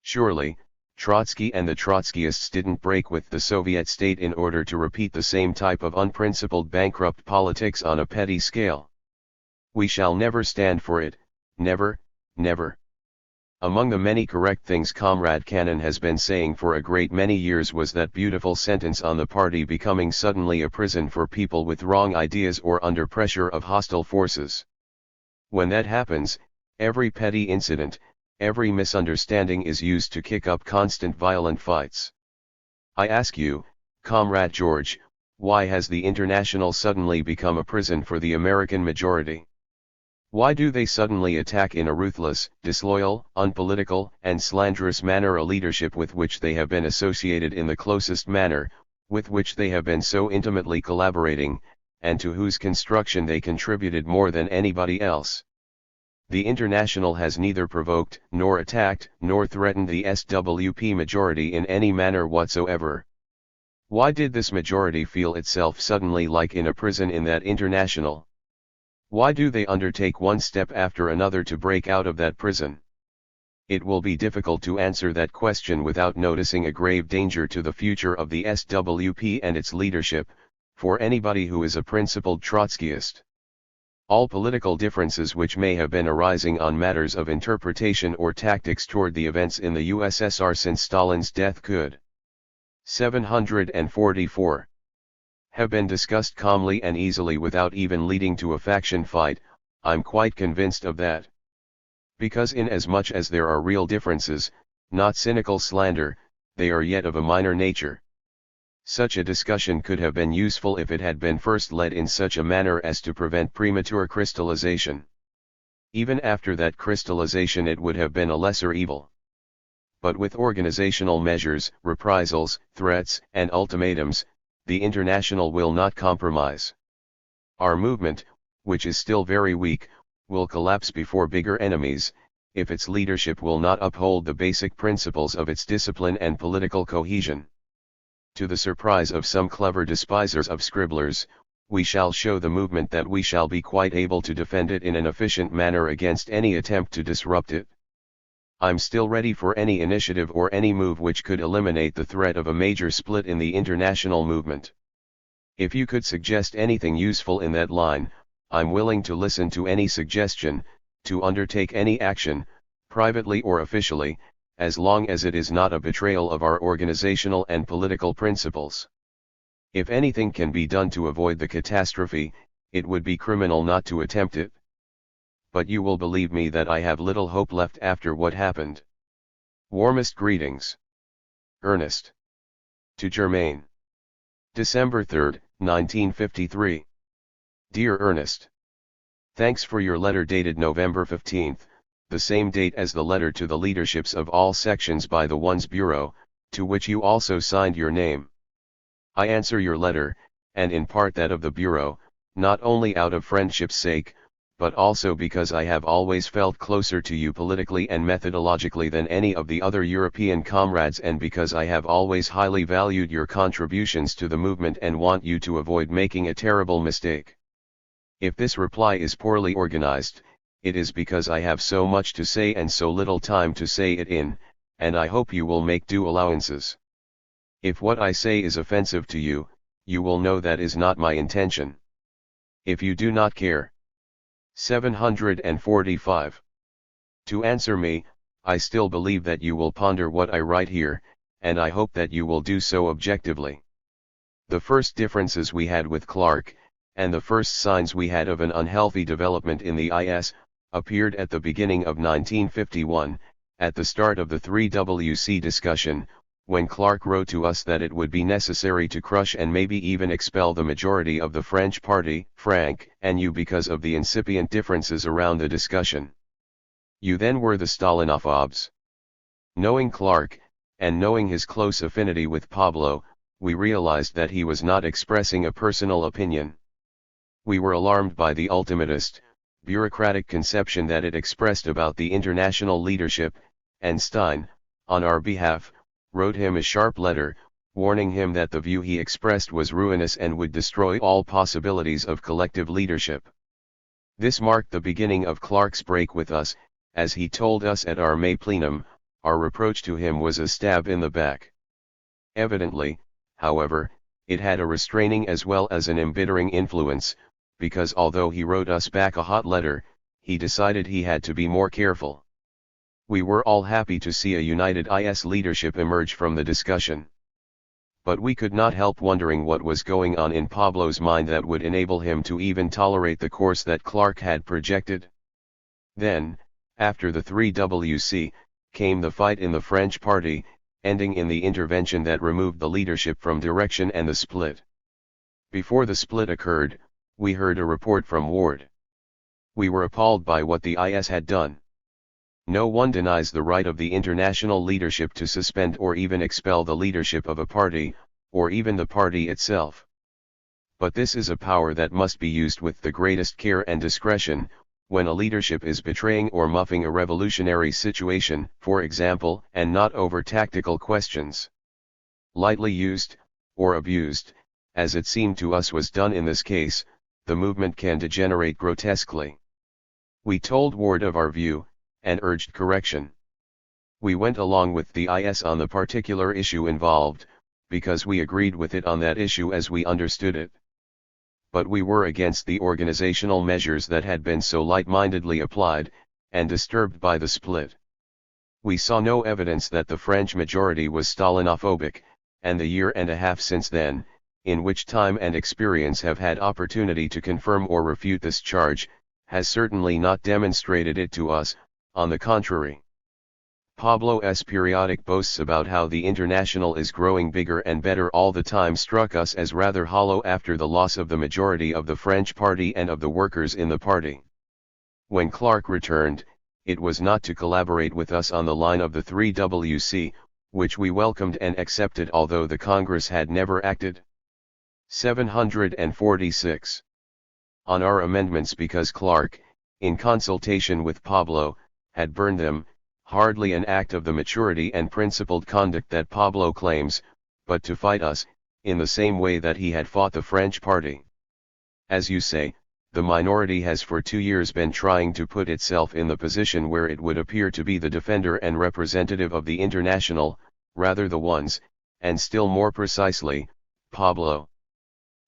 Surely, Trotsky and the Trotskyists didn't break with the Soviet state in order to repeat the same type of unprincipled bankrupt politics on a petty scale. We shall never stand for it, never, never. Among the many correct things Comrade Cannon has been saying for a great many years was that beautiful sentence on the party becoming suddenly a prison for people with wrong ideas or under pressure of hostile forces. When that happens, every petty incident, every misunderstanding is used to kick up constant violent fights. I ask you, Comrade George, why has the International suddenly become a prison for the American majority? Why do they suddenly attack in a ruthless, disloyal, unpolitical, and slanderous manner a leadership with which they have been associated in the closest manner, with which they have been so intimately collaborating, and to whose construction they contributed more than anybody else? The International has neither provoked, nor attacked, nor threatened the SWP majority in any manner whatsoever. Why did this majority feel itself suddenly like in a prison in that International? Why do they undertake one step after another to break out of that prison? It will be difficult to answer that question without noticing a grave danger to the future of the SWP and its leadership, for anybody who is a principled Trotskyist. All political differences which may have been arising on matters of interpretation or tactics toward the events in the USSR since Stalin's death could 744 have been discussed calmly and easily without even leading to a faction fight. I'm quite convinced of that. Because inasmuch as there are real differences, not cynical slander, they are yet of a minor nature. Such a discussion could have been useful if it had been first led in such a manner as to prevent premature crystallization. Even after that crystallization it would have been a lesser evil. But with organizational measures, reprisals, threats, and ultimatums, the International will not compromise. Our movement, which is still very weak, will collapse before bigger enemies, if its leadership will not uphold the basic principles of its discipline and political cohesion. To the surprise of some clever despisers of scribblers, we shall show the movement that we shall be quite able to defend it in an efficient manner against any attempt to disrupt it. I'm still ready for any initiative or any move which could eliminate the threat of a major split in the International movement. If you could suggest anything useful in that line, I'm willing to listen to any suggestion, to undertake any action, privately or officially, as long as it is not a betrayal of our organizational and political principles. If anything can be done to avoid the catastrophe, it would be criminal not to attempt it. But you will believe me that I have little hope left after what happened. Warmest greetings. Ernest. To Germain. December 3, 1953. Dear Ernest. Thanks for your letter dated November 15, the same date as the letter to the leaderships of all sections by the Ones Bureau, to which you also signed your name. I answer your letter, and in part that of the Bureau, not only out of friendship's sake, but also because I have always felt closer to you politically and methodologically than any of the other European comrades, and because I have always highly valued your contributions to the movement and want you to avoid making a terrible mistake. If this reply is poorly organized, it is because I have so much to say and so little time to say it in, and I hope you will make due allowances. If what I say is offensive to you, you will know that is not my intention. If you do not care. 745. To answer me, I still believe that you will ponder what I write here, and I hope that you will do so objectively. The first differences we had with Clark, and the first signs we had of an unhealthy development in the IS, appeared at the beginning of 1951, at the start of the 3WC discussion, when Clark wrote to us that it would be necessary to crush and maybe even expel the majority of the French party, Frank and you, because of the incipient differences around the discussion. You then were the Stalinophobes. Knowing Clark, and knowing his close affinity with Pablo, we realized that he was not expressing a personal opinion. We were alarmed by the ultimatist, bureaucratic conception that it expressed about the international leadership, and Stein, on our behalf, wrote him a sharp letter, warning him that the view he expressed was ruinous and would destroy all possibilities of collective leadership. This marked the beginning of Clark's break with us. As he told us at our May plenum, our reproach to him was a stab in the back. Evidently, however, it had a restraining as well as an embittering influence, because although he wrote us back a hot letter, he decided he had to be more careful. We were all happy to see a united IS leadership emerge from the discussion. But we could not help wondering what was going on in Pablo's mind that would enable him to even tolerate the course that Clark had projected. Then, after the 3WC, came the fight in the French party, ending in the intervention that removed the leadership from direction and the split. Before the split occurred, we heard a report from Ward. We were appalled by what the IS had done. No one denies the right of the international leadership to suspend or even expel the leadership of a party, or even the party itself. But this is a power that must be used with the greatest care and discretion, when a leadership is betraying or muffing a revolutionary situation, for example, and not over tactical questions. Lightly used, or abused, as it seemed to us was done in this case, the movement can degenerate grotesquely. We told Ward of our view, and urged correction. We went along with the IS on the particular issue involved, because we agreed with it on that issue as we understood it. But we were against the organizational measures that had been so light-mindedly applied, and disturbed by the split. We saw no evidence that the French majority was Stalinophobic, and the year and a half since then, in which time and experience have had opportunity to confirm or refute this charge, has certainly not demonstrated it to us. On the contrary, Pablo's periodic boasts about how the International is growing bigger and better all the time struck us as rather hollow after the loss of the majority of the French party and of the workers in the party. When Clark returned, it was not to collaborate with us on the line of the 3WC, which we welcomed and accepted although the Congress had never acted. 746. On our amendments because Clark, in consultation with Pablo, had burned them, hardly an act of the maturity and principled conduct that Pablo claims, but to fight us, in the same way that he had fought the French party. As you say, the minority has for 2 years been trying to put itself in the position where it would appear to be the defender and representative of the International, rather the ones, and still more precisely, Pablo.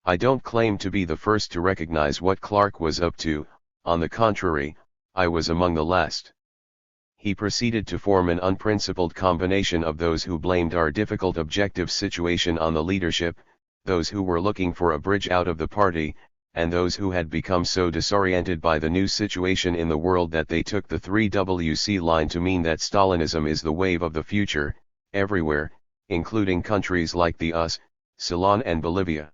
I don't claim to be the first to recognize what Clark was up to, on the contrary, I was among the last. He proceeded to form an unprincipled combination of those who blamed our difficult objective situation on the leadership, those who were looking for a bridge out of the party, and those who had become so disoriented by the new situation in the world that they took the 3WC line to mean that Stalinism is the wave of the future, everywhere, including countries like the US, Ceylon and Bolivia.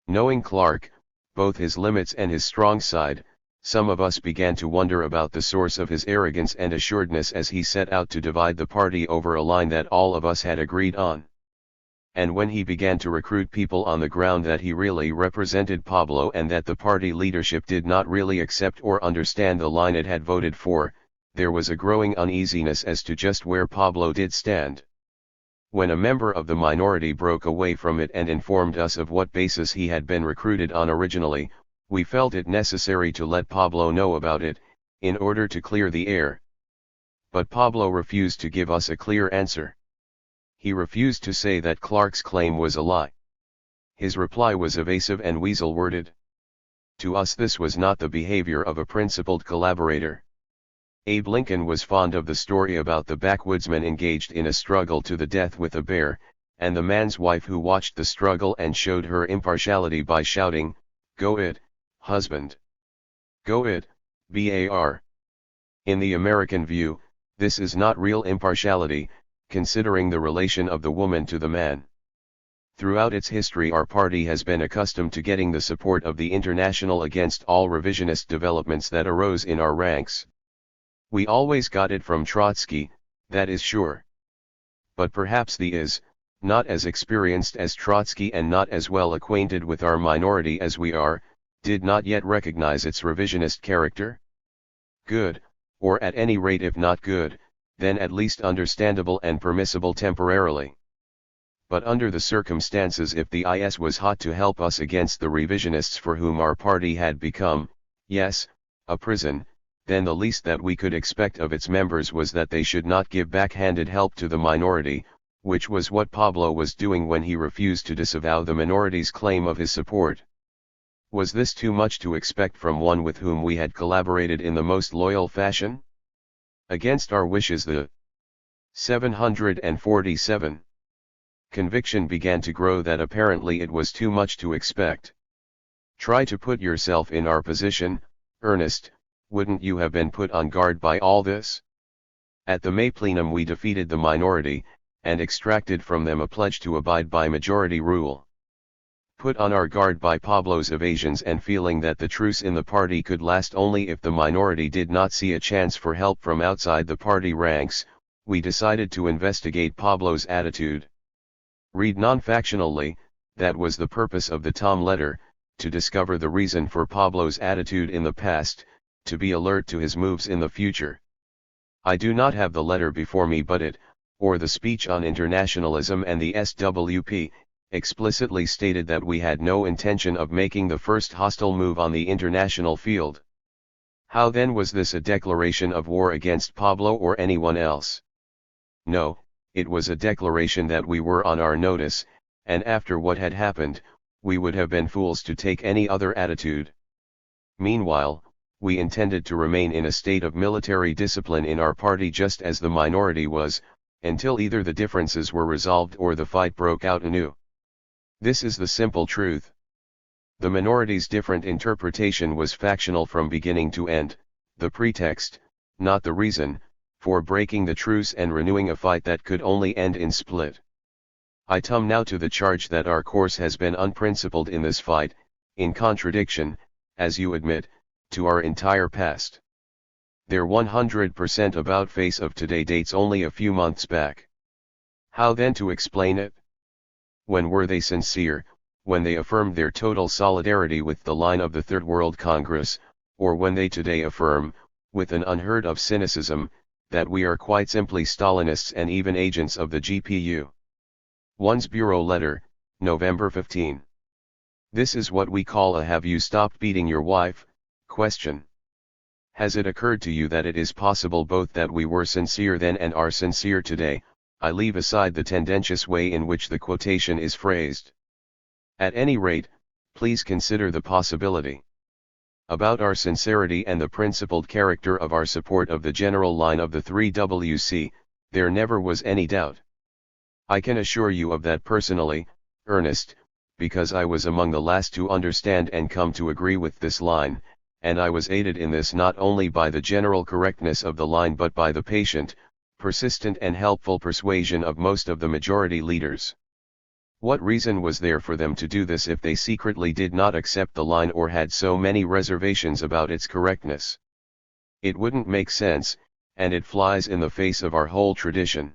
Knowing Clark, both his limits and his strong side, some of us began to wonder about the source of his arrogance and assuredness as he set out to divide the party over a line that all of us had agreed on. And when he began to recruit people on the ground that he really represented Pablo and that the party leadership did not really accept or understand the line it had voted for, there was a growing uneasiness as to just where Pablo did stand. When a member of the minority broke away from it and informed us of what basis he had been recruited on originally, we felt it necessary to let Pablo know about it, in order to clear the air. But Pablo refused to give us a clear answer. He refused to say that Clark's claim was a lie. His reply was evasive and weasel-worded. To us this was not the behavior of a principled collaborator. Abe Lincoln was fond of the story about the backwoodsman engaged in a struggle to the death with a bear, and the man's wife who watched the struggle and showed her impartiality by shouting, "Go it, husband! Go it, bar!" In the American view, this is not real impartiality, considering the relation of the woman to the man. Throughout its history our party has been accustomed to getting the support of the International against all revisionist developments that arose in our ranks. We always got it from Trotsky, that is sure. But perhaps the is, not as experienced as Trotsky and not as well acquainted with our minority as we are, did not yet recognize its revisionist character. Good, or at any rate if not good, then at least understandable and permissible temporarily. But under the circumstances, if the IS was hot to help us against the revisionists for whom our party had become, yes, a prison, then the least that we could expect of its members was that they should not give backhanded help to the minority, which was what Pablo was doing when he refused to disavow the minority's claim of his support. Was this too much to expect from one with whom we had collaborated in the most loyal fashion? Against our wishes the 747 conviction began to grow that apparently it was too much to expect. Try to put yourself in our position, Ernest, wouldn't you have been put on guard by all this? At the May plenum we defeated the minority, and extracted from them a pledge to abide by majority rule. Put on our guard by Pablo's evasions and feeling that the truce in the party could last only if the minority did not see a chance for help from outside the party ranks, we decided to investigate Pablo's attitude. Read non-factionally, that was the purpose of the Tom letter, to discover the reason for Pablo's attitude in the past, to be alert to his moves in the future. I do not have the letter before me, but it, or the speech on internationalism and the SWP, explicitly stated that we had no intention of making the first hostile move on the international field. How then was this a declaration of war against Pablo or anyone else? No, it was a declaration that we were on our notice, and after what had happened, we would have been fools to take any other attitude. Meanwhile, we intended to remain in a state of military discipline in our party just as the minority was, until either the differences were resolved or the fight broke out anew. This is the simple truth. The minority's different interpretation was factional from beginning to end, the pretext, not the reason, for breaking the truce and renewing a fight that could only end in split. I come now to the charge that our course has been unprincipled in this fight, in contradiction, as you admit, to our entire past. Their 100% about face of today dates only a few months back. How then to explain it? When were they sincere, when they affirmed their total solidarity with the line of the Third World Congress, or when they today affirm, with an unheard of cynicism, that we are quite simply Stalinists and even agents of the GPU? One's Bureau letter, November 15. This is what we call a "have you stopped beating your wife?" question. Has it occurred to you that it is possible both that we were sincere then and are sincere today? I leave aside the tendentious way in which the quotation is phrased. At any rate, please consider the possibility. About our sincerity and the principled character of our support of the general line of the 3WC, there never was any doubt. I can assure you of that personally, Ernest, because I was among the last to understand and come to agree with this line, and I was aided in this not only by the general correctness of the line but by the patient, persistent and helpful persuasion of most of the majority leaders. What reason was there for them to do this if they secretly did not accept the line or had so many reservations about its correctness? It wouldn't make sense, and it flies in the face of our whole tradition.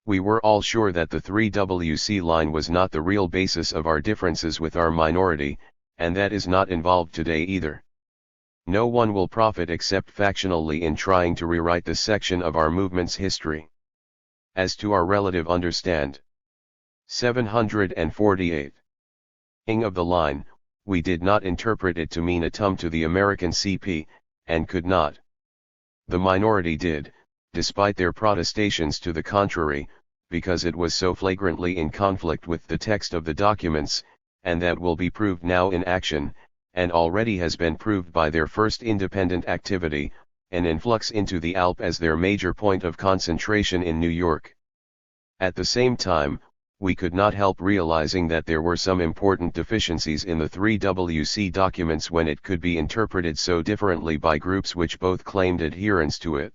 We were all sure that the 3WC line was not the real basis of our differences with our minority, and that is not involved today either. No one will profit except factionally in trying to rewrite this section of our movement's history. As to our relative understand. 748. Ing of the line, we did not interpret it to mean a tum to the American CP, and could not. The minority did, despite their protestations to the contrary, because it was so flagrantly in conflict with the text of the documents, and that will be proved now in action, and already has been proved by their first independent activity, an influx into the ALP as their major point of concentration in New York. At the same time, we could not help realizing that there were some important deficiencies in the 3WC documents when it could be interpreted so differently by groups which both claimed adherence to it.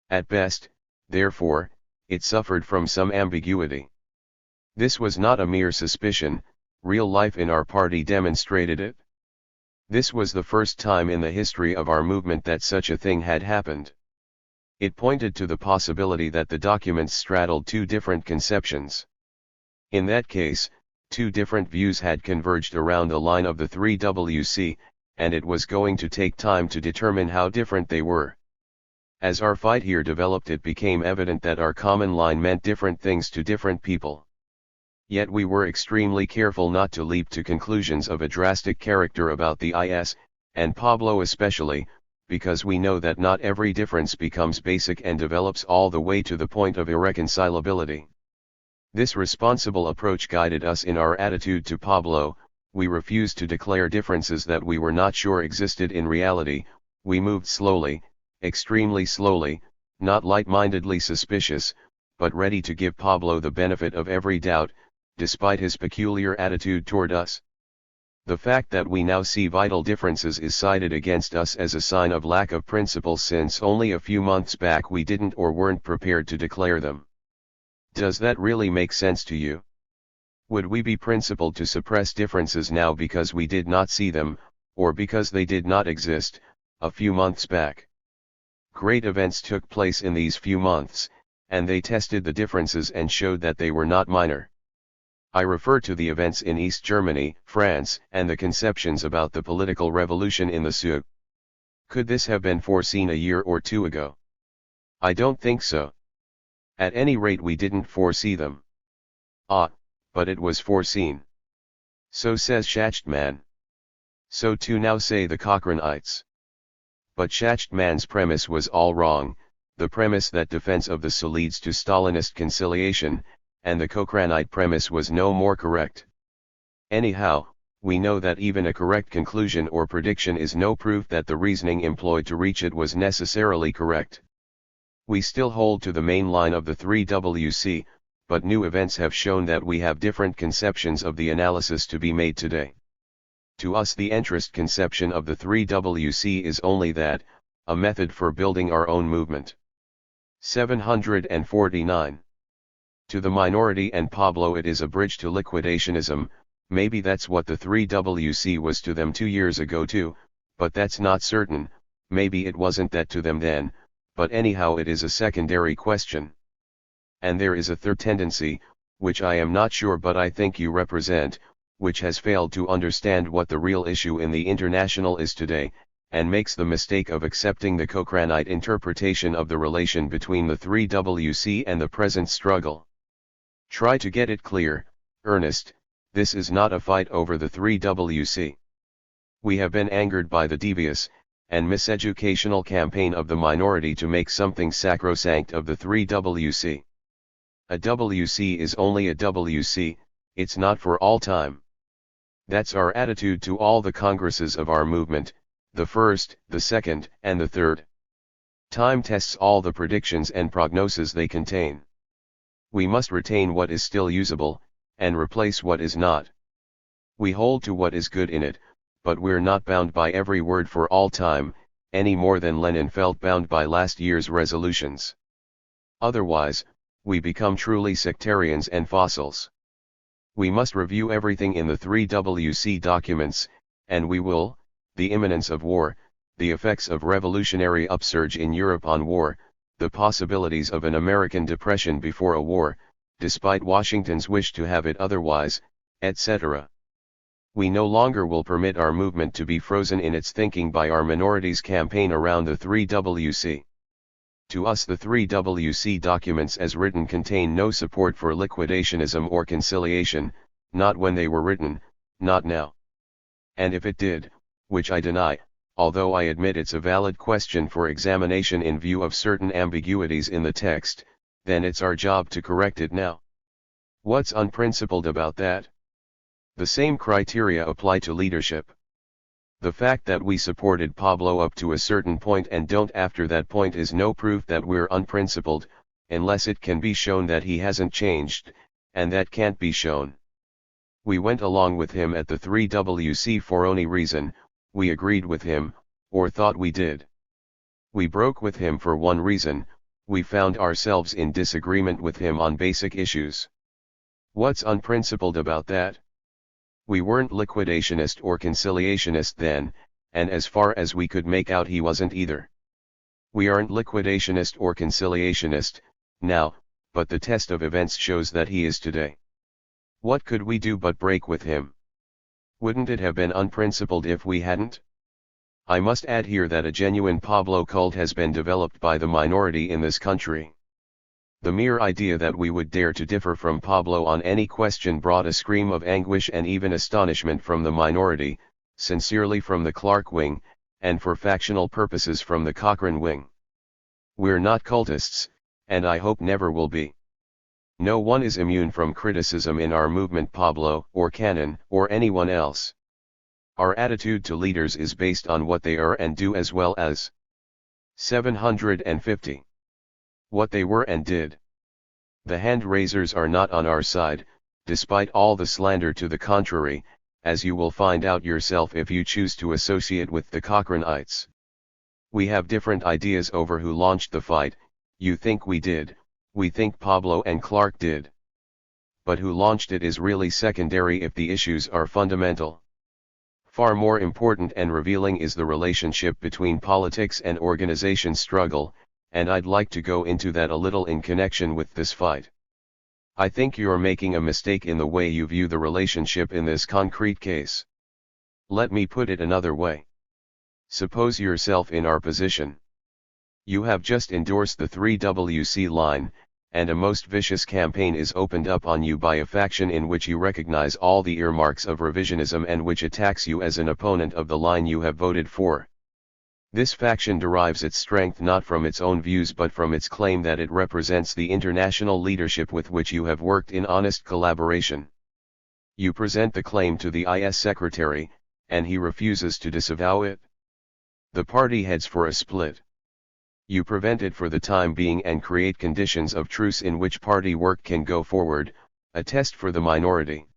At best, therefore, it suffered from some ambiguity. This was not a mere suspicion, real life in our party demonstrated it. This was the first time in the history of our movement that such a thing had happened. It pointed to the possibility that the documents straddled two different conceptions. In that case, two different views had converged around the line of the 3WC, and it was going to take time to determine how different they were. As our fight here developed, it became evident that our common line meant different things to different people. Yet we were extremely careful not to leap to conclusions of a drastic character about the IS, and Pablo especially, because we know that not every difference becomes basic and develops all the way to the point of irreconcilability. This responsible approach guided us in our attitude to Pablo. We refused to declare differences that we were not sure existed in reality. We moved slowly, extremely slowly, not light-mindedly suspicious, but ready to give Pablo the benefit of every doubt, despite his peculiar attitude toward us. The fact that we now see vital differences is cited against us as a sign of lack of principle, since only a few months back we didn't or weren't prepared to declare them. Does that really make sense to you? Would we be principled to suppress differences now because we did not see them, or because they did not exist, a few months back? Great events took place in these few months, and they tested the differences and showed that they were not minor. I refer to the events in East Germany, France, and the conceptions about the political revolution in the Sud. Could this have been foreseen a year or two ago? I don't think so. At any rate, we didn't foresee them. But it was foreseen. So says Schachtman. So too now say the Cochranites. But Schachtman's premise was all wrong, the premise that defense of the Sul leads to Stalinist conciliation, and the Cochranite premise was no more correct. Anyhow, we know that even a correct conclusion or prediction is no proof that the reasoning employed to reach it was necessarily correct. We still hold to the main line of the 3WC, but new events have shown that we have different conceptions of the analysis to be made today. To us, the entrist conception of the 3WC is only that, a method for building our own movement. 749. To the minority and Pablo it is a bridge to liquidationism. Maybe that's what the 3WC was to them 2 years ago too, but that's not certain. Maybe it wasn't that to them then, but anyhow it is a secondary question. And there is a third tendency, which I am not sure but I think you represent, which has failed to understand what the real issue in the International is today, and makes the mistake of accepting the Cochranite interpretation of the relation between the 3WC and the present struggle. Try to get it clear, Ernest, this is not a fight over the 3WC. We have been angered by the devious and miseducational campaign of the minority to make something sacrosanct of the 3WC. A WC is only a WC, it's not for all time. That's our attitude to all the congresses of our movement, the first, the second, and the third. Time tests all the predictions and prognoses they contain. We must retain what is still usable, and replace what is not. We hold to what is good in it, but we're not bound by every word for all time, any more than Lenin felt bound by last year's resolutions. Otherwise, we become truly sectarians and fossils. We must review everything in the 3WC documents, and we will: the imminence of war, the effects of revolutionary upsurge in Europe on war, the possibilities of an American depression before a war, despite Washington's wish to have it otherwise, etc. We no longer will permit our movement to be frozen in its thinking by our minority's campaign around the 3WC. To us, the 3WC documents as written contain no support for liquidationism or conciliation, not when they were written, not now. And if it did, which I deny, although I admit it's a valid question for examination in view of certain ambiguities in the text, then it's our job to correct it now. What's unprincipled about that? The same criteria apply to leadership. The fact that we supported Pablo up to a certain point and don't after that point is no proof that we're unprincipled, unless it can be shown that he hasn't changed, and that can't be shown. We went along with him at the 3WC for any reason, we agreed with him, or thought we did. We broke with him for one reason, we found ourselves in disagreement with him on basic issues. What's unprincipled about that? We weren't liquidationist or conciliationist then, and as far as we could make out he wasn't either. We aren't liquidationist or conciliationist, now, but the test of events shows that he is today. What could we do but break with him? Wouldn't it have been unprincipled if we hadn't? I must add here that a genuine Pablo cult has been developed by the minority in this country. The mere idea that we would dare to differ from Pablo on any question brought a scream of anguish and even astonishment from the minority, sincerely from the Clark wing, and for factional purposes from the Cochrane wing. We're not cultists, and I hope never will be. No one is immune from criticism in our movement, Pablo, or Cannon, or anyone else. Our attitude to leaders is based on what they are and do as well as 750. What they were and did. The hand-raisers are not on our side, despite all the slander to the contrary, as you will find out yourself if you choose to associate with the Cochraneites. We have different ideas over who launched the fight. You think we did, we think Pablo and Clark did. But who launched it is really secondary if the issues are fundamental. Far more important and revealing is the relationship between politics and organization struggle, and I'd like to go into that a little in connection with this fight. I think you're making a mistake in the way you view the relationship in this concrete case. Let me put it another way. Suppose yourself in our position. You have just endorsed the 3WC line, and a most vicious campaign is opened up on you by a faction in which you recognize all the earmarks of revisionism and which attacks you as an opponent of the line you have voted for. This faction derives its strength not from its own views but from its claim that it represents the international leadership with which you have worked in honest collaboration. You present the claim to the IS secretary, and he refuses to disavow it. The party heads for a split. You prevent it for the time being and create conditions of truce in which party work can go forward, a test for the minority.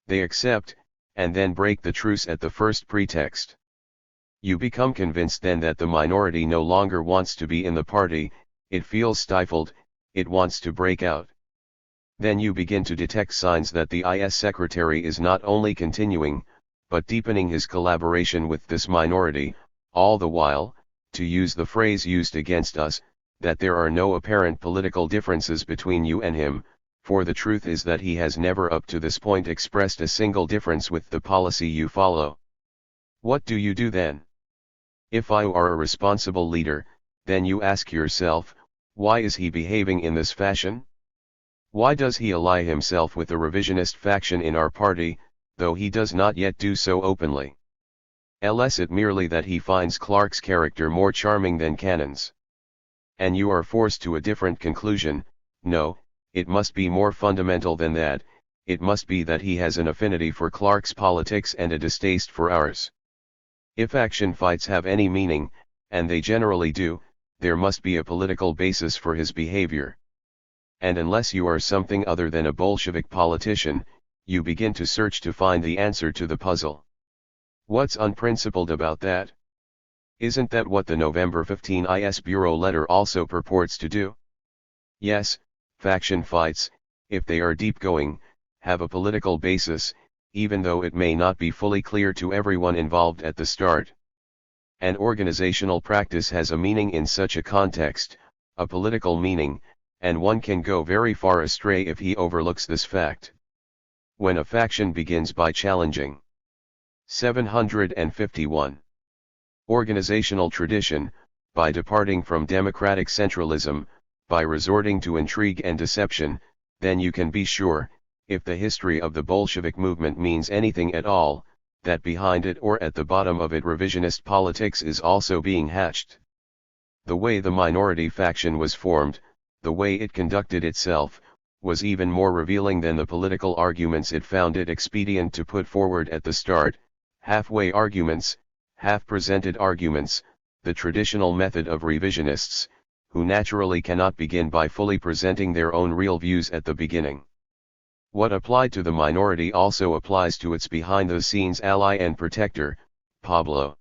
They accept, and then break the truce at the first pretext. You become convinced then that the minority no longer wants to be in the party, it feels stifled, it wants to break out. Then you begin to detect signs that the IS secretary is not only continuing, but deepening his collaboration with this minority, all the while, to use the phrase used against us, that there are no apparent political differences between you and him, for the truth is that he has never up to this point expressed a single difference with the policy you follow. What do you do then? If I are a responsible leader, then you ask yourself, why is he behaving in this fashion? Why does he ally himself with a revisionist faction in our party, though he does not yet do so openly? Is it merely that he finds Clark's character more charming than Cannon's? And you are forced to a different conclusion. No, it must be more fundamental than that, it must be that he has an affinity for Clark's politics and a distaste for ours. If action fights have any meaning, and they generally do, there must be a political basis for his behavior. And unless you are something other than a Bolshevik politician, you begin to search to find the answer to the puzzle. What's unprincipled about that? Isn't that what the November 15 IS Bureau letter also purports to do? Yes, faction fights, if they are deep-going, have a political basis, even though it may not be fully clear to everyone involved at the start. An organizational practice has a meaning in such a context, a political meaning, and one can go very far astray if he overlooks this fact. When a faction begins by challenging 751. Organizational tradition, by departing from democratic centralism, by resorting to intrigue and deception, then you can be sure, if the history of the Bolshevik movement means anything at all, that behind it or at the bottom of it revisionist politics is also being hatched. The way the minority faction was formed, the way it conducted itself, was even more revealing than the political arguments it found it expedient to put forward at the start, halfway arguments, half-presented arguments, the traditional method of revisionists, who naturally cannot begin by fully presenting their own real views at the beginning. What applied to the minority also applies to its behind-the-scenes ally and protector, Pablo.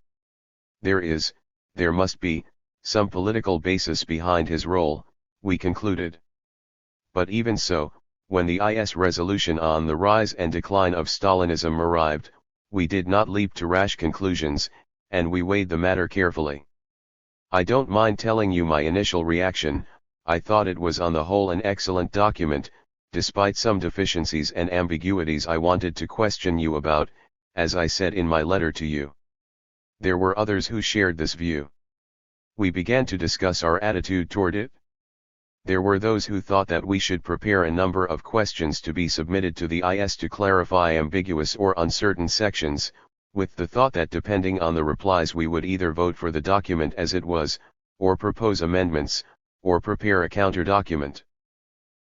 There must be, some political basis behind his role, we concluded. But even so, when the IS resolution on the rise and decline of Stalinism arrived, we did not leap to rash conclusions, and we weighed the matter carefully. I don't mind telling you my initial reaction. I thought it was on the whole an excellent document, despite some deficiencies and ambiguities I wanted to question you about, as I said in my letter to you. There were others who shared this view. We began to discuss our attitude toward it. There were those who thought that we should prepare a number of questions to be submitted to the IS to clarify ambiguous or uncertain sections, with the thought that depending on the replies we would either vote for the document as it was, or propose amendments, or prepare a counter-document.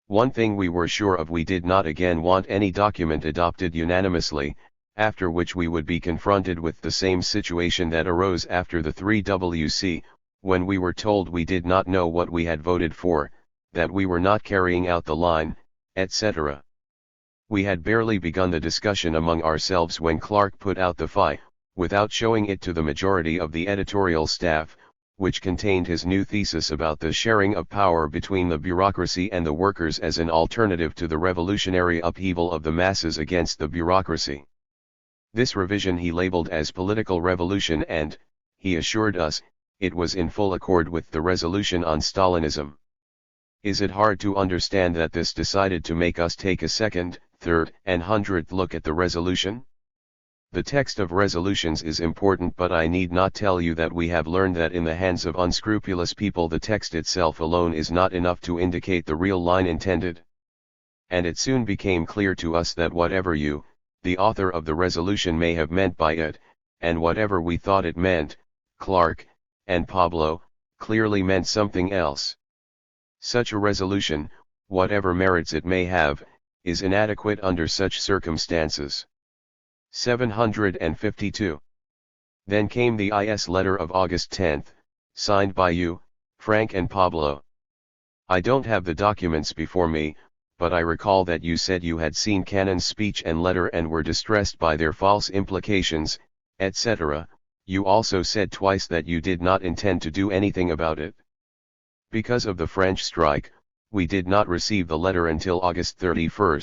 One thing we were sure of: we did not again want any document adopted unanimously, after which we would be confronted with the same situation that arose after the 3WC, when we were told we did not know what we had voted for, that we were not carrying out the line, etc. We had barely begun the discussion among ourselves when Clark put out the FI, without showing it to the majority of the editorial staff, which contained his new thesis about the sharing of power between the bureaucracy and the workers as an alternative to the revolutionary upheaval of the masses against the bureaucracy. This revision he labeled as political revolution, and, he assured us, it was in full accord with the resolution on Stalinism. Is it hard to understand that this decided to make us take a second, third, and 100th look at the resolution? The text of resolutions is important, but I need not tell you that we have learned that in the hands of unscrupulous people the text itself alone is not enough to indicate the real line intended. And it soon became clear to us that whatever you, the author of the resolution, may have meant by it, and whatever we thought it meant, Clark, and Pablo, clearly meant something else. Such a resolution, whatever merits it may have, is inadequate under such circumstances. 752. Then came the IS letter of August 10, signed by you, Frank, and Pablo. I don't have the documents before me, but I recall that you said you had seen Cannon's speech and letter and were distressed by their false implications, etc. You also said twice that you did not intend to do anything about it. Because of the French strike, we did not receive the letter until August 31.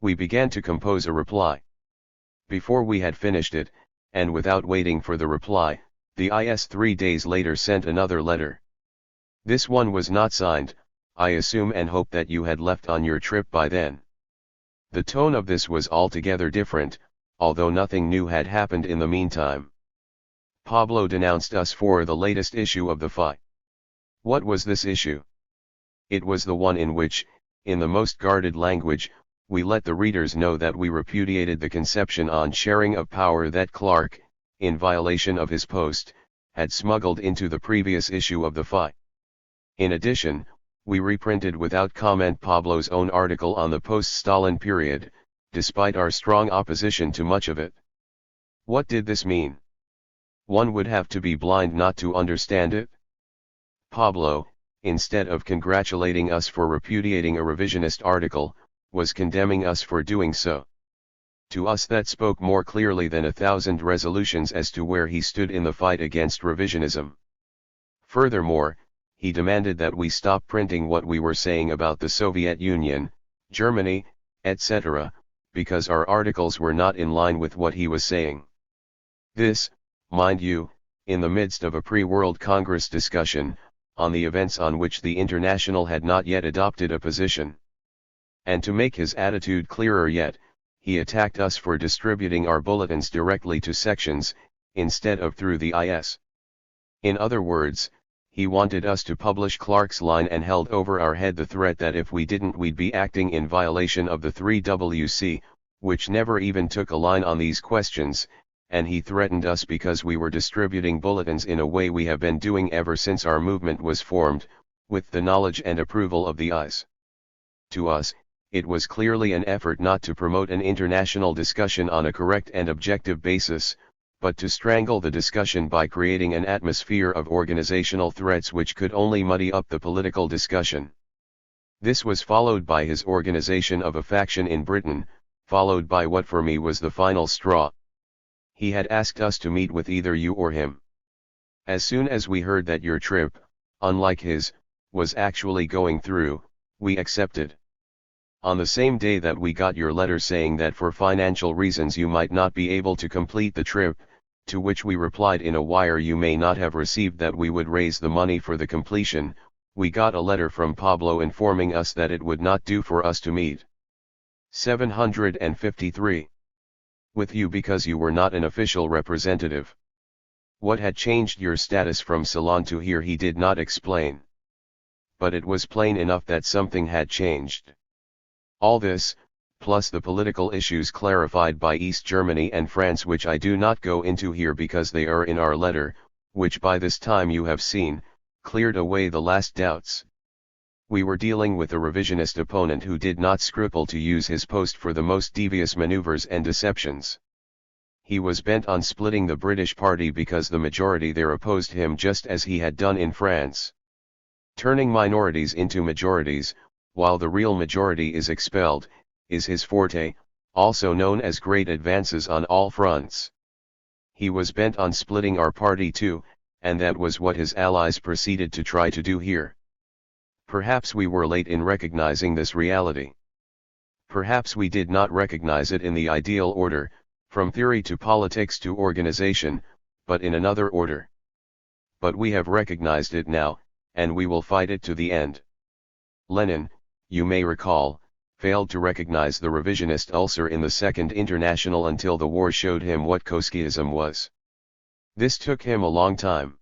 We began to compose a reply. Before we had finished it, and without waiting for the reply, the IS 3 days later sent another letter. This one was not signed, I assume, and hope that you had left on your trip by then. The tone of this was altogether different, although nothing new had happened in the meantime. Pablo denounced us for the latest issue of the FI. What was this issue? It was the one in which, in the most guarded language, we let the readers know that we repudiated the conception on sharing of power that Clark, in violation of his post, had smuggled into the previous issue of the FI. In addition, we reprinted without comment Pablo's own article on the post-Stalin period, despite our strong opposition to much of it. What did this mean? One would have to be blind not to understand it. Pablo, instead of congratulating us for repudiating a revisionist article, was condemning us for doing so. To us that spoke more clearly than 1,000 resolutions as to where he stood in the fight against revisionism. Furthermore, he demanded that we stop printing what we were saying about the Soviet Union, Germany, etc., because our articles were not in line with what he was saying. This, mind you, in the midst of a pre-World Congress discussion, on the events on which the International had not yet adopted a position. And to make his attitude clearer yet, he attacked us for distributing our bulletins directly to sections, instead of through the IS. In other words, he wanted us to publish Clark's line and held over our head the threat that if we didn't we'd be acting in violation of the 3WC, which never even took a line on these questions, and he threatened us because we were distributing bulletins in a way we have been doing ever since our movement was formed, with the knowledge and approval of the I's. To us, it was clearly an effort not to promote an international discussion on a correct and objective basis, but to strangle the discussion by creating an atmosphere of organizational threats which could only muddy up the political discussion. This was followed by his organization of a faction in Britain, followed by what for me was the final straw. He had asked us to meet with either you or him. As soon as we heard that your trip, unlike his, was actually going through, we accepted. On the same day that we got your letter saying that for financial reasons you might not be able to complete the trip, to which we replied in a wire you may not have received that we would raise the money for the completion, we got a letter from Pablo informing us that it would not do for us to meet. 753. With you because you were not an official representative. What had changed your status from Ceylon to here he did not explain. But it was plain enough that something had changed. All this, plus the political issues clarified by East Germany and France which I do not go into here because they are in our letter, which by this time you have seen, cleared away the last doubts. We were dealing with a revisionist opponent who did not scruple to use his post for the most devious maneuvers and deceptions. He was bent on splitting the British party because the majority there opposed him just as he had done in France. Turning minorities into majorities, while the real majority is expelled, is his forte, also known as great advances on all fronts. He was bent on splitting our party too, and that was what his allies proceeded to try to do here. Perhaps we were late in recognizing this reality. Perhaps we did not recognize it in the ideal order, from theory to politics to organization, but in another order. But we have recognized it now, and we will fight it to the end. Lenin, you may recall, failed to recognize the revisionist ulcer in the Second International until the war showed him what trotskyism was. This took him a long time.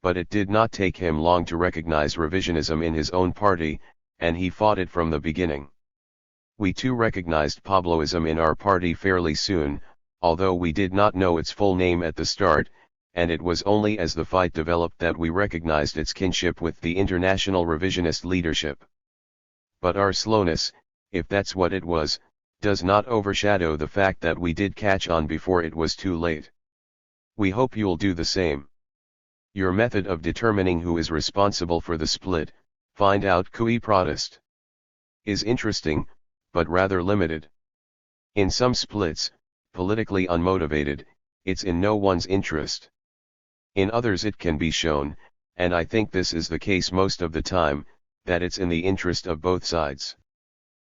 But it did not take him long to recognize revisionism in his own party, and he fought it from the beginning. We too recognized Pabloism in our party fairly soon, although we did not know its full name at the start, and it was only as the fight developed that we recognized its kinship with the international revisionist leadership. But our slowness, if that's what it was, does not overshadow the fact that we did catch on before it was too late. We hope you'll do the same. Your method of determining who is responsible for the split, find out qui protest, is interesting, but rather limited. In some splits, politically unmotivated, it's in no one's interest. In others it can be shown, and I think this is the case most of the time, that it's in the interest of both sides.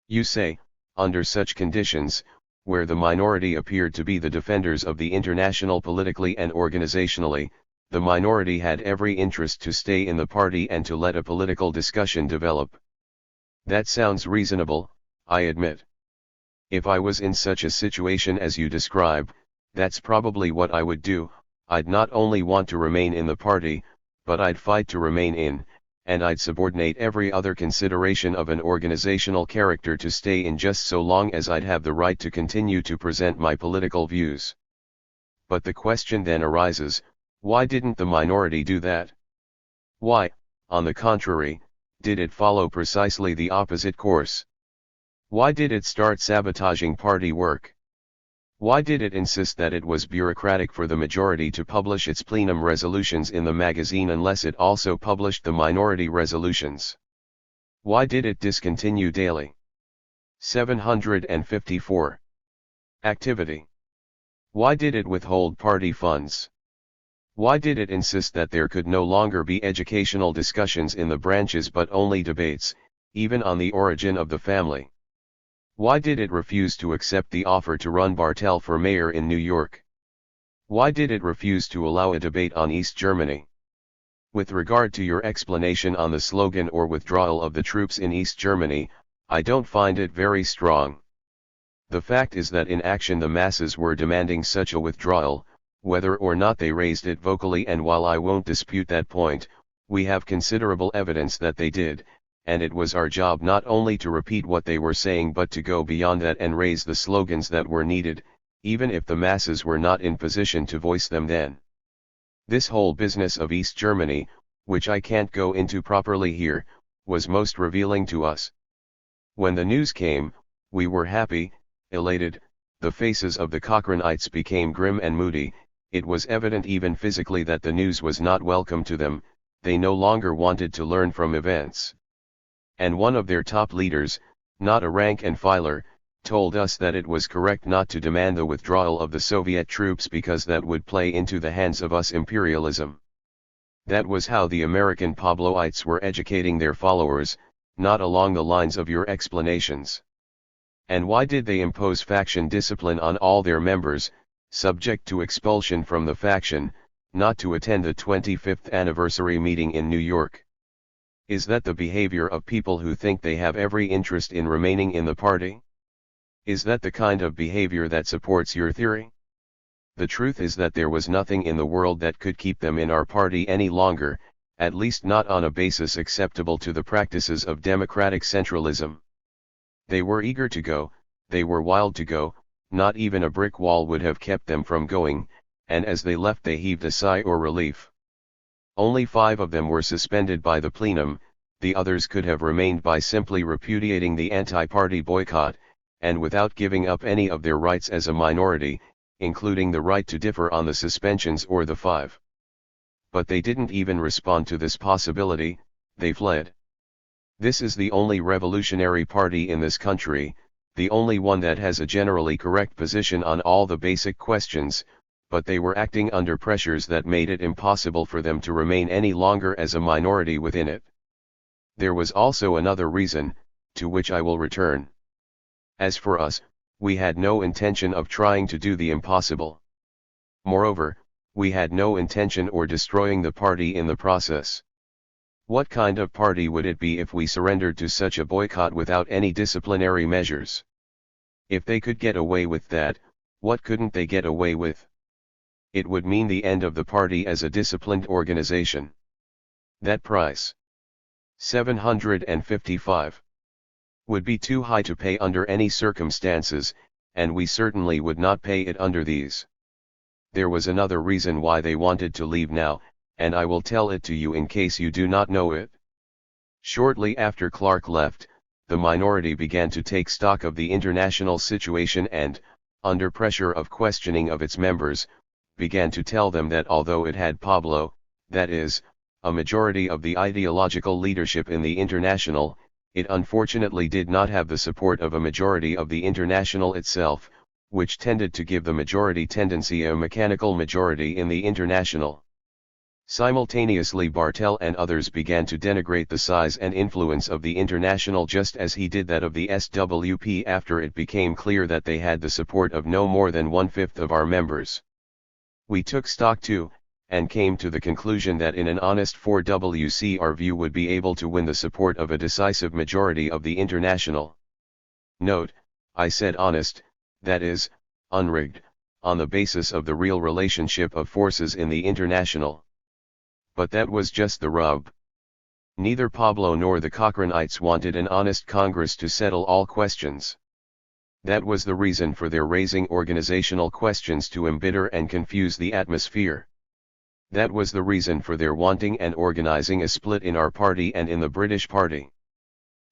You say, under such conditions, where the minority appeared to be the defenders of the international politically and organizationally, the minority had every interest to stay in the party and to let a political discussion develop. That sounds reasonable, I admit. If I was in such a situation as you describe, that's probably what I would do. I'd not only want to remain in the party, but I'd fight to remain in, and I'd subordinate every other consideration of an organizational character to stay in just so long as I'd have the right to continue to present my political views. But the question then arises, why didn't the minority do that? Why, on the contrary, did it follow precisely the opposite course? Why did it start sabotaging party work? Why did it insist that it was bureaucratic for the majority to publish its plenum resolutions in the magazine unless it also published the minority resolutions? Why did it discontinue daily? 754. Activity. Why did it withhold party funds? Why did it insist that there could no longer be educational discussions in the branches but only debates, even on the origin of the family? Why did it refuse to accept the offer to run Bartel for mayor in New York? Why did it refuse to allow a debate on East Germany? With regard to your explanation on the slogan or withdrawal of the troops in East Germany, I don't find it very strong. The fact is that in action the masses were demanding such a withdrawal, whether or not they raised it vocally, and while I won't dispute that point, we have considerable evidence that they did, and it was our job not only to repeat what they were saying but to go beyond that and raise the slogans that were needed, even if the masses were not in position to voice them then. This whole business of East Germany, which I can't go into properly here, was most revealing to us. When the news came, we were happy, elated, the faces of the Cochranites became grim and moody. It was evident even physically that the news was not welcome to them. They no longer wanted to learn from events. And one of their top leaders, not a rank and filer, told us that it was correct not to demand the withdrawal of the Soviet troops because that would play into the hands of us imperialism. That was how the American Pabloites were educating their followers, not along the lines of your explanations. And why did they impose faction discipline on all their members, subject to expulsion from the faction, not to attend the 25th anniversary meeting in New York? Is that the behavior of people who think they have every interest in remaining in the party? Is that the kind of behavior that supports your theory? The truth is that there was nothing in the world that could keep them in our party any longer, at least not on a basis acceptable to the practices of democratic centralism. They were eager to go, they were wild to go, not even a brick wall would have kept them from going, and as they left they heaved a sigh of relief. Only 5 of them were suspended by the plenum, the others could have remained by simply repudiating the anti-party boycott, and without giving up any of their rights as a minority, including the right to differ on the suspensions or the 5. But they didn't even respond to this possibility, they fled. This is the only revolutionary party in this country, the only one that has a generally correct position on all the basic questions, but they were acting under pressures that made it impossible for them to remain any longer as a minority within it. There was also another reason, to which I will return. As for us, we had no intention of trying to do the impossible. Moreover, we had no intention of destroying the party in the process. What kind of party would it be if we surrendered to such a boycott without any disciplinary measures? If they could get away with that, what couldn't they get away with? It would mean the end of the party as a disciplined organization. That price, 755, would be too high to pay under any circumstances, and we certainly would not pay it under these. There was another reason why they wanted to leave now, and I will tell it to you in case you do not know it. Shortly after Clark left, the minority began to take stock of the international situation and, under pressure of questioning of its members, began to tell them that although it had Pablo, that is, a majority of the ideological leadership in the International, it unfortunately did not have the support of a majority of the International itself, which tended to give the majority tendency a mechanical majority in the International. Simultaneously Bartel and others began to denigrate the size and influence of the International just as he did that of the SWP after it became clear that they had the support of no more than 1/5 of our members. We took stock too, and came to the conclusion that in an honest 4WC our view would be able to win the support of a decisive majority of the International. Note, I said honest, that is, unrigged, on the basis of the real relationship of forces in the International. But that was just the rub. Neither Pablo nor the Cochranites wanted an honest Congress to settle all questions. That was the reason for their raising organizational questions to embitter and confuse the atmosphere. That was the reason for their wanting and organizing a split in our party and in the British party.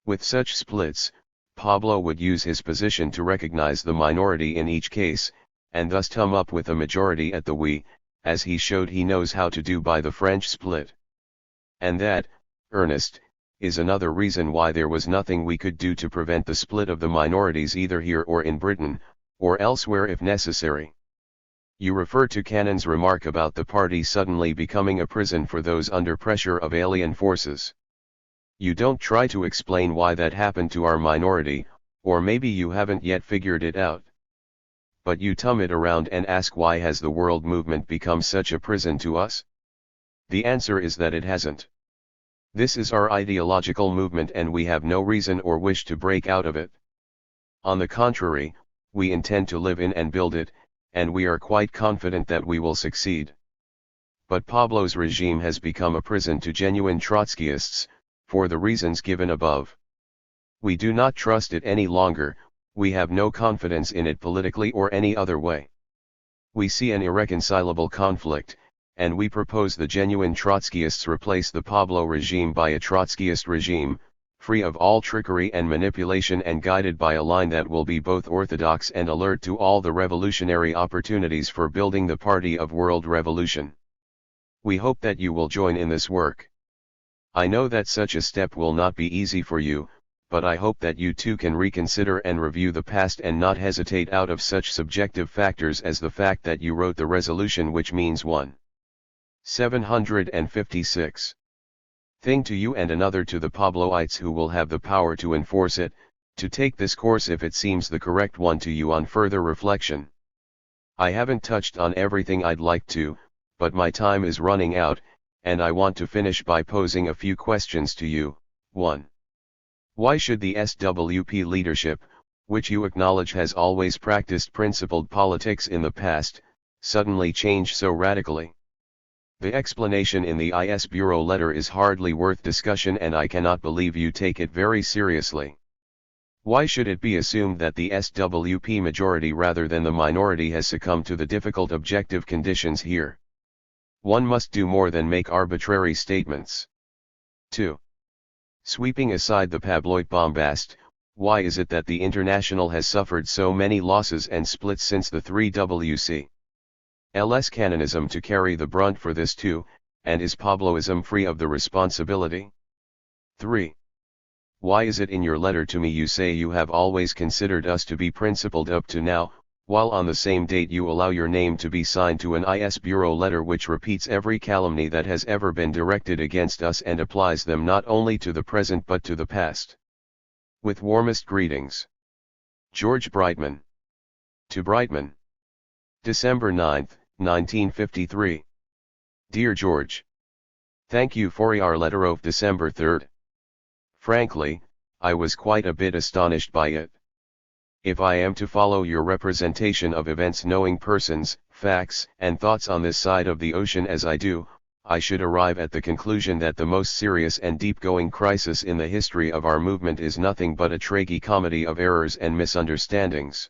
With such splits, Pablo would use his position to recognize the minority in each case, and thus come up with a majority at the we, as he showed he knows how to do by the French split. And that, Ernest, is another reason why there was nothing we could do to prevent the split of the minorities either here or in Britain, or elsewhere if necessary. You refer to Cannon's remark about the party suddenly becoming a prison for those under pressure of alien forces. You don't try to explain why that happened to our minority, or maybe you haven't yet figured it out. But you tum it around and ask why has the world movement become such a prison to us? The answer is that it hasn't. This is our ideological movement and we have no reason or wish to break out of it. On the contrary, we intend to live in and build it, and we are quite confident that we will succeed. But Pablo's regime has become a prison to genuine Trotskyists, for the reasons given above. We do not trust it any longer, we have no confidence in it politically or any other way. We see an irreconcilable conflict, and we propose the genuine Trotskyists replace the Pablo regime by a Trotskyist regime, free of all trickery and manipulation and guided by a line that will be both orthodox and alert to all the revolutionary opportunities for building the party of world revolution. We hope that you will join in this work. I know that such a step will not be easy for you, but I hope that you too can reconsider and review the past and not hesitate out of such subjective factors as the fact that you wrote the resolution, which means 1. 756. Thing to you and another to the Pabloites who will have the power to enforce it, to take this course if it seems the correct one to you on further reflection. I haven't touched on everything I'd like to, but my time is running out, and I want to finish by posing a few questions to you. 1. Why should the SWP leadership, which you acknowledge has always practiced principled politics in the past, suddenly change so radically? The explanation in the IS Bureau letter is hardly worth discussion, and I cannot believe you take it very seriously. Why should it be assumed that the SWP majority rather than the minority has succumbed to the difficult objective conditions here? One must do more than make arbitrary statements. 2. Sweeping aside the Pabloid bombast, why is it that the International has suffered so many losses and splits since the 3WC? LS canonism to carry the brunt for this too, and is Pabloism free of the responsibility? 3. Why is it in your letter to me you say you have always considered us to be principled up to now, while on the same date you allow your name to be signed to an IS Bureau letter which repeats every calumny that has ever been directed against us and applies them not only to the present but to the past? With warmest greetings. George Brightman. To Brightman. December 9, 1953. Dear George. Thank you for your letter of December 3rd. Frankly, I was quite a bit astonished by it. If I am to follow your representation of events knowing persons, facts, and thoughts on this side of the ocean as I do, I should arrive at the conclusion that the most serious and deep-going crisis in the history of our movement is nothing but a tragicomedy of errors and misunderstandings.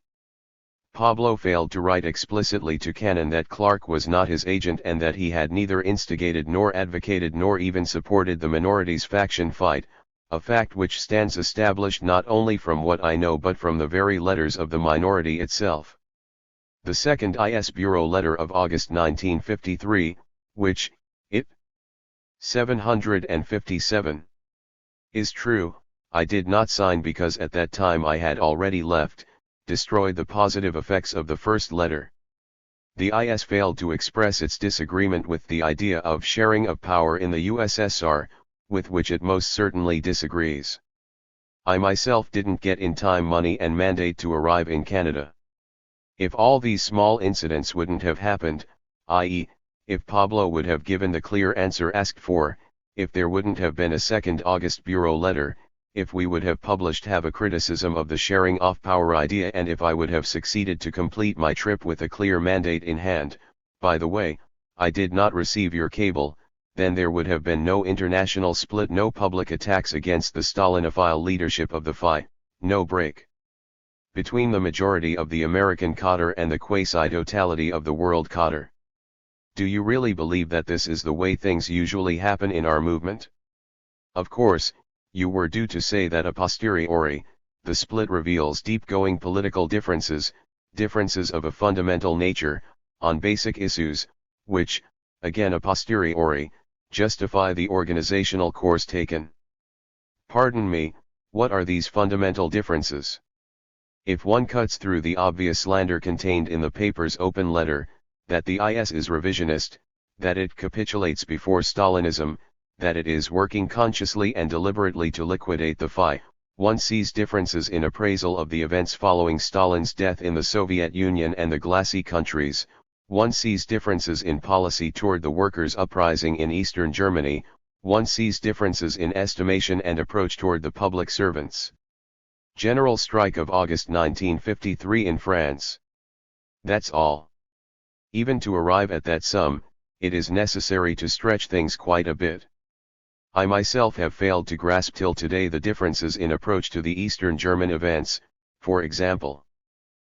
Pablo failed to write explicitly to Cannon that Clark was not his agent and that he had neither instigated nor advocated nor even supported the minorities' faction fight, a fact which stands established not only from what I know but from the very letters of the minority itself. The second IS Bureau letter of August 1953, which, it 757, is true, I did not sign because at that time I had already left, destroyed the positive effects of the first letter. The IS failed to express its disagreement with the idea of sharing of power in the USSR, with which it most certainly disagrees. I myself didn't get in time money and mandate to arrive in Canada. If all these small incidents wouldn't have happened, i.e., if Pablo would have given the clear answer asked for, if there wouldn't have been a second August Bureau letter, if we would have published have a criticism of the sharing of power idea, and if I would have succeeded to complete my trip with a clear mandate in hand, by the way, I did not receive your cable, then there would have been no international split, no public attacks against the Stalinophile leadership of the FI, no break between the majority of the American cadre and the quasi-totality of the world cadre. Do you really believe that this is the way things usually happen in our movement? Of course, you were due to say that a posteriori, the split reveals deep-going political differences, differences of a fundamental nature, on basic issues, which, again a posteriori, justify the organizational course taken. Pardon me, what are these fundamental differences? If one cuts through the obvious slander contained in the paper's open letter, that the IS is revisionist, that it capitulates before Stalinism, that it is working consciously and deliberately to liquidate the FI, one sees differences in appraisal of the events following Stalin's death in the Soviet Union and the glassy countries, one sees differences in policy toward the workers' uprising in Eastern Germany, one sees differences in estimation and approach toward the public servants. General strike of August 1953 in France. That's all. Even to arrive at that sum, it is necessary to stretch things quite a bit. I myself have failed to grasp till today the differences in approach to the Eastern German events, for example.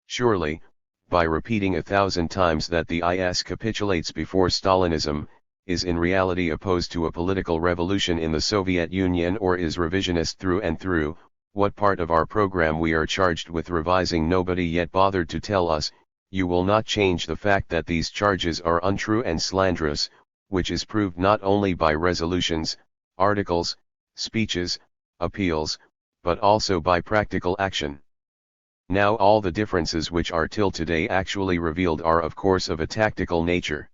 Surely, by repeating 1,000 times that the IS capitulates before Stalinism, is in reality opposed to a political revolution in the Soviet Union or is revisionist through and through, what part of our program we are charged with revising nobody yet bothered to tell us. You will not change the fact that these charges are untrue and slanderous, which is proved not only by resolutions, articles, speeches, appeals, but also by practical action. Now all the differences which are till today actually revealed are of course of a tactical nature.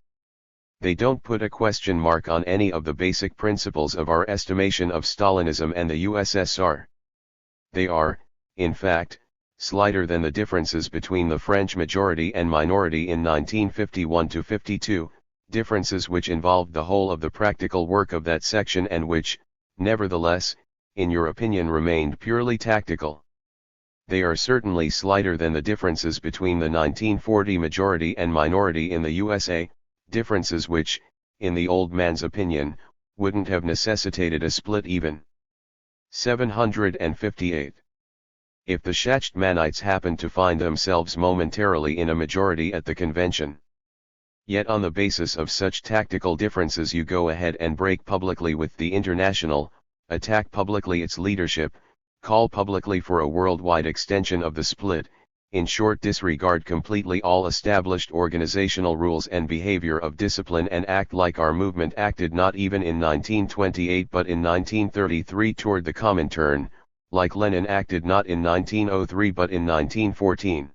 They don't put a question mark on any of the basic principles of our estimation of Stalinism and the USSR. They are, in fact, slighter than the differences between the French majority and minority in 1951–52, differences which involved the whole of the practical work of that section and which, nevertheless, in your opinion remained purely tactical. They are certainly slighter than the differences between the 1940 majority and minority in the USA, differences which, in the old man's opinion, wouldn't have necessitated a split even. 758. If the Schachtmanites happen to find themselves momentarily in a majority at the convention, yet on the basis of such tactical differences you go ahead and break publicly with the International, attack publicly its leadership, call publicly for a worldwide extension of the split, in short disregard completely all established organizational rules and behavior of discipline and act like our movement acted not even in 1928 but in 1933 toward the Comintern, like Lenin acted not in 1903 but in 1914.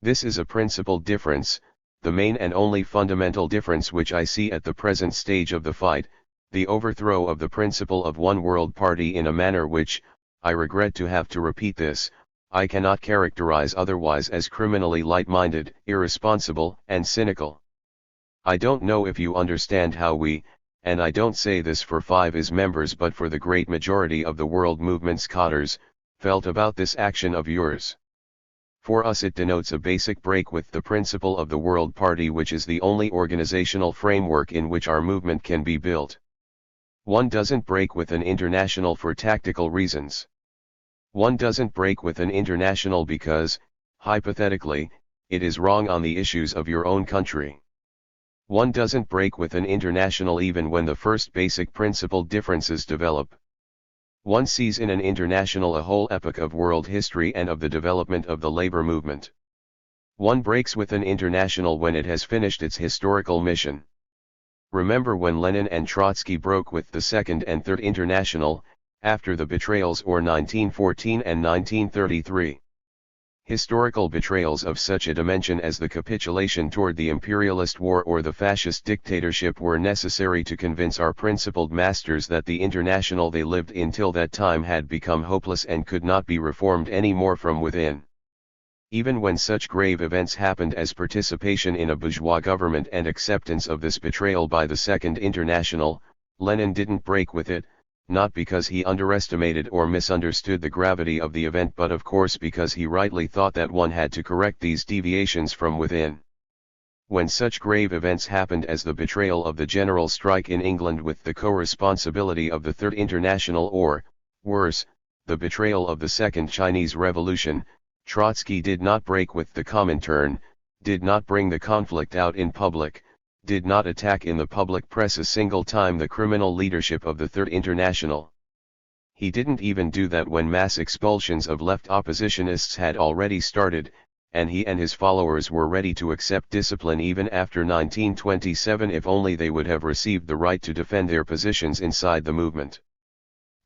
This is a principal difference, the main and only fundamental difference which I see at the present stage of the fight, the overthrow of the principle of one world party in a manner which, I regret to have to repeat this, I cannot characterize otherwise as criminally light-minded, irresponsible, and cynical. I don't know if you understand how we, and I don't say this for 5IS members but for the great majority of the world movement's cadres, felt about this action of yours. For us it denotes a basic break with the principle of the World Party, which is the only organizational framework in which our movement can be built. One doesn't break with an international for tactical reasons. One doesn't break with an international because, hypothetically, it is wrong on the issues of your own country. One doesn't break with an international even when the first basic principle differences develop. One sees in an international a whole epoch of world history and of the development of the labor movement. One breaks with an international when it has finished its historical mission. Remember when Lenin and Trotsky broke with the Second and Third International, after the betrayals or 1914 and 1933. Historical betrayals of such a dimension as the capitulation toward the imperialist war or the fascist dictatorship were necessary to convince our principled masters that the international they lived in till that time had become hopeless and could not be reformed any more from within. Even when such grave events happened as participation in a bourgeois government and acceptance of this betrayal by the Second International, Lenin didn't break with it, not because he underestimated or misunderstood the gravity of the event but of course because he rightly thought that one had to correct these deviations from within. When such grave events happened as the betrayal of the general strike in England with the co-responsibility of the Third International or, worse, the betrayal of the Second Chinese Revolution, Trotsky did not break with the Comintern, did not bring the conflict out in public, did not attack in the public press a single time the criminal leadership of the Third International. He didn't even do that when mass expulsions of left oppositionists had already started, and he and his followers were ready to accept discipline even after 1927 if only they would have received the right to defend their positions inside the movement.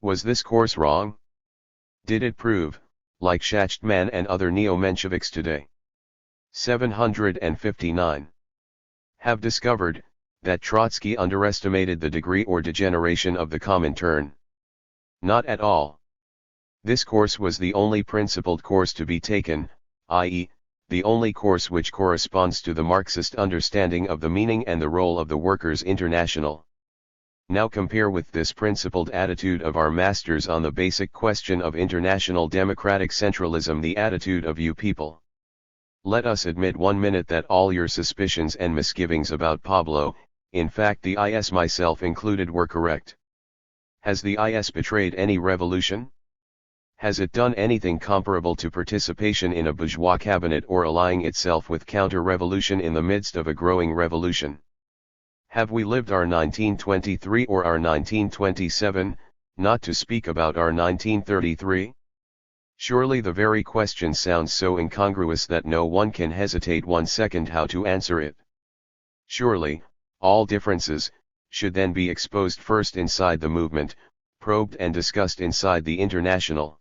Was this course wrong? Did it prove, like Schachtman and other neo-Mensheviks today, 759, have discovered, that Trotsky underestimated the degree or degeneration of the Comintern? Not at all. This course was the only principled course to be taken, i.e., the only course which corresponds to the Marxist understanding of the meaning and the role of the Workers' International. Now compare with this principled attitude of our masters on the basic question of international democratic centralism the attitude of you people. Let us admit 1 minute that all your suspicions and misgivings about Pablo, in fact the IS myself included, were correct. Has the IS betrayed any revolution? Has it done anything comparable to participation in a bourgeois cabinet or allying itself with counter-revolution in the midst of a growing revolution? Have we lived our 1923 or our 1927, not to speak about our 1933? Surely the very question sounds so incongruous that no one can hesitate 1 second how to answer it. Surely, all differences should then be exposed first inside the movement, probed and discussed inside the International.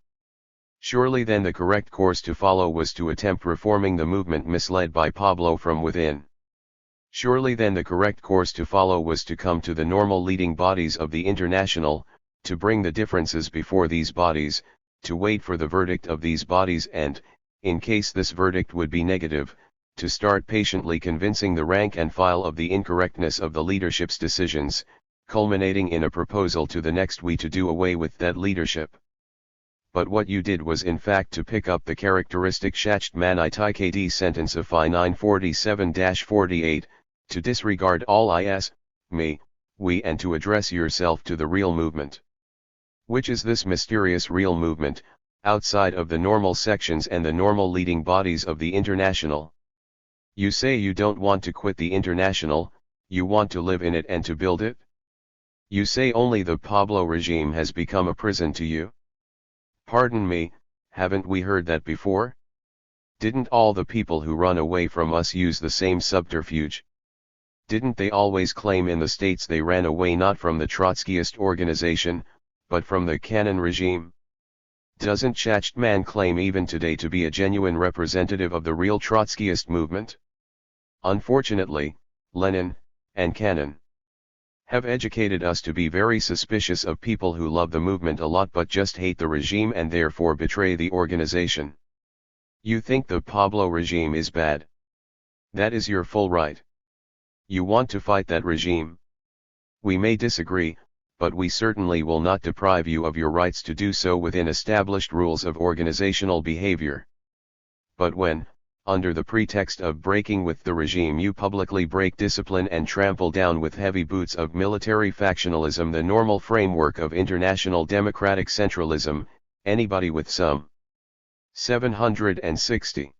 Surely then the correct course to follow was to attempt reforming the movement misled by Pablo from within. Surely then the correct course to follow was to come to the normal leading bodies of the International, to bring the differences before these bodies, to wait for the verdict of these bodies and, in case this verdict would be negative, to start patiently convincing the rank and file of the incorrectness of the leadership's decisions, culminating in a proposal to the next we to do away with that leadership. But what you did was in fact to pick up the characteristic Schachtmann-ITKD sentence of Phi 947-48, to disregard all is, me, we and to address yourself to the real movement. Which is this mysterious real movement, outside of the normal sections and the normal leading bodies of the International? You say you don't want to quit the International, you want to live in it and to build it? You say only the Pablo regime has become a prison to you? Pardon me, haven't we heard that before? Didn't all the people who run away from us use the same subterfuge? Didn't they always claim in the States they ran away not from the Trotskyist organization, but from the Cannon regime? Doesn't Schachtmann claim even today to be a genuine representative of the real Trotskyist movement? Unfortunately, Lenin, and Cannon have educated us to be very suspicious of people who love the movement a lot but just hate the regime and therefore betray the organization. You think the Pablo regime is bad? That is your full right. You want to fight that regime. We may disagree, but we certainly will not deprive you of your rights to do so within established rules of organizational behavior. But when, under the pretext of breaking with the regime, you publicly break discipline and trample down with heavy boots of military factionalism the normal framework of international democratic centralism, anybody with some 760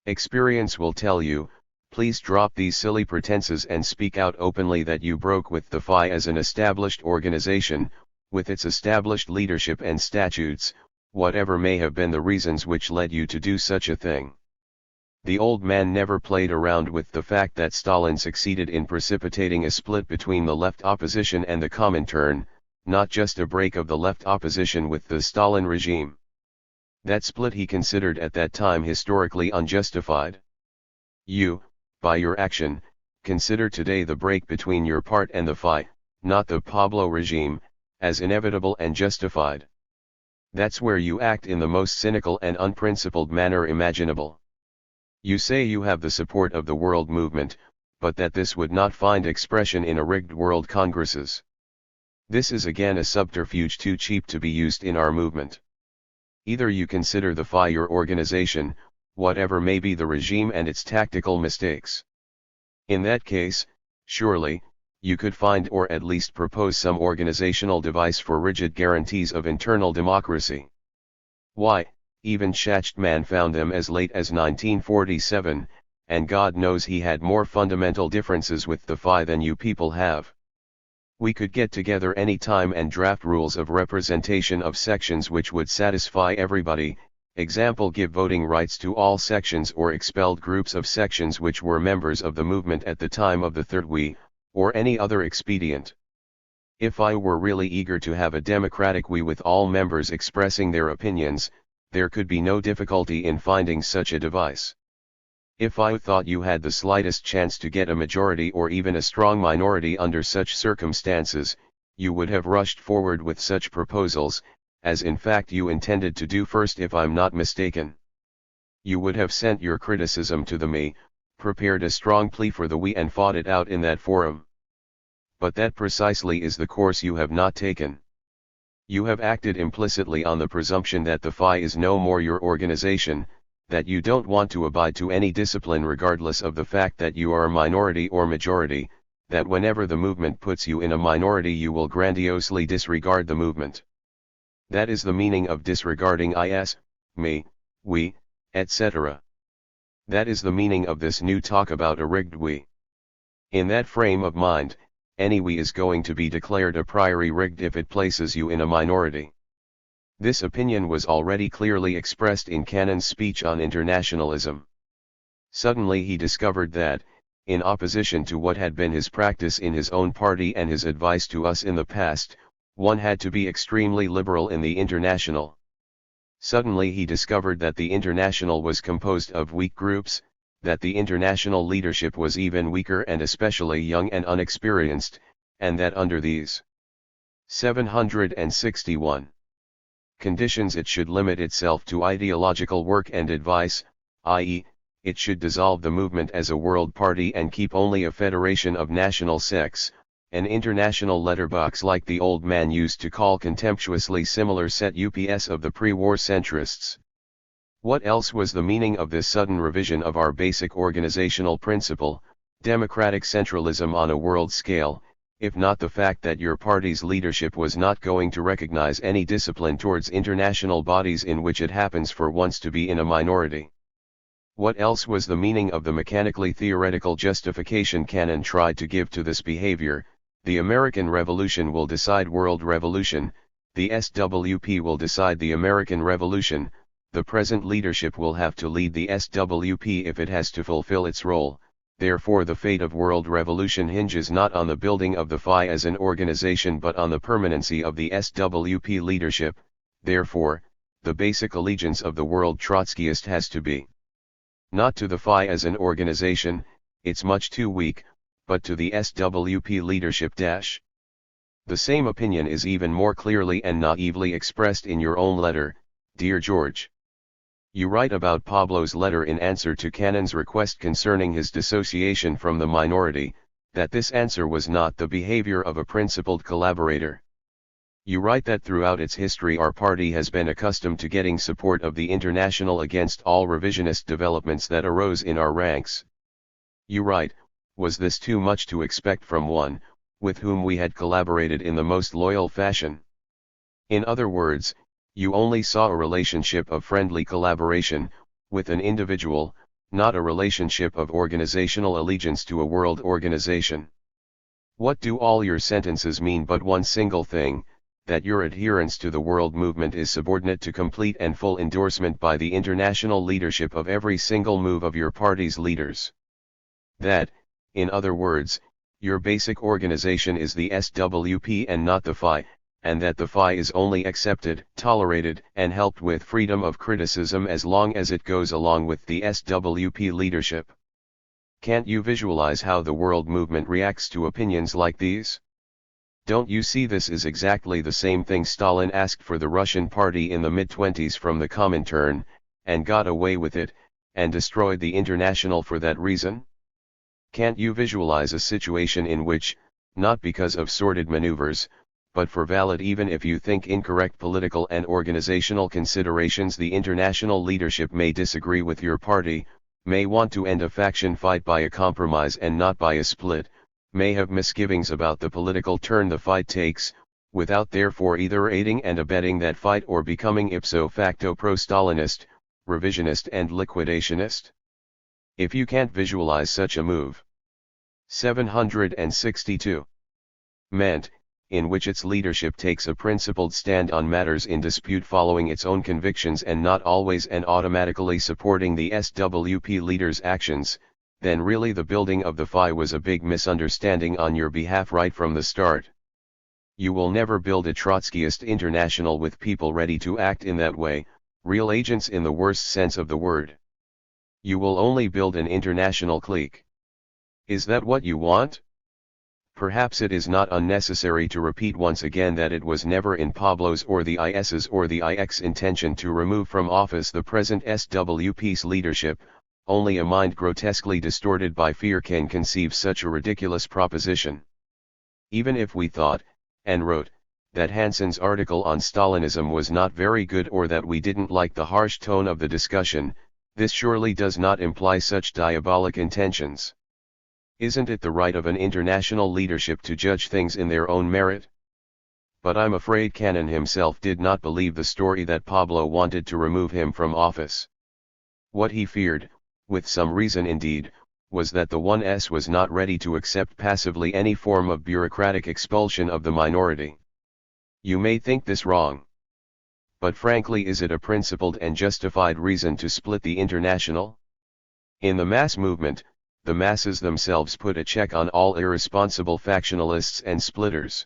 experience will tell you, please drop these silly pretenses and speak out openly that you broke with the FI as an established organization, with its established leadership and statutes, whatever may have been the reasons which led you to do such a thing. The old man never played around with the fact that Stalin succeeded in precipitating a split between the left opposition and the Comintern, not just a break of the left opposition with the Stalin regime. That split he considered at that time historically unjustified. You, by your action, consider today the break between your part and the FI, not the Pablo regime, as inevitable and justified. That's where you act in the most cynical and unprincipled manner imaginable. You say you have the support of the world movement, but that this would not find expression in a rigged world congresses. This is again a subterfuge too cheap to be used in our movement. Either you consider the FI your organization, whatever may be the regime and its tactical mistakes. In that case, surely, you could find or at least propose some organizational device for rigid guarantees of internal democracy. Why, even Schachtmann found them as late as 1947, and God knows he had more fundamental differences with the FI than you people have. We could get together any time and draft rules of representation of sections which would satisfy everybody, example give voting rights to all sections or expelled groups of sections which were members of the movement at the time of the Third We, or any other expedient. If I were really eager to have a democratic we with all members expressing their opinions, there could be no difficulty in finding such a device. If I thought you had the slightest chance to get a majority or even a strong minority under such circumstances, you would have rushed forward with such proposals, as in fact you intended to do first if I'm not mistaken. You would have sent your criticism to the me, prepared a strong plea for the we and fought it out in that forum. But that precisely is the course you have not taken. You have acted implicitly on the presumption that the FI is no more your organization, that you don't want to abide to any discipline regardless of the fact that you are a minority or majority, that whenever the movement puts you in a minority you will grandiosely disregard the movement. That is the meaning of disregarding is, me, we, etc. That is the meaning of this new talk about a rigged we. In that frame of mind, any we is going to be declared a priori rigged if it places you in a minority. This opinion was already clearly expressed in Cannon's speech on internationalism. Suddenly he discovered that, in opposition to what had been his practice in his own party and his advice to us in the past, one had to be extremely liberal in the International. Suddenly he discovered that the International was composed of weak groups, that the International leadership was even weaker and especially young and unexperienced, and that under these 761 conditions it should limit itself to ideological work and advice, i.e., it should dissolve the movement as a world party and keep only a federation of national sects, an international letterbox like the old man used to call contemptuously similar set UPS of the pre-war centrists. What else was the meaning of this sudden revision of our basic organizational principle, democratic centralism on a world scale, if not the fact that your party's leadership was not going to recognize any discipline towards international bodies in which it happens for once to be in a minority? What else was the meaning of the mechanically theoretical justification Cannon tried to give to this behavior? The American Revolution will decide world revolution, the SWP will decide the American Revolution, the present leadership will have to lead the SWP if it has to fulfill its role, therefore the fate of world revolution hinges not on the building of the FI as an organization but on the permanency of the SWP leadership, therefore, the basic allegiance of the world Trotskyist has to be not to the FI as an organization, it's much too weak, but to the SWP leadership. The same opinion is even more clearly and naively expressed in your own letter, dear George. You write about Pablo's letter in answer to Cannon's request concerning his dissociation from the minority, that this answer was not the behavior of a principled collaborator. You write that throughout its history our party has been accustomed to getting support of the International against all revisionist developments that arose in our ranks. You write, was this too much to expect from one, with whom we had collaborated in the most loyal fashion? In other words, you only saw a relationship of friendly collaboration, with an individual, not a relationship of organizational allegiance to a world organization. What do all your sentences mean but one single thing, that your adherence to the world movement is subordinate to complete and full endorsement by the international leadership of every single move of your party's leaders? That, in other words, your basic organization is the SWP and not the FI, and that the FI is only accepted, tolerated, and helped with freedom of criticism as long as it goes along with the SWP leadership. Can't you visualize how the world movement reacts to opinions like these? Don't you see this is exactly the same thing Stalin asked for the Russian party in the mid-20s from the Comintern, and got away with it, and destroyed the International for that reason? Can't you visualize a situation in which, not because of sordid maneuvers, but for valid even if you think incorrect political and organizational considerations the international leadership may disagree with your party, may want to end a faction fight by a compromise and not by a split, may have misgivings about the political turn the fight takes, without therefore either aiding and abetting that fight or becoming ipso facto pro-Stalinist, revisionist and liquidationist? If you can't visualize such a move. 762. Meant, in which its leadership takes a principled stand on matters in dispute following its own convictions and not always and automatically supporting the SWP leader's actions, then really the building of the FI was a big misunderstanding on your behalf right from the start. You will never build a Trotskyist international with people ready to act in that way, real agents in the worst sense of the word. You will only build an international clique. Is that what you want? Perhaps it is not unnecessary to repeat once again that it was never in Pablo's or the IS's or the IX's intention to remove from office the present SWP's leadership. Only a mind grotesquely distorted by fear can conceive such a ridiculous proposition. Even if we thought, and wrote, that Hansen's article on Stalinism was not very good or that we didn't like the harsh tone of the discussion, this surely does not imply such diabolic intentions. Isn't it the right of an international leadership to judge things in their own merit? But I'm afraid Cannon himself did not believe the story that Pablo wanted to remove him from office. What he feared, with some reason indeed, was that the 1S was not ready to accept passively any form of bureaucratic expulsion of the minority. You may think this wrong. But frankly, is it a principled and justified reason to split the international? In the mass movement, the masses themselves put a check on all irresponsible factionalists and splitters.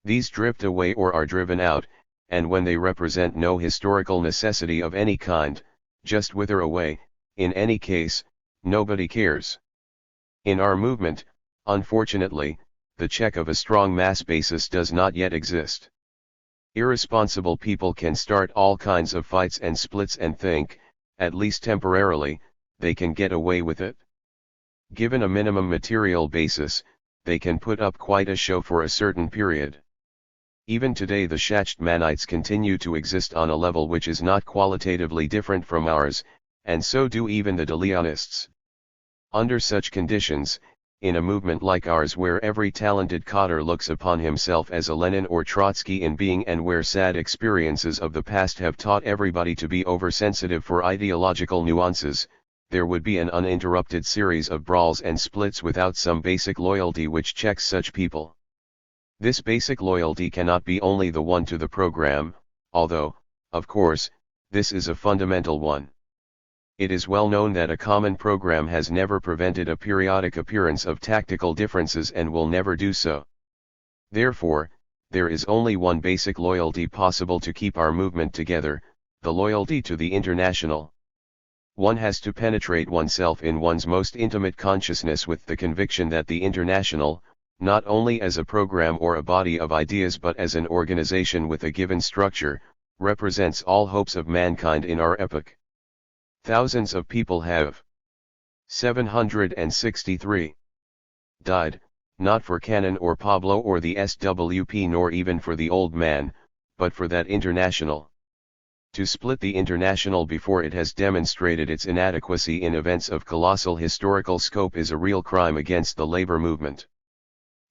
These drift away or are driven out, and when they represent no historical necessity of any kind, just wither away. In any case, nobody cares. In our movement, unfortunately, the check of a strong mass basis does not yet exist. Irresponsible people can start all kinds of fights and splits and think, at least temporarily, they can get away with it. Given a minimum material basis, they can put up quite a show for a certain period. Even today the Shachtmanites continue to exist on a level which is not qualitatively different from ours, and so do even the De Leonists. Under such conditions, in a movement like ours where every talented cadre looks upon himself as a Lenin or Trotsky in being, and where sad experiences of the past have taught everybody to be oversensitive for ideological nuances, there would be an uninterrupted series of brawls and splits without some basic loyalty which checks such people. This basic loyalty cannot be only the one to the program, although, of course, this is a fundamental one. It is well known that a common program has never prevented a periodic appearance of tactical differences and will never do so. Therefore, there is only one basic loyalty possible to keep our movement together, the loyalty to the international. One has to penetrate oneself in one's most intimate consciousness with the conviction that the international, not only as a program or a body of ideas but as an organization with a given structure, represents all hopes of mankind in our epoch. Thousands of people have 763 died, not for Cannon or Pablo or the SWP nor even for the old man, but for that international. To split the international before it has demonstrated its inadequacy in events of colossal historical scope is a real crime against the labor movement.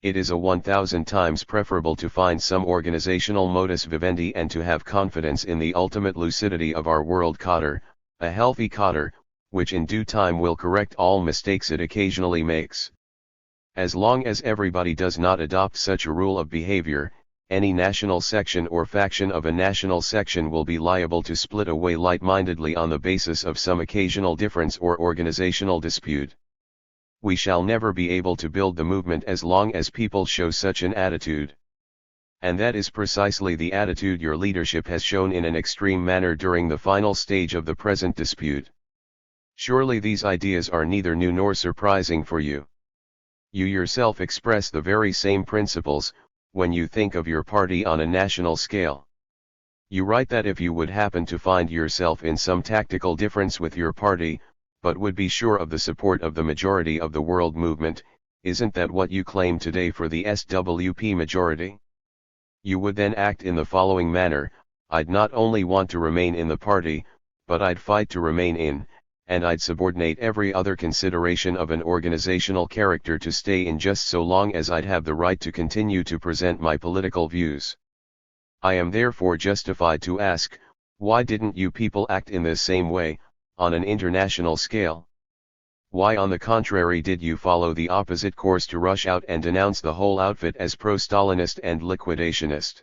It is 1,000 times preferable to find some organizational modus vivendi and to have confidence in the ultimate lucidity of our world cadre, a healthy cadre, which in due time will correct all mistakes it occasionally makes. As long as everybody does not adopt such a rule of behavior, any national section or faction of a national section will be liable to split away light-mindedly on the basis of some occasional difference or organizational dispute. We shall never be able to build the movement as long as people show such an attitude. And that is precisely the attitude your leadership has shown in an extreme manner during the final stage of the present dispute. Surely these ideas are neither new nor surprising for you. You yourself express the very same principles, when you think of your party on a national scale. You write that if you would happen to find yourself in some tactical difference with your party, but would be sure of the support of the majority of the world movement, isn't that what you claim today for the SWP majority? You would then act in the following manner: I'd not only want to remain in the party, but I'd fight to remain in, and I'd subordinate every other consideration of an organizational character to stay in just so long as I'd have the right to continue to present my political views. I am therefore justified to ask, why didn't you people act in this same way, on an international scale? Why on the contrary did you follow the opposite course to rush out and denounce the whole outfit as pro-Stalinist and liquidationist?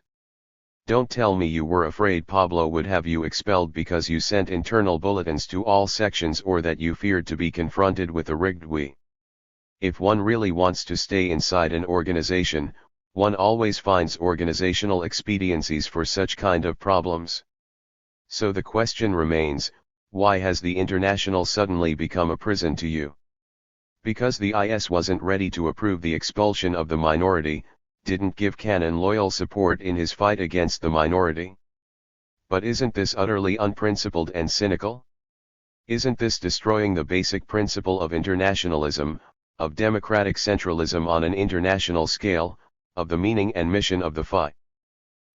Don't tell me you were afraid Pablo would have you expelled because you sent internal bulletins to all sections, or that you feared to be confronted with a rigged we. If one really wants to stay inside an organization, one always finds organizational expediencies for such kind of problems. So the question remains, why has the international suddenly become a prison to you? Because the IS wasn't ready to approve the expulsion of the minority, didn't give Cannon loyal support in his fight against the minority. But isn't this utterly unprincipled and cynical? Isn't this destroying the basic principle of internationalism, of democratic centralism on an international scale, of the meaning and mission of the fight?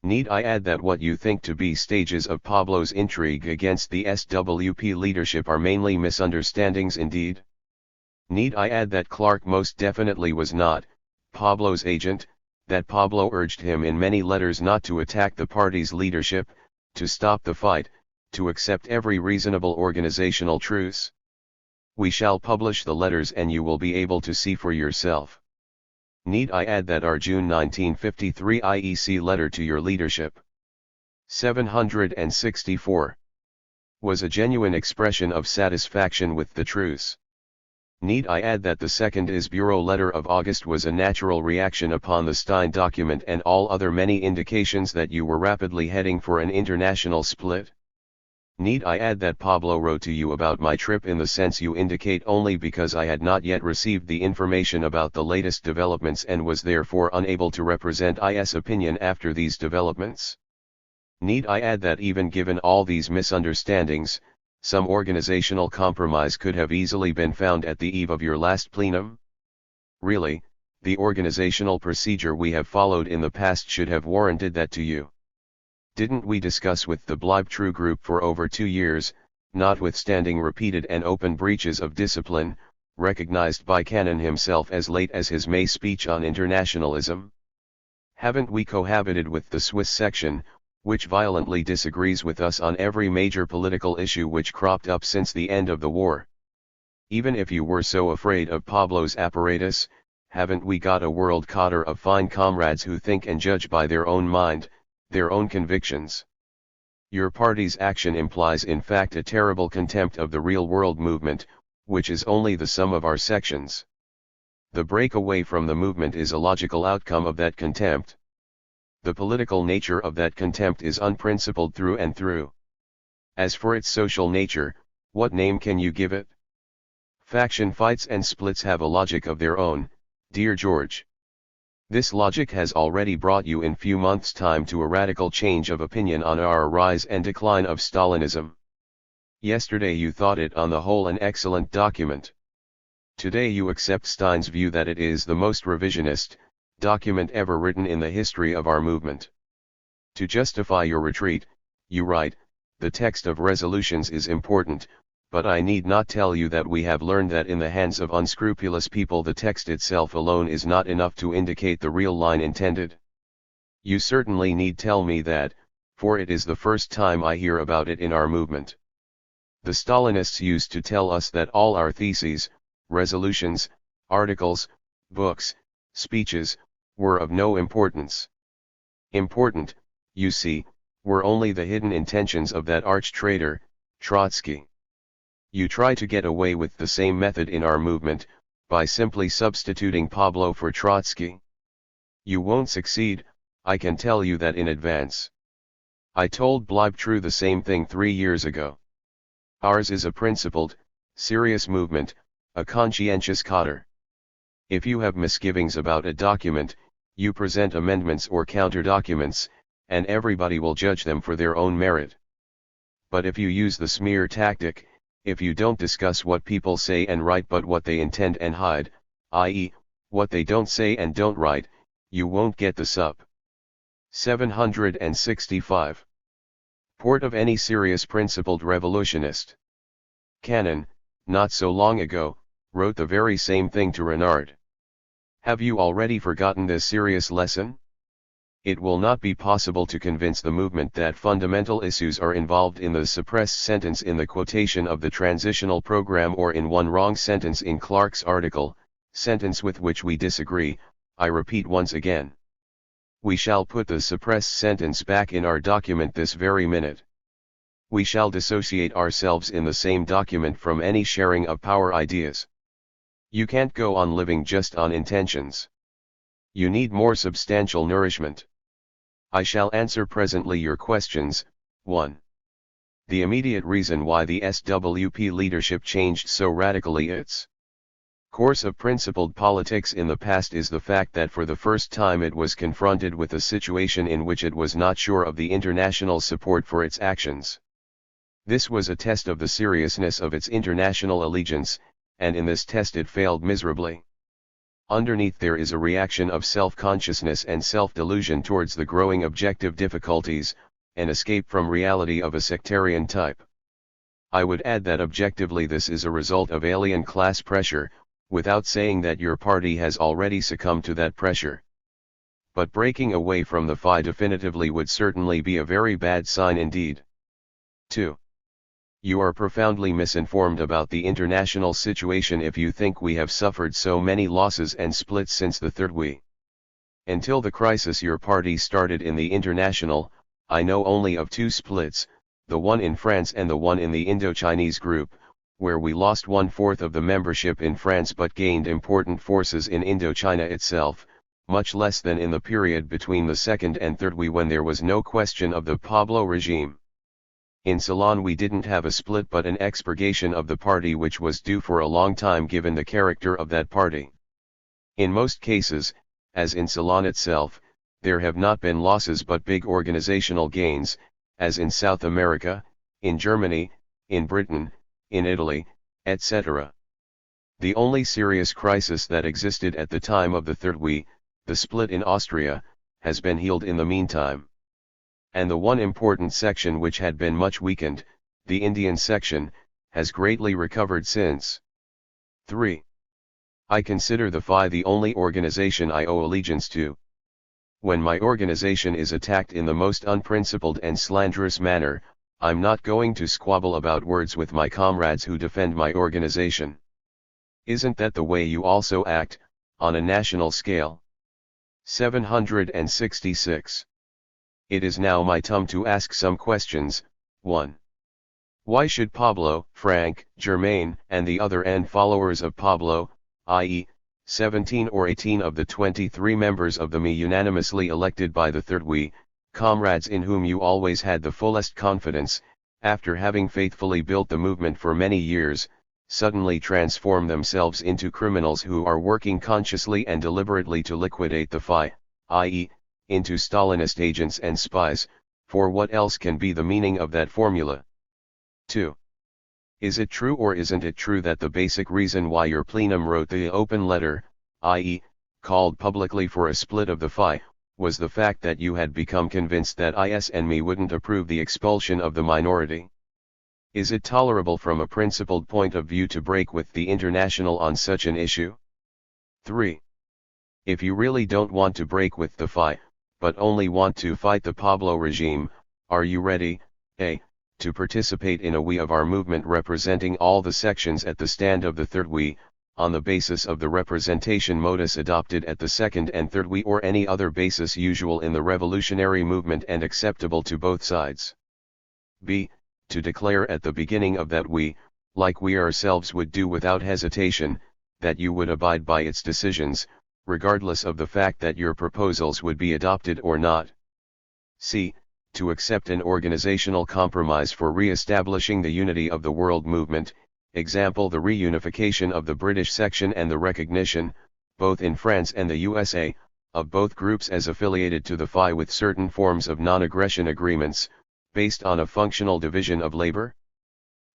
Need I add that what you think to be stages of Pablo's intrigue against the SWP leadership are mainly misunderstandings indeed? Need I add that Clark most definitely was not Pablo's agent, that Pablo urged him in many letters not to attack the party's leadership, to stop the fight, to accept every reasonable organizational truce? We shall publish the letters and you will be able to see for yourself. Need I add that our June 1953 IEC letter to your leadership, 764, was a genuine expression of satisfaction with the truce? Need I add that the second IS Bureau letter of August was a natural reaction upon the Stein document and all other many indications that you were rapidly heading for an international split? Need I add that Pablo wrote to you about my trip in the sense you indicate only because I had not yet received the information about the latest developments and was therefore unable to represent IS opinion after these developments? Need I add that even given all these misunderstandings, some organizational compromise could have easily been found at the eve of your last plenum? Really, the organizational procedure we have followed in the past should have warranted that to you. Didn't we discuss with the Blybe True Group for over 2 years, notwithstanding repeated and open breaches of discipline, recognized by Cannon himself as late as his May speech on internationalism? Haven't we cohabited with the Swiss section, which violently disagrees with us on every major political issue which cropped up since the end of the war? Even if you were so afraid of Pablo's apparatus, haven't we got a world cadre of fine comrades who think and judge by their own mind, their own convictions? Your party's action implies in fact a terrible contempt of the real world movement, which is only the sum of our sections. The break away from the movement is a logical outcome of that contempt. The political nature of that contempt is unprincipled through and through. As for its social nature, what name can you give it? Faction fights and splits have a logic of their own, dear George. This logic has already brought you in few months' time to a radical change of opinion on our rise and decline of Stalinism. Yesterday you thought it on the whole an excellent document. Today you accept Stein's view that it is the most revisionist document ever written in the history of our movement. To justify your retreat, you write, the text of resolutions is important, but I need not tell you that we have learned that in the hands of unscrupulous people the text itself alone is not enough to indicate the real line intended. You certainly need tell me that, for it is the first time I hear about it in our movement. The Stalinists used to tell us that all our theses, resolutions, articles, books, speeches, were of no importance. Important, you see, were only the hidden intentions of that arch-traitor, Trotsky. You try to get away with the same method in our movement, by simply substituting Pablo for Trotsky. You won't succeed, I can tell you that in advance. I told Blybe True the same thing 3 years ago. Ours is a principled, serious movement, a conscientious cadre. If you have misgivings about a document, you present amendments or counter-documents, and everybody will judge them for their own merit. But if you use the smear tactic, if you don't discuss what people say and write but what they intend and hide, i.e., what they don't say and don't write, you won't get the sup. 765. Port of any serious principled revolutionist. Cannon, not so long ago, wrote the very same thing to Renard. Have you already forgotten this serious lesson? It will not be possible to convince the movement that fundamental issues are involved in the suppressed sentence in the quotation of the transitional program or in one wrong sentence in Clark's article, sentence with which we disagree, I repeat once again. We shall put the suppressed sentence back in our document this very minute. We shall dissociate ourselves in the same document from any sharing of power ideas. You can't go on living just on intentions. You need more substantial nourishment. I shall answer presently your questions. 1. The immediate reason why the SWP leadership changed so radically its course of principled politics in the past is the fact that for the first time it was confronted with a situation in which it was not sure of the international support for its actions. This was a test of the seriousness of its international allegiance, and in this test it failed miserably. Underneath there is a reaction of self-consciousness and self-delusion towards the growing objective difficulties, an escape from reality of a sectarian type. I would add that objectively this is a result of alien class pressure, without saying that your party has already succumbed to that pressure. But breaking away from the FI definitively would certainly be a very bad sign indeed. 2. You are profoundly misinformed about the international situation if you think we have suffered so many losses and splits since the Third We. Until the crisis your party started in the international, I know only of 2 splits, the one in France and the one in the Indo-Chinese group, where we lost 1/4 of the membership in France but gained important forces in Indochina itself, much less than in the period between the Second and Third We when there was no question of the Pablo regime. In Ceylon we didn't have a split but an expurgation of the party which was due for a long time given the character of that party. In most cases, as in Ceylon itself, there have not been losses but big organizational gains, as in South America, in Germany, in Britain, in Italy, etc. The only serious crisis that existed at the time of the Third We, the split in Austria, has been healed in the meantime. And the one important section which had been much weakened, the Indian section, has greatly recovered since. 3. I consider the FI the only organization I owe allegiance to. When my organization is attacked in the most unprincipled and slanderous manner, I'm not going to squabble about words with my comrades who defend my organization. Isn't that the way you also act, on a national scale? 766. It is now my turn to ask some questions. 1. Why should Pablo, Frank, Germain, and the other N followers of Pablo, i.e., 17 or 18 of the 23 members of the ME unanimously elected by the Third We, comrades in whom you always had the fullest confidence, after having faithfully built the movement for many years, suddenly transform themselves into criminals who are working consciously and deliberately to liquidate the FI, i.e., into Stalinist agents and spies, for what else can be the meaning of that formula? 2. Is it true or isn't it true that the basic reason why your plenum wrote the open letter, i.e., called publicly for a split of the FI, was the fact that you had become convinced that IS and me wouldn't approve the expulsion of the minority? Is it tolerable from a principled point of view to break with the international on such an issue? 3. If you really don't want to break with the FI, but only want to fight the Pablo regime, are you ready, A, to participate in a We of our movement representing all the sections at the stand of the Third We, on the basis of the representation modus adopted at the Second and Third We or any other basis usual in the revolutionary movement and acceptable to both sides? B, to declare at the beginning of that We, like we ourselves would do without hesitation, that you would abide by its decisions, regardless of the fact that your proposals would be adopted or not. C, to accept an organizational compromise for re-establishing the unity of the world movement, example the reunification of the British section and the recognition, both in France and the USA, of both groups as affiliated to the FI with certain forms of non-aggression agreements, based on a functional division of labor.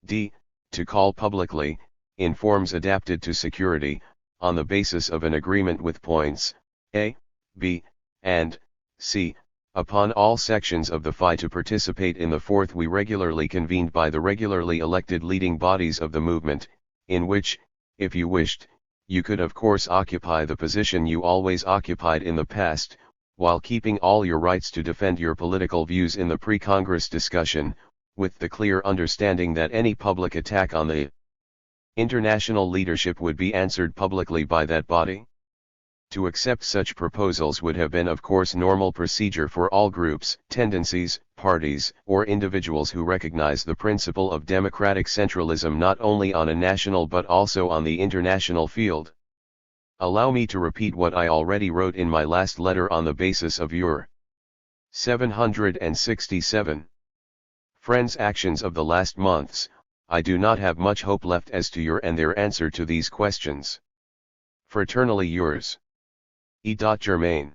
D, to call publicly, in forms adapted to security, on the basis of an agreement with points, A, B, and C, upon all sections of the FI to participate in the Fourth We regularly convened by the regularly elected leading bodies of the movement, in which, if you wished, you could of course occupy the position you always occupied in the past, while keeping all your rights to defend your political views in the pre-Congress discussion, with the clear understanding that any public attack on the international leadership would be answered publicly by that body. To accept such proposals would have been of course normal procedure for all groups, tendencies, parties, or individuals who recognize the principle of democratic centralism not only on a national but also on the international field. Allow me to repeat what I already wrote in my last letter on the basis of your 767 friends' actions of the last months. I do not have much hope left as to your and their answer to these questions. Fraternally yours. E. Germain.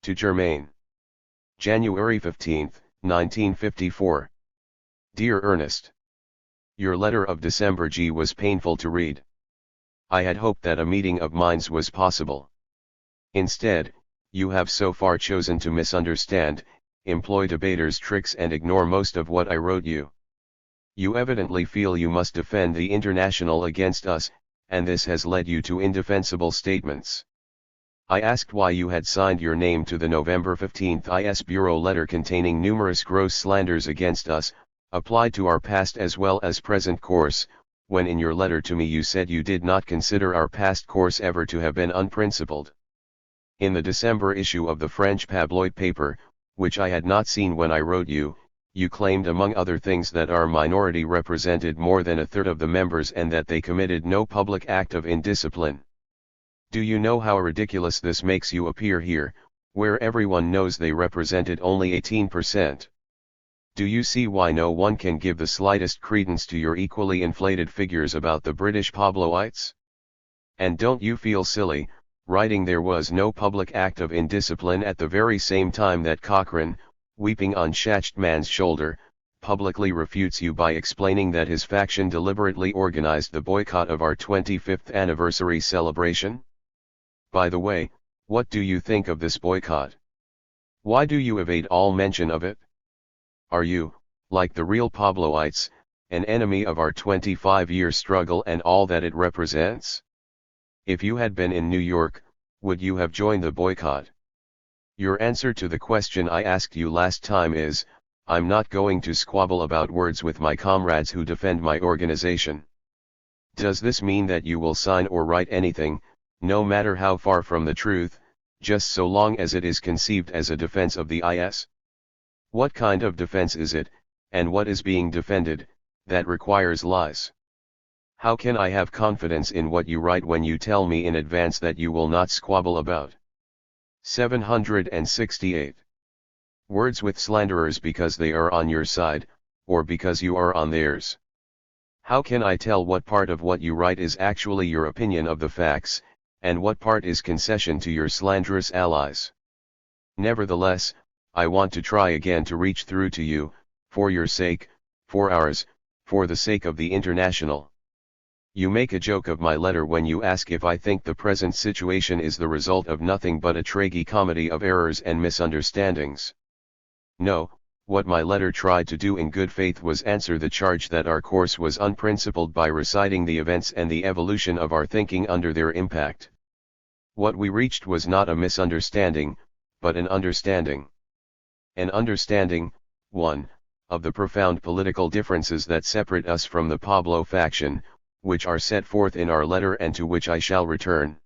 To Germain. January 15, 1954. Dear Ernest. Your letter of December G was painful to read. I had hoped that a meeting of minds was possible. Instead, you have so far chosen to misunderstand, employ debaters' tricks and ignore most of what I wrote you. You evidently feel you must defend the international against us, and this has led you to indefensible statements. I asked why you had signed your name to the November 15 IS Bureau letter containing numerous gross slanders against us, applied to our past as well as present course, when in your letter to me you said you did not consider our past course ever to have been unprincipled. In the December issue of the French tabloid paper, which I had not seen when I wrote you, you claimed among other things that our minority represented more than a third of the members and that they committed no public act of indiscipline. Do you know how ridiculous this makes you appear here, where everyone knows they represented only 18%? Do you see why no one can give the slightest credence to your equally inflated figures about the British Pabloites? And don't you feel silly, writing there was no public act of indiscipline at the very same time that Cochrane, weeping on Shachtman's shoulder, publicly refutes you by explaining that his faction deliberately organized the boycott of our 25th anniversary celebration? By the way, what do you think of this boycott? Why do you evade all mention of it? Are you, like the real Pabloites, an enemy of our 25-year struggle and all that it represents? If you had been in New York, would you have joined the boycott? Your answer to the question I asked you last time is, I'm not going to squabble about words with my comrades who defend my organization. Does this mean that you will sign or write anything, no matter how far from the truth, just so long as it is conceived as a defense of the IS? What kind of defense is it, and what is being defended, that requires lies? How can I have confidence in what you write when you tell me in advance that you will not squabble about? 768. Words with slanderers because they are on your side, or because you are on theirs. How can I tell what part of what you write is actually your opinion of the facts, and what part is concession to your slanderous allies? Nevertheless, I want to try again to reach through to you, for your sake, for ours, for the sake of the International. You make a joke of my letter when you ask if I think the present situation is the result of nothing but a tragicomedy of errors and misunderstandings. No, what my letter tried to do in good faith was answer the charge that our course was unprincipled by reciting the events and the evolution of our thinking under their impact. What we reached was not a misunderstanding, but an understanding. An understanding, 1, of the profound political differences that separate us from the Pablo faction, which are set forth in our letter and to which I shall return.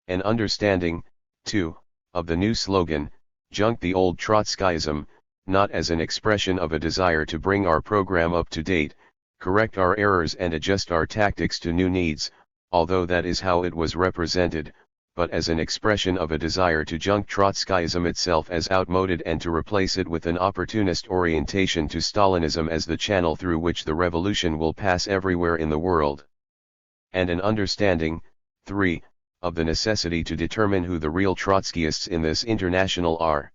An understanding, 2, of the new slogan, Junk the Old Trotskyism, not as an expression of a desire to bring our program up to date, correct our errors and adjust our tactics to new needs, although that is how it was represented, but as an expression of a desire to junk Trotskyism itself as outmoded and to replace it with an opportunist orientation to Stalinism as the channel through which the revolution will pass everywhere in the world. And an understanding, 3, of the necessity to determine who the real Trotskyists in this International are.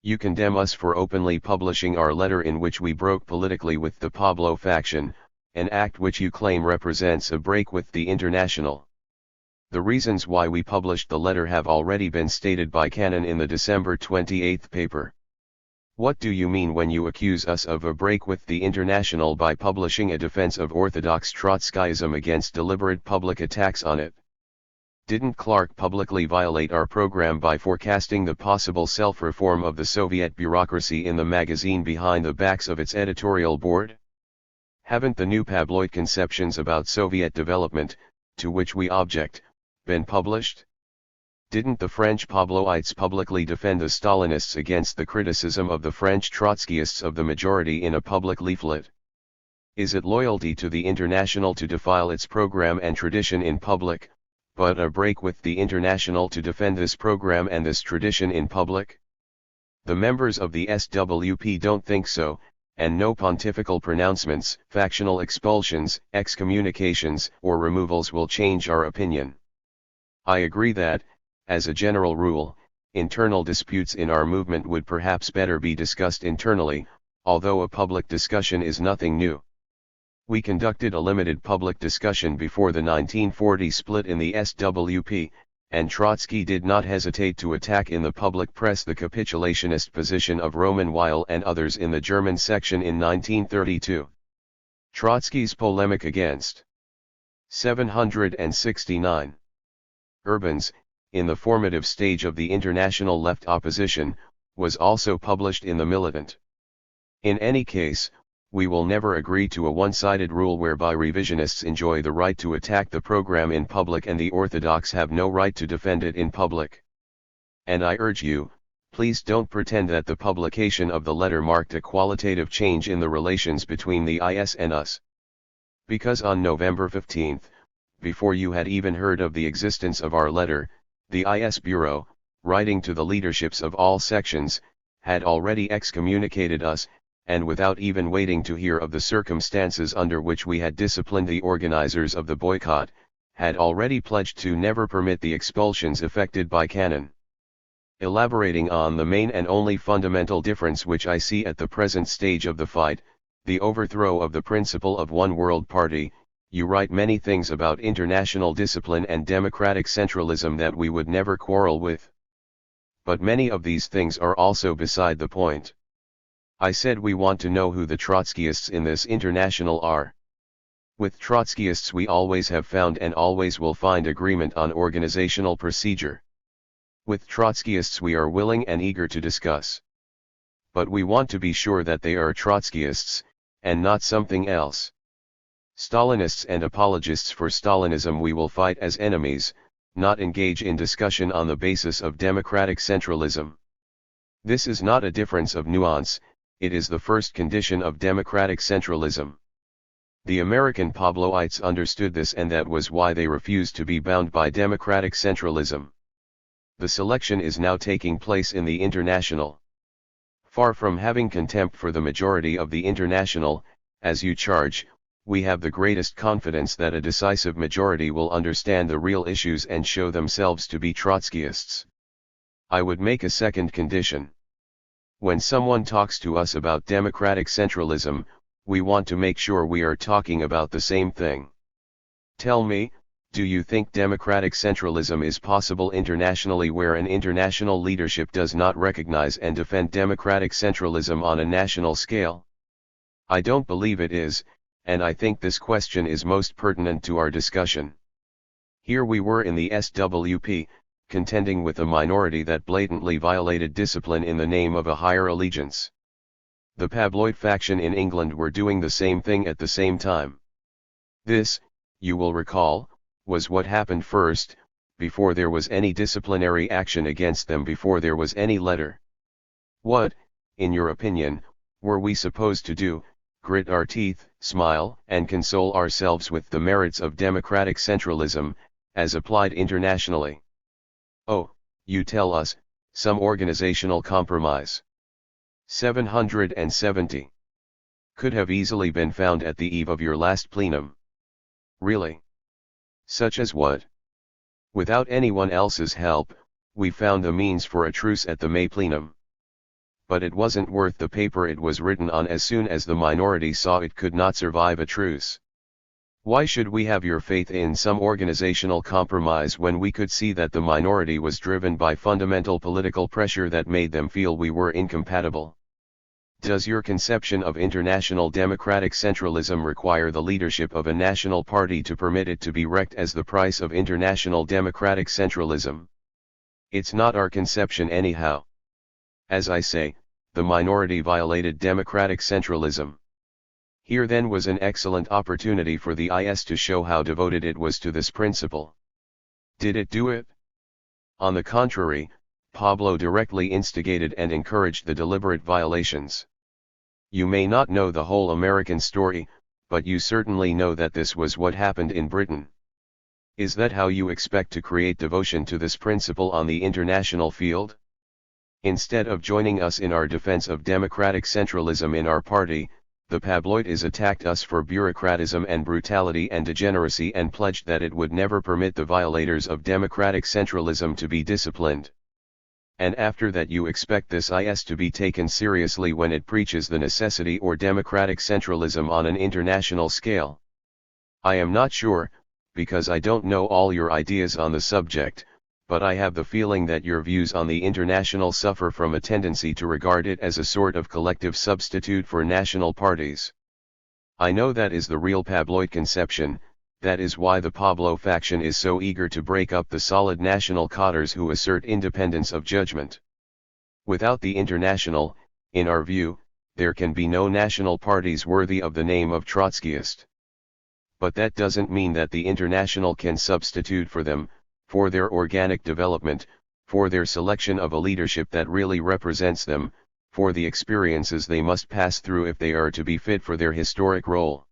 You condemn us for openly publishing our letter in which we broke politically with the Pablo faction, an act which you claim represents a break with the International. The reasons why we published the letter have already been stated by Cannon in the December 28 paper. What do you mean when you accuse us of a break with the International by publishing a defense of orthodox Trotskyism against deliberate public attacks on it? Didn't Clark publicly violate our program by forecasting the possible self-reform of the Soviet bureaucracy in the magazine behind the backs of its editorial board? Haven't the new tabloid conceptions about Soviet development, to which we object, been published? Didn't the French Pabloites publicly defend the Stalinists against the criticism of the French Trotskyists of the majority in a public leaflet? Is it loyalty to the International to defile its program and tradition in public, but a break with the International to defend this program and this tradition in public? The members of the SWP don't think so, and no pontifical pronouncements, factional expulsions, excommunications, or removals will change our opinion. I agree that, as a general rule, internal disputes in our movement would perhaps better be discussed internally, although a public discussion is nothing new. We conducted a limited public discussion before the 1940 split in the SWP, and Trotsky did not hesitate to attack in the public press the capitulationist position of Roman Weil and others in the German section in 1932. Trotsky's polemic against 769. Urbans, in the formative stage of the international left opposition, was also published in the Militant. In any case, we will never agree to a one-sided rule whereby revisionists enjoy the right to attack the program in public and the orthodox have no right to defend it in public. And I urge you, please don't pretend that the publication of the letter marked a qualitative change in the relations between the IS and us. Because on November 15, before you had even heard of the existence of our letter, the IS Bureau, writing to the leaderships of all sections, had already excommunicated us, and without even waiting to hear of the circumstances under which we had disciplined the organizers of the boycott, had already pledged to never permit the expulsions effected by cannon. Elaborating on the main and only fundamental difference which I see at the present stage of the fight, the overthrow of the principle of one world party, you write many things about international discipline and democratic centralism that we would never quarrel with. But many of these things are also beside the point. I said we want to know who the Trotskyists in this international are. With Trotskyists we always have found and always will find agreement on organizational procedure. With Trotskyists we are willing and eager to discuss. But we want to be sure that they are Trotskyists, and not something else. Stalinists and apologists for Stalinism we will fight as enemies, not engage in discussion on the basis of democratic centralism. This is not a difference of nuance, it is the first condition of democratic centralism. The American Pabloites understood this, and that was why they refused to be bound by democratic centralism. The selection is now taking place in the International. Far from having contempt for the majority of the International, as you charge, we have the greatest confidence that a decisive majority will understand the real issues and show themselves to be Trotskyists. I would make a second condition. When someone talks to us about democratic centralism, we want to make sure we are talking about the same thing. Tell me, do you think democratic centralism is possible internationally where an international leadership does not recognize and defend democratic centralism on a national scale? I don't believe it is, and I think this question is most pertinent to our discussion. Here we were in the SWP, contending with a minority that blatantly violated discipline in the name of a higher allegiance. The Pabloid faction in England were doing the same thing at the same time. This, you will recall, was what happened first, before there was any disciplinary action against them, before there was any letter. What, in your opinion, were we supposed to do? Grit our teeth, smile, and console ourselves with the merits of democratic centralism, as applied internationally? Oh, you tell us, some organizational compromise. 770. Could have easily been found at the eve of your last plenum. Really? Such as what? Without anyone else's help, we found the means for a truce at the May plenum. But it wasn't worth the paper it was written on as soon as the minority saw it could not survive a truce. Why should we have your faith in some organizational compromise when we could see that the minority was driven by fundamental political pressure that made them feel we were incompatible? Does your conception of international democratic centralism require the leadership of a national party to permit it to be wrecked as the price of international democratic centralism? It's not our conception anyhow. As I say, the minority violated democratic centralism. Here then was an excellent opportunity for the IS to show how devoted it was to this principle. Did it do it? On the contrary, Pablo directly instigated and encouraged the deliberate violations. You may not know the whole American story, but you certainly know that this was what happened in Britain. Is that how you expect to create devotion to this principle on the international field? Instead of joining us in our defense of democratic centralism in our party, the Pabloites attacked us for bureaucratism and brutality and degeneracy and pledged that it would never permit the violators of democratic centralism to be disciplined. And after that you expect this IS to be taken seriously when it preaches the necessity or democratic centralism on an international scale? I am not sure, because I don't know all your ideas on the subject, but I have the feeling that your views on the international suffer from a tendency to regard it as a sort of collective substitute for national parties. I know that is the real Pabloid conception, That is why the Pablo faction is so eager to break up the solid national cadres who assert independence of judgment. Without the international, in our view, there can be no national parties worthy of the name of Trotskyist. But that doesn't mean that the international can substitute for them, for their organic development, for their selection of a leadership that really represents them, for the experiences they must pass through if they are to be fit for their historic role.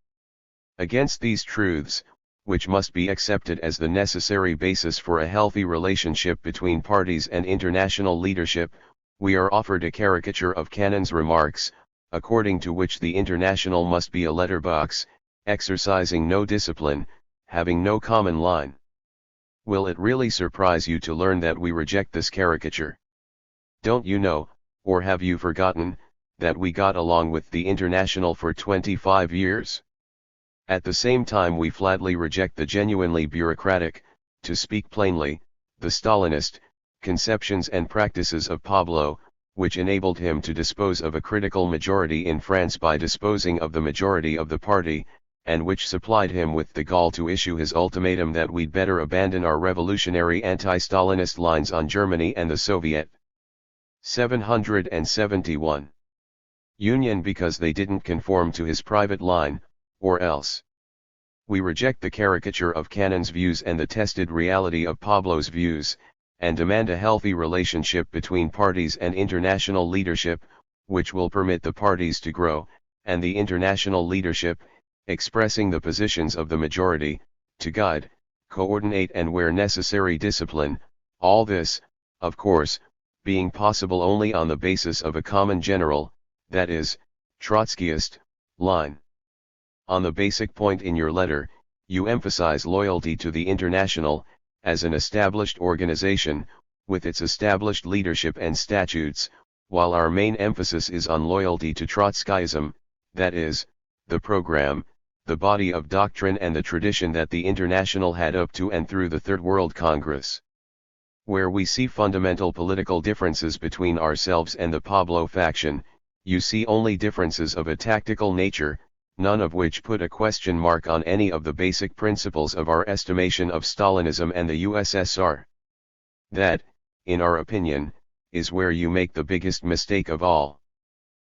Against these truths, which must be accepted as the necessary basis for a healthy relationship between parties and international leadership, we are offered a caricature of Cannon's remarks, according to which the international must be a letterbox, exercising no discipline, having no common line. Will it really surprise you to learn that we reject this caricature? Don't you know, or have you forgotten, that we got along with the international for 25 years? At the same time we flatly reject the genuinely bureaucratic, to speak plainly, the Stalinist, conceptions and practices of Pablo, which enabled him to dispose of a critical majority in France by disposing of the majority of the party, and which supplied him with the gall to issue his ultimatum that we'd better abandon our revolutionary anti-Stalinist lines on Germany and the Soviet 771 Union because they didn't conform to his private line, or else. We reject the caricature of Cannon's views and the tested reality of Pablo's views, and demand a healthy relationship between parties and international leadership, which will permit the parties to grow, and the international leadership, expressing the positions of the majority, to guide, coordinate and where necessary discipline, all this, of course, being possible only on the basis of a common general, that is, Trotskyist, line. On the basic point in your letter, you emphasize loyalty to the international, as an established organization, with its established leadership and statutes, while our main emphasis is on loyalty to Trotskyism, that is, the program, the body of doctrine and the tradition that the international had up to and through the Third World Congress. Where we see fundamental political differences between ourselves and the Pablo faction, you see only differences of a tactical nature, none of which put a question mark on any of the basic principles of our estimation of Stalinism and the USSR. That, in our opinion, is where you make the biggest mistake of all.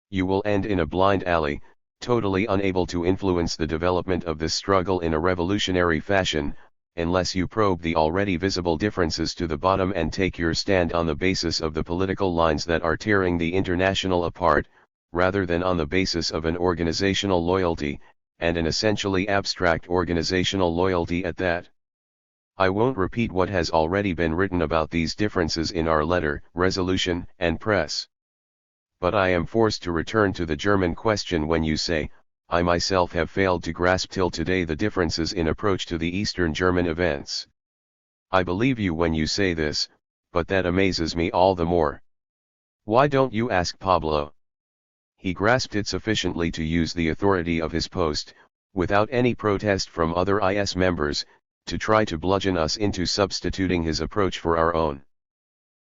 You will end in a blind alley, totally unable to influence the development of this struggle in a revolutionary fashion, unless you probe the already visible differences to the bottom and take your stand on the basis of the political lines that are tearing the international apart, rather than on the basis of an organizational loyalty, and an essentially abstract organizational loyalty at that. I won't repeat what has already been written about these differences in our letter, resolution, and press. But I am forced to return to the German question when you say, I myself have failed to grasp till today the differences in approach to the Eastern German events. I believe you when you say this, but that amazes me all the more. Why don't you ask Pablo? He grasped it sufficiently to use the authority of his post, without any protest from other IS members, to try to bludgeon us into substituting his approach for our own.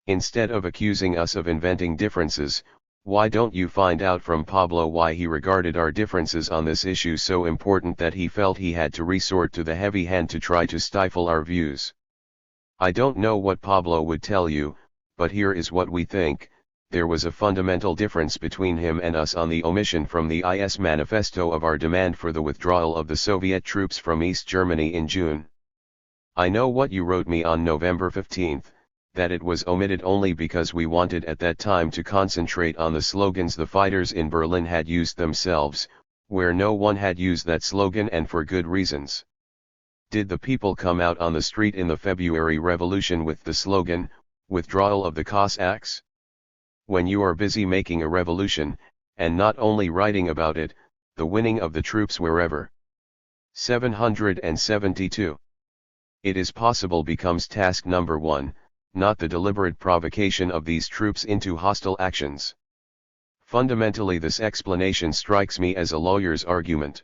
Instead of accusing us of inventing differences, why don't you find out from Pablo why he regarded our differences on this issue so important that he felt he had to resort to the heavy hand to try to stifle our views? I don't know what Pablo would tell you, but here is what we think. There was a fundamental difference between him and us on the omission from the IS manifesto of our demand for the withdrawal of the Soviet troops from East Germany in June. I know what you wrote me on November 15, that it was omitted only because we wanted at that time to concentrate on the slogans the fighters in Berlin had used themselves, where no one had used that slogan and for good reasons. Did the people come out on the street in the February Revolution with the slogan, "Withdrawal of the Cossacks"? When you are busy making a revolution, and not only writing about it, the winning of the troops wherever. 772. It is possible becomes task number 1, not the deliberate provocation of these troops into hostile actions. Fundamentally this explanation strikes me as a lawyer's argument.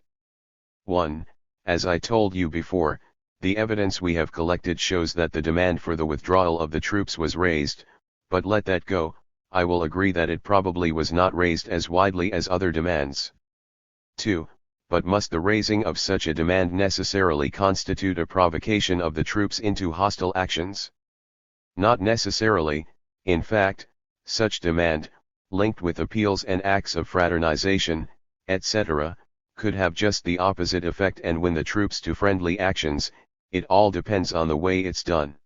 1. As I told you before, the evidence we have collected shows that the demand for the withdrawal of the troops was raised, but let that go. I will agree that it probably was not raised as widely as other demands. 2. but must the raising of such a demand necessarily constitute a provocation of the troops into hostile actions? Not necessarily. In fact, such demand, linked with appeals and acts of fraternization, etc., could have just the opposite effect and win the troops to friendly actions. It all depends on the way it's done.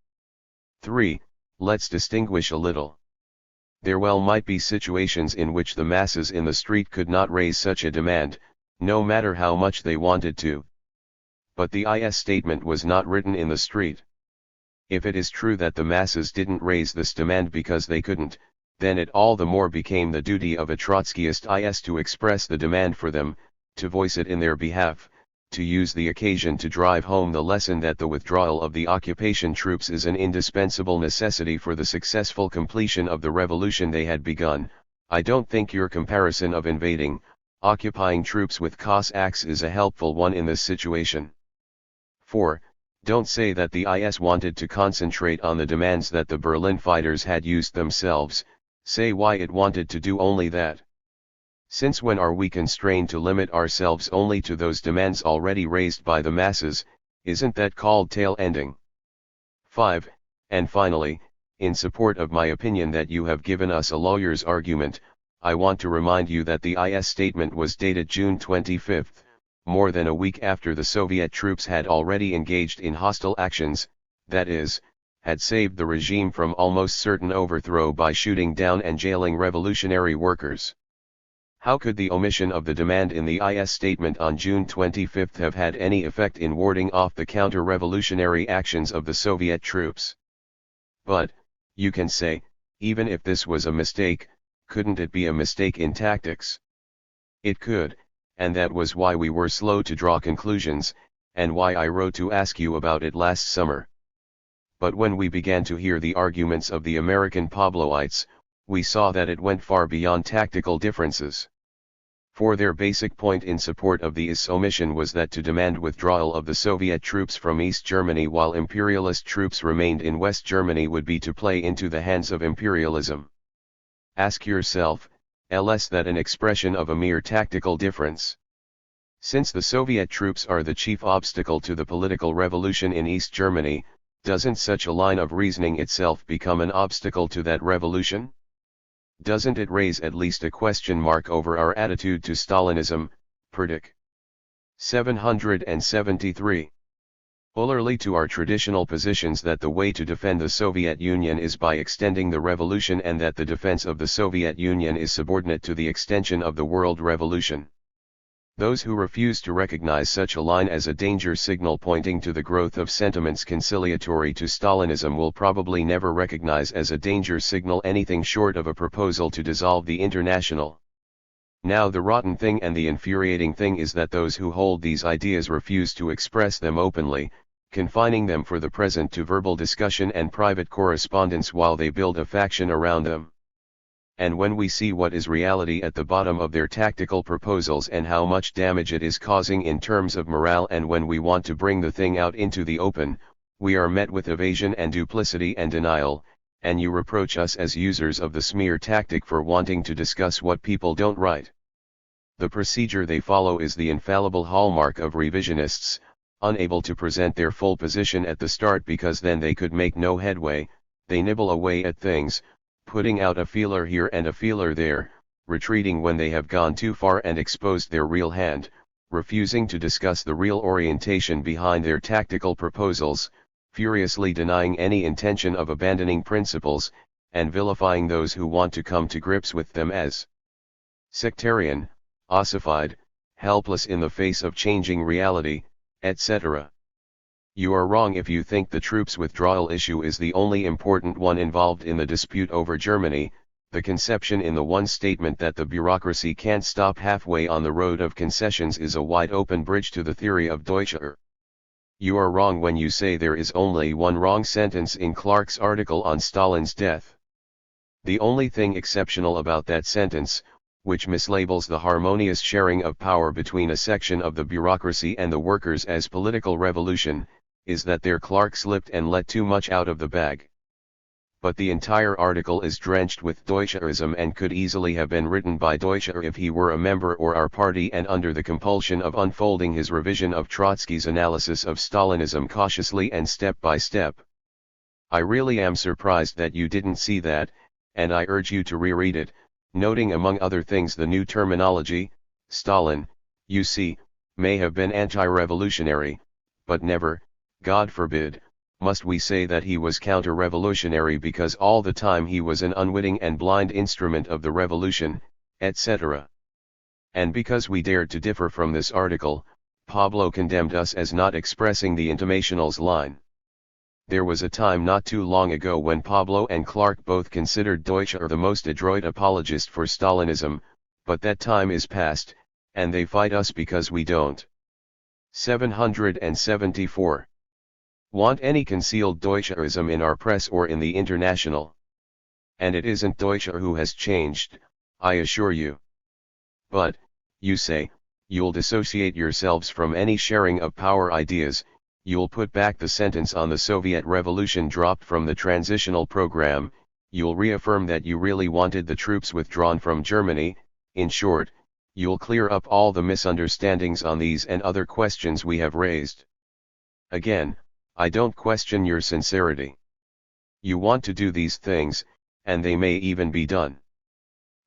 3. Let's distinguish a little. There well might be situations in which the masses in the street could not raise such a demand, no matter how much they wanted to. But the IS statement was not written in the street. If it is true that the masses didn't raise this demand because they couldn't, then it all the more became the duty of a Trotskyist IS to express the demand for them, to voice it in their behalf, to use the occasion to drive home the lesson that the withdrawal of the occupation troops is an indispensable necessity for the successful completion of the revolution they had begun. I don't think your comparison of invading, occupying troops with Cossacks is a helpful one in this situation. 4. Don't say that the IS wanted to concentrate on the demands that the Berlin fighters had used themselves, say why it wanted to do only that. Since when are we constrained to limit ourselves only to those demands already raised by the masses? Isn't that called tail ending? 5. And finally, in support of my opinion that you have given us a lawyer's argument, I want to remind you that the IS statement was dated June 25, more than a week after the Soviet troops had already engaged in hostile actions, that is, had saved the regime from almost certain overthrow by shooting down and jailing revolutionary workers. How could the omission of the demand in the IS statement on June 25 have had any effect in warding off the counter-revolutionary actions of the Soviet troops? But, you can say, even if this was a mistake, couldn't it be a mistake in tactics? It could, and that was why we were slow to draw conclusions, and why I wrote to ask you about it last summer. But when we began to hear the arguments of the American Pabloites, we saw that it went far beyond tactical differences. For their basic point in support of the IS omission was that to demand withdrawal of the Soviet troops from East Germany while imperialist troops remained in West Germany would be to play into the hands of imperialism. Ask yourself, is that an expression of a mere tactical difference? Since the Soviet troops are the chief obstacle to the political revolution in East Germany, doesn't such a line of reasoning itself become an obstacle to that revolution? Doesn't it raise at least a question mark over our attitude to Stalinism? Perdic. 773. Ullerly to our traditional positions that the way to defend the Soviet Union is by extending the revolution and that the defense of the Soviet Union is subordinate to the extension of the world revolution. Those who refuse to recognize such a line as a danger signal pointing to the growth of sentiments conciliatory to Stalinism will probably never recognize as a danger signal anything short of a proposal to dissolve the International. Now the rotten thing and the infuriating thing is that those who hold these ideas refuse to express them openly, confining them for the present to verbal discussion and private correspondence while they build a faction around them. And when we see what is reality at the bottom of their tactical proposals and how much damage it is causing in terms of morale, and when we want to bring the thing out into the open, we are met with evasion and duplicity and denial, and you reproach us as users of the smear tactic for wanting to discuss what people don't write. The procedure they follow is the infallible hallmark of revisionists, unable to present their full position at the start because then they could make no headway. They nibble away at things, putting out a feeler here and a feeler there, retreating when they have gone too far and exposed their real hand, refusing to discuss the real orientation behind their tactical proposals, furiously denying any intention of abandoning principles, and vilifying those who want to come to grips with them as sectarian, ossified, helpless in the face of changing reality, etc. You are wrong if you think the troops withdrawal issue is the only important one involved in the dispute over Germany. The conception in the one statement that the bureaucracy can't stop halfway on the road of concessions is a wide open bridge to the theory of Deutscher. You are wrong when you say there is only one wrong sentence in Clark's article on Stalin's death. The only thing exceptional about that sentence, which mislabels the harmonious sharing of power between a section of the bureaucracy and the workers as political revolution, is that there Clark slipped and let too much out of the bag. but the entire article is drenched with Deutscherism and could easily have been written by Deutscher if he were a member or our party and under the compulsion of unfolding his revision of Trotsky's analysis of Stalinism cautiously and step by step. I really am surprised that you didn't see that, and I urge you to reread it, noting among other things the new terminology. Stalin, you see, may have been anti-revolutionary, but never, God forbid, must we say that he was counter-revolutionary, because all the time he was an unwitting and blind instrument of the revolution, etc. And because we dared to differ from this article, Pablo condemned us as not expressing the intimational's line. There was a time not too long ago when Pablo and Clark both considered Deutscher the most adroit apologist for Stalinism, but that time is past, and they fight us because we don't. 774. Want any concealed Deutscherism in our press or in the International? And it isn't Deutscher who has changed, I assure you. But, you say, you'll dissociate yourselves from any sharing of power ideas, you'll put back the sentence on the Soviet Revolution dropped from the transitional program, you'll reaffirm that you really wanted the troops withdrawn from Germany, in short, you'll clear up all the misunderstandings on these and other questions we have raised. Again, I don't question your sincerity. You want to do these things, and they may even be done.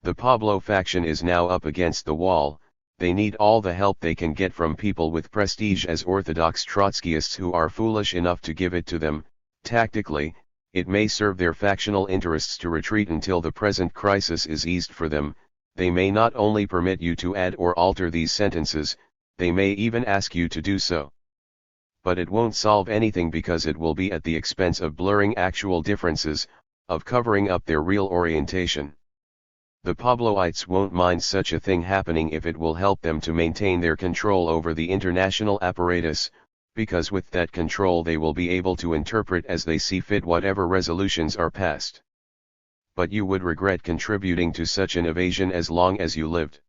The Pablo faction is now up against the wall. They need all the help they can get from people with prestige as orthodox Trotskyists who are foolish enough to give it to them. Tactically, it may serve their factional interests to retreat until the present crisis is eased for them. They may not only permit you to add or alter these sentences, they may even ask you to do so. But it won't solve anything, because it will be at the expense of blurring actual differences, of covering up their real orientation. The Pabloites won't mind such a thing happening if it will help them to maintain their control over the international apparatus, because with that control they will be able to interpret as they see fit whatever resolutions are passed. But you would regret contributing to such an evasion as long as you lived.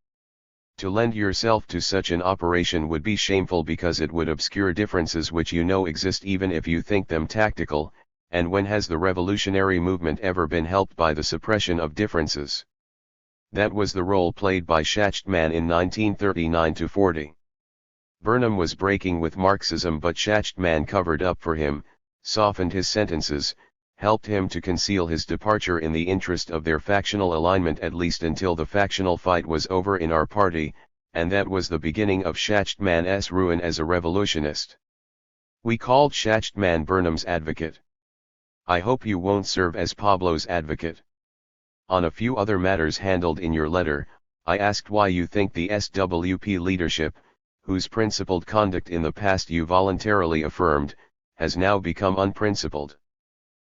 To lend yourself to such an operation would be shameful, because it would obscure differences which you know exist even if you think them tactical, and when has the revolutionary movement ever been helped by the suppression of differences? That was the role played by Schachtman in 1939–40. Burnham was breaking with Marxism, but Schachtman covered up for him, softened his sentences, helped him to conceal his departure in the interest of their factional alignment, at least until the factional fight was over in our party, and that was the beginning of Schachtman's ruin as a revolutionist. We called Schachtman Burnham's advocate. I hope you won't serve as Pablo's advocate. On a few other matters handled in your letter, I asked why you think the SWP leadership, whose principled conduct in the past you voluntarily affirmed, has now become unprincipled.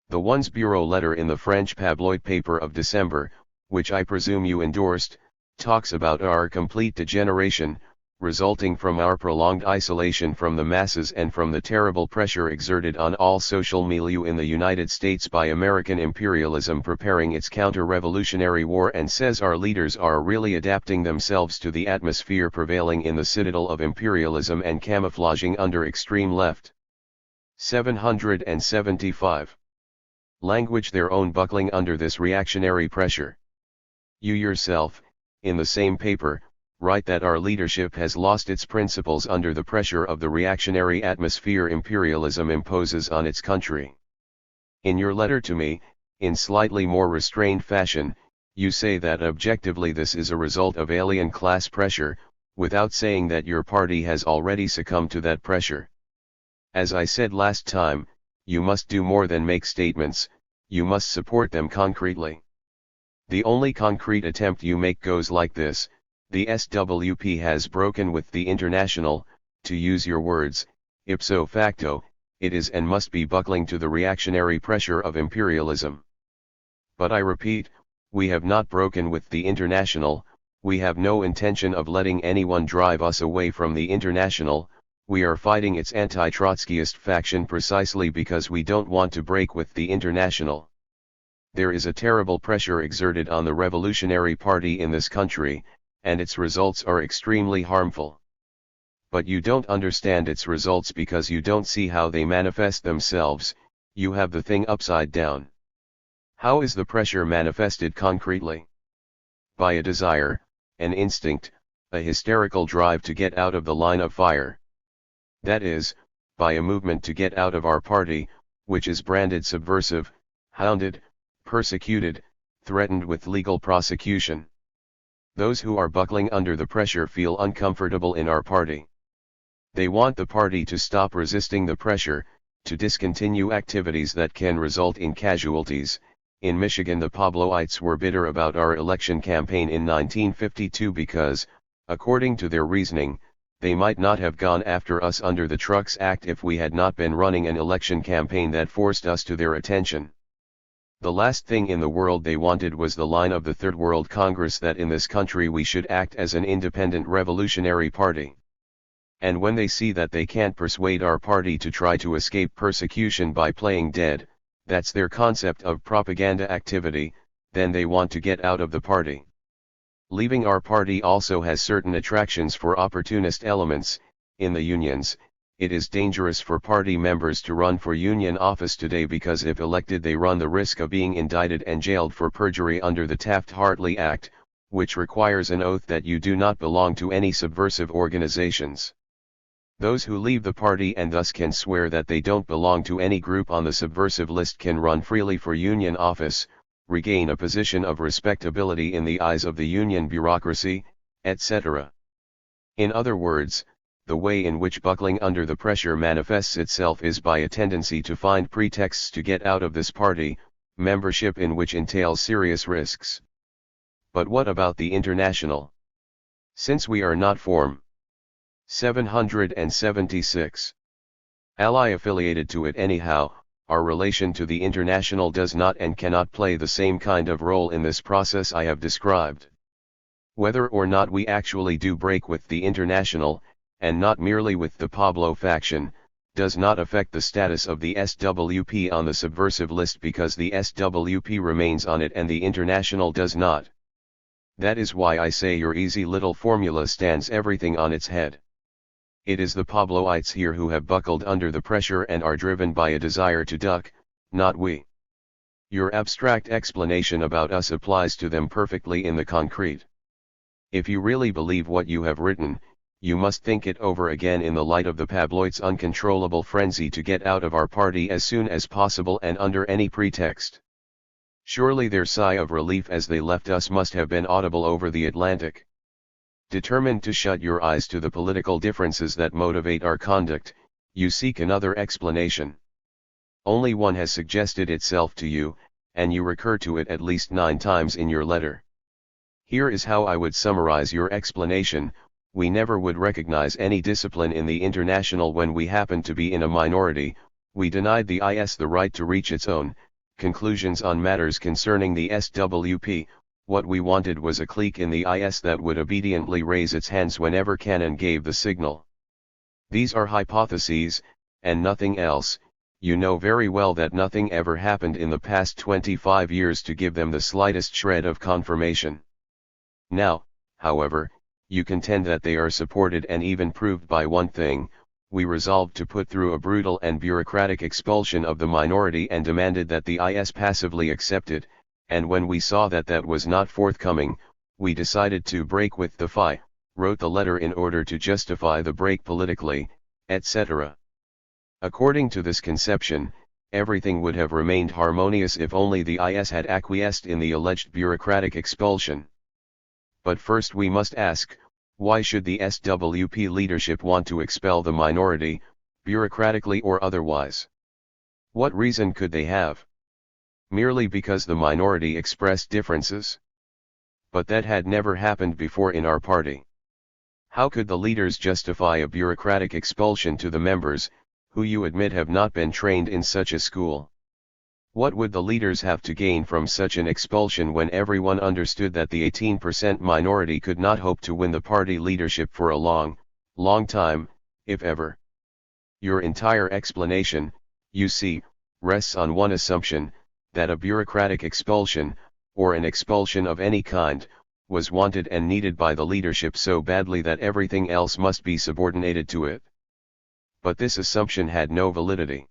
The One's Bureau letter in the French tabloid paper of December, which I presume you endorsed, talks about our complete degeneration, resulting from our prolonged isolation from the masses and from the terrible pressure exerted on all social milieu in the United States by American imperialism preparing its counter-revolutionary war, and says our leaders are really adapting themselves to the atmosphere prevailing in the citadel of imperialism and camouflaging under extreme left. 775. Language their own buckling under this reactionary pressure. You yourself, in the same paper, write that our leadership has lost its principles under the pressure of the reactionary atmosphere imperialism imposes on its country. In your letter to me, in slightly more restrained fashion, you say that objectively this is a result of alien class pressure, without saying that your party has already succumbed to that pressure. As I said last time, you must do more than make statements, you must support them concretely. The only concrete attempt you make goes like this: the SWP has broken with the International, to use your words, ipso facto, it is and must be buckling to the reactionary pressure of imperialism. But I repeat, we have not broken with the International, we have no intention of letting anyone drive us away from the International. We are fighting its anti-Trotskyist faction precisely because we don't want to break with the International. There is a terrible pressure exerted on the Revolutionary Party in this country, and its results are extremely harmful. But you don't understand its results because you don't see how they manifest themselves, you have the thing upside down. How is the pressure manifested concretely? By a desire, an instinct, a hysterical drive to get out of the line of fire. That is, by a movement to get out of our party, which is branded subversive, hounded, persecuted, threatened with legal prosecution. Those who are buckling under the pressure feel uncomfortable in our party. They want the party to stop resisting the pressure, to discontinue activities that can result in casualties. In Michigan, the Pabloites were bitter about our election campaign in 1952 because, according to their reasoning, they might not have gone after us under the Trucks Act if we had not been running an election campaign that forced us to their attention. The last thing in the world they wanted was the line of the Third World Congress that in this country we should act as an independent revolutionary party. And when they see that they can't persuade our party to try to escape persecution by playing dead, that's their concept of propaganda activity, then they want to get out of the party. Leaving our party also has certain attractions for opportunist elements. In the unions, it is dangerous for party members to run for union office today because if elected they run the risk of being indicted and jailed for perjury under the Taft-Hartley Act, which requires an oath that you do not belong to any subversive organizations. Those who leave the party and thus can swear that they don't belong to any group on the subversive list can run freely for union office, regain a position of respectability in the eyes of the union bureaucracy, etc. In other words, the way in which buckling under the pressure manifests itself is by a tendency to find pretexts to get out of this party, membership in which entails serious risks. But what about the international? Since we are not Form 776 ally affiliated to it anyhow, our relation to the international does not and cannot play the same kind of role in this process I have described. Whether or not we actually do break with the international, and not merely with the Pablo faction, does not affect the status of the SWP on the subversive list because the SWP remains on it and the international does not. That is why I say your easy little formula stands everything on its head. It is the Pabloites here who have buckled under the pressure and are driven by a desire to duck, not we. Your abstract explanation about us applies to them perfectly in the concrete. If you really believe what you have written, you must think it over again in the light of the Pabloites' uncontrollable frenzy to get out of our party as soon as possible and under any pretext. Surely their sigh of relief as they left us must have been audible over the Atlantic. Determined to shut your eyes to the political differences that motivate our conduct, you seek another explanation. Only one has suggested itself to you, and you recur to it at least 9 times in your letter. Here is how I would summarize your explanation. We never would recognize any discipline in the international when we happened to be in a minority. We denied the IS the right to reach its own conclusions on matters concerning the SWP. What we wanted was a clique in the IS that would obediently raise its hands whenever Cannon gave the signal. These are hypotheses, and nothing else. You know very well that nothing ever happened in the past 25 years to give them the slightest shred of confirmation. Now, however, you contend that they are supported and even proved by one thing. We resolved to put through a brutal and bureaucratic expulsion of the minority and demanded that the IS passively accept it. And when we saw that that was not forthcoming, we decided to break with the FI, wrote the letter in order to justify the break politically, etc. According to this conception, everything would have remained harmonious if only the IS had acquiesced in the alleged bureaucratic expulsion. But first we must ask, why should the SWP leadership want to expel the minority, bureaucratically or otherwise? What reason could they have? Merely because the minority expressed differences? But that had never happened before in our party. How could the leaders justify a bureaucratic expulsion to the members, who you admit have not been trained in such a school? What would the leaders have to gain from such an expulsion when everyone understood that the 18% minority could not hope to win the party leadership for a long, long time, if ever? Your entire explanation, you see, rests on one assumption, that a bureaucratic expulsion, or an expulsion of any kind, was wanted and needed by the leadership so badly that everything else must be subordinated to it. But this assumption had no validity.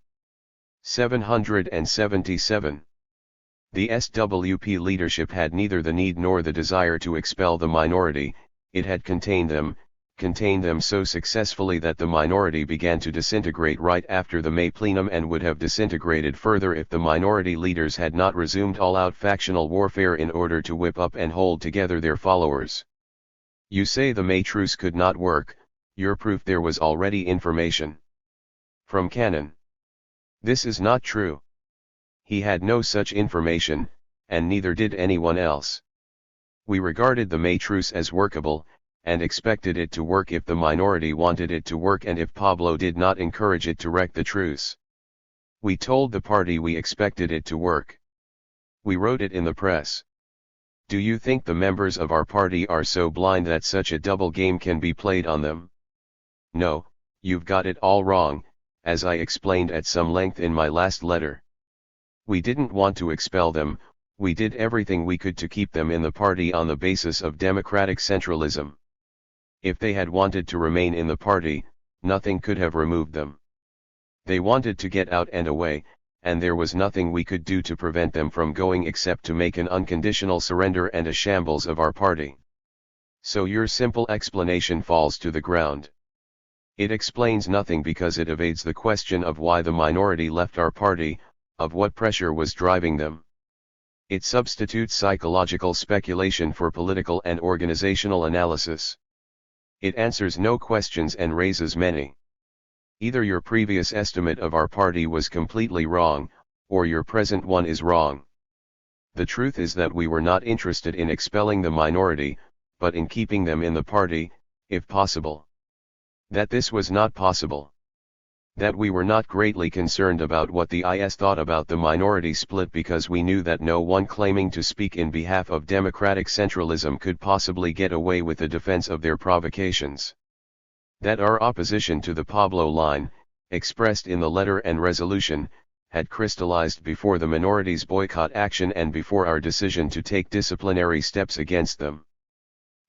777. The SWP leadership had neither the need nor the desire to expel the minority. It had contained them so successfully that the minority began to disintegrate right after the May plenum, and would have disintegrated further if the minority leaders had not resumed all-out factional warfare in order to whip up and hold together their followers. You say the May truce could not work. Your proof: there was already information from Cannon. This is not true. He had no such information, and neither did anyone else. We regarded the May truce as workable, and expected it to work if the minority wanted it to work and if Pablo did not encourage it to wreck the truce. We told the party we expected it to work. We wrote it in the press. Do you think the members of our party are so blind that such a double game can be played on them? No, you've got it all wrong, as I explained at some length in my last letter. We didn't want to expel them. We did everything we could to keep them in the party on the basis of democratic centralism. If they had wanted to remain in the party, nothing could have removed them. They wanted to get out and away, and there was nothing we could do to prevent them from going except to make an unconditional surrender and a shambles of our party. So your simple explanation falls to the ground. It explains nothing because it evades the question of why the minority left our party, of what pressure was driving them. It substitutes psychological speculation for political and organizational analysis. It answers no questions and raises many. Either your previous estimate of our party was completely wrong, or your present one is wrong. The truth is that we were not interested in expelling the minority, but in keeping them in the party, if possible. That this was not possible. That we were not greatly concerned about what the IS thought about the minority split because we knew that no one claiming to speak in behalf of democratic centralism could possibly get away with the defense of their provocations. That our opposition to the Pablo line, expressed in the letter and resolution, had crystallized before the minority's boycott action and before our decision to take disciplinary steps against them.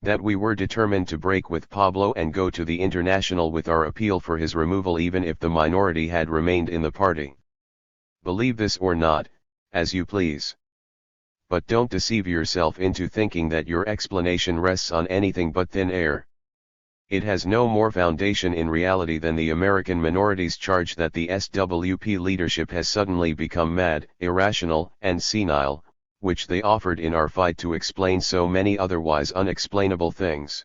That we were determined to break with Pablo and go to the international with our appeal for his removal even if the minority had remained in the party. Believe this or not, as you please. But don't deceive yourself into thinking that your explanation rests on anything but thin air. It has no more foundation in reality than the American minority's charge that the SWP leadership has suddenly become mad, irrational, and senile, which they offered in our fight to explain so many otherwise unexplainable things.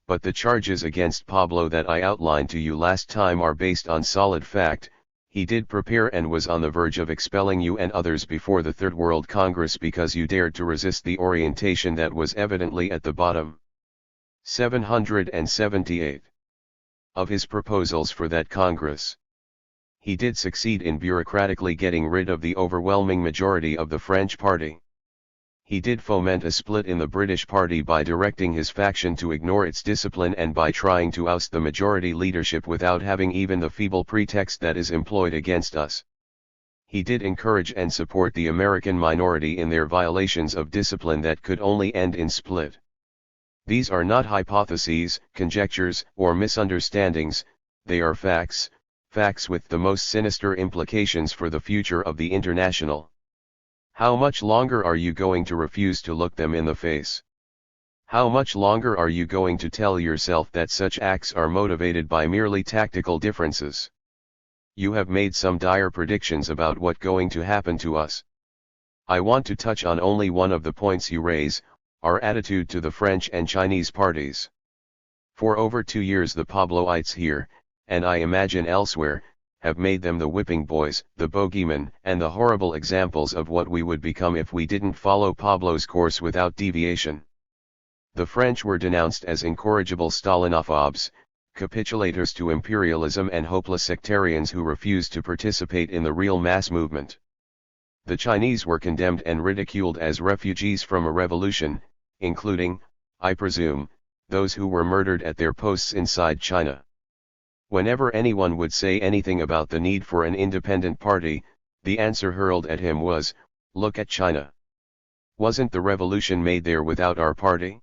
But the charges against Pablo that I outlined to you last time are based on solid fact. He did prepare and was on the verge of expelling you and others before the Third World Congress because you dared to resist the orientation that was evidently at the bottom. 778. Of his proposals for that Congress. He did succeed in bureaucratically getting rid of the overwhelming majority of the French party. He did foment a split in the British party by directing his faction to ignore its discipline and by trying to oust the majority leadership without having even the feeble pretext that is employed against us. He did encourage and support the American minority in their violations of discipline that could only end in split. These are not hypotheses, conjectures, or misunderstandings, they are facts. Facts with the most sinister implications for the future of the International. How much longer are you going to refuse to look them in the face? How much longer are you going to tell yourself that such acts are motivated by merely tactical differences? You have made some dire predictions about what's going to happen to us. I want to touch on only one of the points you raise, our attitude to the French and Chinese parties. For over 2 years the Pabloites here, and I imagine elsewhere, have made them the whipping boys, the bogeymen, and the horrible examples of what we would become if we didn't follow Pablo's course without deviation. The French were denounced as incorrigible Stalinophobes, capitulators to imperialism and hopeless sectarians who refused to participate in the real mass movement. The Chinese were condemned and ridiculed as refugees from a revolution, including, I presume, those who were murdered at their posts inside China. Whenever anyone would say anything about the need for an independent party, the answer hurled at him was, look at China. Wasn't the revolution made there without our party?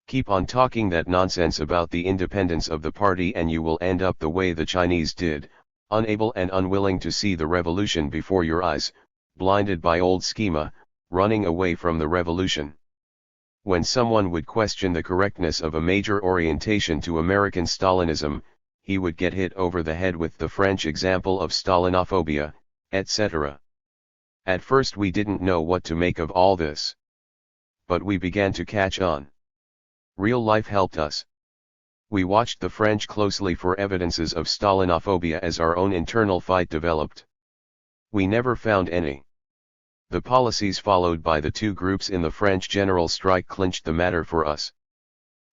Keep on talking that nonsense about the independence of the party and you will end up the way the Chinese did, unable and unwilling to see the revolution before your eyes, blinded by old schema, running away from the revolution. When someone would question the correctness of a major orientation to American Stalinism, he would get hit over the head with the French example of Stalinophobia, etc. At first we didn't know what to make of all this. But we began to catch on. Real life helped us. We watched the French closely for evidences of Stalinophobia as our own internal fight developed. We never found any. The policies followed by the two groups in the French general strike clinched the matter for us.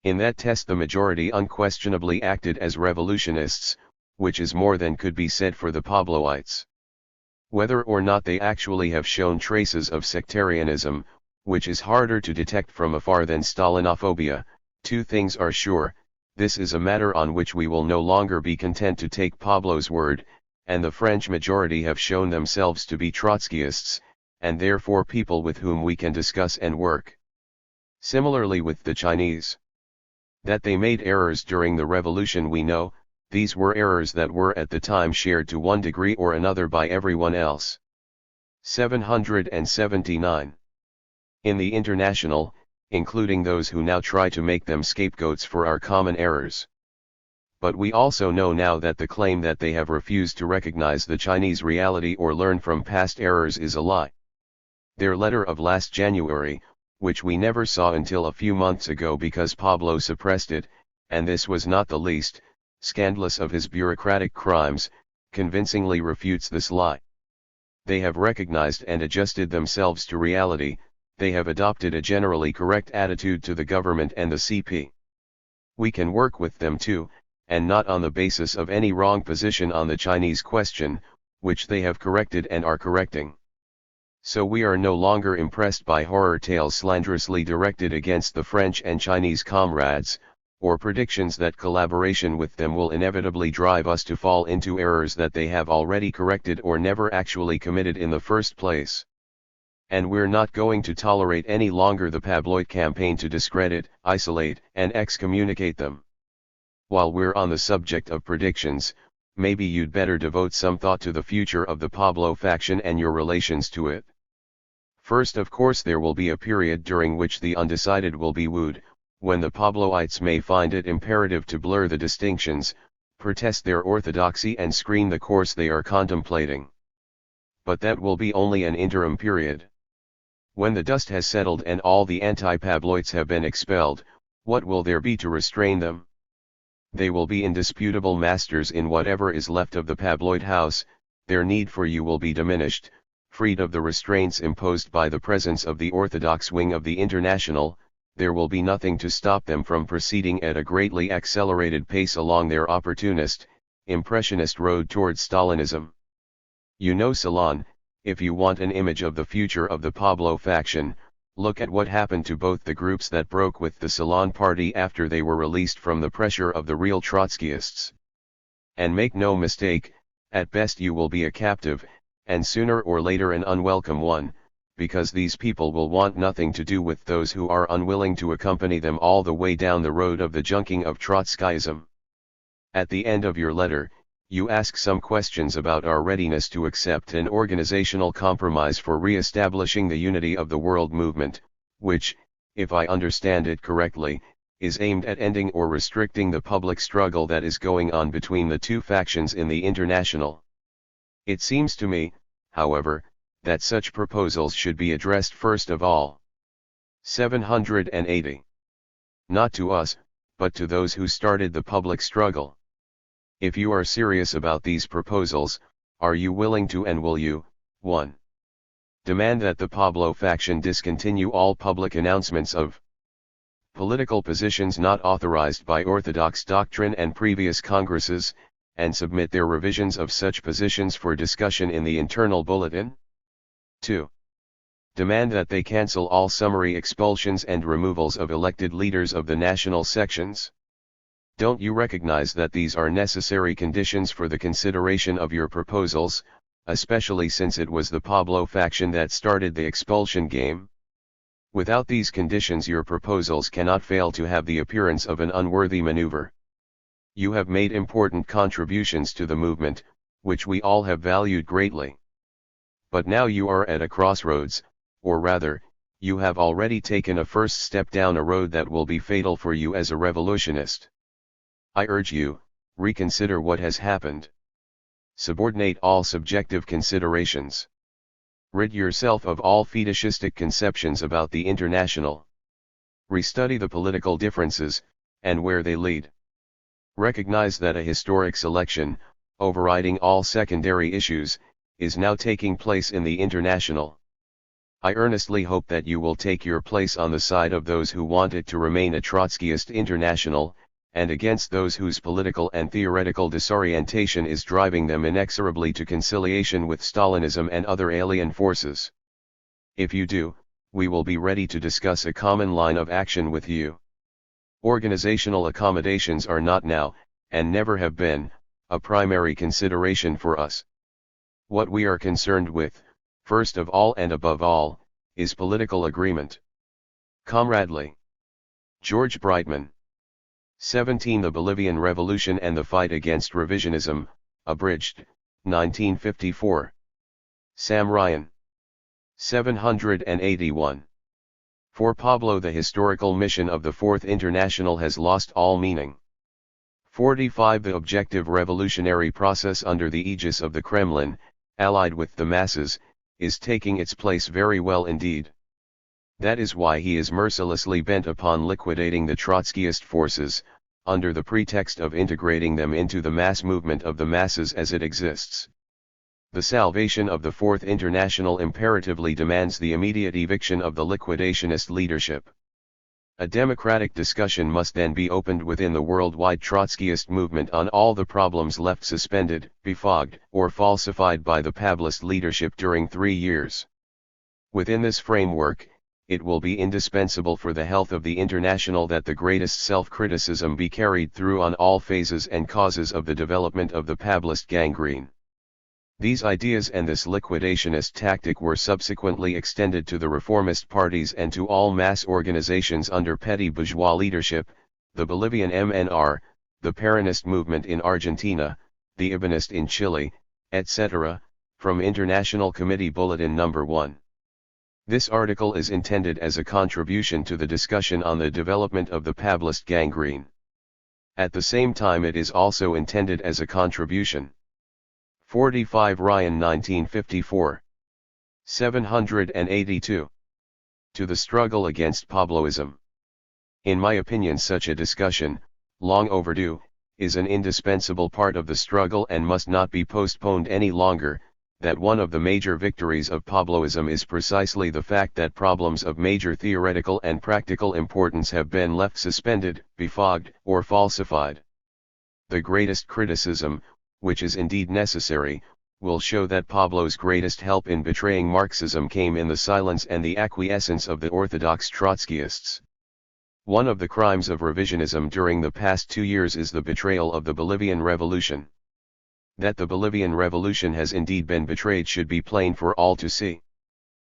In that test the majority unquestionably acted as revolutionists, which is more than could be said for the Pabloites. Whether or not they actually have shown traces of sectarianism, which is harder to detect from afar than Stalinophobia, two things are sure: this is a matter on which we will no longer be content to take Pablo's word, and the French majority have shown themselves to be Trotskyists, and therefore people with whom we can discuss and work. Similarly with the Chinese. That they made errors during the revolution we know. These were errors that were at the time shared to one degree or another by everyone else. 779. In the International, including those who now try to make them scapegoats for our common errors. But we also know now that the claim that they have refused to recognize the Chinese reality or learn from past errors is a lie. Their letter of last January, which we never saw until a few months ago because Pablo suppressed it, and this was not the least scandalous of his bureaucratic crimes, convincingly refutes this lie. They have recognized and adjusted themselves to reality. They have adopted a generally correct attitude to the government and the CP. We can work with them too, and not on the basis of any wrong position on the Chinese question, which they have corrected and are correcting. So we are no longer impressed by horror tales slanderously directed against the French and Chinese comrades, or predictions that collaboration with them will inevitably drive us to fall into errors that they have already corrected or never actually committed in the first place. And we're not going to tolerate any longer the Pabloid campaign to discredit, isolate, and excommunicate them. While we're on the subject of predictions, maybe you'd better devote some thought to the future of the Pablo faction and your relations to it. First, of course, there will be a period during which the undecided will be wooed, when the Pabloites may find it imperative to blur the distinctions, protest their orthodoxy and screen the course they are contemplating. But that will be only an interim period. When the dust has settled and all the anti-Pabloites have been expelled, what will there be to restrain them? They will be indisputable masters in whatever is left of the Pabloid house. Their need for you will be diminished, freed of the restraints imposed by the presence of the orthodox wing of the International. There will be nothing to stop them from proceeding at a greatly accelerated pace along their opportunist, impressionist road towards Stalinism. You know Ceylon. If you want an image of the future of the Pablo faction, look at what happened to both the groups that broke with the Ceylon party after they were released from the pressure of the real Trotskyists. And make no mistake, at best you will be a captive, and sooner or later an unwelcome one, because these people will want nothing to do with those who are unwilling to accompany them all the way down the road of the junking of Trotskyism. At the end of your letter, you ask some questions about our readiness to accept an organizational compromise for re-establishing the unity of the world movement, which, if I understand it correctly, is aimed at ending or restricting the public struggle that is going on between the two factions in the International. It seems to me, however, that such proposals should be addressed first of all. 780. Not to us, but to those who started the public struggle. If you are serious about these proposals, are you willing to and will you, 1. Demand that the Pablo faction discontinue all public announcements of political positions not authorized by orthodox doctrine and previous congresses, and submit their revisions of such positions for discussion in the internal bulletin? 2. Demand that they cancel all summary expulsions and removals of elected leaders of the national sections. Don't you recognize that these are necessary conditions for the consideration of your proposals, especially since it was the Pablo faction that started the expulsion game? Without these conditions your proposals cannot fail to have the appearance of an unworthy maneuver. You have made important contributions to the movement, which we all have valued greatly. But now you are at a crossroads, or rather, you have already taken a first step down a road that will be fatal for you as a revolutionist. I urge you, reconsider what has happened. Subordinate all subjective considerations. Rid yourself of all fetishistic conceptions about the international. Restudy the political differences, and where they lead. Recognize that a historic selection, overriding all secondary issues, is now taking place in the international. I earnestly hope that you will take your place on the side of those who want it to remain a Trotskyist international, and against those whose political and theoretical disorientation is driving them inexorably to conciliation with Stalinism and other alien forces. If you do, we will be ready to discuss a common line of action with you. Organizational accommodations are not now, and never have been, a primary consideration for us. What we are concerned with, first of all and above all, is political agreement. Comradely. George Brightman. 17. The Bolivian Revolution and the Fight Against Revisionism, abridged, 1954. Sam Ryan. 781. For Pablo, the historical mission of the Fourth International has lost all meaning. 45. The objective revolutionary process under the aegis of the Kremlin, allied with the masses, is taking its place very well indeed. That is why he is mercilessly bent upon liquidating the Trotskyist forces, under the pretext of integrating them into the mass movement of the masses as it exists. The salvation of the Fourth International imperatively demands the immediate eviction of the liquidationist leadership. A democratic discussion must then be opened within the worldwide Trotskyist movement on all the problems left suspended, befogged, or falsified by the Pavlist leadership during 3 years. Within this framework, it will be indispensable for the health of the International that the greatest self-criticism be carried through on all phases and causes of the development of the Pavlist gangrene. These ideas and this liquidationist tactic were subsequently extended to the reformist parties and to all mass organizations under petty bourgeois leadership, the Bolivian MNR, the Peronist movement in Argentina, the Ibbenist in Chile, etc., from International Committee Bulletin No. 1. This article is intended as a contribution to the discussion on the development of the Pavlist gangrene. At the same time, it is also intended as a contribution. 45 Ryan 1954. 782. To the struggle against Pabloism. In my opinion, such a discussion, long overdue, is an indispensable part of the struggle and must not be postponed any longer. That one of the major victories of Pabloism is precisely the fact that problems of major theoretical and practical importance have been left suspended, befogged, or falsified. The greatest criticism, which is indeed necessary, will show that Pablo's greatest help in betraying Marxism came in the silence and the acquiescence of the orthodox Trotskyists. One of the crimes of revisionism during the past 2 years is the betrayal of the Bolivian Revolution. That the Bolivian Revolution has indeed been betrayed should be plain for all to see.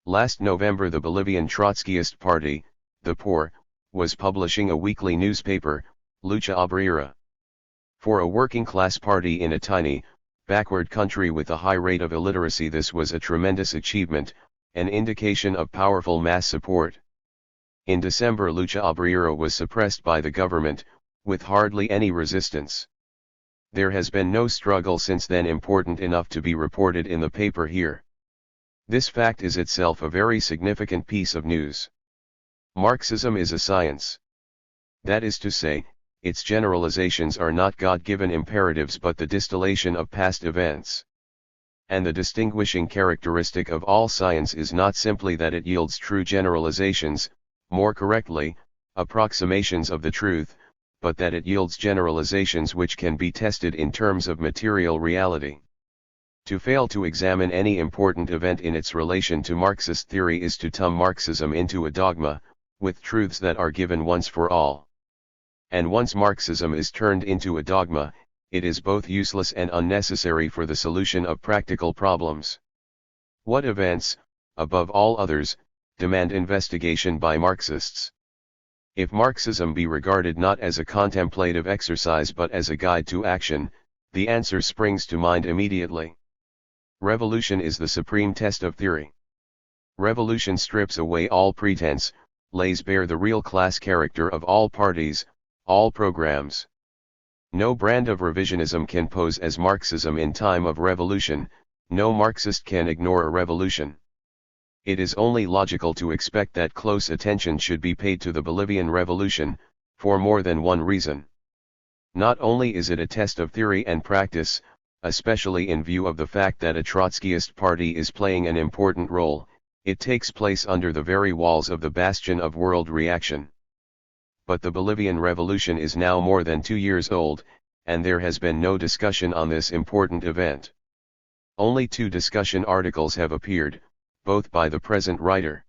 Last November, the Bolivian Trotskyist Party, the POR, was publishing a weekly newspaper, Lucha Obrera. For a working-class party in a tiny, backward country with a high rate of illiteracy, this was a tremendous achievement, an indication of powerful mass support. In December, Lucha Obrera was suppressed by the government, with hardly any resistance. There has been no struggle since then important enough to be reported in the paper here. This fact is itself a very significant piece of news. Marxism is a science. That is to say, its generalizations are not God-given imperatives but the distillation of past events. And the distinguishing characteristic of all science is not simply that it yields true generalizations, more correctly, approximations of the truth, but that it yields generalizations which can be tested in terms of material reality. To fail to examine any important event in its relation to Marxist theory is to turn Marxism into a dogma, with truths that are given once for all. And once Marxism is turned into a dogma, it is both useless and unnecessary for the solution of practical problems. What events, above all others, demand investigation by Marxists? If Marxism be regarded not as a contemplative exercise but as a guide to action, the answer springs to mind immediately. Revolution is the supreme test of theory. Revolution strips away all pretense, lays bare the real class character of all parties, all programs. No brand of revisionism can pose as Marxism in time of revolution, no Marxist can ignore a revolution. It is only logical to expect that close attention should be paid to the Bolivian Revolution, for more than one reason. Not only is it a test of theory and practice, especially in view of the fact that a Trotskyist party is playing an important role, it takes place under the very walls of the bastion of world reaction. But the Bolivian Revolution is now more than 2 years old, and there has been no discussion on this important event. Only 2 discussion articles have appeared, both by the present writer.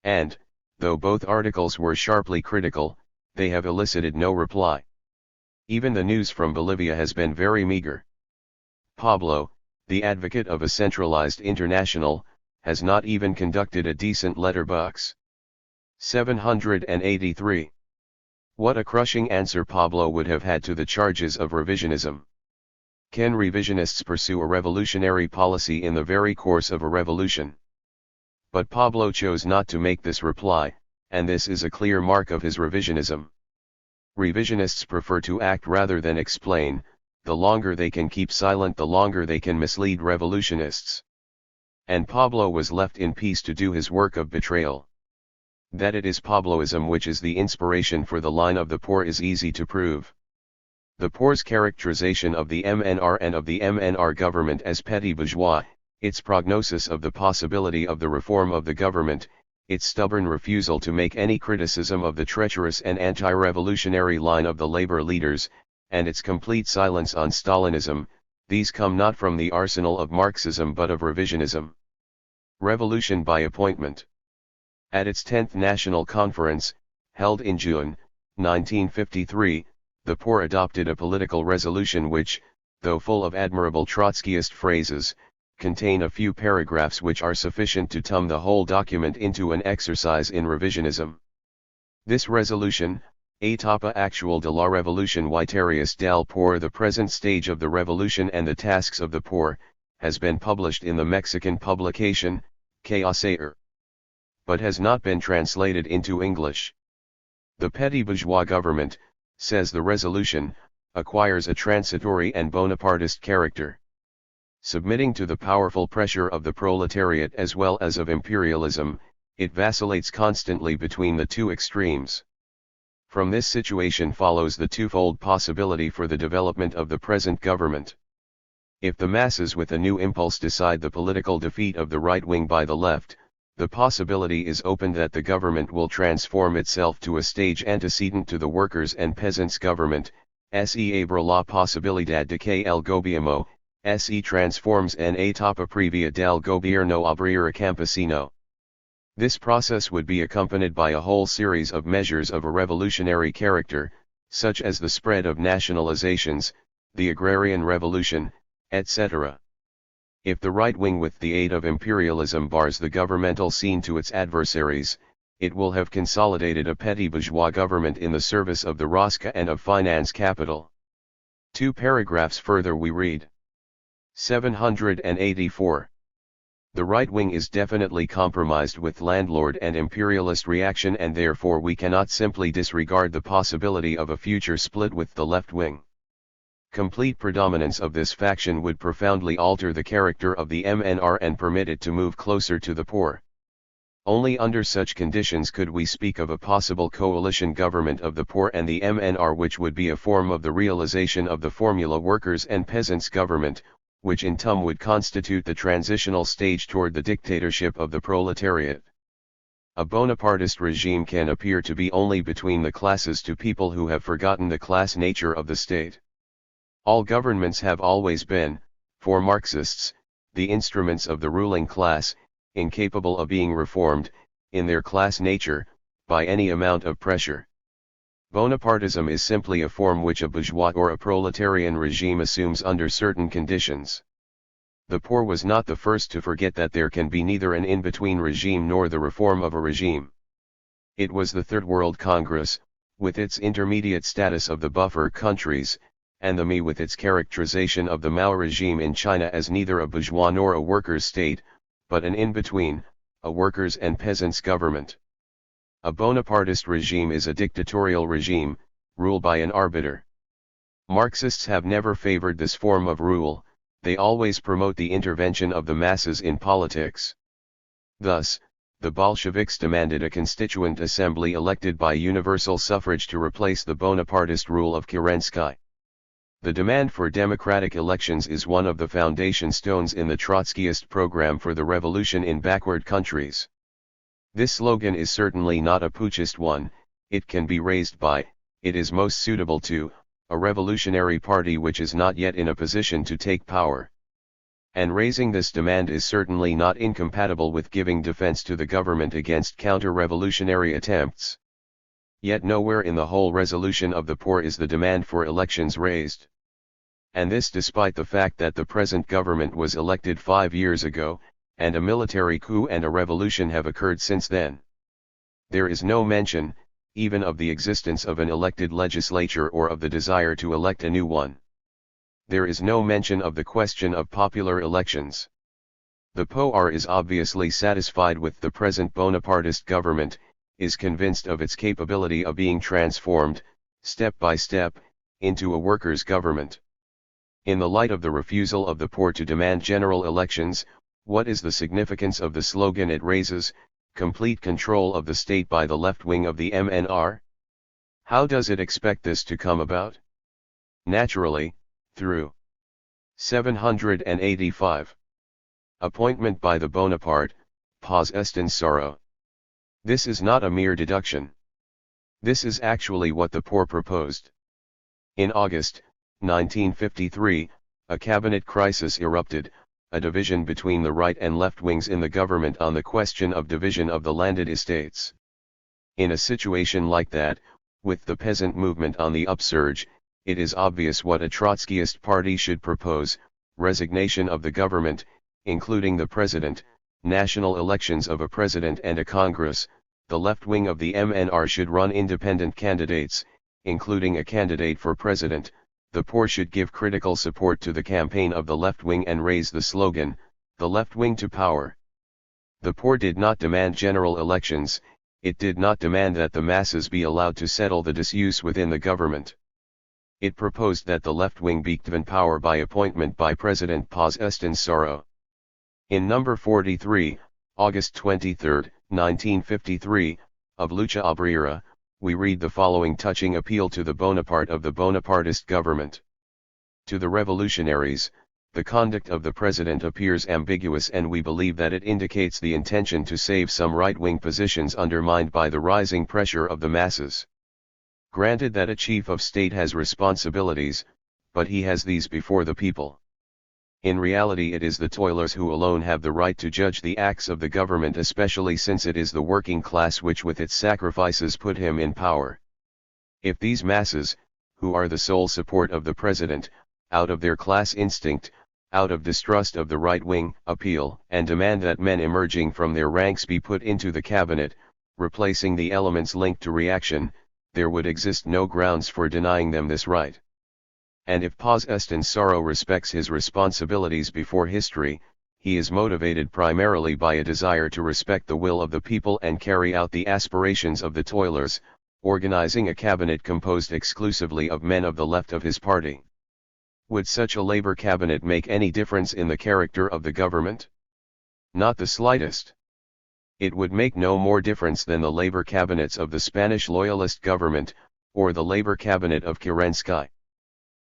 And, though both articles were sharply critical, they have elicited no reply. Even the news from Bolivia has been very meager. Pablo, the advocate of a centralized international, has not even conducted a decent letterbox. 783. What a crushing answer Pablo would have had to the charges of revisionism. Can revisionists pursue a revolutionary policy in the very course of a revolution? But Pablo chose not to make this reply, and this is a clear mark of his revisionism. Revisionists prefer to act rather than explain. The longer they can keep silent, the longer they can mislead revolutionists. And Pablo was left in peace to do his work of betrayal. That it is Pabloism which is the inspiration for the line of the poor is easy to prove. The poor's characterization of the MNR and of the MNR government as petty bourgeois, its prognosis of the possibility of the reform of the government, its stubborn refusal to make any criticism of the treacherous and anti-revolutionary line of the labor leaders, and its complete silence on Stalinism, these come not from the arsenal of Marxism but of revisionism. Revolution by appointment. At its 10th National Conference, held in June, 1953, the poor adopted a political resolution which, though full of admirable Trotskyist phrases, contain a few paragraphs which are sufficient to turn the whole document into an exercise in revisionism. This resolution, Etapa actual de la revolución y tareas del poor, the present stage of the revolution and the tasks of the poor, has been published in the Mexican publication, Quehacer, but has not been translated into English. The petty bourgeois government, says the resolution, acquires a transitory and Bonapartist character. Submitting to the powerful pressure of the proletariat as well as of imperialism, it vacillates constantly between the 2 extremes. From this situation follows the twofold possibility for the development of the present government. If the masses with a new impulse decide the political defeat of the right wing by the left, the possibility is open that the government will transform itself to a stage antecedent to the workers' and peasants' government, se abra la posibilidad de que el gobierno, se transforms en etapa previa del gobierno obrero campesino. This process would be accompanied by a whole series of measures of a revolutionary character, such as the spread of nationalizations, the agrarian revolution, etc. If the right wing with the aid of imperialism bars the governmental scene to its adversaries, it will have consolidated a petty bourgeois government in the service of the Rosca and of finance capital. 2 paragraphs further we read. 784. The right wing is definitely compromised with landlord and imperialist reaction, and therefore we cannot simply disregard the possibility of a future split with the left wing. Complete predominance of this faction would profoundly alter the character of the MNR and permit it to move closer to the poor. Only under such conditions could we speak of a possible coalition government of the poor and the MNR, which would be a form of the realization of the formula workers' and peasants' government, which in turn would constitute the transitional stage toward the dictatorship of the proletariat. A Bonapartist regime can appear to be only between the classes to people who have forgotten the class nature of the state. All governments have always been, for Marxists, the instruments of the ruling class, incapable of being reformed, in their class nature, by any amount of pressure. Bonapartism is simply a form which a bourgeois or a proletarian regime assumes under certain conditions. The poor was not the first to forget that there can be neither an in-between regime nor the reform of a regime. It was the Third World Congress, with its intermediate status of the buffer countries, and the me with its characterization of the Mao regime in China as neither a bourgeois nor a workers' state, but an in-between, a workers' and peasants' government. A Bonapartist regime is a dictatorial regime, ruled by an arbiter. Marxists have never favored this form of rule, they always promote the intervention of the masses in politics. Thus, the Bolsheviks demanded a constituent assembly elected by universal suffrage to replace the Bonapartist rule of Kerensky. The demand for democratic elections is one of the foundation stones in the Trotskyist program for the revolution in backward countries. This slogan is certainly not a putschist one, it can be raised by, it is most suitable to, a revolutionary party which is not yet in a position to take power. And raising this demand is certainly not incompatible with giving defense to the government against counter-revolutionary attempts. Yet nowhere in the whole resolution of the poor is the demand for elections raised. And this despite the fact that the present government was elected 5 years ago, and a military coup and a revolution have occurred since then. There is no mention, even of the existence of an elected legislature or of the desire to elect a new one. There is no mention of the question of popular elections. The POR is obviously satisfied with the present Bonapartist government, is convinced of its capability of being transformed, step by step, into a workers' government. In the light of the refusal of the poor to demand general elections, what is the significance of the slogan it raises, complete control of the state by the left wing of the MNR? How does it expect this to come about? Naturally, through 785. Appointment by the Bonaparte, pos estin sorrow. This is not a mere deduction. This is actually what the poor proposed. In August 1953, a cabinet crisis erupted, a division between the right and left wings in the government on the question of division of the landed estates. In a situation like that, with the peasant movement on the upsurge, it is obvious what a Trotskyist party should propose: resignation of the government, including the president, national elections of a president and a congress. The left wing of the MNR should run independent candidates, including a candidate for president. The poor should give critical support to the campaign of the left wing and raise the slogan, "The left wing to power." The poor did not demand general elections, it did not demand that the masses be allowed to settle the disuse within the government. It proposed that the left wing be given power by appointment by President pos estin sorrow. In number 43, August 23, 1953, of Lucha Obrera, we read the following touching appeal to the Bonaparte of the Bonapartist government. To the revolutionaries, the conduct of the president appears ambiguous, and we believe that it indicates the intention to save some right-wing positions undermined by the rising pressure of the masses. Granted that a chief of state has responsibilities, but he has these before the people. In reality, it is the toilers who alone have the right to judge the acts of the government, especially since it is the working class which with its sacrifices put him in power. If these masses, who are the sole support of the president, out of their class instinct, out of distrust of the right wing, appeal and demand that men emerging from their ranks be put into the cabinet, replacing the elements linked to reaction, there would exist no grounds for denying them this right. And if pos estin sorrow respects his responsibilities before history, he is motivated primarily by a desire to respect the will of the people and carry out the aspirations of the toilers, organizing a cabinet composed exclusively of men of the left of his party. Would such a labor cabinet make any difference in the character of the government? Not the slightest. It would make no more difference than the labor cabinets of the Spanish loyalist government, or the labor cabinet of Kerensky.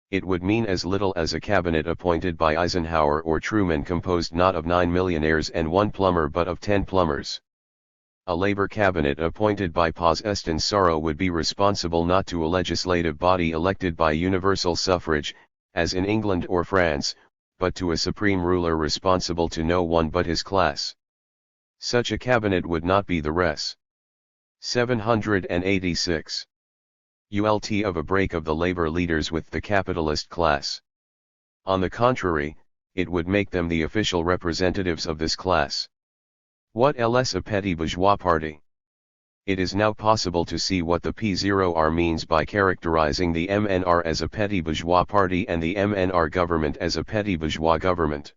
It would mean as little as a cabinet appointed by Eisenhower or Truman, composed not of 9 millionaires and 1 plumber but of 10 plumbers. A labor cabinet appointed by pos estin sorrow would be responsible not to a legislative body elected by universal suffrage, as in England or France, but to a supreme ruler responsible to no one but his class. Such a cabinet would not be the res. 786. ULT of a break of the labor leaders with the capitalist class. On the contrary, it would make them the official representatives of this class. What else a petty bourgeois party? It is now possible to see what the P0R means by characterizing the MNR as a petty bourgeois party and the MNR government as a petty bourgeois government.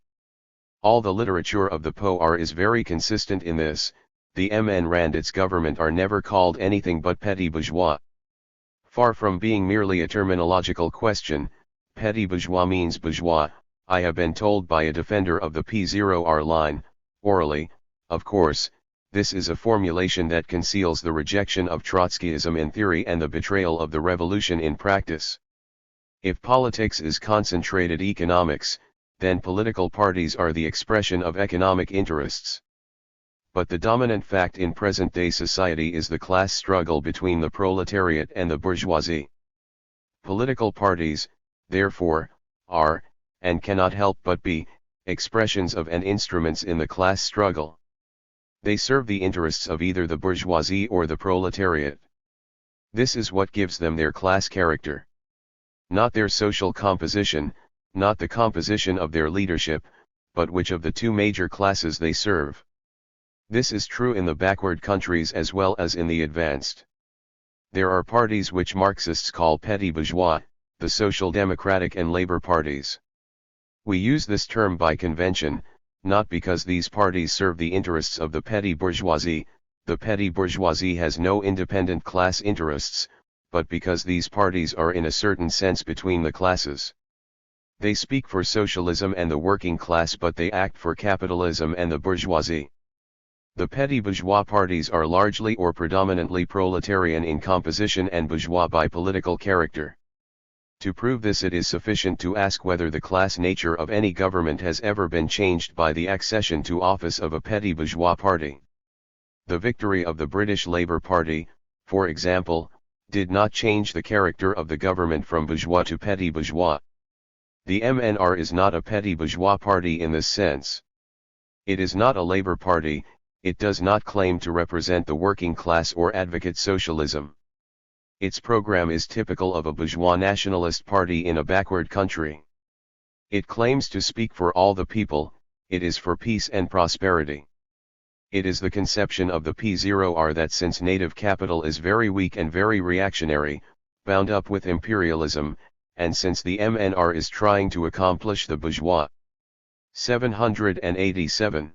All the literature of the POR is very consistent in this. The MN and its government are never called anything but petty bourgeois. Far from being merely a terminological question, petty bourgeois means bourgeois. I have been told by a defender of the P0R line, orally, of course. This is a formulation that conceals the rejection of Trotskyism in theory and the betrayal of the revolution in practice. If politics is concentrated economics, then political parties are the expression of economic interests. But the dominant fact in present-day society is the class struggle between the proletariat and the bourgeoisie. Political parties, therefore, are, and cannot help but be, expressions of and instruments in the class struggle. They serve the interests of either the bourgeoisie or the proletariat. This is what gives them their class character. Not their social composition, not the composition of their leadership, but which of the two major classes they serve. This is true in the backward countries as well as in the advanced. There are parties which Marxists call petty bourgeois, the Social Democratic and Labor parties. We use this term by convention, not because these parties serve the interests of the petty bourgeoisie. The petty bourgeoisie has no independent class interests, but because these parties are in a certain sense between the classes. They speak for socialism and the working class, but they act for capitalism and the bourgeoisie. The petty bourgeois parties are largely or predominantly proletarian in composition and bourgeois by political character. To prove this, it is sufficient to ask whether the class nature of any government has ever been changed by the accession to office of a petty bourgeois party. The victory of the British Labour Party, for example, did not change the character of the government from bourgeois to petty bourgeois. The MNR is not a petty bourgeois party in this sense. It is not a Labour Party. It does not claim to represent the working class or advocate socialism. Its program is typical of a bourgeois nationalist party in a backward country. It claims to speak for all the people. It is for peace and prosperity. It is the conception of the P0R that since native capital is very weak and very reactionary, bound up with imperialism, and since the MNR is trying to accomplish the bourgeois 787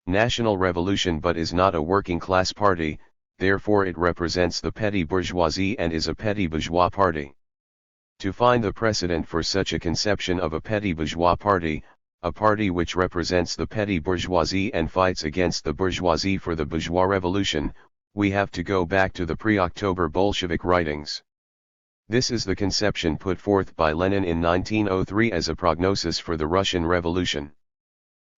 national revolution but is not a working class party, therefore it represents the petty bourgeoisie and is a petty bourgeois party. To find the precedent for such a conception of a petty bourgeois party, a party which represents the petty bourgeoisie and fights against the bourgeoisie for the bourgeois revolution, we have to go back to the pre-October Bolshevik writings. This is the conception put forth by Lenin in 1903 as a prognosis for the Russian Revolution.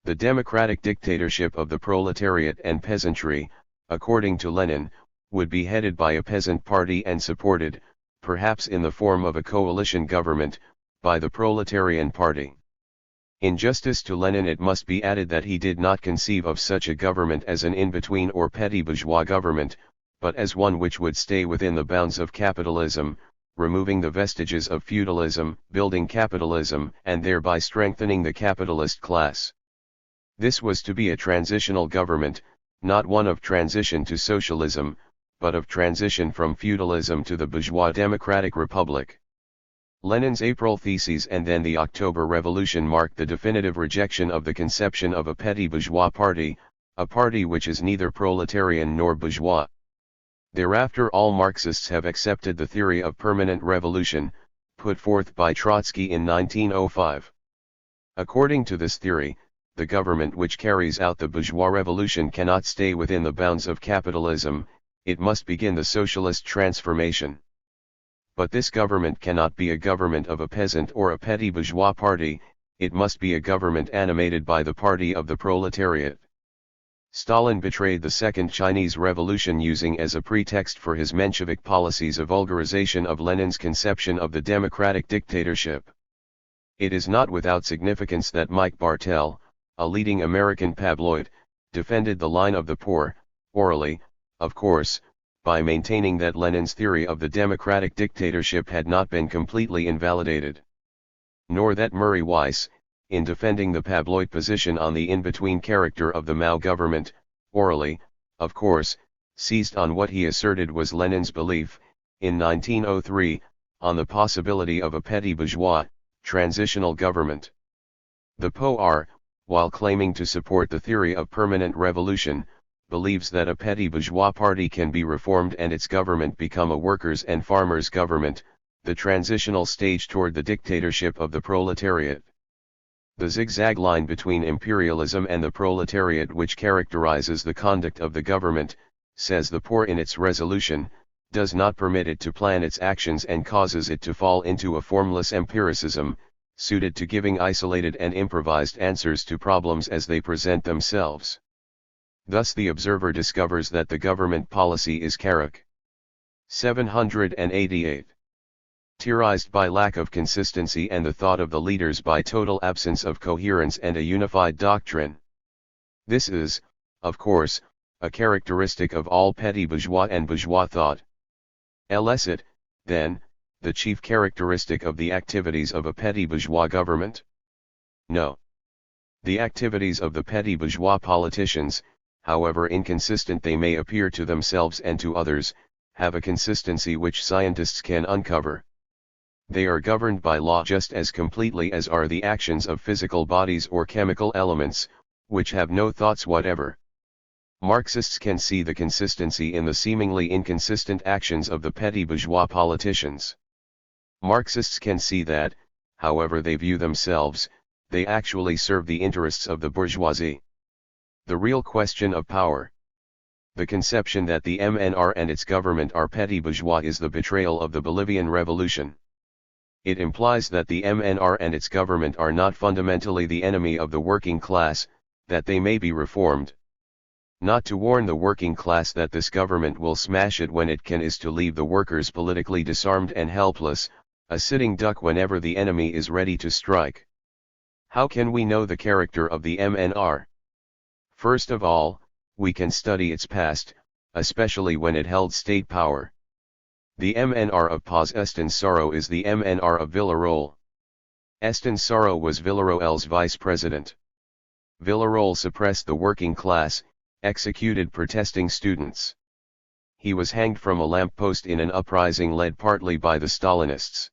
The democratic dictatorship of the proletariat and peasantry, according to Lenin, would be headed by a peasant party and supported, perhaps in the form of a coalition government, by the proletarian party. In justice to Lenin, it must be added that he did not conceive of such a government as an in-between or petty bourgeois government, but as one which would stay within the bounds of capitalism, removing the vestiges of feudalism, building capitalism, and thereby strengthening the capitalist class. This was to be a transitional government, not one of transition to socialism, but of transition from feudalism to the bourgeois democratic republic. Lenin's April theses and then the October Revolution marked the definitive rejection of the conception of a petty bourgeois party, a party which is neither proletarian nor bourgeois. Thereafter all Marxists have accepted the theory of permanent revolution, put forth by Trotsky in 1905. According to this theory, the government which carries out the bourgeois revolution cannot stay within the bounds of capitalism, it must begin the socialist transformation. But this government cannot be a government of a peasant or a petty bourgeois party, it must be a government animated by the party of the proletariat. Stalin betrayed the Second Chinese Revolution using as a pretext for his Menshevik policies a vulgarization of Lenin's conception of the democratic dictatorship. It is not without significance that Mike Bartell, a leading American tabloid, defended the line of the poor, orally, of course, by maintaining that Lenin's theory of the democratic dictatorship had not been completely invalidated. Nor that Murray Weiss, in defending the tabloid position on the in-between character of the Mao government, orally, of course, seized on what he asserted was Lenin's belief, in 1903, on the possibility of a petty bourgeois, transitional government. The POR, while claiming to support the theory of permanent revolution, believes that a petty bourgeois party can be reformed and its government become a workers' and farmers' government, the transitional stage toward the dictatorship of the proletariat. The zigzag line between imperialism and the proletariat which characterizes the conduct of the government, says the POR in its resolution, does not permit it to plan its actions and causes it to fall into a formless empiricism, suited to giving isolated and improvised answers to problems as they present themselves. Thus the observer discovers that the government policy is Carrick. 788. Terrorized by lack of consistency and the thought of the leaders by total absence of coherence and a unified doctrine. This is, of course, a characteristic of all petty bourgeois and bourgeois thought. Is it, then, the chief characteristic of the activities of a petty bourgeois government? No. The activities of the petty bourgeois politicians, however inconsistent they may appear to themselves and to others, have a consistency which scientists can uncover. They are governed by law just as completely as are the actions of physical bodies or chemical elements, which have no thoughts whatever. Marxists can see the consistency in the seemingly inconsistent actions of the petty bourgeois politicians. Marxists can see that, however they view themselves, they actually serve the interests of the bourgeoisie. The real question of power. The conception that the MNR and its government are petty bourgeois is the betrayal of the Bolivian Revolution. It implies that the MNR and its government are not fundamentally the enemy of the working class, that they may be reformed. Not to warn the working class that this government will smash it when it can is to leave the workers politically disarmed and helpless, a sitting duck whenever the enemy is ready to strike. How can we know the character of the MNR? First of all, we can study its past, especially when it held state power. The MNR of Paz Estancaro is the MNR of Villarroel. Estancaro was Villarroel's vice president. Villarroel suppressed the working class, executed protesting students. He was hanged from a lamppost in an uprising led partly by the Stalinists.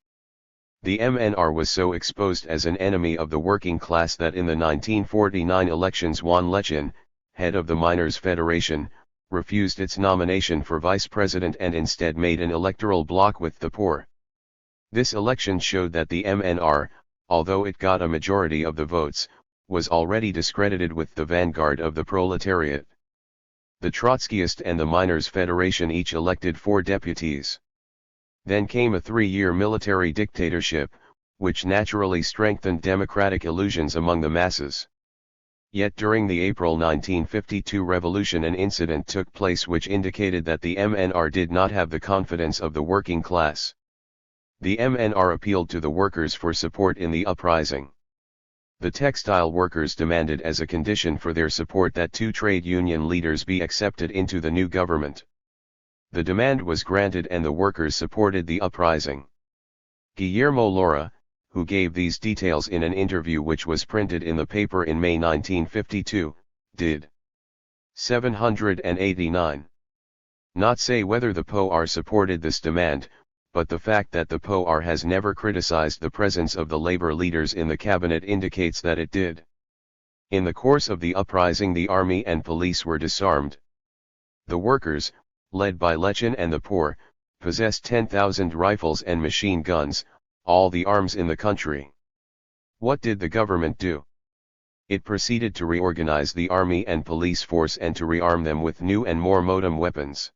The MNR was so exposed as an enemy of the working class that in the 1949 elections Juan Lechin, head of the Miners' Federation, refused its nomination for vice president and instead made an electoral bloc with the POR. This election showed that the MNR, although it got a majority of the votes, was already discredited with the vanguard of the proletariat. The Trotskyist and the Miners' Federation each elected 4 deputies. Then came a 3-year military dictatorship, which naturally strengthened democratic illusions among the masses. Yet during the April 1952 revolution an incident took place which indicated that the MNR did not have the confidence of the working class. The MNR appealed to the workers for support in the uprising. The textile workers demanded as a condition for their support that 2 trade union leaders be accepted into the new government. The demand was granted and the workers supported the uprising. Guillermo Lora, who gave these details in an interview which was printed in the paper in May 1952, did. 789. Not say whether the POR supported this demand, but the fact that the POR has never criticized the presence of the labor leaders in the cabinet indicates that it did. In the course of the uprising the army and police were disarmed. The workers, led by Lechin and the POR, possessed 10,000 rifles and machine guns, all the arms in the country. What did the government do? It proceeded to reorganize the army and police force and to rearm them with new and more modern weapons.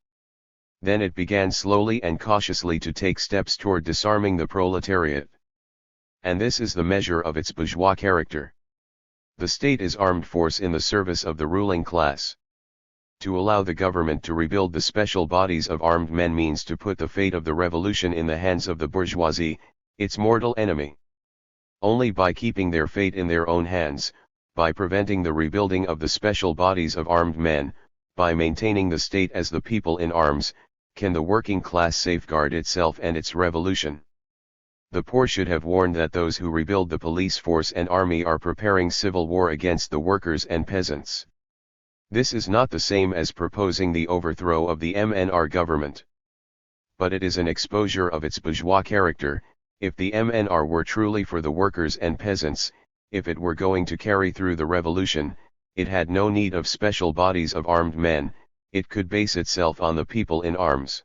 Then it began slowly and cautiously to take steps toward disarming the proletariat. And this is the measure of its bourgeois character. The state is armed force in the service of the ruling class. To allow the government to rebuild the special bodies of armed men means to put the fate of the revolution in the hands of the bourgeoisie, its mortal enemy. Only by keeping their fate in their own hands, by preventing the rebuilding of the special bodies of armed men, by maintaining the state as the people in arms, can the working class safeguard itself and its revolution. The POR should have warned that those who rebuild the police force and army are preparing civil war against the workers and peasants. This is not the same as proposing the overthrow of the MNR government. But it is an exposure of its bourgeois character. If the MNR were truly for the workers and peasants, if it were going to carry through the revolution, it had no need of special bodies of armed men, it could base itself on the people in arms.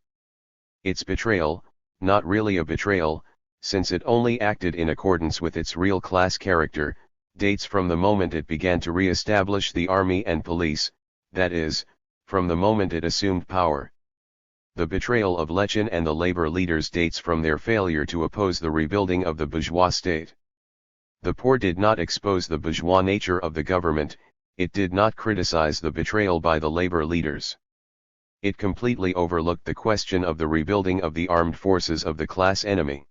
Its betrayal, not really a betrayal, since it only acted in accordance with its real class character, dates from the moment it began to re-establish the army and police, that is, from the moment it assumed power. The betrayal of Lechin and the labor leaders dates from their failure to oppose the rebuilding of the bourgeois state. The poor did not expose the bourgeois nature of the government, it did not criticize the betrayal by the labor leaders. It completely overlooked the question of the rebuilding of the armed forces of the class enemy.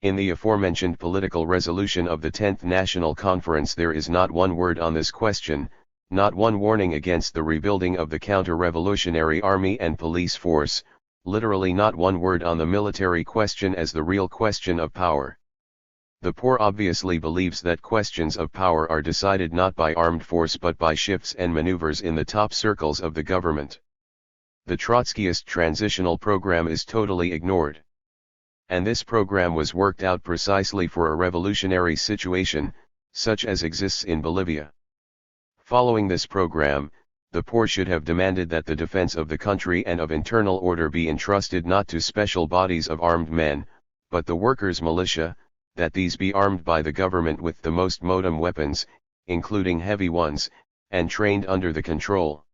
In the aforementioned political resolution of the 10th National Conference there is not one word on this question, not one warning against the rebuilding of the counter-revolutionary army and police force, literally not one word on the military question as the real question of power. The poor obviously believes that questions of power are decided not by armed force but by shifts and maneuvers in the top circles of the government. The Trotskyist transitional program is totally ignored. And this program was worked out precisely for a revolutionary situation, such as exists in Bolivia. Following this program, the poor should have demanded that the defense of the country and of internal order be entrusted not to special bodies of armed men, but the workers' militia, that these be armed by the government with the most modern weapons, including heavy ones, and trained under the control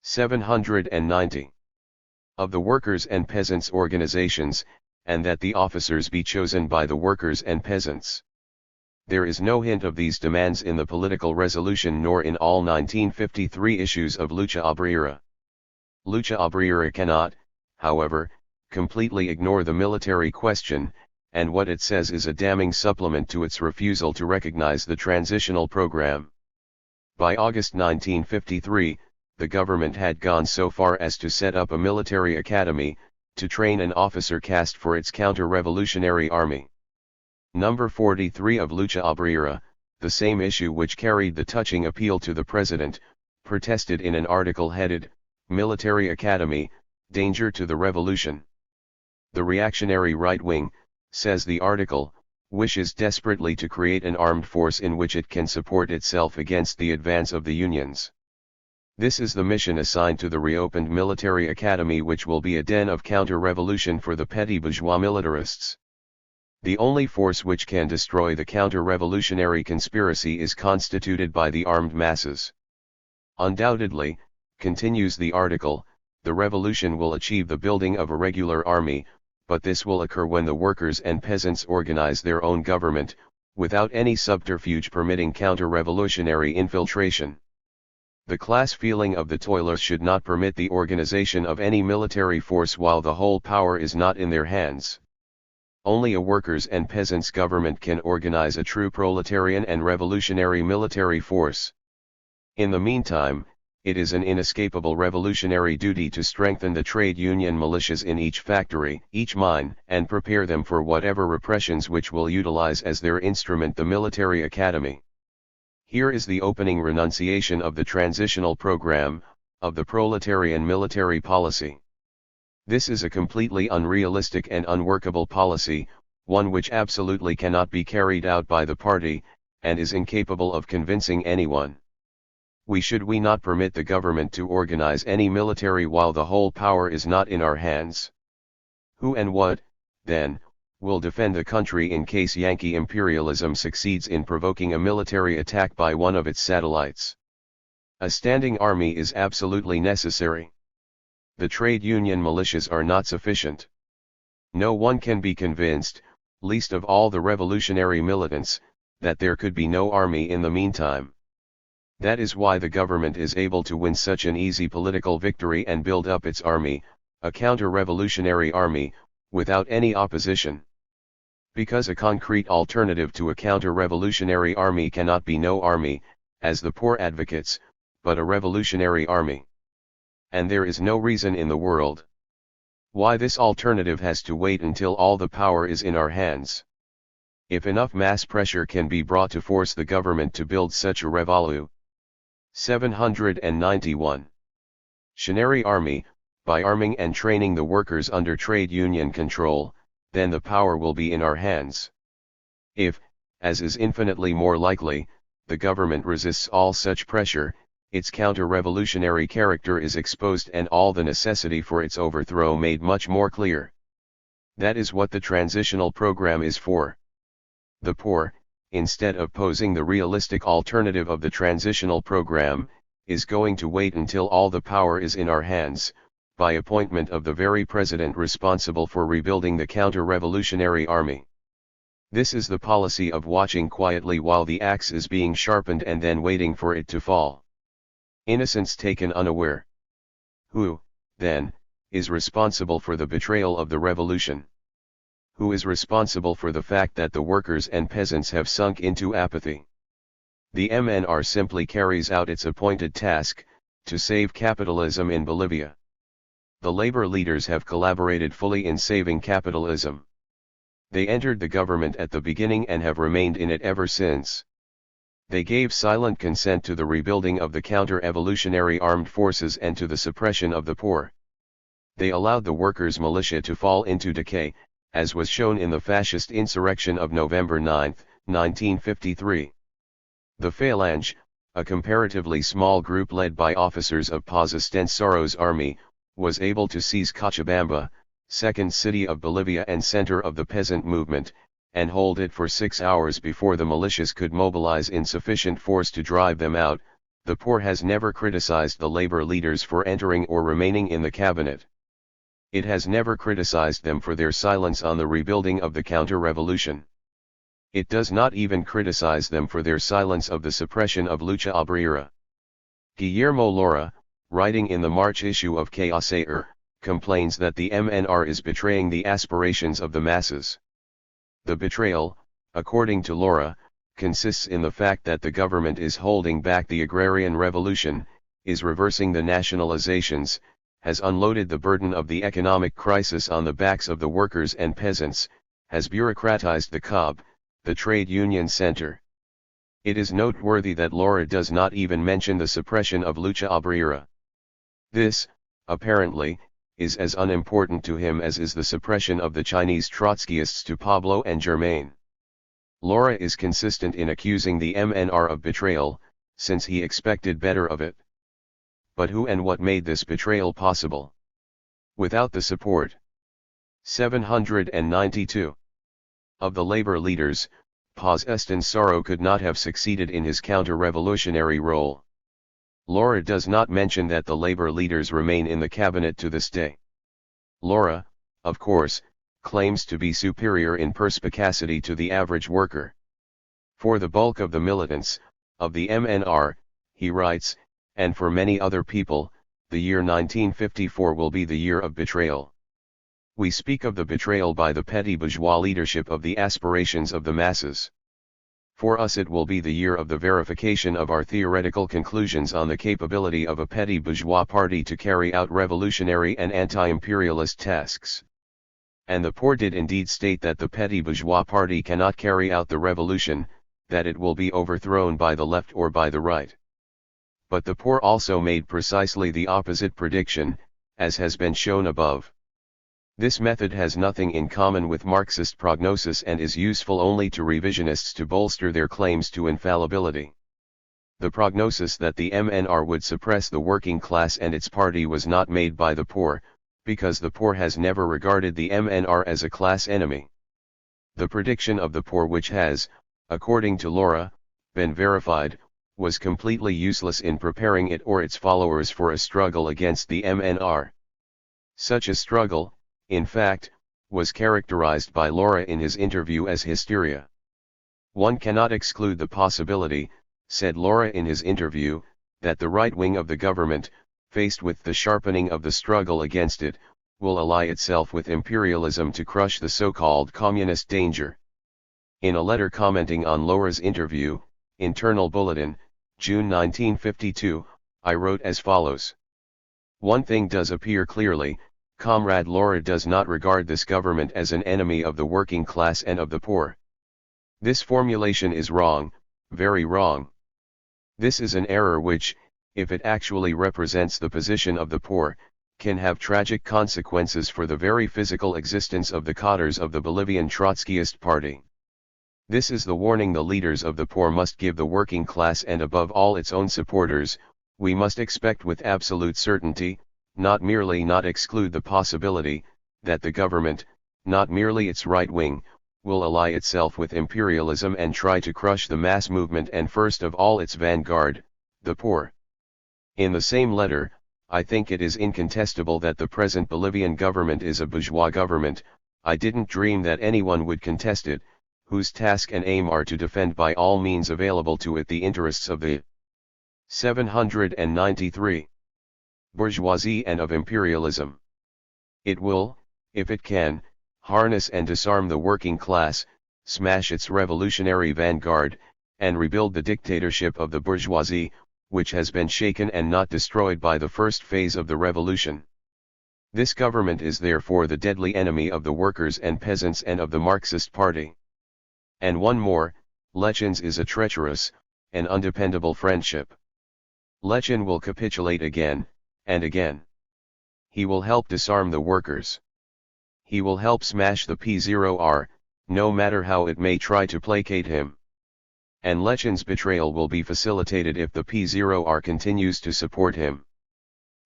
790 of the workers' and peasants' organizations, and that the officers be chosen by the workers and peasants. There is no hint of these demands in the political resolution nor in all 1953 issues of Lucha Obrera. Lucha Obrera cannot, however, completely ignore the military question, and what it says is a damning supplement to its refusal to recognize the transitional program. By August 1953, the government had gone so far as to set up a military academy, to train an officer caste for its counter-revolutionary army. Number 43 of Lucha Obrera, the same issue which carried the touching appeal to the president, protested in an article headed, Military Academy, Danger to the Revolution. The reactionary right wing, says the article, wishes desperately to create an armed force in which it can support itself against the advance of the unions. This is the mission assigned to the reopened military academy, which will be a den of counter-revolution for the petty bourgeois militarists. The only force which can destroy the counter-revolutionary conspiracy is constituted by the armed masses. Undoubtedly, continues the article, the revolution will achieve the building of a regular army, but this will occur when the workers and peasants organize their own government, without any subterfuge permitting counter-revolutionary infiltration. The class feeling of the toilers should not permit the organization of any military force while the whole power is not in their hands. Only a workers' and peasants' government can organize a true proletarian and revolutionary military force. In the meantime, it is an inescapable revolutionary duty to strengthen the trade union militias in each factory, each mine, and prepare them for whatever repressions which will utilize as their instrument the military academy. Here is the opening renunciation of the transitional program, of the proletarian military policy. This is a completely unrealistic and unworkable policy, one which absolutely cannot be carried out by the party, and is incapable of convincing anyone. We not permit the government to organize any military while the whole power is not in our hands. Who and what, then, will defend the country in case Yankee imperialism succeeds in provoking a military attack by one of its satellites? A standing army is absolutely necessary. The trade union militias are not sufficient. No one can be convinced, least of all the revolutionary militants, that there could be no army in the meantime. That is why the government is able to win such an easy political victory and build up its army, a counter-revolutionary army, without any opposition. Because a concrete alternative to a counter-revolutionary army cannot be no army, as the poor advocates, but a revolutionary army. And there is no reason in the world why this alternative has to wait until all the power is in our hands. If enough mass pressure can be brought to force the government to build such a 791. Shinari Army, by arming and training the workers under trade union control, then the power will be in our hands. If, as is infinitely more likely, the government resists all such pressure, its counter-revolutionary character is exposed and all the necessity for its overthrow made much more clear. That is what the transitional program is for. The poor, instead of posing the realistic alternative of the transitional program, is going to wait until all the power is in our hands, by appointment of the very president responsible for rebuilding the counter-revolutionary army. This is the policy of watching quietly while the axe is being sharpened and then waiting for it to fall. Innocents taken unaware. Who, then, is responsible for the betrayal of the revolution? Who is responsible for the fact that the workers and peasants have sunk into apathy? The MNR simply carries out its appointed task, to save capitalism in Bolivia. The labor leaders have collaborated fully in saving capitalism. They entered the government at the beginning and have remained in it ever since. They gave silent consent to the rebuilding of the counter-evolutionary armed forces and to the suppression of the poor. They allowed the workers' militia to fall into decay, as was shown in the fascist insurrection of November 9, 1953. The Phalange, a comparatively small group led by officers of Paz Estensaro's army, was able to seize Cochabamba, second city of Bolivia and center of the peasant movement, and hold it for 6 hours before the militias could mobilize in sufficient force to drive them out. The poor has never criticized the labor leaders for entering or remaining in the cabinet. It has never criticized them for their silence on the rebuilding of the counter-revolution. It does not even criticize them for their silence of the suppression of Lucha Obrera. Guillermo Lora, writing in the March issue of Quehacer, complains that the MNR is betraying the aspirations of the masses. The betrayal, according to Lora, consists in the fact that the government is holding back the agrarian revolution, is reversing the nationalizations, has unloaded the burden of the economic crisis on the backs of the workers and peasants, has bureaucratized the COB, the trade union center. It is noteworthy that Lora does not even mention the suppression of Lucha Obrera. This, apparently, is as unimportant to him as is the suppression of the Chinese Trotskyists to Pablo and Germain. Lora is consistent in accusing the MNR of betrayal, since he expected better of it. But who and what made this betrayal possible? Without the support 792 of the labor leaders, Paz Estensario could not have succeeded in his counter-revolutionary role. Lora does not mention that the labor leaders remain in the cabinet to this day. Lora, of course, claims to be superior in perspicacity to the average worker. For the bulk of the militants, of the MNR, he writes, and for many other people, the year 1954 will be the year of betrayal. We speak of the betrayal by the petty bourgeois leadership of the aspirations of the masses. For us it will be the year of the verification of our theoretical conclusions on the capability of a petty bourgeois party to carry out revolutionary and anti-imperialist tasks. And the poor did indeed state that the petty bourgeois party cannot carry out the revolution, that it will be overthrown by the left or by the right. But the poor also made precisely the opposite prediction, as has been shown above. This method has nothing in common with Marxist prognosis and is useful only to revisionists to bolster their claims to infallibility. The prognosis that the MNR would suppress the working class and its party was not made by the poor, because the poor has never regarded the MNR as a class enemy. The prediction of the poor, which has, according to Lora, been verified, was completely useless in preparing it or its followers for a struggle against the MNR. Such a struggle, in fact, was characterized by Lora in his interview as hysteria. One cannot exclude the possibility, said Lora in his interview, that the right wing of the government, faced with the sharpening of the struggle against it, will ally itself with imperialism to crush the so-called communist danger. In a letter commenting on Lora's interview, Internal Bulletin, June 1952, I wrote as follows. One thing does appear clearly, Comrade Lora does not regard this government as an enemy of the working class and of the poor. This formulation is wrong, very wrong. This is an error which, if it actually represents the position of the poor, can have tragic consequences for the very physical existence of the cadres of the Bolivian Trotskyist Party. This is the warning the leaders of the poor must give the working class and above all its own supporters. We must expect with absolute certainty, not merely not exclude the possibility, that the government, not merely its right wing, will ally itself with imperialism and try to crush the mass movement and first of all its vanguard, the poor. In the same letter, I think it is incontestable that the present Bolivian government is a bourgeois government. I didn't dream that anyone would contest it, whose task and aim are to defend by all means available to it the interests of the 793 bourgeoisie and of imperialism. It will, if it can, harness and disarm the working class, smash its revolutionary vanguard, and rebuild the dictatorship of the bourgeoisie, which has been shaken and not destroyed by the first phase of the revolution. This government is therefore the deadly enemy of the workers and peasants and of the Marxist Party. And one more, Lechin's is a treacherous, and undependable friendship. Lechin will capitulate again, and again. He will help disarm the workers. He will help smash the P0R, no matter how it may try to placate him. And Lechin's betrayal will be facilitated if the P0R continues to support him.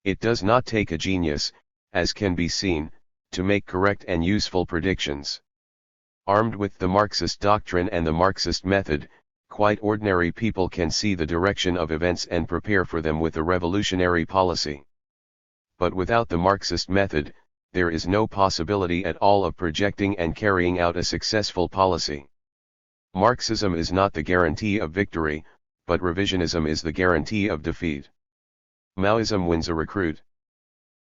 It does not take a genius, as can be seen, to make correct and useful predictions. Armed with the Marxist doctrine and the Marxist method, quite ordinary people can see the direction of events and prepare for them with a revolutionary policy. But without the Marxist method, there is no possibility at all of projecting and carrying out a successful policy. Marxism is not the guarantee of victory, but revisionism is the guarantee of defeat. Maoism wins a recruit.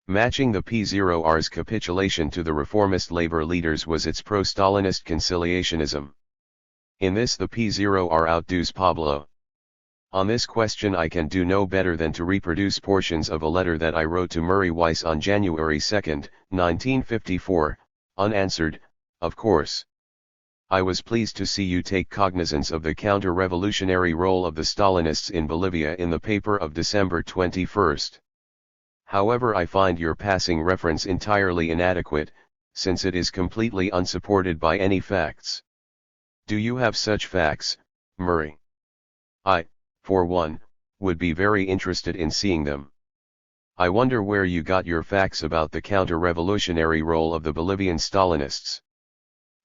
Matching the P0R's capitulation to the reformist labor leaders was its pro-Stalinist conciliationism. In this the P0R outdoes Pablo. On this question I can do no better than to reproduce portions of a letter that I wrote to Murray Weiss on January 2, 1954, unanswered, of course. I was pleased to see you take cognizance of the counter-revolutionary role of the Stalinists in Bolivia in the paper of December 21. However, I find your passing reference entirely inadequate, since it is completely unsupported by any facts. Do you have such facts, Murray? I, for one, would be very interested in seeing them. I wonder where you got your facts about the counter-revolutionary role of the Bolivian Stalinists.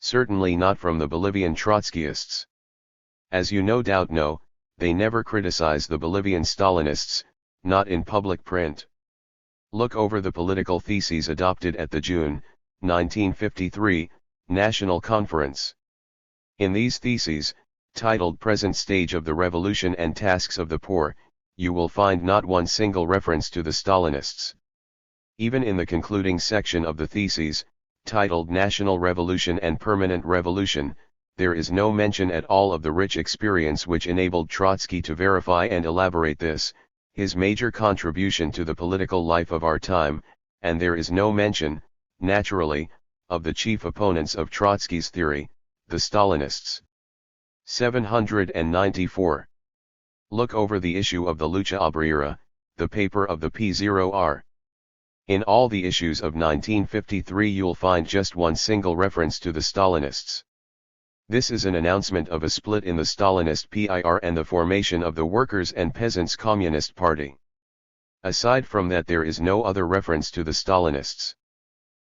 Certainly not from the Bolivian Trotskyists. As you no doubt know, they never criticize the Bolivian Stalinists, not in public print. Look over the political theses adopted at the June, 1953, National Conference. In these theses, titled Present Stage of the Revolution and Tasks of the Poor, you will find not one single reference to the Stalinists. Even in the concluding section of the theses, titled National Revolution and Permanent Revolution, there is no mention at all of the rich experience which enabled Trotsky to verify and elaborate this, his major contribution to the political life of our time, and there is no mention, naturally, of the chief opponents of Trotsky's theory, the Stalinists. 794. Look over the issue of the Lucha Obrera, the paper of the P0R. In all the issues of 1953 you'll find just one single reference to the Stalinists. This is an announcement of a split in the Stalinist PIR and the formation of the Workers' and Peasants' Communist Party. Aside from that there is no other reference to the Stalinists.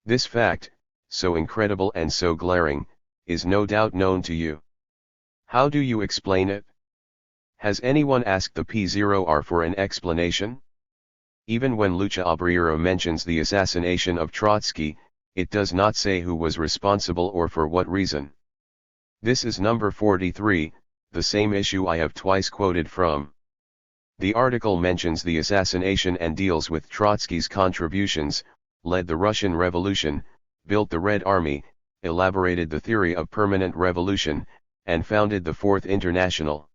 This fact, so incredible and so glaring, is no doubt known to you. How do you explain it? Has anyone asked the P0R for an explanation? Even when Lucha Obrera mentions the assassination of Trotsky, it does not say who was responsible or for what reason. This is number 43, the same issue I have twice quoted from. The article mentions the assassination and deals with Trotsky's contributions, led the Russian Revolution, built the Red Army, elaborated the theory of permanent revolution, and founded the Fourth International.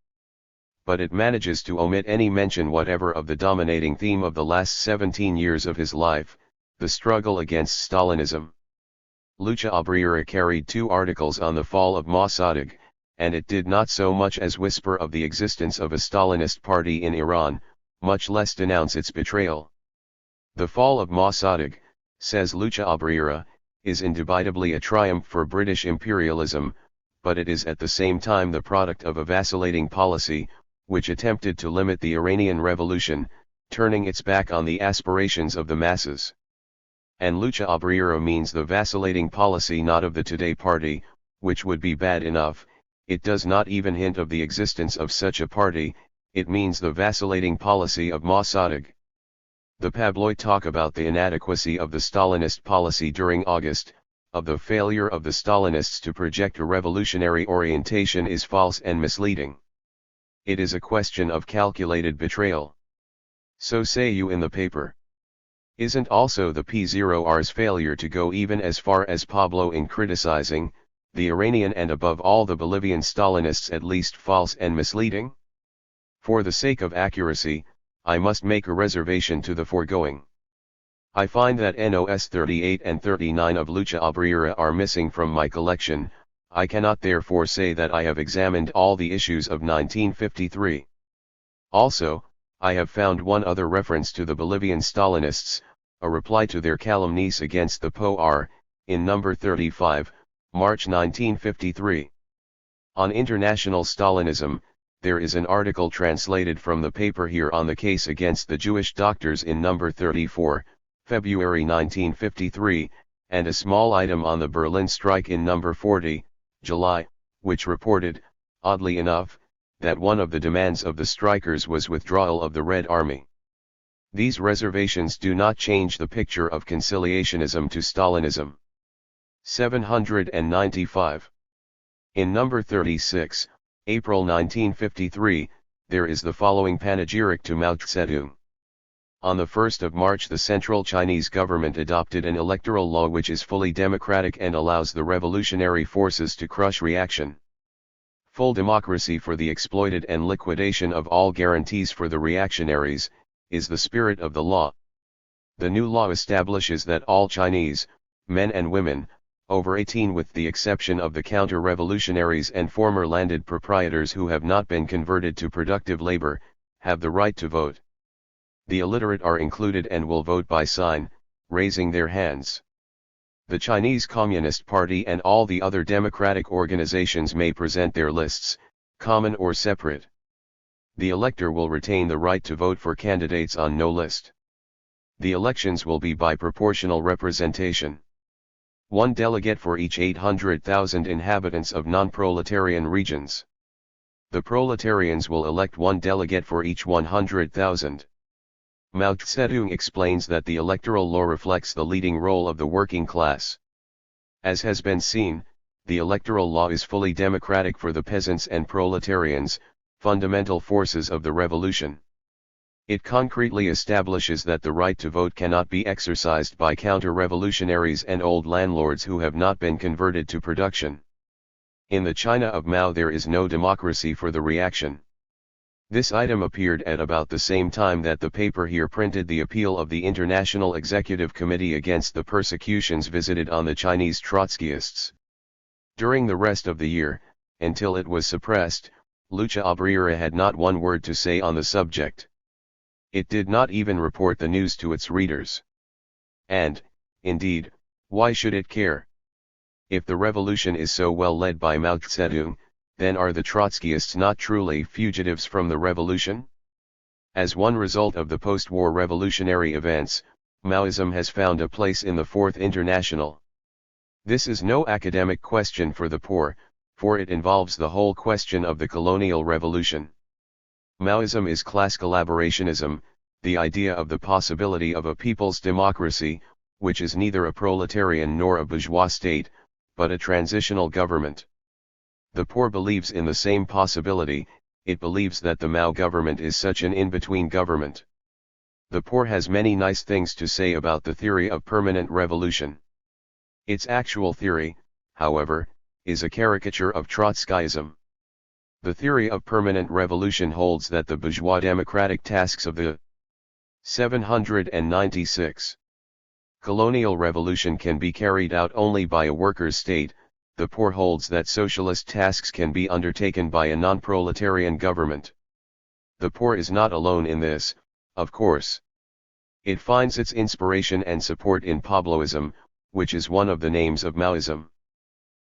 But it manages to omit any mention whatever of the dominating theme of the last 17 years of his life, the struggle against Stalinism. Lucha Obrera carried 2 articles on the fall of Mossadegh, and it did not so much as whisper of the existence of a Stalinist party in Iran, much less denounce its betrayal. The fall of Mossadegh, says Lucha Obrera, is indubitably a triumph for British imperialism, but it is at the same time the product of a vacillating policy, which attempted to limit the Iranian Revolution, turning its back on the aspirations of the masses. And Lucha Obrera means the vacillating policy not of the Today party, which would be bad enough. It does not even hint of the existence of such a party, it means the vacillating policy of Mossadegh. The tabloid talk about the inadequacy of the Stalinist policy during August, of the failure of the Stalinists to project a revolutionary orientation is false and misleading. It is a question of calculated betrayal. So say you in the paper. Isn't also the P0R's failure to go even as far as Pablo in criticizing the Iranian and above all the Bolivian Stalinists at least false and misleading? For the sake of accuracy, I must make a reservation to the foregoing. I find that NOS 38 and 39 of Lucha Obrera are missing from my collection. I cannot therefore say that I have examined all the issues of 1953. Also, I have found one other reference to the Bolivian Stalinists, a reply to their calumnies against the POR, in number 35, March 1953. On international Stalinism, there is an article translated from the paper here on the case against the Jewish doctors in number 34, February 1953, and a small item on the Berlin strike in number 40, July, which reported, oddly enough, that one of the demands of the strikers was withdrawal of the Red Army. These reservations do not change the picture of conciliationism to Stalinism. 795. In number 36, April 1953, there is the following panegyric to Mao Zedong. On the 1st of March the Central Chinese government adopted an electoral law which is fully democratic and allows the revolutionary forces to crush reaction. Full democracy for the exploited and liquidation of all guarantees for the reactionaries, is the spirit of the law. The new law establishes that all Chinese, men and women, over 18 with the exception of the counter-revolutionaries and former landed proprietors who have not been converted to productive labor, have the right to vote. The illiterate are included and will vote by sign, raising their hands. The Chinese Communist Party and all the other democratic organizations may present their lists, common or separate. The elector will retain the right to vote for candidates on no list. The elections will be by proportional representation. One delegate for each 800,000 inhabitants of non-proletarian regions. The proletarians will elect one delegate for each 100,000. Mao Zedong explains that the electoral law reflects the leading role of the working class. As has been seen, the electoral law is fully democratic for the peasants and proletarians, fundamental forces of the revolution. It concretely establishes that the right to vote cannot be exercised by counter-revolutionaries and old landlords who have not been converted to production. In the China of Mao there is no democracy for the reaction. This item appeared at about the same time that the paper here printed the appeal of the International Executive Committee against the persecutions visited on the Chinese Trotskyists. During the rest of the year, until it was suppressed, Lucha Obrera had not one word to say on the subject. It did not even report the news to its readers. And, indeed, why should it care? If the revolution is so well led by Mao Zedong, then are the Trotskyists not truly fugitives from the revolution? As one result of the post-war revolutionary events, Maoism has found a place in the Fourth International. This is no academic question for the poor, for it involves the whole question of the colonial revolution. Maoism is class collaborationism, the idea of the possibility of a people's democracy, which is neither a proletarian nor a bourgeois state, but a transitional government. The poor believes in the same possibility, it believes that the Mao government is such an in-between government. The poor has many nice things to say about the theory of permanent revolution. Its actual theory, however, is a caricature of Trotskyism. The theory of permanent revolution holds that the bourgeois democratic tasks of the 796 colonial revolution can be carried out only by a workers' state. The poor holds that socialist tasks can be undertaken by a non-proletarian government. The poor is not alone in this, of course. It finds its inspiration and support in Pabloism, which is one of the names of Maoism.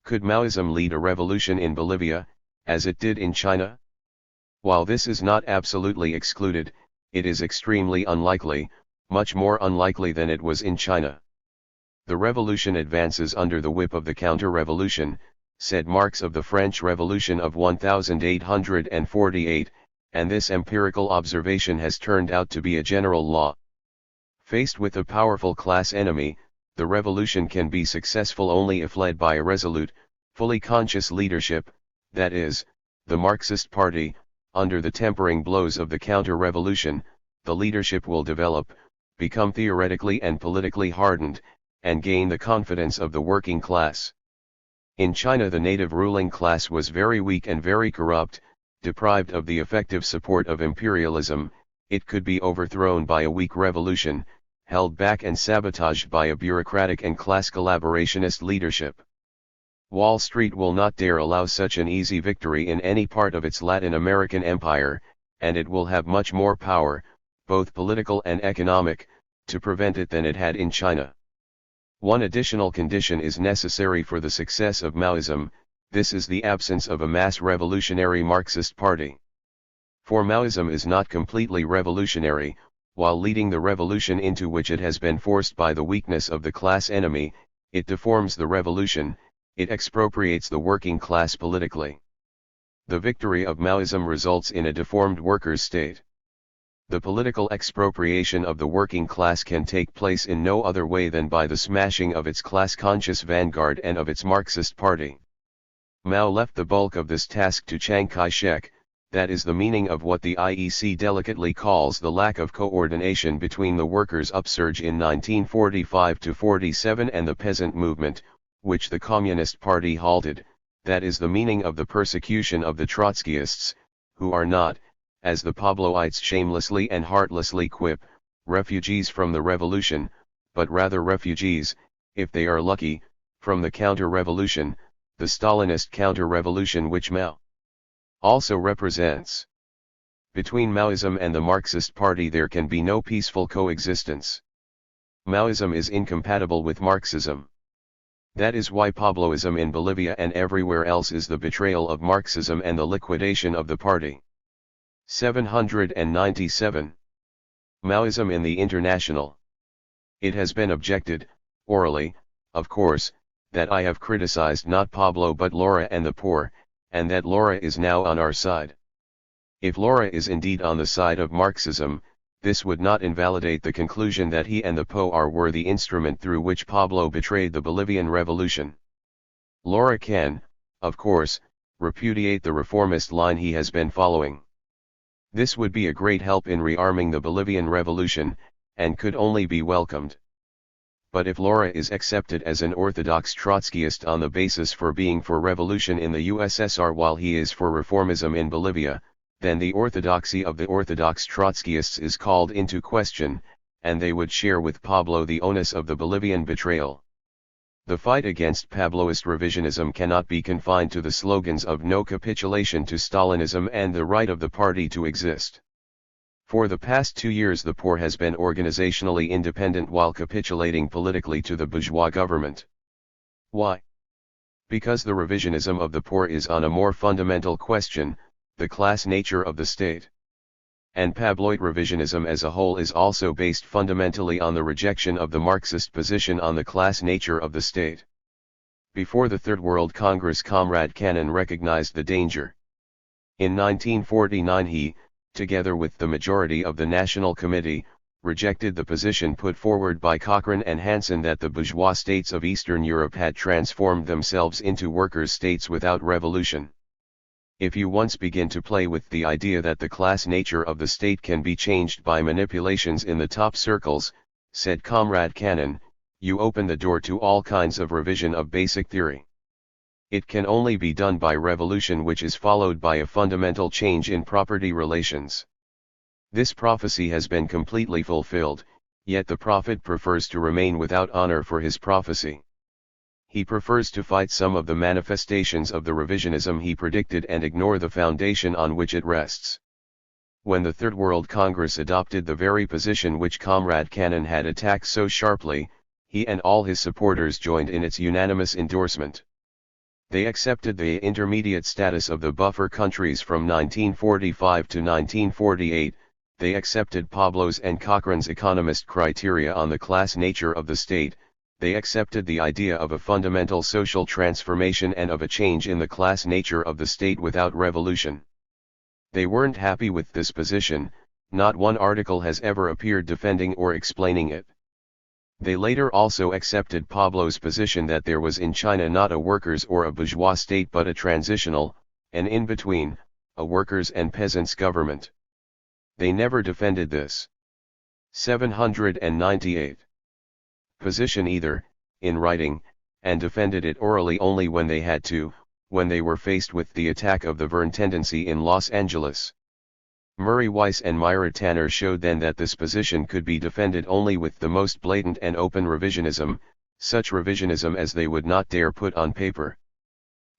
Could Maoism lead a revolution in Bolivia, as it did in China? While this is not absolutely excluded, it is extremely unlikely, much more unlikely than it was in China. The revolution advances under the whip of the counter-revolution, said Marx of the French Revolution of 1848, and this empirical observation has turned out to be a general law. Faced with a powerful class enemy, the revolution can be successful only if led by a resolute, fully conscious leadership, that is, the Marxist Party. Under the tempering blows of the counter-revolution, the leadership will develop, become theoretically and politically hardened, and gain the confidence of the working class. In China, the native ruling class was very weak and very corrupt. Deprived of the effective support of imperialism, it could be overthrown by a weak revolution, held back and sabotaged by a bureaucratic and class collaborationist leadership. Wall Street will not dare allow such an easy victory in any part of its Latin American empire, and it will have much more power, both political and economic, to prevent it than it had in China. One additional condition is necessary for the success of Maoism. This is the absence of a mass revolutionary Marxist party. For Maoism is not completely revolutionary, while leading the revolution into which it has been forced by the weakness of the class enemy, it deforms the revolution, it expropriates the working class politically. The victory of Maoism results in a deformed workers' state. The political expropriation of the working class can take place in no other way than by the smashing of its class-conscious vanguard and of its Marxist party. Mao left the bulk of this task to Chiang Kai-shek. That is the meaning of what the IEC delicately calls the lack of coordination between the workers' upsurge in 1945–47 and the peasant movement, which the Communist Party halted. That is the meaning of the persecution of the Trotskyists, who are not, as the Pabloites shamelessly and heartlessly quip, refugees from the revolution, but rather refugees, if they are lucky, from the counter-revolution, the Stalinist counter-revolution which Mao also represents. Between Maoism and the Marxist Party there can be no peaceful coexistence. Maoism is incompatible with Marxism. That is why Pabloism in Bolivia and everywhere else is the betrayal of Marxism and the liquidation of the party. 797. Maoism in the International. It has been objected, orally, of course, that I have criticized not Pablo but Laura and the poor, and that Laura is now on our side. If Laura is indeed on the side of Marxism, this would not invalidate the conclusion that he and the POR were the instrument through which Pablo betrayed the Bolivian Revolution. Laura can, of course, repudiate the reformist line he has been following. This would be a great help in rearming the Bolivian Revolution, and could only be welcomed. But if Laura is accepted as an orthodox Trotskyist on the basis for being for revolution in the USSR while he is for reformism in Bolivia, then the orthodoxy of the orthodox Trotskyists is called into question, and they would share with Pablo the onus of the Bolivian betrayal. The fight against Pabloist revisionism cannot be confined to the slogans of no capitulation to Stalinism and the right of the party to exist. For the past 2 years the POR has been organizationally independent while capitulating politically to the bourgeois government. Why? Because the revisionism of the POR is on a more fundamental question, the class nature of the state. And Pabloid revisionism as a whole is also based fundamentally on the rejection of the Marxist position on the class nature of the state. Before the Third World Congress, Comrade Cannon recognized the danger. In 1949 he, together with the majority of the National Committee, rejected the position put forward by Cochrane and Hansen that the bourgeois states of Eastern Europe had transformed themselves into workers' states without revolution. If you once begin to play with the idea that the class nature of the state can be changed by manipulations in the top circles, said Comrade Cannon, you open the door to all kinds of revision of basic theory. It can only be done by revolution, which is followed by a fundamental change in property relations. This prophecy has been completely fulfilled, yet the prophet prefers to remain without honor for his prophecy. He prefers to fight some of the manifestations of the revisionism he predicted and ignore the foundation on which it rests. when the Third World Congress adopted the very position which Comrade Cannon had attacked so sharply, he and all his supporters joined in its unanimous endorsement. They accepted the intermediate status of the buffer countries from 1945 to 1948, they accepted Pablo's and Cochrane's economist criteria on the class nature of the state, they accepted the idea of a fundamental social transformation and of a change in the class nature of the state without revolution. They weren't happy with this position, not one article has ever appeared defending or explaining it. They later also accepted Pablo's position that there was in China not a workers' or a bourgeois state but a transitional, an in-between, a workers' and peasants' government. They never defended this 798 position either, in writing, and defended it orally only when they had to, when they were faced with the attack of the Verne tendency in Los Angeles. Murray Weiss and Myra Tanner showed then that this position could be defended only with the most blatant and open revisionism, such revisionism as they would not dare put on paper.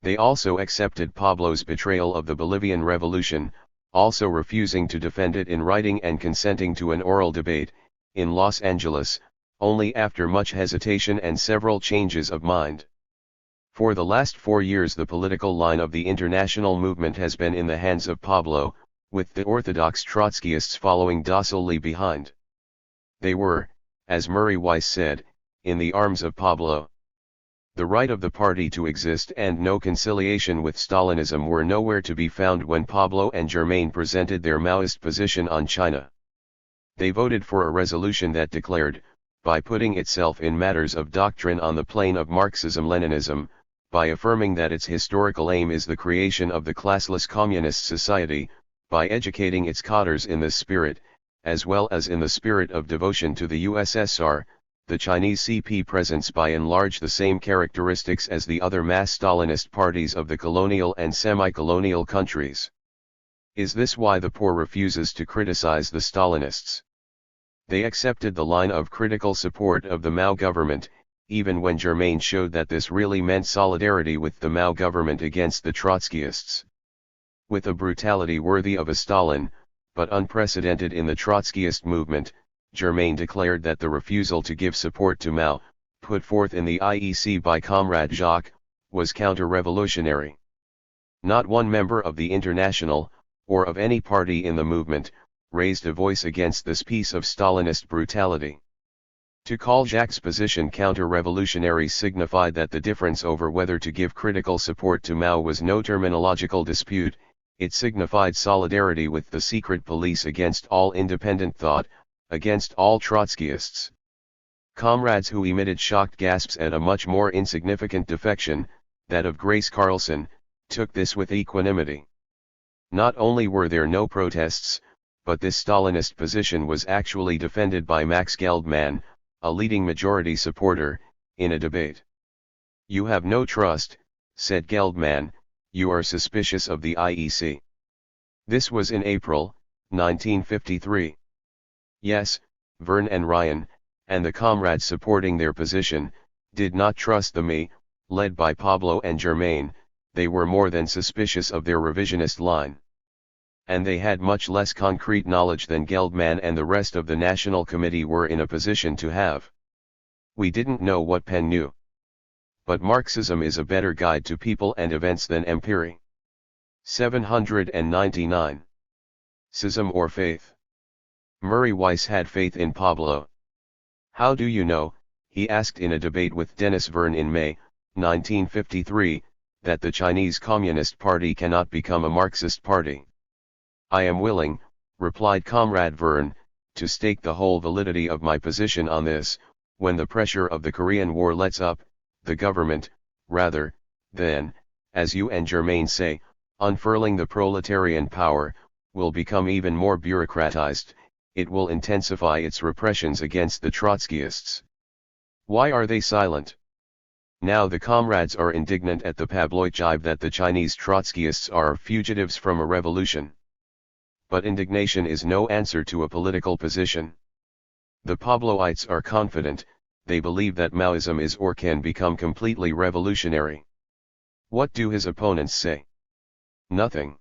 They also accepted Pablo's betrayal of the Bolivian Revolution, also refusing to defend it in writing and consenting to an oral debate, in Los Angeles, only after much hesitation and several changes of mind. For the last 4 years the political line of the international movement has been in the hands of Pablo, with the orthodox Trotskyists following docilely behind. They were, as Murray Weiss said, in the arms of Pablo. The right of the party to exist and no conciliation with Stalinism were nowhere to be found when Pablo and Germain presented their Maoist position on China. They voted for a resolution that declared, by putting itself in matters of doctrine on the plane of Marxism-Leninism, by affirming that its historical aim is the creation of the classless communist society, by educating its cadres in this spirit, as well as in the spirit of devotion to the USSR, the Chinese CP presents by and large the same characteristics as the other mass Stalinist parties of the colonial and semi-colonial countries. Is this why the poor refuses to criticize the Stalinists? They accepted the line of critical support of the Mao government, even when Germain showed that this really meant solidarity with the Mao government against the Trotskyists. With a brutality worthy of a Stalin, but unprecedented in the Trotskyist movement, Germain declared that the refusal to give support to Mao, put forth in the IEC by Comrade Jacques, was counter-revolutionary. Not one member of the International, or of any party in the movement, raised a voice against this piece of Stalinist brutality. To call Jacques' position counter-revolutionary signified that the difference over whether to give critical support to Mao was no terminological dispute, it signified solidarity with the secret police against all independent thought, against all Trotskyists. Comrades who emitted shocked gasps at a much more insignificant defection, that of Grace Carlson, took this with equanimity. Not only were there no protests, but this Stalinist position was actually defended by Max Geldman, a leading majority supporter, in a debate. "You have no trust," said Geldman, "you are suspicious of the IEC." This was in April, 1953. Yes, Verne and Ryan, and the comrades supporting their position, did not trust the ME, led by Pablo and Germain, they were more than suspicious of their revisionist line. And they had much less concrete knowledge than Geldman and the rest of the National Committee were in a position to have. We didn't know what Penn knew. But Marxism is a better guide to people and events than empiri. 799. Schism or faith. Murray Weiss had faith in Pablo. "How do you know," he asked in a debate with Dennis Verne in May, 1953, "that the Chinese Communist Party cannot become a Marxist party?" "I am willing," replied Comrade Verne, "to stake the whole validity of my position on this, when the pressure of the Korean War lets up, the government, rather, than, as you and Germain say, unfurling the proletarian power, will become even more bureaucratized, it will intensify its repressions against the Trotskyists." Why are they silent? Now the comrades are indignant at the Pabloid jibe that the Chinese Trotskyists are fugitives from a revolution. But indignation is no answer to a political position. The Pabloites are confident, they believe that Maoism is or can become completely revolutionary. What do his opponents say? Nothing.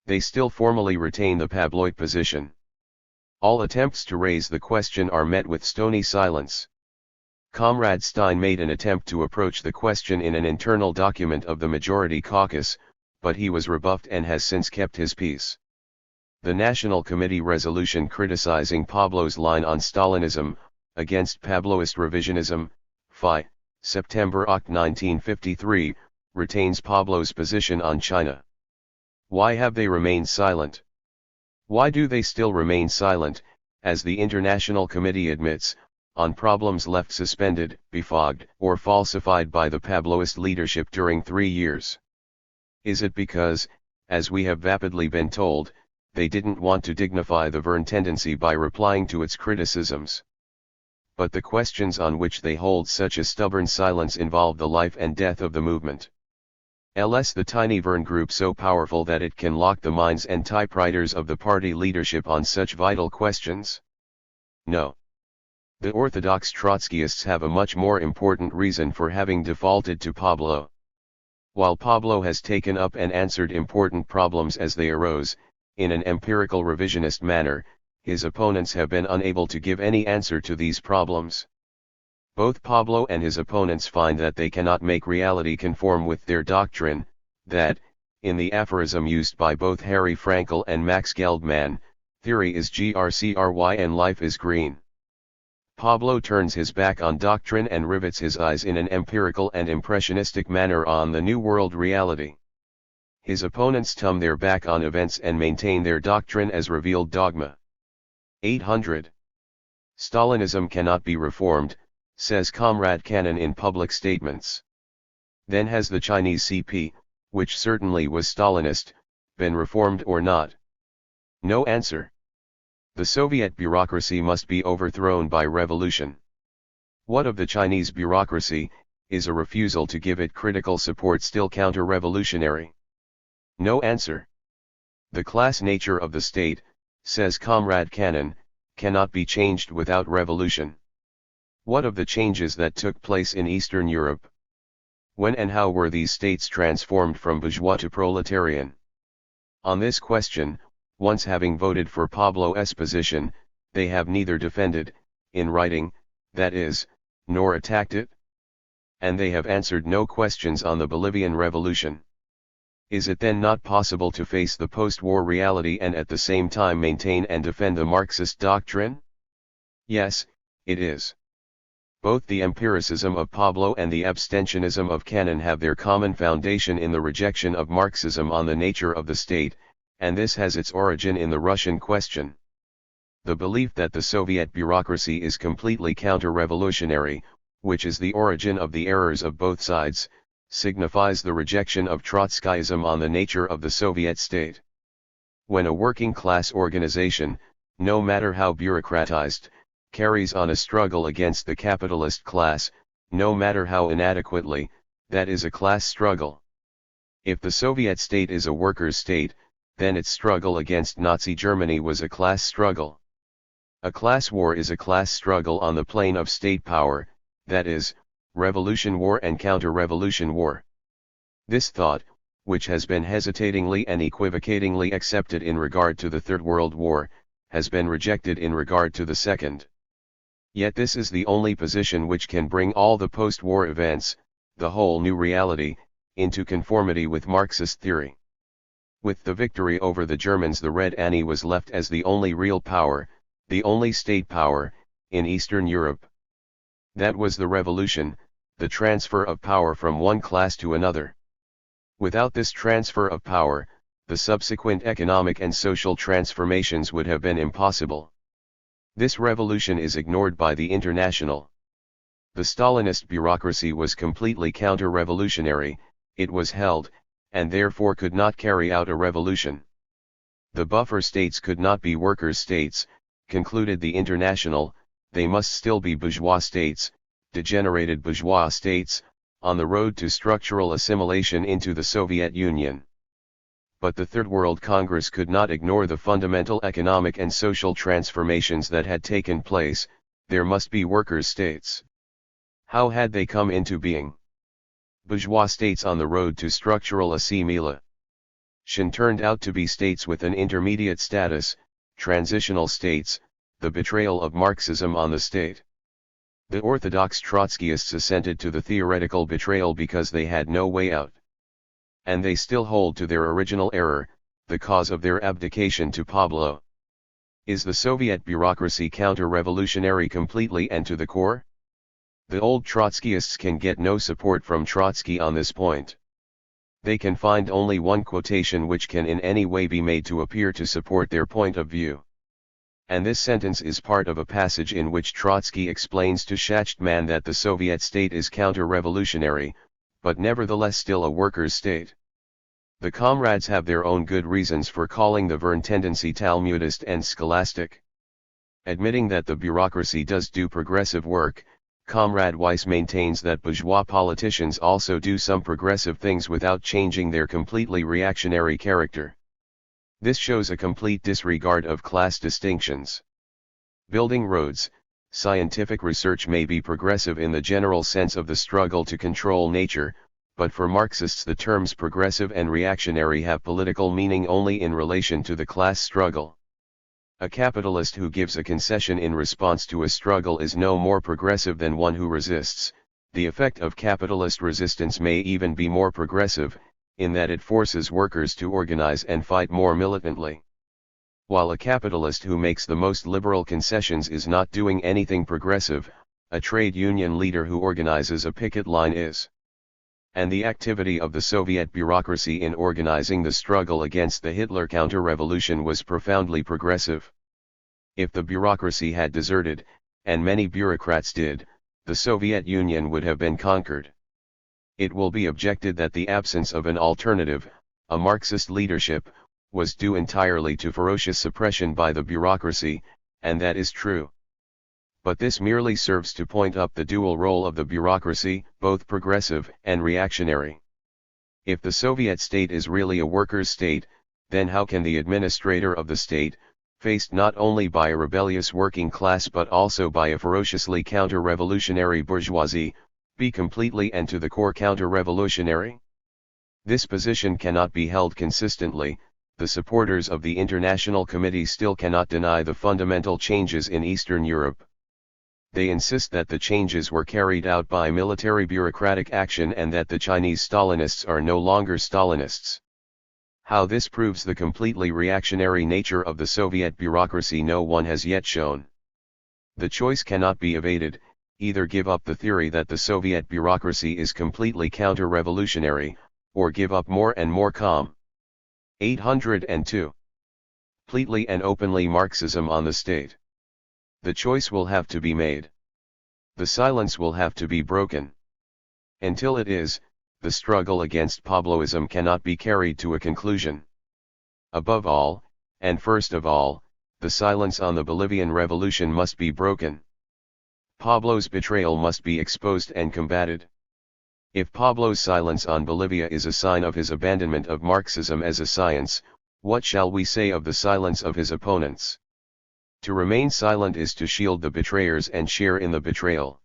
they still formally retain the Pabloid position. All attempts to raise the question are met with stony silence. Comrade Stein made an attempt to approach the question in an internal document of the Majority Caucus, but he was rebuffed and has since kept his peace. The National Committee resolution criticizing Pablo's line on Stalinism, against Pabloist revisionism, FI, September-Oct 1953, retains Pablo's position on China. Why have they remained silent? Why do they still remain silent, as the International Committee admits, on problems left suspended, befogged, or falsified by the Pabloist leadership during 3 years? Is it because, as we have vapidly been told, they didn't want to dignify the Verne tendency by replying to its criticisms? But the questions on which they hold such a stubborn silence involve the life and death of the movement. Ls the tiny Verne group so powerful that it can lock the minds and typewriters of the party leadership on such vital questions? No. The orthodox Trotskyists have a much more important reason for having defaulted to Pablo. While Pablo has taken up and answered important problems as they arose, in an empirical revisionist manner, his opponents have been unable to give any answer to these problems. Both Pablo and his opponents find that they cannot make reality conform with their doctrine, that, in the aphorism used by both Harry Frankel and Max Geldman, theory is GRCRY and life is green. Pablo turns his back on doctrine and rivets his eyes in an empirical and impressionistic manner on the New World reality. His opponents turn their back on events and maintain their doctrine as revealed dogma. 800. Stalinism cannot be reformed, says Comrade Cannon in public statements. Then has the Chinese CP, which certainly was Stalinist, been reformed or not? No answer. The Soviet bureaucracy must be overthrown by revolution. What of the Chinese bureaucracy? Is a refusal to give it critical support still counter-revolutionary? No answer. The class nature of the state, says Comrade Cannon, cannot be changed without revolution. What of the changes that took place in Eastern Europe? When and how were these states transformed from bourgeois to proletarian? On this question, once having voted for Pablo's position, they have neither defended, in writing, that is, nor attacked it. And they have answered no questions on the Bolivian Revolution. Is it then not possible to face the post-war reality and at the same time maintain and defend the Marxist doctrine? Yes, it is. Both the empiricism of Pablo and the abstentionism of Cannon have their common foundation in the rejection of Marxism on the nature of the state, and this has its origin in the Russian question. The belief that the Soviet bureaucracy is completely counter-revolutionary, which is the origin of the errors of both sides, signifies the rejection of Trotskyism on the nature of the Soviet state. When a working-class organization, no matter how bureaucratized, carries on a struggle against the capitalist class, no matter how inadequately, that is a class struggle. If the Soviet state is a workers' state, then its struggle against Nazi Germany was a class struggle. A class war is a class struggle on the plane of state power, that is, revolution war and counter-revolution war. This thought, which has been hesitatingly and equivocatingly accepted in regard to the Third World War, has been rejected in regard to the Second. Yet this is the only position which can bring all the post-war events, the whole new reality, into conformity with Marxist theory. With the victory over the Germans, the Red Army was left as the only real power, the only state power, in Eastern Europe. That was the revolution, the transfer of power from one class to another. Without this transfer of power, the subsequent economic and social transformations would have been impossible. This revolution is ignored by the International. The Stalinist bureaucracy was completely counter-revolutionary, it was held, and therefore could not carry out a revolution. The buffer states could not be workers' states, concluded the International, they must still be bourgeois states, degenerated bourgeois states, on the road to structural assimilation into the Soviet Union. But the Third World Congress could not ignore the fundamental economic and social transformations that had taken place, there must be workers' states. How had they come into being? Bourgeois states on the road to structural assimilation. turned out to be states with an intermediate status, transitional states, the betrayal of Marxism on the state. The orthodox Trotskyists assented to the theoretical betrayal because they had no way out. And they still hold to their original error, the cause of their abdication to Pablo. Is the Soviet bureaucracy counter-revolutionary completely and to the core? The old Trotskyists can get no support from Trotsky on this point. They can find only one quotation which can in any way be made to appear to support their point of view. And this sentence is part of a passage in which Trotsky explains to Shachtman that the Soviet state is counter-revolutionary, but nevertheless still a workers' state. The comrades have their own good reasons for calling the Verne tendency Talmudist and scholastic. Admitting that the bureaucracy does do progressive work, Comrade Weiss maintains that bourgeois politicians also do some progressive things without changing their completely reactionary character. This shows a complete disregard of class distinctions. Building roads, scientific research may be progressive in the general sense of the struggle to control nature, but for Marxists the terms progressive and reactionary have political meaning only in relation to the class struggle. A capitalist who gives a concession in response to a struggle is no more progressive than one who resists. The effect of capitalist resistance may even be more progressive, in that it forces workers to organize and fight more militantly. While a capitalist who makes the most liberal concessions is not doing anything progressive, a trade union leader who organizes a picket line is. And the activity of the Soviet bureaucracy in organizing the struggle against the Hitler counter-revolution was profoundly progressive. If the bureaucracy had deserted, and many bureaucrats did, the Soviet Union would have been conquered. It will be objected that the absence of an alternative, a Marxist leadership, was due entirely to ferocious suppression by the bureaucracy, and that is true. But this merely serves to point up the dual role of the bureaucracy, both progressive and reactionary. If the Soviet state is really a workers' state, then how can the administrator of the state, faced not only by a rebellious working class but also by a ferociously counter-revolutionary bourgeoisie, be completely and to the core counter-revolutionary? This position cannot be held consistently. The supporters of the International Committee still cannot deny the fundamental changes in Eastern Europe. They insist that the changes were carried out by military bureaucratic action and that the Chinese Stalinists are no longer Stalinists. How this proves the completely reactionary nature of the Soviet bureaucracy no one has yet shown. The choice cannot be evaded: either give up the theory that the Soviet bureaucracy is completely counter-revolutionary, or give up more and more calm. 802. Completely and openly Marxism on the state. The choice will have to be made. The silence will have to be broken. Until it is, the struggle against Pabloism cannot be carried to a conclusion. Above all, and first of all, the silence on the Bolivian Revolution must be broken. Pablo's betrayal must be exposed and combated. If Pablo's silence on Bolivia is a sign of his abandonment of Marxism as a science, what shall we say of the silence of his opponents? To remain silent is to shield the betrayers and share in the betrayal.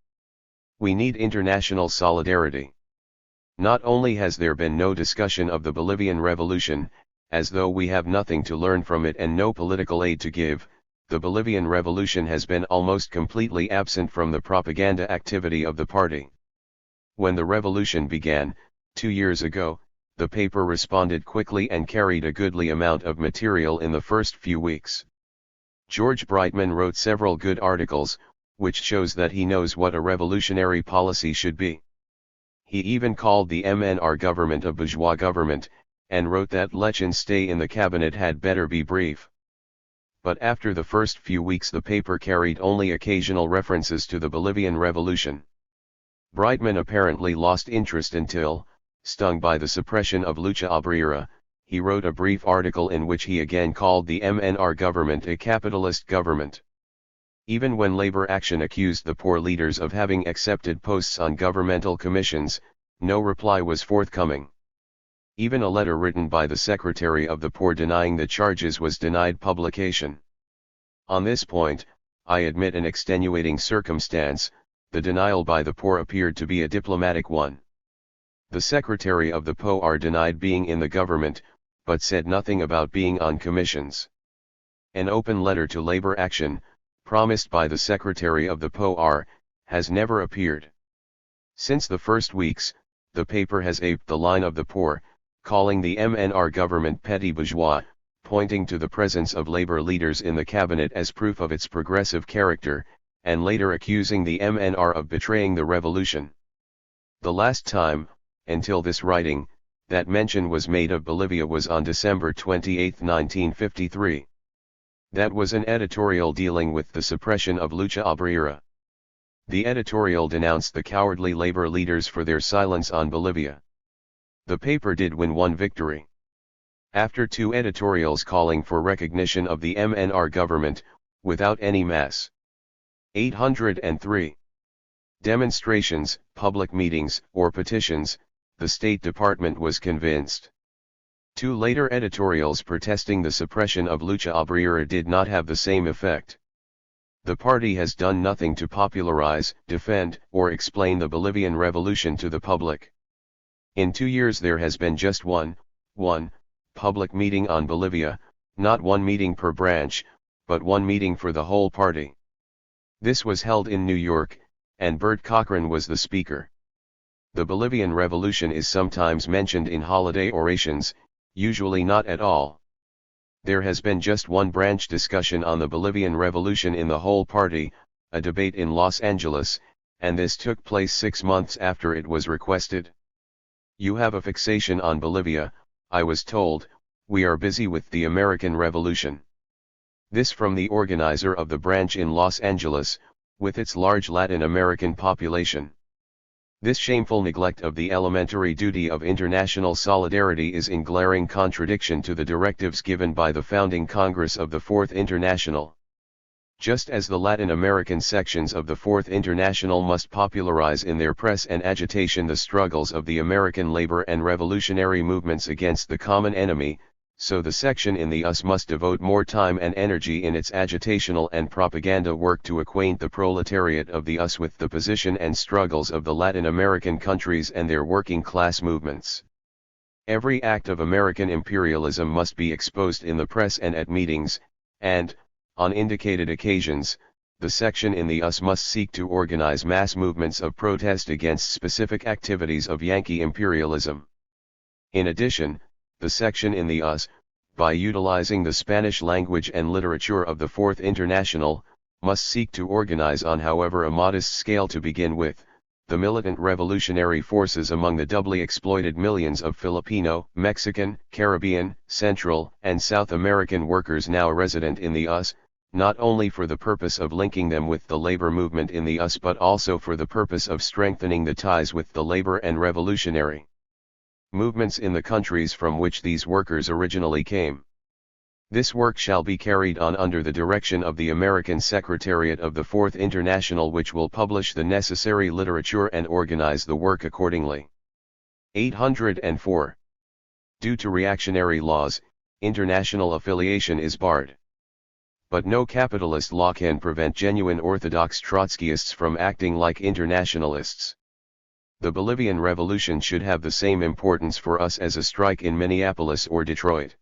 We need international solidarity. Not only has there been no discussion of the Bolivian Revolution, as though we have nothing to learn from it and no political aid to give, the Bolivian Revolution has been almost completely absent from the propaganda activity of the party. When the revolution began, 2 years ago, the paper responded quickly and carried a goodly amount of material in the first few weeks. George Brightman wrote several good articles, which shows that he knows what a revolutionary policy should be. He even called the MNR government a bourgeois government, and wrote that Lechin's stay in the cabinet had better be brief. But after the first few weeks the paper carried only occasional references to the Bolivian Revolution. Brightman apparently lost interest until, stung by the suppression of Lucha Obrera, he wrote a brief article in which he again called the MNR government a capitalist government. Even when labor action accused the poor leaders of having accepted posts on governmental commissions, no reply was forthcoming. Even a letter written by the Secretary of the Poor denying the charges was denied publication. On this point, I admit an extenuating circumstance: the denial by the poor appeared to be a diplomatic one. The Secretary of the POR denied being in the government, but said nothing about being on commissions. An open letter to labor action, promised by the secretary of the POR, has never appeared. Since the first weeks, the paper has aped the line of the poor, calling the MNR government petty bourgeois, pointing to the presence of labor leaders in the cabinet as proof of its progressive character, and later accusing the MNR of betraying the revolution. The last time, until this writing, that mention was made of Bolivia was on December 28, 1953. That was an editorial dealing with the suppression of Lucha Obrera. The editorial denounced the cowardly labor leaders for their silence on Bolivia. The paper did win one victory. After two editorials calling for recognition of the MNR government, without any mass. 803. Demonstrations, public meetings, or petitions, the State Department was convinced. Two later editorials protesting the suppression of Lucha Obrera did not have the same effect. The party has done nothing to popularize, defend, or explain the Bolivian revolution to the public. In 2 years there has been just one public meeting on Bolivia, not one meeting per branch, but one meeting for the whole party. This was held in New York, and Bert Cochran was the speaker. The Bolivian Revolution is sometimes mentioned in holiday orations, usually not at all. There has been just one branch discussion on the Bolivian Revolution in the whole party, a debate in Los Angeles, and this took place 6 months after it was requested. You have a fixation on Bolivia, I was told, we are busy with the American Revolution. This from the organizer of the branch in Los Angeles, with its large Latin American population. This shameful neglect of the elementary duty of international solidarity is in glaring contradiction to the directives given by the founding Congress of the Fourth International. Just as the Latin American sections of the Fourth International must popularize in their press and agitation the struggles of the American labor and revolutionary movements against the common enemy, so the section in the US must devote more time and energy in its agitational and propaganda work to acquaint the proletariat of the US with the position and struggles of the Latin American countries and their working class movements. Every act of American imperialism must be exposed in the press and at meetings, and, on indicated occasions, the section in the US must seek to organize mass movements of protest against specific activities of Yankee imperialism. In addition, the section in the US, by utilizing the Spanish language and literature of the Fourth International, must seek to organize on however a modest scale to begin with, the militant revolutionary forces among the doubly exploited millions of Filipino, Mexican, Caribbean, Central, and South American workers now resident in the US, not only for the purpose of linking them with the labor movement in the US but also for the purpose of strengthening the ties with the labor and revolutionary movements in the countries from which these workers originally came. This work shall be carried on under the direction of the American Secretariat of the Fourth International, which will publish the necessary literature and organize the work accordingly. 804. Due to reactionary laws, international affiliation is barred. But no capitalist law can prevent genuine orthodox Trotskyists from acting like internationalists. The Bolivian Revolution should have the same importance for us as a strike in Minneapolis or Detroit.